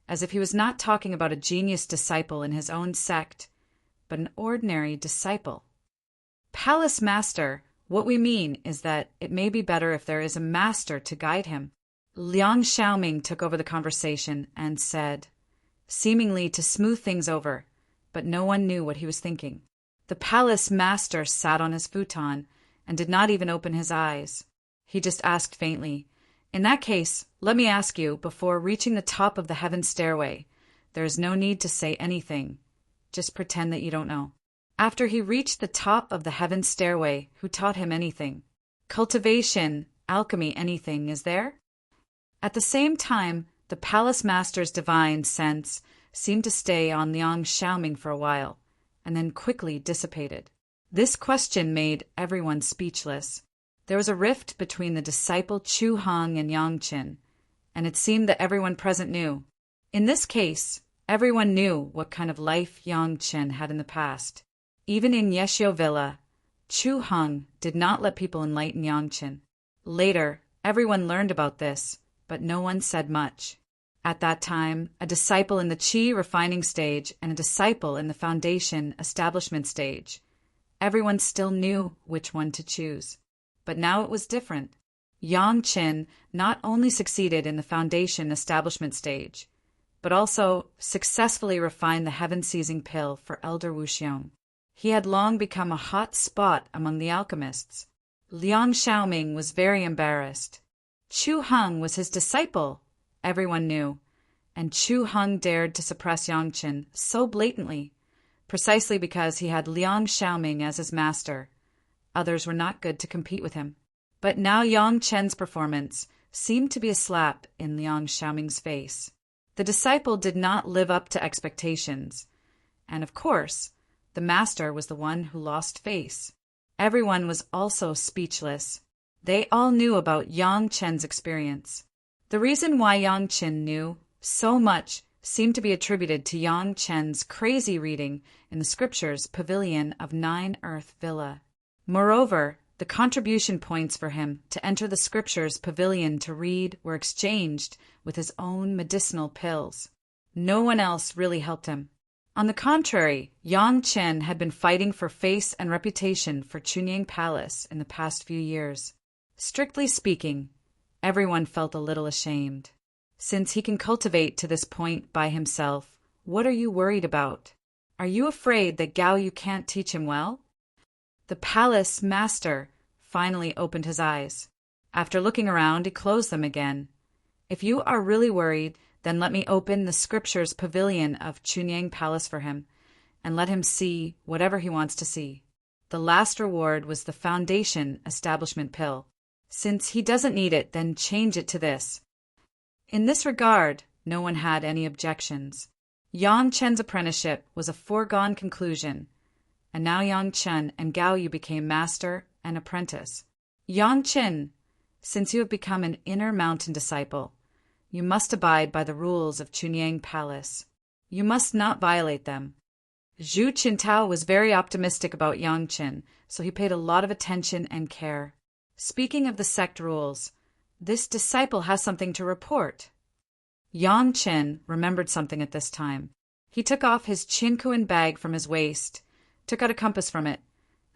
as if he was not talking about a genius disciple in his own sect, but an ordinary disciple. Palace master, what we mean is that it may be better if there is a master to guide him. Liang Xiaoming took over the conversation and said, seemingly to smooth things over, but no one knew what he was thinking. The palace master sat on his futon and did not even open his eyes. He just asked faintly, "In that case, let me ask you, before reaching the top of the heaven stairway, there is no need to say anything. Just pretend that you don't know." After he reached the top of the heaven stairway, who taught him anything? Cultivation, alchemy, anything, is there? At the same time, the palace master's divine sense seemed to stay on Liang Xiaoming for a while, and then quickly dissipated. This question made everyone speechless. There was a rift between the disciple Chu Heng and Yang Qin, and it seemed that everyone present knew. In this case, everyone knew what kind of life Yang Qin had in the past. Even in Yeshio Villa, Chu Heng did not let people enlighten Yang Qin. Later, everyone learned about this, but no one said much. At that time, a disciple in the Qi refining stage and a disciple in the foundation establishment stage. Everyone still knew which one to choose. But now it was different. Yang Qin not only succeeded in the foundation establishment stage, but also successfully refined the heaven-seizing pill for Elder Wuxiong. He had long become a hot spot among the alchemists. Liang Xiaoming was very embarrassed. Chu Heng was his disciple, everyone knew, and Chu Heng dared to suppress Yang Qin so blatantly, precisely because he had Liang Xiaoming as his master. Others were not good to compete with him. But now Yang Qin's performance seemed to be a slap in Liang Xiaoming's face. The disciple did not live up to expectations, and of course, the master was the one who lost face. Everyone was also speechless. They all knew about Yang Qin's experience. The reason why Yang Qin knew so much seemed to be attributed to Yang Qin's crazy reading in the scriptures pavilion of 9 Earth Villa. Moreover, the contribution points for him to enter the scriptures pavilion to read were exchanged with his own medicinal pills. No one else really helped him. On the contrary, Yang Qin had been fighting for face and reputation for Chunying Palace in the past few years. Strictly speaking, everyone felt a little ashamed. Since he can cultivate to this point by himself, what are you worried about? Are you afraid that Gao Yu can't teach him well? The palace master finally opened his eyes. After looking around, he closed them again. If you are really worried, then let me open the scriptures pavilion of Chunying Palace for him, and let him see whatever he wants to see. The last reward was the foundation establishment pill. Since he doesn't need it, then change it to this. In this regard, no one had any objections. Yang Qin's apprenticeship was a foregone conclusion, and now Yang Qin and Gao Yu became master and apprentice. Yang Qin, since you have become an inner mountain disciple, you must abide by the rules of Chunying Palace. You must not violate them. Zhu Qintao was very optimistic about Yang Qin, so he paid a lot of attention and care. Speaking of the sect rules, this disciple has something to report. Yang Qin remembered something at this time. He took off his Qinkuan bag from his waist, took out a compass from it,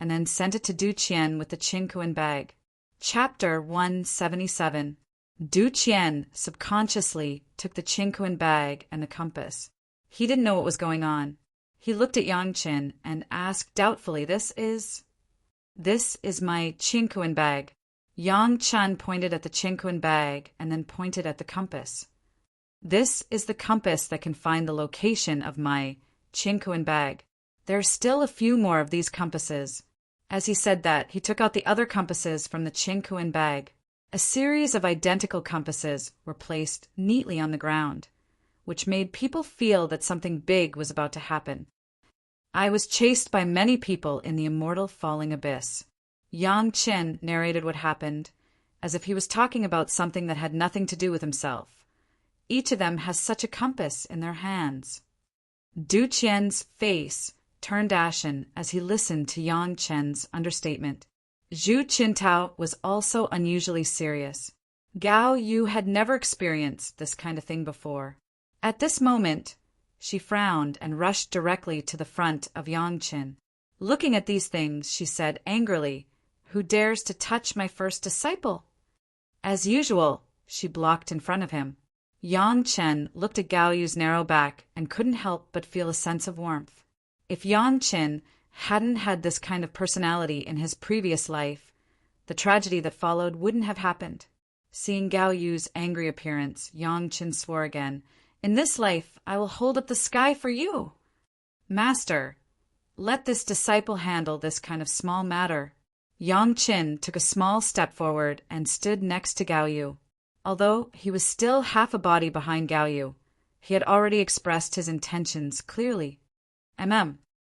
and then sent it to Du Qian with the Qinkuan bag. Chapter 177. Du Qian subconsciously took the Qinkuan bag and the compass. He didn't know what was going on. He looked at Yang Qin and asked doubtfully, This is my Qinkuan bag. Yang Qin pointed at the Qinkuan bag and then pointed at the compass. This is the compass that can find the location of my Qinkuan bag. There are still a few more of these compasses. As he said that, he took out the other compasses from the Qinkuan bag. A series of identical compasses were placed neatly on the ground, which made people feel that something big was about to happen. I was chased by many people in the immortal falling abyss. Yang Qin narrated what happened, as if he was talking about something that had nothing to do with himself. Each of them has such a compass in their hands. Du Qian's face turned ashen as he listened to Yang Qin's understatement. Zhu Qintao was also unusually serious. Gao Yu had never experienced this kind of thing before. At this moment, she frowned and rushed directly to the front of Yang Qin. Looking at these things, she said angrily, Who dares to touch my first disciple? As usual, she blocked in front of him. Yang Qin looked at Gao Yu's narrow back and couldn't help but feel a sense of warmth. If Yang Qin hadn't had this kind of personality in his previous life, the tragedy that followed wouldn't have happened. Seeing Gao Yu's angry appearance, Yang Qin swore again, In this life, I will hold up the sky for you. Master, let this disciple handle this kind of small matter. Yang Qin took a small step forward and stood next to Gao Yu. Although he was still half a body behind Gao Yu, he had already expressed his intentions clearly.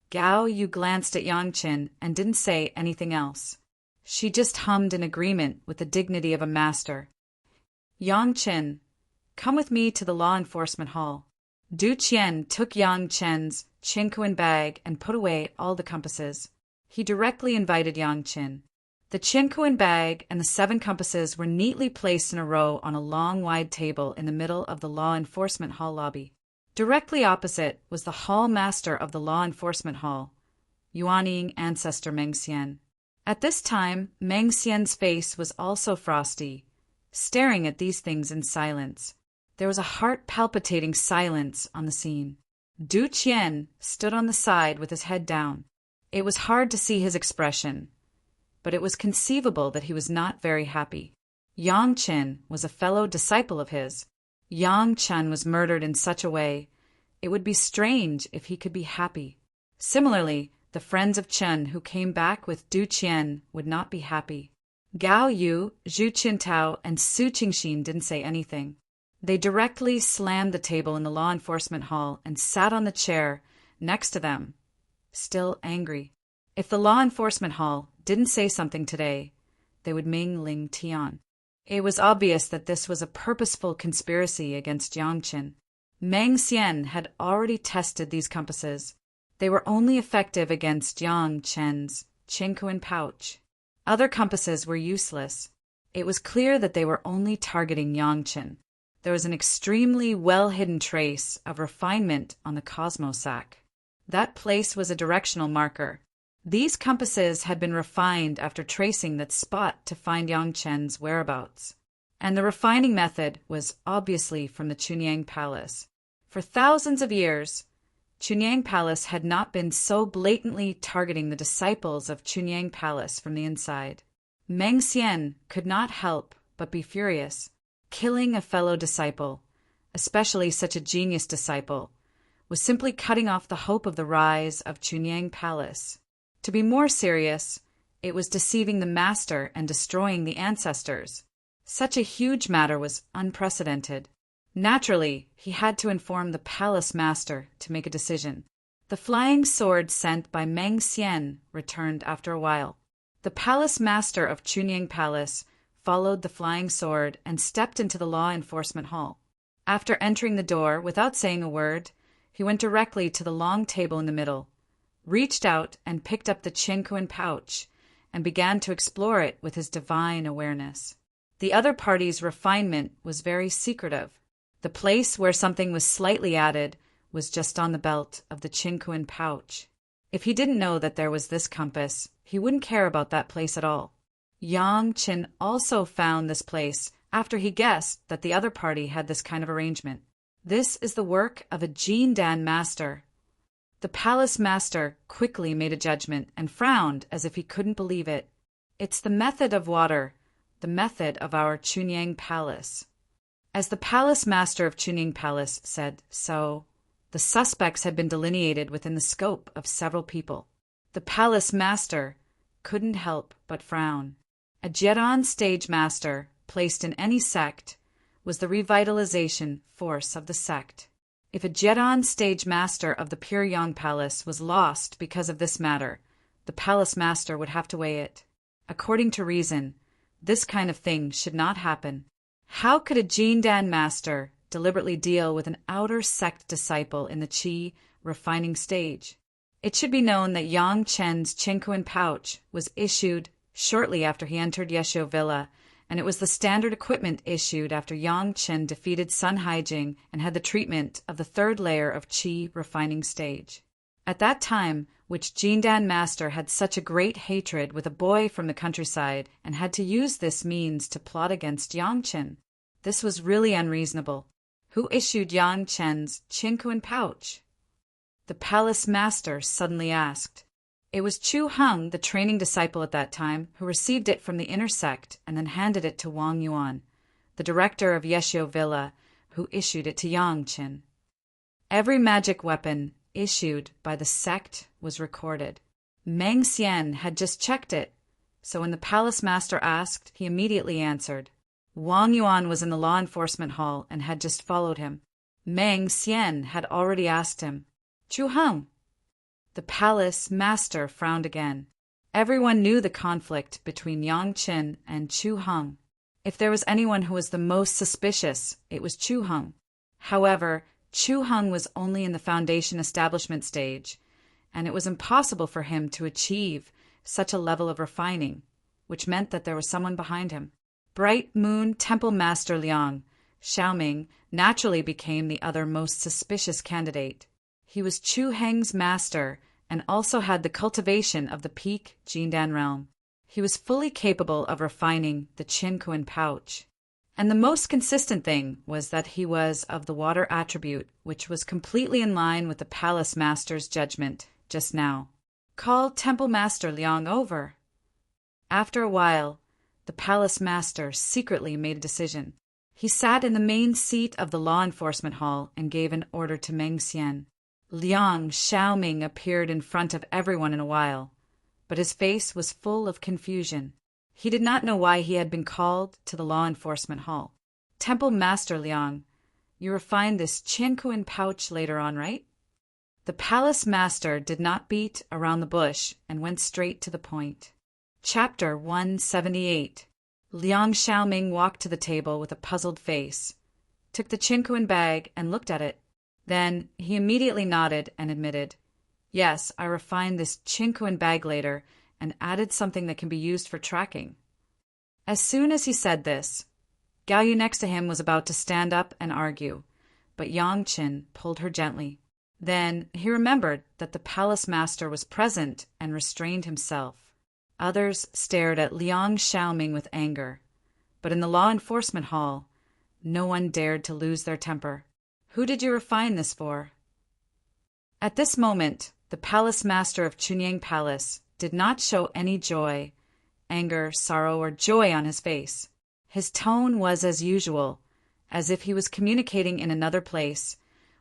Gao Yu glanced at Yang Qin and didn't say anything else. She just hummed in agreement with the dignity of a master. Yang Chen, come with me to the law enforcement hall. Du Qian took Yang Chen's Qinkuan bag and put away all the compasses. He directly invited Yang Chen. The Qinkuan bag and the 7 compasses were neatly placed in a row on a long, wide table in the middle of the law enforcement hall lobby. Directly opposite was the hall master of the law enforcement hall, Yuanying ancestor Meng Xian. At this time, Meng Xian's face was also frosty, staring at these things in silence. There was a heart-palpitating silence on the scene. Du Qian stood on the side with his head down. It was hard to see his expression, but it was conceivable that he was not very happy. Yang Chen was a fellow disciple of his. Yang Chen was murdered in such a way, it would be strange if he could be happy. Similarly, the friends of Chen who came back with Du Qian would not be happy. Gao Yu, Zhu Qintao, and Su Qingxin didn't say anything. They directly slammed the table in the law enforcement hall and sat on the chair next to them, still angry. If the law enforcement hall didn't say something today, they would Ming Ling Tian. It was obvious that this was a purposeful conspiracy against Yang Chen. Meng Xian had already tested these compasses. They were only effective against Yang Chen's Qinkuan pouch. Other compasses were useless. It was clear that they were only targeting Yang Chen. There was an extremely well-hidden trace of refinement on the Cosmosac. That place was a directional marker. These compasses had been refined after tracing that spot to find Yang Chen's whereabouts. And the refining method was obviously from the Chunyang Palace. For thousands of years, Chunyang Palace had not been so blatantly targeting the disciples of Chunyang Palace from the inside. Meng Xian could not help but be furious. Killing a fellow disciple, especially such a genius disciple, was simply cutting off the hope of the rise of Chunyang Palace. To be more serious, it was deceiving the master and destroying the ancestors. Such a huge matter was unprecedented. Naturally, he had to inform the palace master to make a decision. The flying sword sent by Meng Xian returned after a while. The palace master of Chunyang Palace followed the flying sword and stepped into the law enforcement hall. After entering the door without saying a word, he went directly to the long table in the middle, reached out and picked up the Qinkuan pouch, and began to explore it with his divine awareness. The other party's refinement was very secretive. The place where something was slightly added was just on the belt of the Qinkuan pouch. If he didn't know that there was this compass, he wouldn't care about that place at all. Yang Chen also found this place after he guessed that the other party had this kind of arrangement. This is the work of a Jindan master. The palace master quickly made a judgment and frowned as if he couldn't believe it. It's the method of water, the method of our Chunyang Palace. As the palace master of Chunyang Palace said so, the suspects had been delineated within the scope of several people. The palace master couldn't help but frown. A Jeton stage master, placed in any sect, was the revitalization force of the sect. If a Jeton stage master of the Pure Yang Palace was lost because of this matter, the palace master would have to weigh it. According to reason, this kind of thing should not happen. How could a Jindan master deliberately deal with an outer sect disciple in the Qi refining stage? It should be known that Yang Chen's Qinkuan pouch was issued shortly after he entered Yeshio Villa, and it was the standard equipment issued after Yang Chen defeated Sun Haijing and had the treatment of the 3rd layer of Qi refining stage. At that time, which Jindan master had such a great hatred with a boy from the countryside and had to use this means to plot against Yang Chen. This was really unreasonable. Who issued Yang Chen's Qinkuan pouch? The palace master suddenly asked. It was Chu Heng, the training disciple at that time, who received it from the inner sect and then handed it to Wang Yuan, the director of Yeshio Villa, who issued it to Yang Chen. Every magic weapon issued by the sect was recorded. Meng Xian had just checked it, so when the palace master asked, he immediately answered. Wang Yuan was in the law enforcement hall and had just followed him. Meng Xian had already asked him, Chu Heng. The palace master frowned again. Everyone knew the conflict between Yang Qin and Chu Heng. If there was anyone who was the most suspicious, it was Chu Heng. However, Chu Heng was only in the foundation establishment stage, and it was impossible for him to achieve such a level of refining, which meant that there was someone behind him. Bright Moon Temple Master Liang Xiaoming naturally became the other most suspicious candidate. He was Chu Heng's master and also had the cultivation of the peak Jindan realm. He was fully capable of refining the Qinkuan pouch. And the most consistent thing was that he was of the water attribute, which was completely in line with the Palace Master's judgment just now. Call Temple Master Liang over. After a while, the Palace Master secretly made a decision. He sat in the main seat of the law enforcement hall and gave an order to Meng Xian. Liang Xiaoming appeared in front of everyone in a while, but his face was full of confusion. He did not know why he had been called to the law enforcement hall. Temple Master Liang, you refined this Qinkuan pouch later on, right? The Palace Master did not beat around the bush and went straight to the point. Chapter 178. Liang Xiaoming walked to the table with a puzzled face, took the Qinkuan bag and looked at it. Then he immediately nodded and admitted, "Yes, I refined this Qinkuan bag later and added something that can be used for tracking." As soon as he said this, Gao Yu next to him was about to stand up and argue, but Yang Qin pulled her gently. Then he remembered that the Palace Master was present and restrained himself. Others stared at Liang Xiaoming with anger, but in the law enforcement hall, no one dared to lose their temper. "Who did you refine this for?" At this moment, the Palace Master of Chunyang Palace did not show any joy, anger, sorrow, or joy on his face. His tone was as usual, as if he was communicating in another place,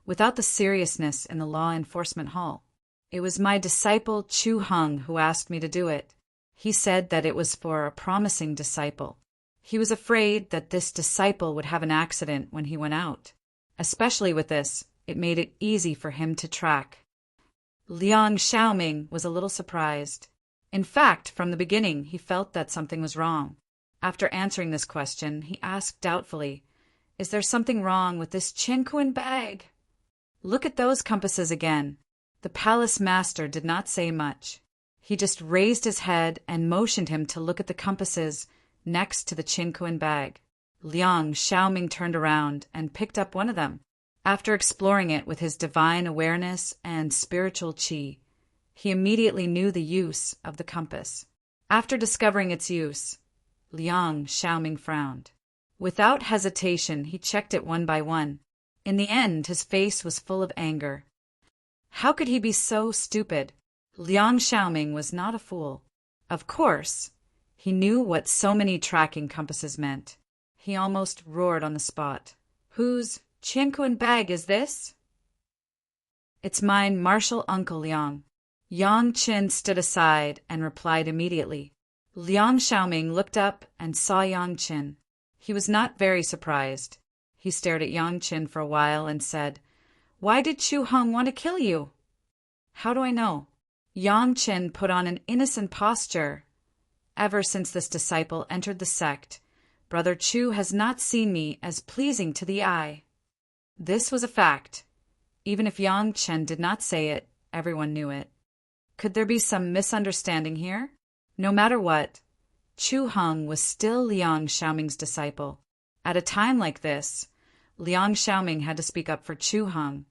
without the seriousness in the law enforcement hall. "It was my disciple Chu Heng who asked me to do it. He said that it was for a promising disciple. He was afraid that this disciple would have an accident when he went out. Especially with this, it made it easy for him to track." Liang Xiaoming was a little surprised. In fact, from the beginning, he felt that something was wrong. After answering this question, he asked doubtfully, "Is there something wrong with this Qinkuan bag?" "Look at those compasses again." The Palace Master did not say much. He just raised his head and motioned him to look at the compasses next to the Qinkuan bag. Liang Xiaoming turned around and picked up one of them. After exploring it with his divine awareness and spiritual qi, he immediately knew the use of the compass. After discovering its use, Liang Xiaoming frowned. Without hesitation, he checked it one by one. In the end, his face was full of anger. How could he be so stupid? Liang Xiaoming was not a fool. Of course, he knew what so many tracking compasses meant. He almost roared on the spot. "Whose Qinkuan bag is this?" "It's mine, martial uncle Liang." Yang Qin stood aside and replied immediately. Liang Xiaoming looked up and saw Yang Qin. He was not very surprised. He stared at Yang Qin for a while and said, "Why did Chu Heng want to kill you?" "How do I know?" Yang Qin put on an innocent posture. "Ever since this disciple entered the sect, Brother Chu has not seen me as pleasing to the eye." This was a fact. Even if Yang Chen did not say it, everyone knew it. Could there be some misunderstanding here? No matter what, Chu Heng was still Liang Xiaoming's disciple. At a time like this, Liang Xiaoming had to speak up for Chu Heng.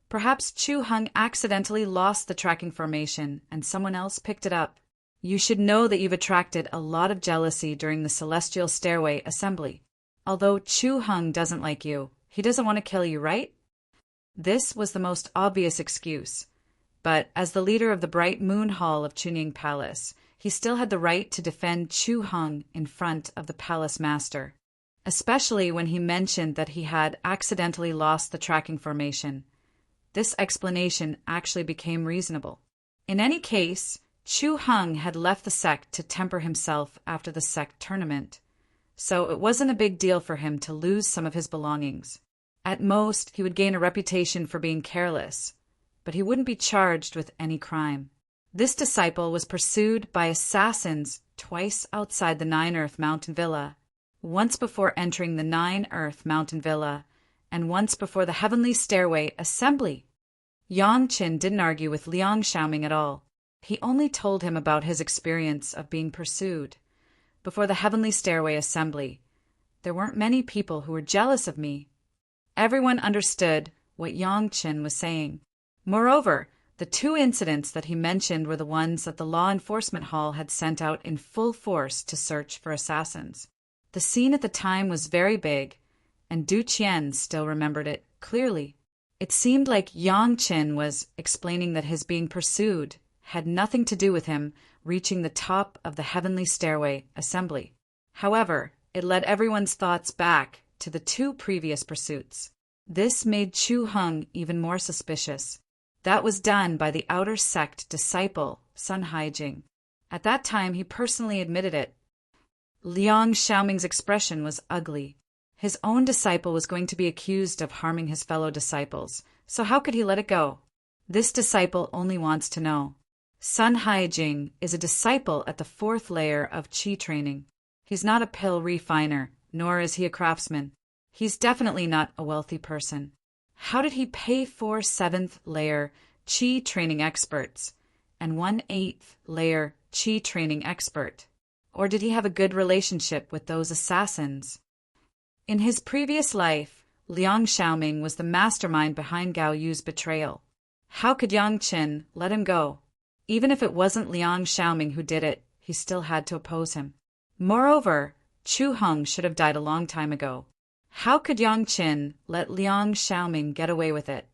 Perhaps Chu Heng accidentally lost the tracking formation and someone else picked it up. You should know that you've attracted a lot of jealousy during the Celestial Stairway assembly. Although Chu Heng doesn't like you, he doesn't want to kill you, right? This was the most obvious excuse. But as the leader of the Bright Moon Hall of Chunying Palace, he still had the right to defend Chu Heng in front of the Palace Master, especially when he mentioned that he had accidentally lost the tracking formation. This explanation actually became reasonable. In any case, Chu Heng had left the sect to temper himself after the sect tournament, so it wasn't a big deal for him to lose some of his belongings. At most, he would gain a reputation for being careless, but he wouldn't be charged with any crime. This disciple was pursued by assassins twice outside the Nine-Earth Mountain Villa, once before entering the Nine-Earth Mountain Villa, and once before the Heavenly Stairway Assembly. Yang Qin didn't argue with Liang Xiaoming at all. He only told him about his experience of being pursued. Before the Heavenly Stairway Assembly, there weren't many people who were jealous of me. Everyone understood what Yang Qin was saying. Moreover, the two incidents that he mentioned were the ones that the law enforcement hall had sent out in full force to search for assassins. The scene at the time was very big, and Du Qian still remembered it clearly. It seemed like Yang Qin was explaining that his being pursued had nothing to do with him reaching the top of the Heavenly Stairway Assembly. However, it led everyone's thoughts back to the two previous pursuits. This made Chu Heng even more suspicious. That was done by the outer sect disciple, Sun Haijing. At that time, he personally admitted it. Liang Xiaoming's expression was ugly. His own disciple was going to be accused of harming his fellow disciples, so how could he let it go? This disciple only wants to know. Sun Haijing is a disciple at the 4th layer of Qi training. He's not a pill refiner, nor is he a craftsman. He's definitely not a wealthy person. How did he pay 4 7th layer Qi training experts and 1 8th layer Qi training expert? Or did he have a good relationship with those assassins? In his previous life, Liang Xiaoming was the mastermind behind Gao Yu's betrayal. How could Yang Qin let him go? Even if it wasn't Liang Xiaoming who did it, he still had to oppose him. Moreover, Chu Heng should have died a long time ago. How could Yang Qin let Liang Xiaoming get away with it?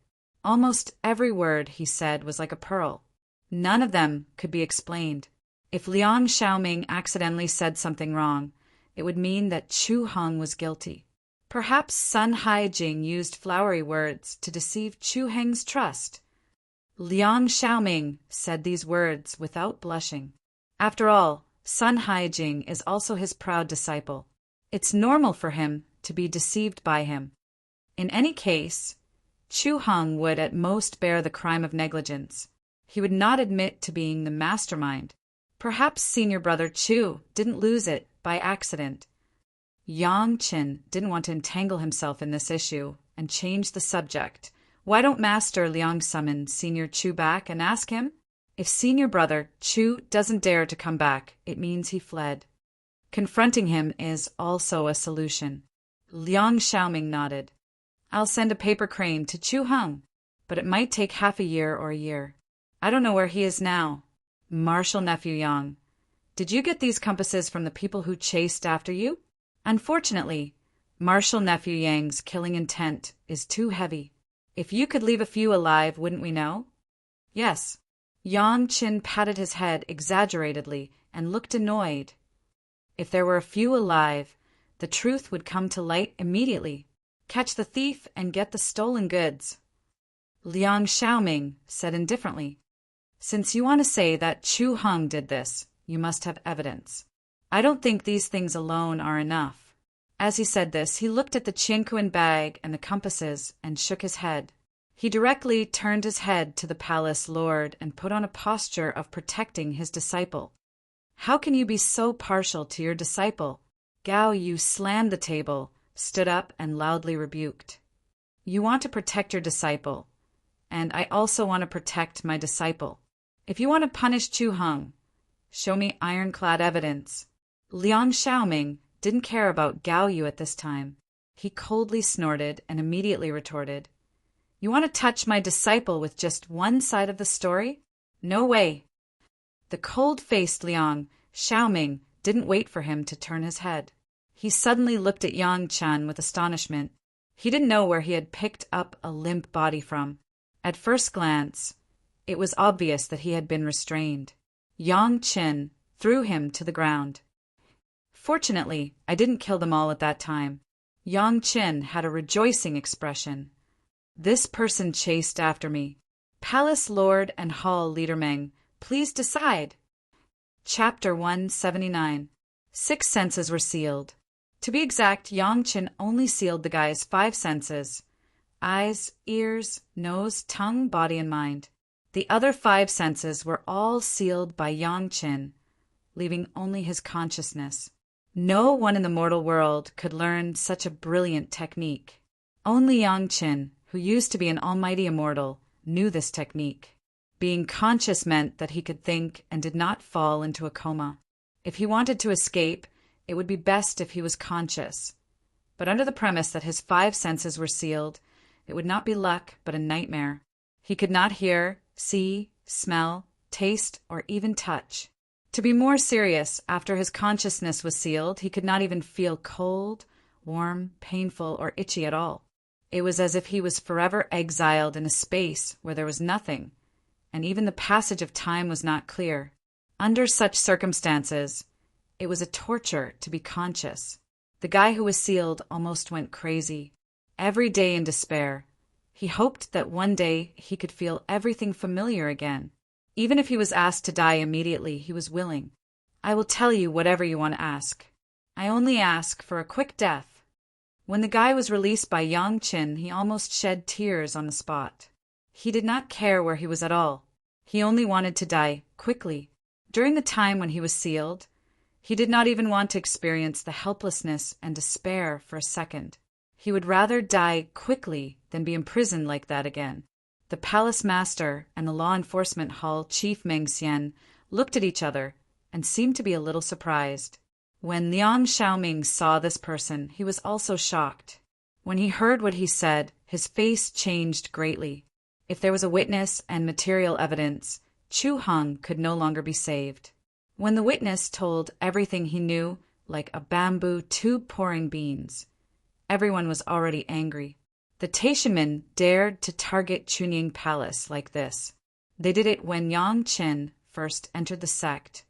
Almost every word he said was like a pearl. None of them could be explained. If Liang Xiaoming accidentally said something wrong, it would mean that Chu Heng was guilty. Perhaps Sun Haijing used flowery words to deceive Chu Heng's trust. Liang Xiaoming said these words without blushing. After all, Sun Haijing is also his proud disciple. It's normal for him to be deceived by him. In any case, Chu Heng would at most bear the crime of negligence. He would not admit to being the mastermind. Perhaps senior brother Chu didn't lose it by accident. Yang Qin didn't want to entangle himself in this issue and change the subject. Why don't Master Liang summon Senior Chu back and ask him? If senior brother Chu doesn't dare to come back, it means he fled. Confronting him is also a solution. Liang Xiaoming nodded. I'll send a paper crane to Chu Heng, but it might take half a year or a year. I don't know where he is now. Martial Nephew Yang, did you get these compasses from the people who chased after you? Unfortunately, Martial Nephew Yang's killing intent is too heavy. If you could leave a few alive, wouldn't we know? Yes. Yang Qin patted his head exaggeratedly and looked annoyed. If there were a few alive, the truth would come to light immediately. Catch the thief and get the stolen goods. Liang Xiaoming said indifferently. Since you want to say that Chu Heng did this, you must have evidence. I don't think these things alone are enough. As he said this, he looked at the Qianquan bag and the compasses and shook his head. He directly turned his head to the palace lord and put on a posture of protecting his disciple. How can you be so partial to your disciple? Gao Yu slammed the table, stood up, and loudly rebuked. You want to protect your disciple, and I also want to protect my disciple. If you want to punish Chu Heng, show me ironclad evidence. Liang Xiaoming didn't care about Gao Yu at this time. He coldly snorted and immediately retorted, You want to touch my disciple with just one side of the story? No way. The cold-faced Liang Xiaoming didn't wait for him to turn his head. He suddenly looked at Yang Chen with astonishment. He didn't know where he had picked up a limp body from. At first glance, it was obvious that he had been restrained. Yang Chen threw him to the ground. Fortunately, I didn't kill them all at that time. Yang Chen had a rejoicing expression. This person chased after me. Palace Lord and Hall Leader Meng, please decide. Chapter 179. 6 senses were sealed. To be exact, Yang Chen only sealed the guy's 5 senses: eyes, ears, nose, tongue, body, and mind. The other 5 senses were all sealed by Yang Qin, leaving only his consciousness. No one in the mortal world could learn such a brilliant technique. Only Yang Qin, who used to be an almighty immortal, knew this technique. Being conscious meant that he could think and did not fall into a coma. If he wanted to escape, it would be best if he was conscious. But under the premise that his 5 senses were sealed, it would not be luck but a nightmare. He could not hear, see, smell, taste, or even touch. To be more serious, after his consciousness was sealed, he could not even feel cold, warm, painful, or itchy at all. It was as if he was forever exiled in a space where there was nothing, and even the passage of time was not clear. Under such circumstances, it was a torture to be conscious. The guy who was sealed almost went crazy. Every day in despair, he hoped that one day he could feel everything familiar again. Even if he was asked to die immediately, he was willing. I will tell you whatever you want to ask. I only ask for a quick death. When the guy was released by Yang Qin, he almost shed tears on the spot. He did not care where he was at all. He only wanted to die quickly. During the time when he was sealed, he did not even want to experience the helplessness and despair for a second. He would rather die quickly than be imprisoned like that again. The palace master and the law enforcement hall chief Meng Xian looked at each other and seemed to be a little surprised. When Liang Xiaoming saw this person, he was also shocked. When he heard what he said, his face changed greatly. If there was a witness and material evidence, Chu Heng could no longer be saved. When the witness told everything he knew, like a bamboo tube pouring beans, everyone was already angry. The Taishanmen dared to target Chunying Palace like this. They did it when Yang Qin first entered the sect,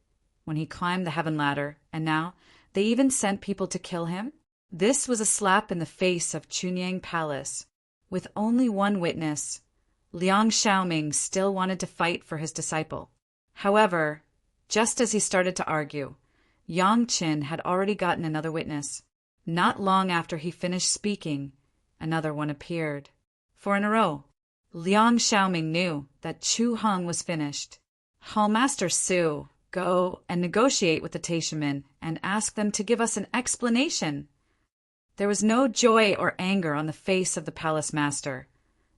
when he climbed the heaven ladder, and now they even sent people to kill him. This was a slap in the face of Chunying Palace. With only one witness, Liang Xiaoming still wanted to fight for his disciple. However, just as he started to argue, Yang Qin had already gotten another witness. Not long after he finished speaking, another one appeared. 4 in a row. Liang Xiaoming knew that Chu Heng was finished. Hallmaster Su, go and negotiate with the Taishanmen and ask them to give us an explanation. There was no joy or anger on the face of the palace master,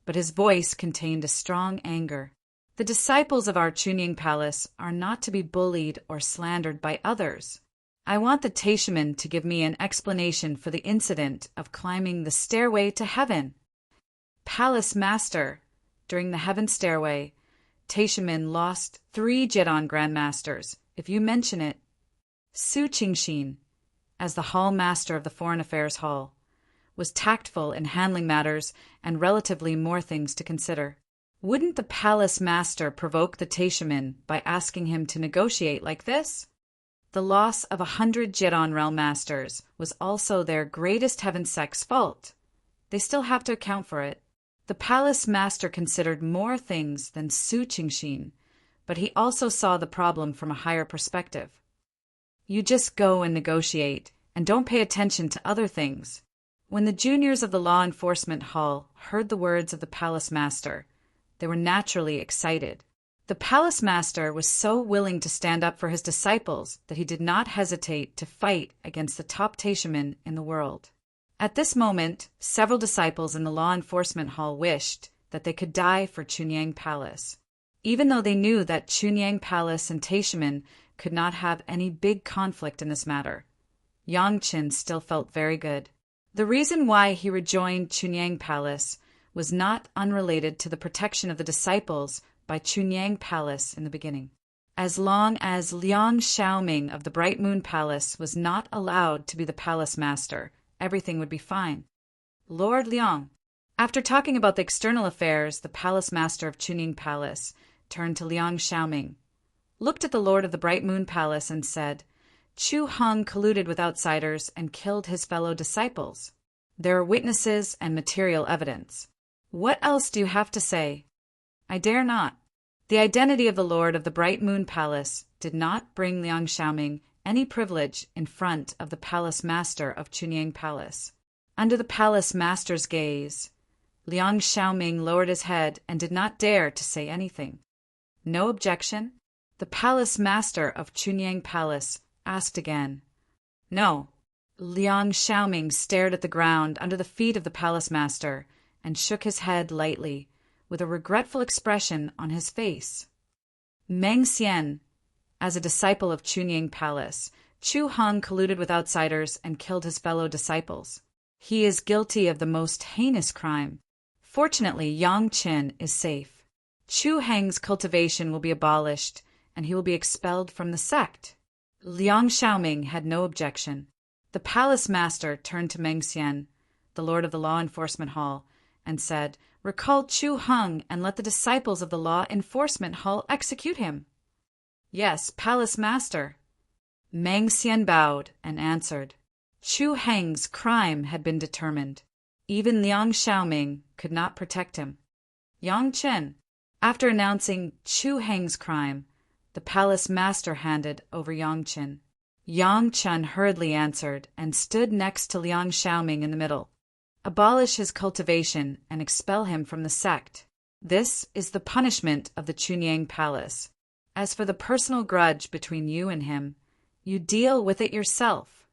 but his voice contained a strong anger. The disciples of our Chunying Palace are not to be bullied or slandered by others. I want the Taishanmen to give me an explanation for the incident of climbing the stairway to heaven. Palace Master, during the heaven stairway, Taishanmen lost 3 Jedon Grandmasters. If you mention it, Su Qingxin, as the Hall Master of the Foreign Affairs Hall, was tactful in handling matters and relatively more things to consider. Wouldn't the Palace Master provoke the Taishanmen by asking him to negotiate like this? The loss of 100 Jedon Realm Masters was also their greatest heaven sect's fault. They still have to account for it. The Palace Master considered more things than Su Qingxin, but he also saw the problem from a higher perspective. You just go and negotiate, and don't pay attention to other things. When the juniors of the Law Enforcement Hall heard the words of the Palace Master, they were naturally excited. The Palace Master was so willing to stand up for his disciples that he did not hesitate to fight against the top Taishanmen in the world. At this moment, several disciples in the Law Enforcement Hall wished that they could die for Chunying Palace. Even though they knew that Chunying Palace and Taishanmen could not have any big conflict in this matter, Yang Qin still felt very good. The reason why he rejoined Chunying Palace was not unrelated to the protection of the disciples by Chunying Palace in the beginning. As long as Liang Xiaoming of the Bright Moon Palace was not allowed to be the palace master, everything would be fine. Lord Liang, after talking about the external affairs, the palace master of Chunying Palace turned to Liang Xiaoming, looked at the Lord of the Bright Moon Palace and said, Chu Heng colluded with outsiders and killed his fellow disciples. There are witnesses and material evidence. What else do you have to say? I dare not. The identity of the Lord of the Bright Moon Palace did not bring Liang Xiaoming any privilege in front of the palace master of Chunying Palace. Under the palace master's gaze, Liang Xiaoming lowered his head and did not dare to say anything. No objection? The palace master of Chunyang Palace asked again. No. Liang Xiaoming stared at the ground under the feet of the palace master and shook his head lightly, with a regretful expression on his face. Meng Xian, as a disciple of Chunyang Palace, Chu Hong colluded with outsiders and killed his fellow disciples. He is guilty of the most heinous crime. Fortunately, Yang Qin is safe. Chu Heng's cultivation will be abolished, and he will be expelled from the sect. Liang Xiaoming had no objection. The palace master turned to Meng Xian, the lord of the law enforcement hall, and said, "Recall Chu Hong and let the disciples of the law enforcement hall execute him." "Yes, palace master." Meng Xian bowed and answered. Chu Heng's crime had been determined. Even Liang Xiaoming could not protect him. Yang Chen, after announcing Chu Heng's crime, the palace master handed over Yang Chen. Yang Chen hurriedly answered and stood next to Liang Xiaoming in the middle. Abolish his cultivation and expel him from the sect. This is the punishment of the Chunyang Palace. As for the personal grudge between you and him, you deal with it yourself.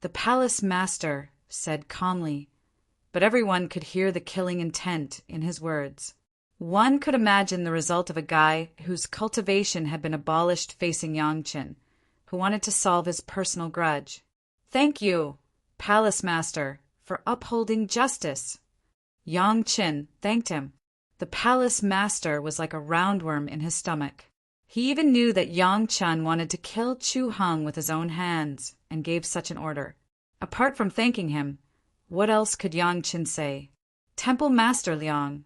The palace master said calmly, but everyone could hear the killing intent in his words. One could imagine the result of a guy whose cultivation had been abolished facing Yang Chen, who wanted to solve his personal grudge. "Thank you, palace master, for upholding justice." Yang Chen thanked him. The palace master was like a roundworm in his stomach. He even knew that Yang Chen wanted to kill Chu Hong with his own hands and gave such an order. Apart from thanking him, what else could Yang Chen say? "Temple Master Liang."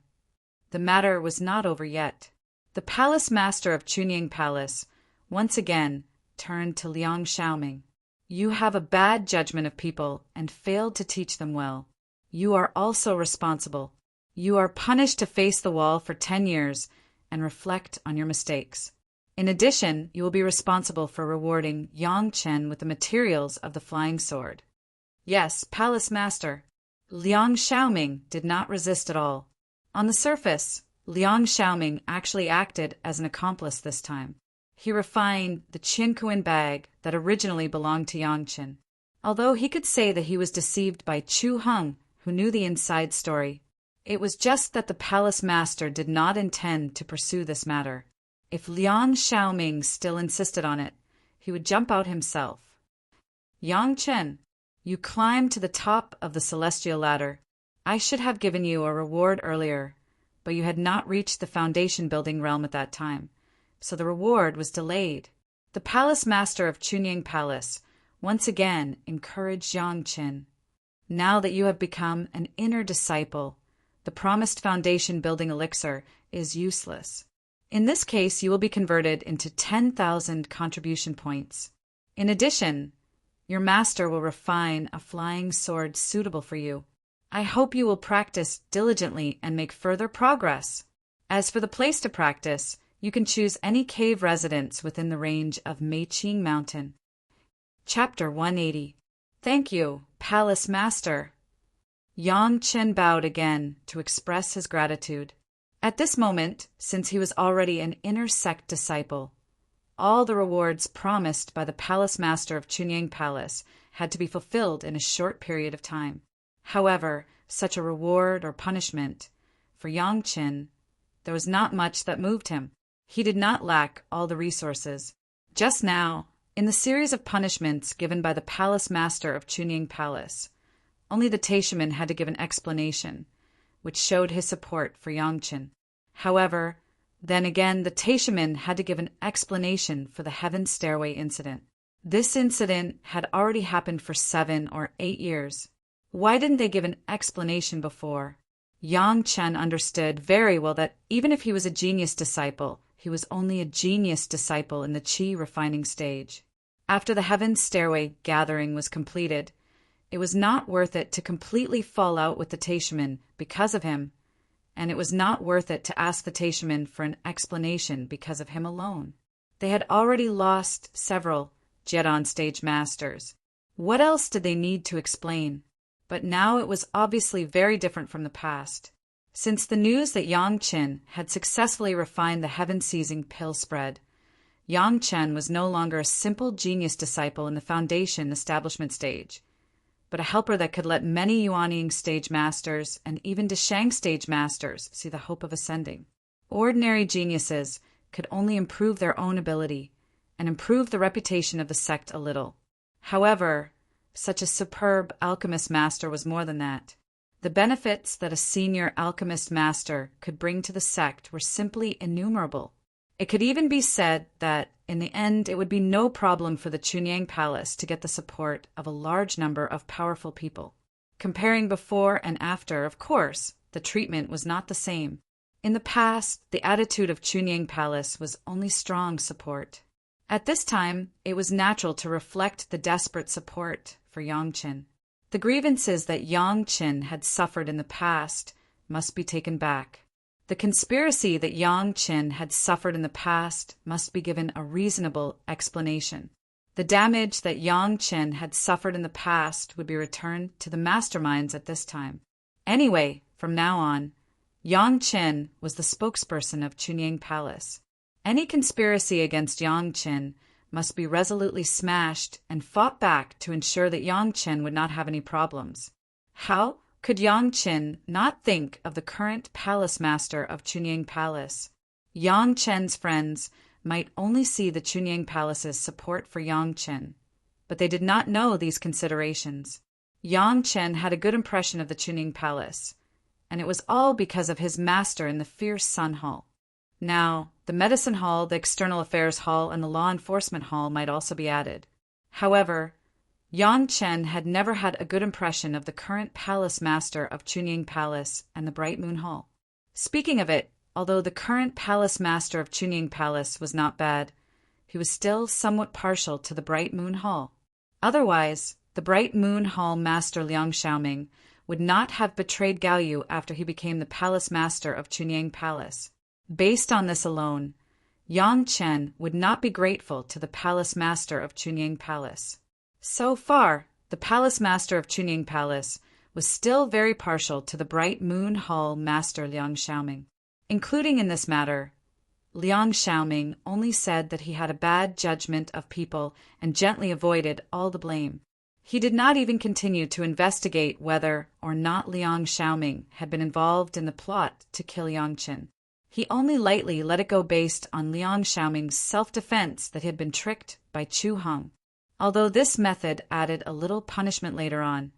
The matter was not over yet. The palace master of Chunyang Palace once again turned to Liang Xiaoming. "You have a bad judgment of people and failed to teach them well. You are also responsible. You are punished to face the wall for 10 years and reflect on your mistakes. In addition, you will be responsible for rewarding Yang Chen with the materials of the flying sword." "Yes, palace master." Liang Xiaoming did not resist at all. On the surface, Liang Xiaoming actually acted as an accomplice this time. He refined the Qinkuan bag that originally belonged to Yang Chen. Although he could say that he was deceived by Chu Hong, who knew the inside story, it was just that the palace master did not intend to pursue this matter. If Liang Xiaoming still insisted on it, he would jump out himself. "Yang Chen, you climbed to the top of the celestial ladder. I should have given you a reward earlier, but you had not reached the foundation building realm at that time, so the reward was delayed." The palace master of Chunyang Palace once again encouraged Yang Chen. "Now that you have become an inner disciple, the promised foundation building elixir is useless. In this case, you will be converted into 10,000 contribution points. In addition, your master will refine a flying sword suitable for you. I hope you will practice diligently and make further progress. As for the place to practice, you can choose any cave residence within the range of Meiqing Mountain." Chapter 180. Thank you, Palace Master. Yang Chen bowed again to express his gratitude. At this moment, since he was already an inner sect disciple, all the rewards promised by the Palace Master of Chunyang Palace had to be fulfilled in a short period of time. However, such a reward or punishment, for Yang Chen, there was not much that moved him. He did not lack all the resources. Just now, in the series of punishments given by the Palace Master of Chunyang Palace, only the Taishaman had to give an explanation, which showed his support for Yang Chen. However, then again the Taishaman had to give an explanation for the Heaven Stairway incident. This incident had already happened for 7 or 8 years. Why didn't they give an explanation before? Yang Chen understood very well that even if he was a genius disciple, he was only a genius disciple in the Qi refining stage. After the Heaven Stairway gathering was completed, it was not worth it to completely fall out with the Taishaman because of him, and it was not worth it to ask the Taishaman for an explanation because of him alone. They had already lost several Jedon stage masters. What else did they need to explain? But now it was obviously very different from the past. Since the news that Yang Qin had successfully refined the heaven-seizing pill spread, Yang Chen was no longer a simple genius disciple in the foundation establishment stage, but a helper that could let many Yuanying stage masters and even Deshang stage masters see the hope of ascending. Ordinary geniuses could only improve their own ability and improve the reputation of the sect a little. However, such a superb alchemist master was more than that. The benefits that a senior alchemist master could bring to the sect were simply innumerable. It could even be said that, in the end, it would be no problem for the Chunyang Palace to get the support of a large number of powerful people. Comparing before and after, of course, the treatment was not the same. In the past, the attitude of Chunyang Palace was only strong support. At this time, it was natural to reflect the desperate support for Yang Qin. The grievances that Yang Qin had suffered in the past must be taken back. The conspiracy that Yang Qin had suffered in the past must be given a reasonable explanation. The damage that Yang Qin had suffered in the past would be returned to the masterminds at this time. Anyway, from now on, Yang Qin was the spokesperson of Chunyang Palace. Any conspiracy against Yang Qin must be resolutely smashed and fought back to ensure that Yang Qin would not have any problems. How could Yang Qin not think of the current palace master of Chunyang Palace? Yang Qin's friends might only see the Chunyang Palace's support for Yang Qin, but they did not know these considerations. Yang Qin had a good impression of the Chunyang Palace, and it was all because of his master in the fierce Sun Hall. Now, the Medicine Hall, the External Affairs Hall, and the Law Enforcement Hall might also be added. However, Yang Qin had never had a good impression of the current palace master of Chunyang Palace and the Bright Moon Hall. Speaking of it, although the current palace master of Chunyang Palace was not bad, he was still somewhat partial to the Bright Moon Hall. Otherwise, the Bright Moon Hall master Liang Xiaoming would not have betrayed Gao Yu after he became the palace master of Chunyang Palace. Based on this alone, Yang Qin would not be grateful to the palace master of Chunyang Palace. So far, the palace master of Chunyang Palace was still very partial to the Bright Moon Hall master Liang Xiaoming. Including in this matter, Liang Xiaoming only said that he had a bad judgment of people and gently avoided all the blame. He did not even continue to investigate whether or not Liang Xiaoming had been involved in the plot to kill Yang Qin. He only lightly let it go based on Liang Xiaoming's self-defense that he had been tricked by Chu Heng. Although this method added a little punishment later on,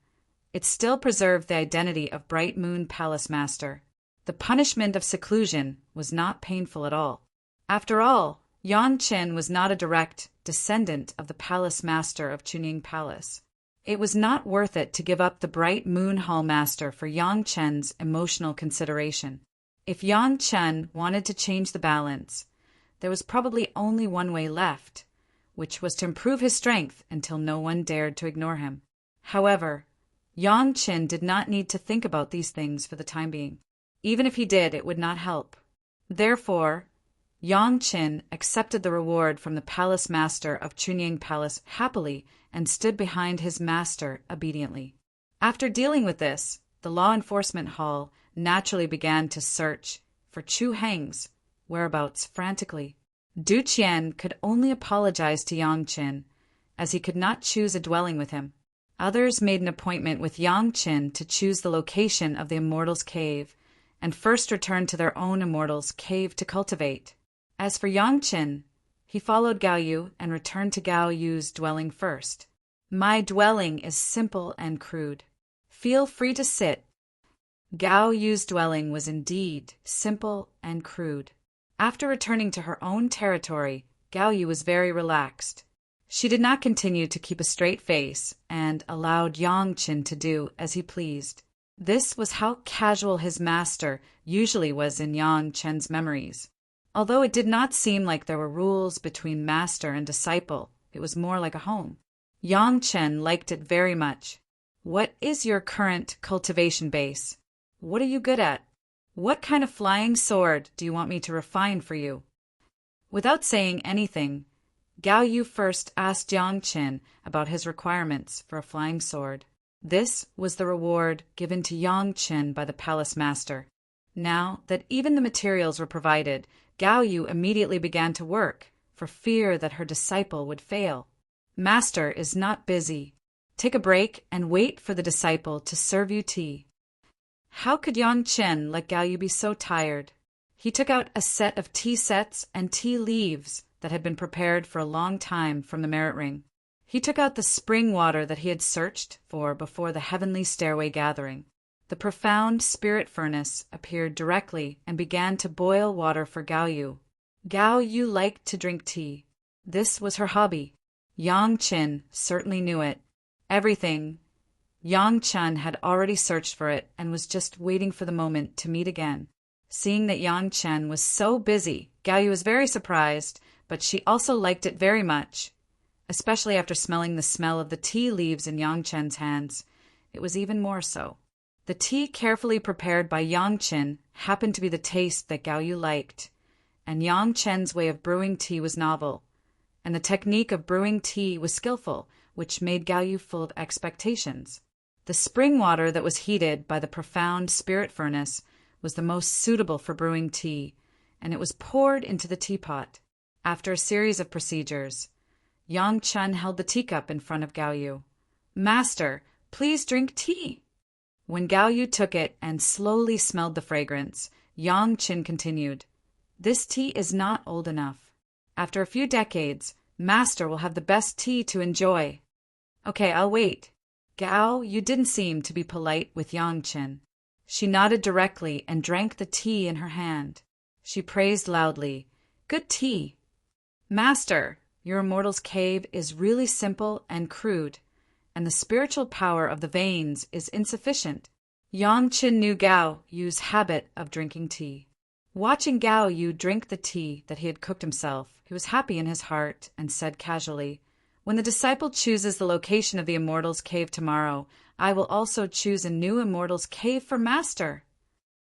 it still preserved the identity of Bright Moon Palace Master. The punishment of seclusion was not painful at all. After all, Yang Qin was not a direct descendant of the Palace Master of Chunyang Palace. It was not worth it to give up the Bright Moon Hall Master for Yang Qin's emotional consideration. If Yang Qin wanted to change the balance, there was probably only one way left, which was to improve his strength until no one dared to ignore him. However, Yang Qin did not need to think about these things for the time being. Even if he did, it would not help. Therefore, Yang Qin accepted the reward from the palace master of Chunyang Palace happily and stood behind his master obediently. After dealing with this, the Law Enforcement Hall naturally began to search for Chu Heng's whereabouts frantically. Du Qian could only apologize to Yang Qin, as he could not choose a dwelling with him. Others made an appointment with Yang Qin to choose the location of the Immortal's cave, and first returned to their own Immortal's cave to cultivate. As for Yang Qin, he followed Gao Yu and returned to Gao Yu's dwelling first. My dwelling is simple and crude. Feel free to sit. Gao Yu's dwelling was indeed simple and crude. After returning to her own territory, Gao Yu was very relaxed. She did not continue to keep a straight face and allowed Yang Qin to do as he pleased. This was how casual his master usually was in Yang Qin's memories. Although it did not seem like there were rules between master and disciple, it was more like a home. Yang Qin liked it very much. What is your current cultivation base? What are you good at? What kind of flying sword do you want me to refine for you? Without saying anything, Gao Yu first asked Yang Qin about his requirements for a flying sword. This was the reward given to Yang Qin by the palace master. Now that even the materials were provided, Gao Yu immediately began to work, for fear that her disciple would fail. Master is not busy. Take a break and wait for the disciple to serve you tea. How could Yang Chen let Gao Yu be so tired? He took out a set of tea sets and tea leaves that had been prepared for a long time from the merit ring. He took out the spring water that he had searched for before the heavenly stairway gathering. The profound spirit furnace appeared directly and began to boil water for Gao Yu. Gao Yu liked to drink tea. This was her hobby. Yang Chen certainly knew it. Everything. Yang Chen had already searched for it and was just waiting for the moment to meet again. Seeing that Yang Chen was so busy, Gao Yu was very surprised, but she also liked it very much, especially after smelling the smell of the tea leaves in Yang Chen's hands. It was even more so. The tea carefully prepared by Yang Chen happened to be the taste that Gao Yu liked, and Yang Chen's way of brewing tea was novel, and the technique of brewing tea was skillful, which made Gao Yu full of expectations. The spring water that was heated by the profound spirit furnace was the most suitable for brewing tea, and it was poured into the teapot. After a series of procedures, Yang Chen held the teacup in front of Gao Yu. "Master, please drink tea." When Gao Yu took it and slowly smelled the fragrance, Yang Chen continued, "This tea is not old enough. After a few decades, Master will have the best tea to enjoy." "Okay, I'll wait." Gao Yu didn't seem to be polite with Yang Chen. She nodded directly and drank the tea in her hand. She praised loudly, "Good tea." "Master, your Immortal's cave is really simple and crude, and the spiritual power of the veins is insufficient." Yang Chen knew Gao Yu's habit of drinking tea. Watching Gao Yu drink the tea that he had cooked himself, he was happy in his heart and said casually, "When the disciple chooses the location of the Immortal's cave tomorrow, I will also choose a new Immortal's cave for Master."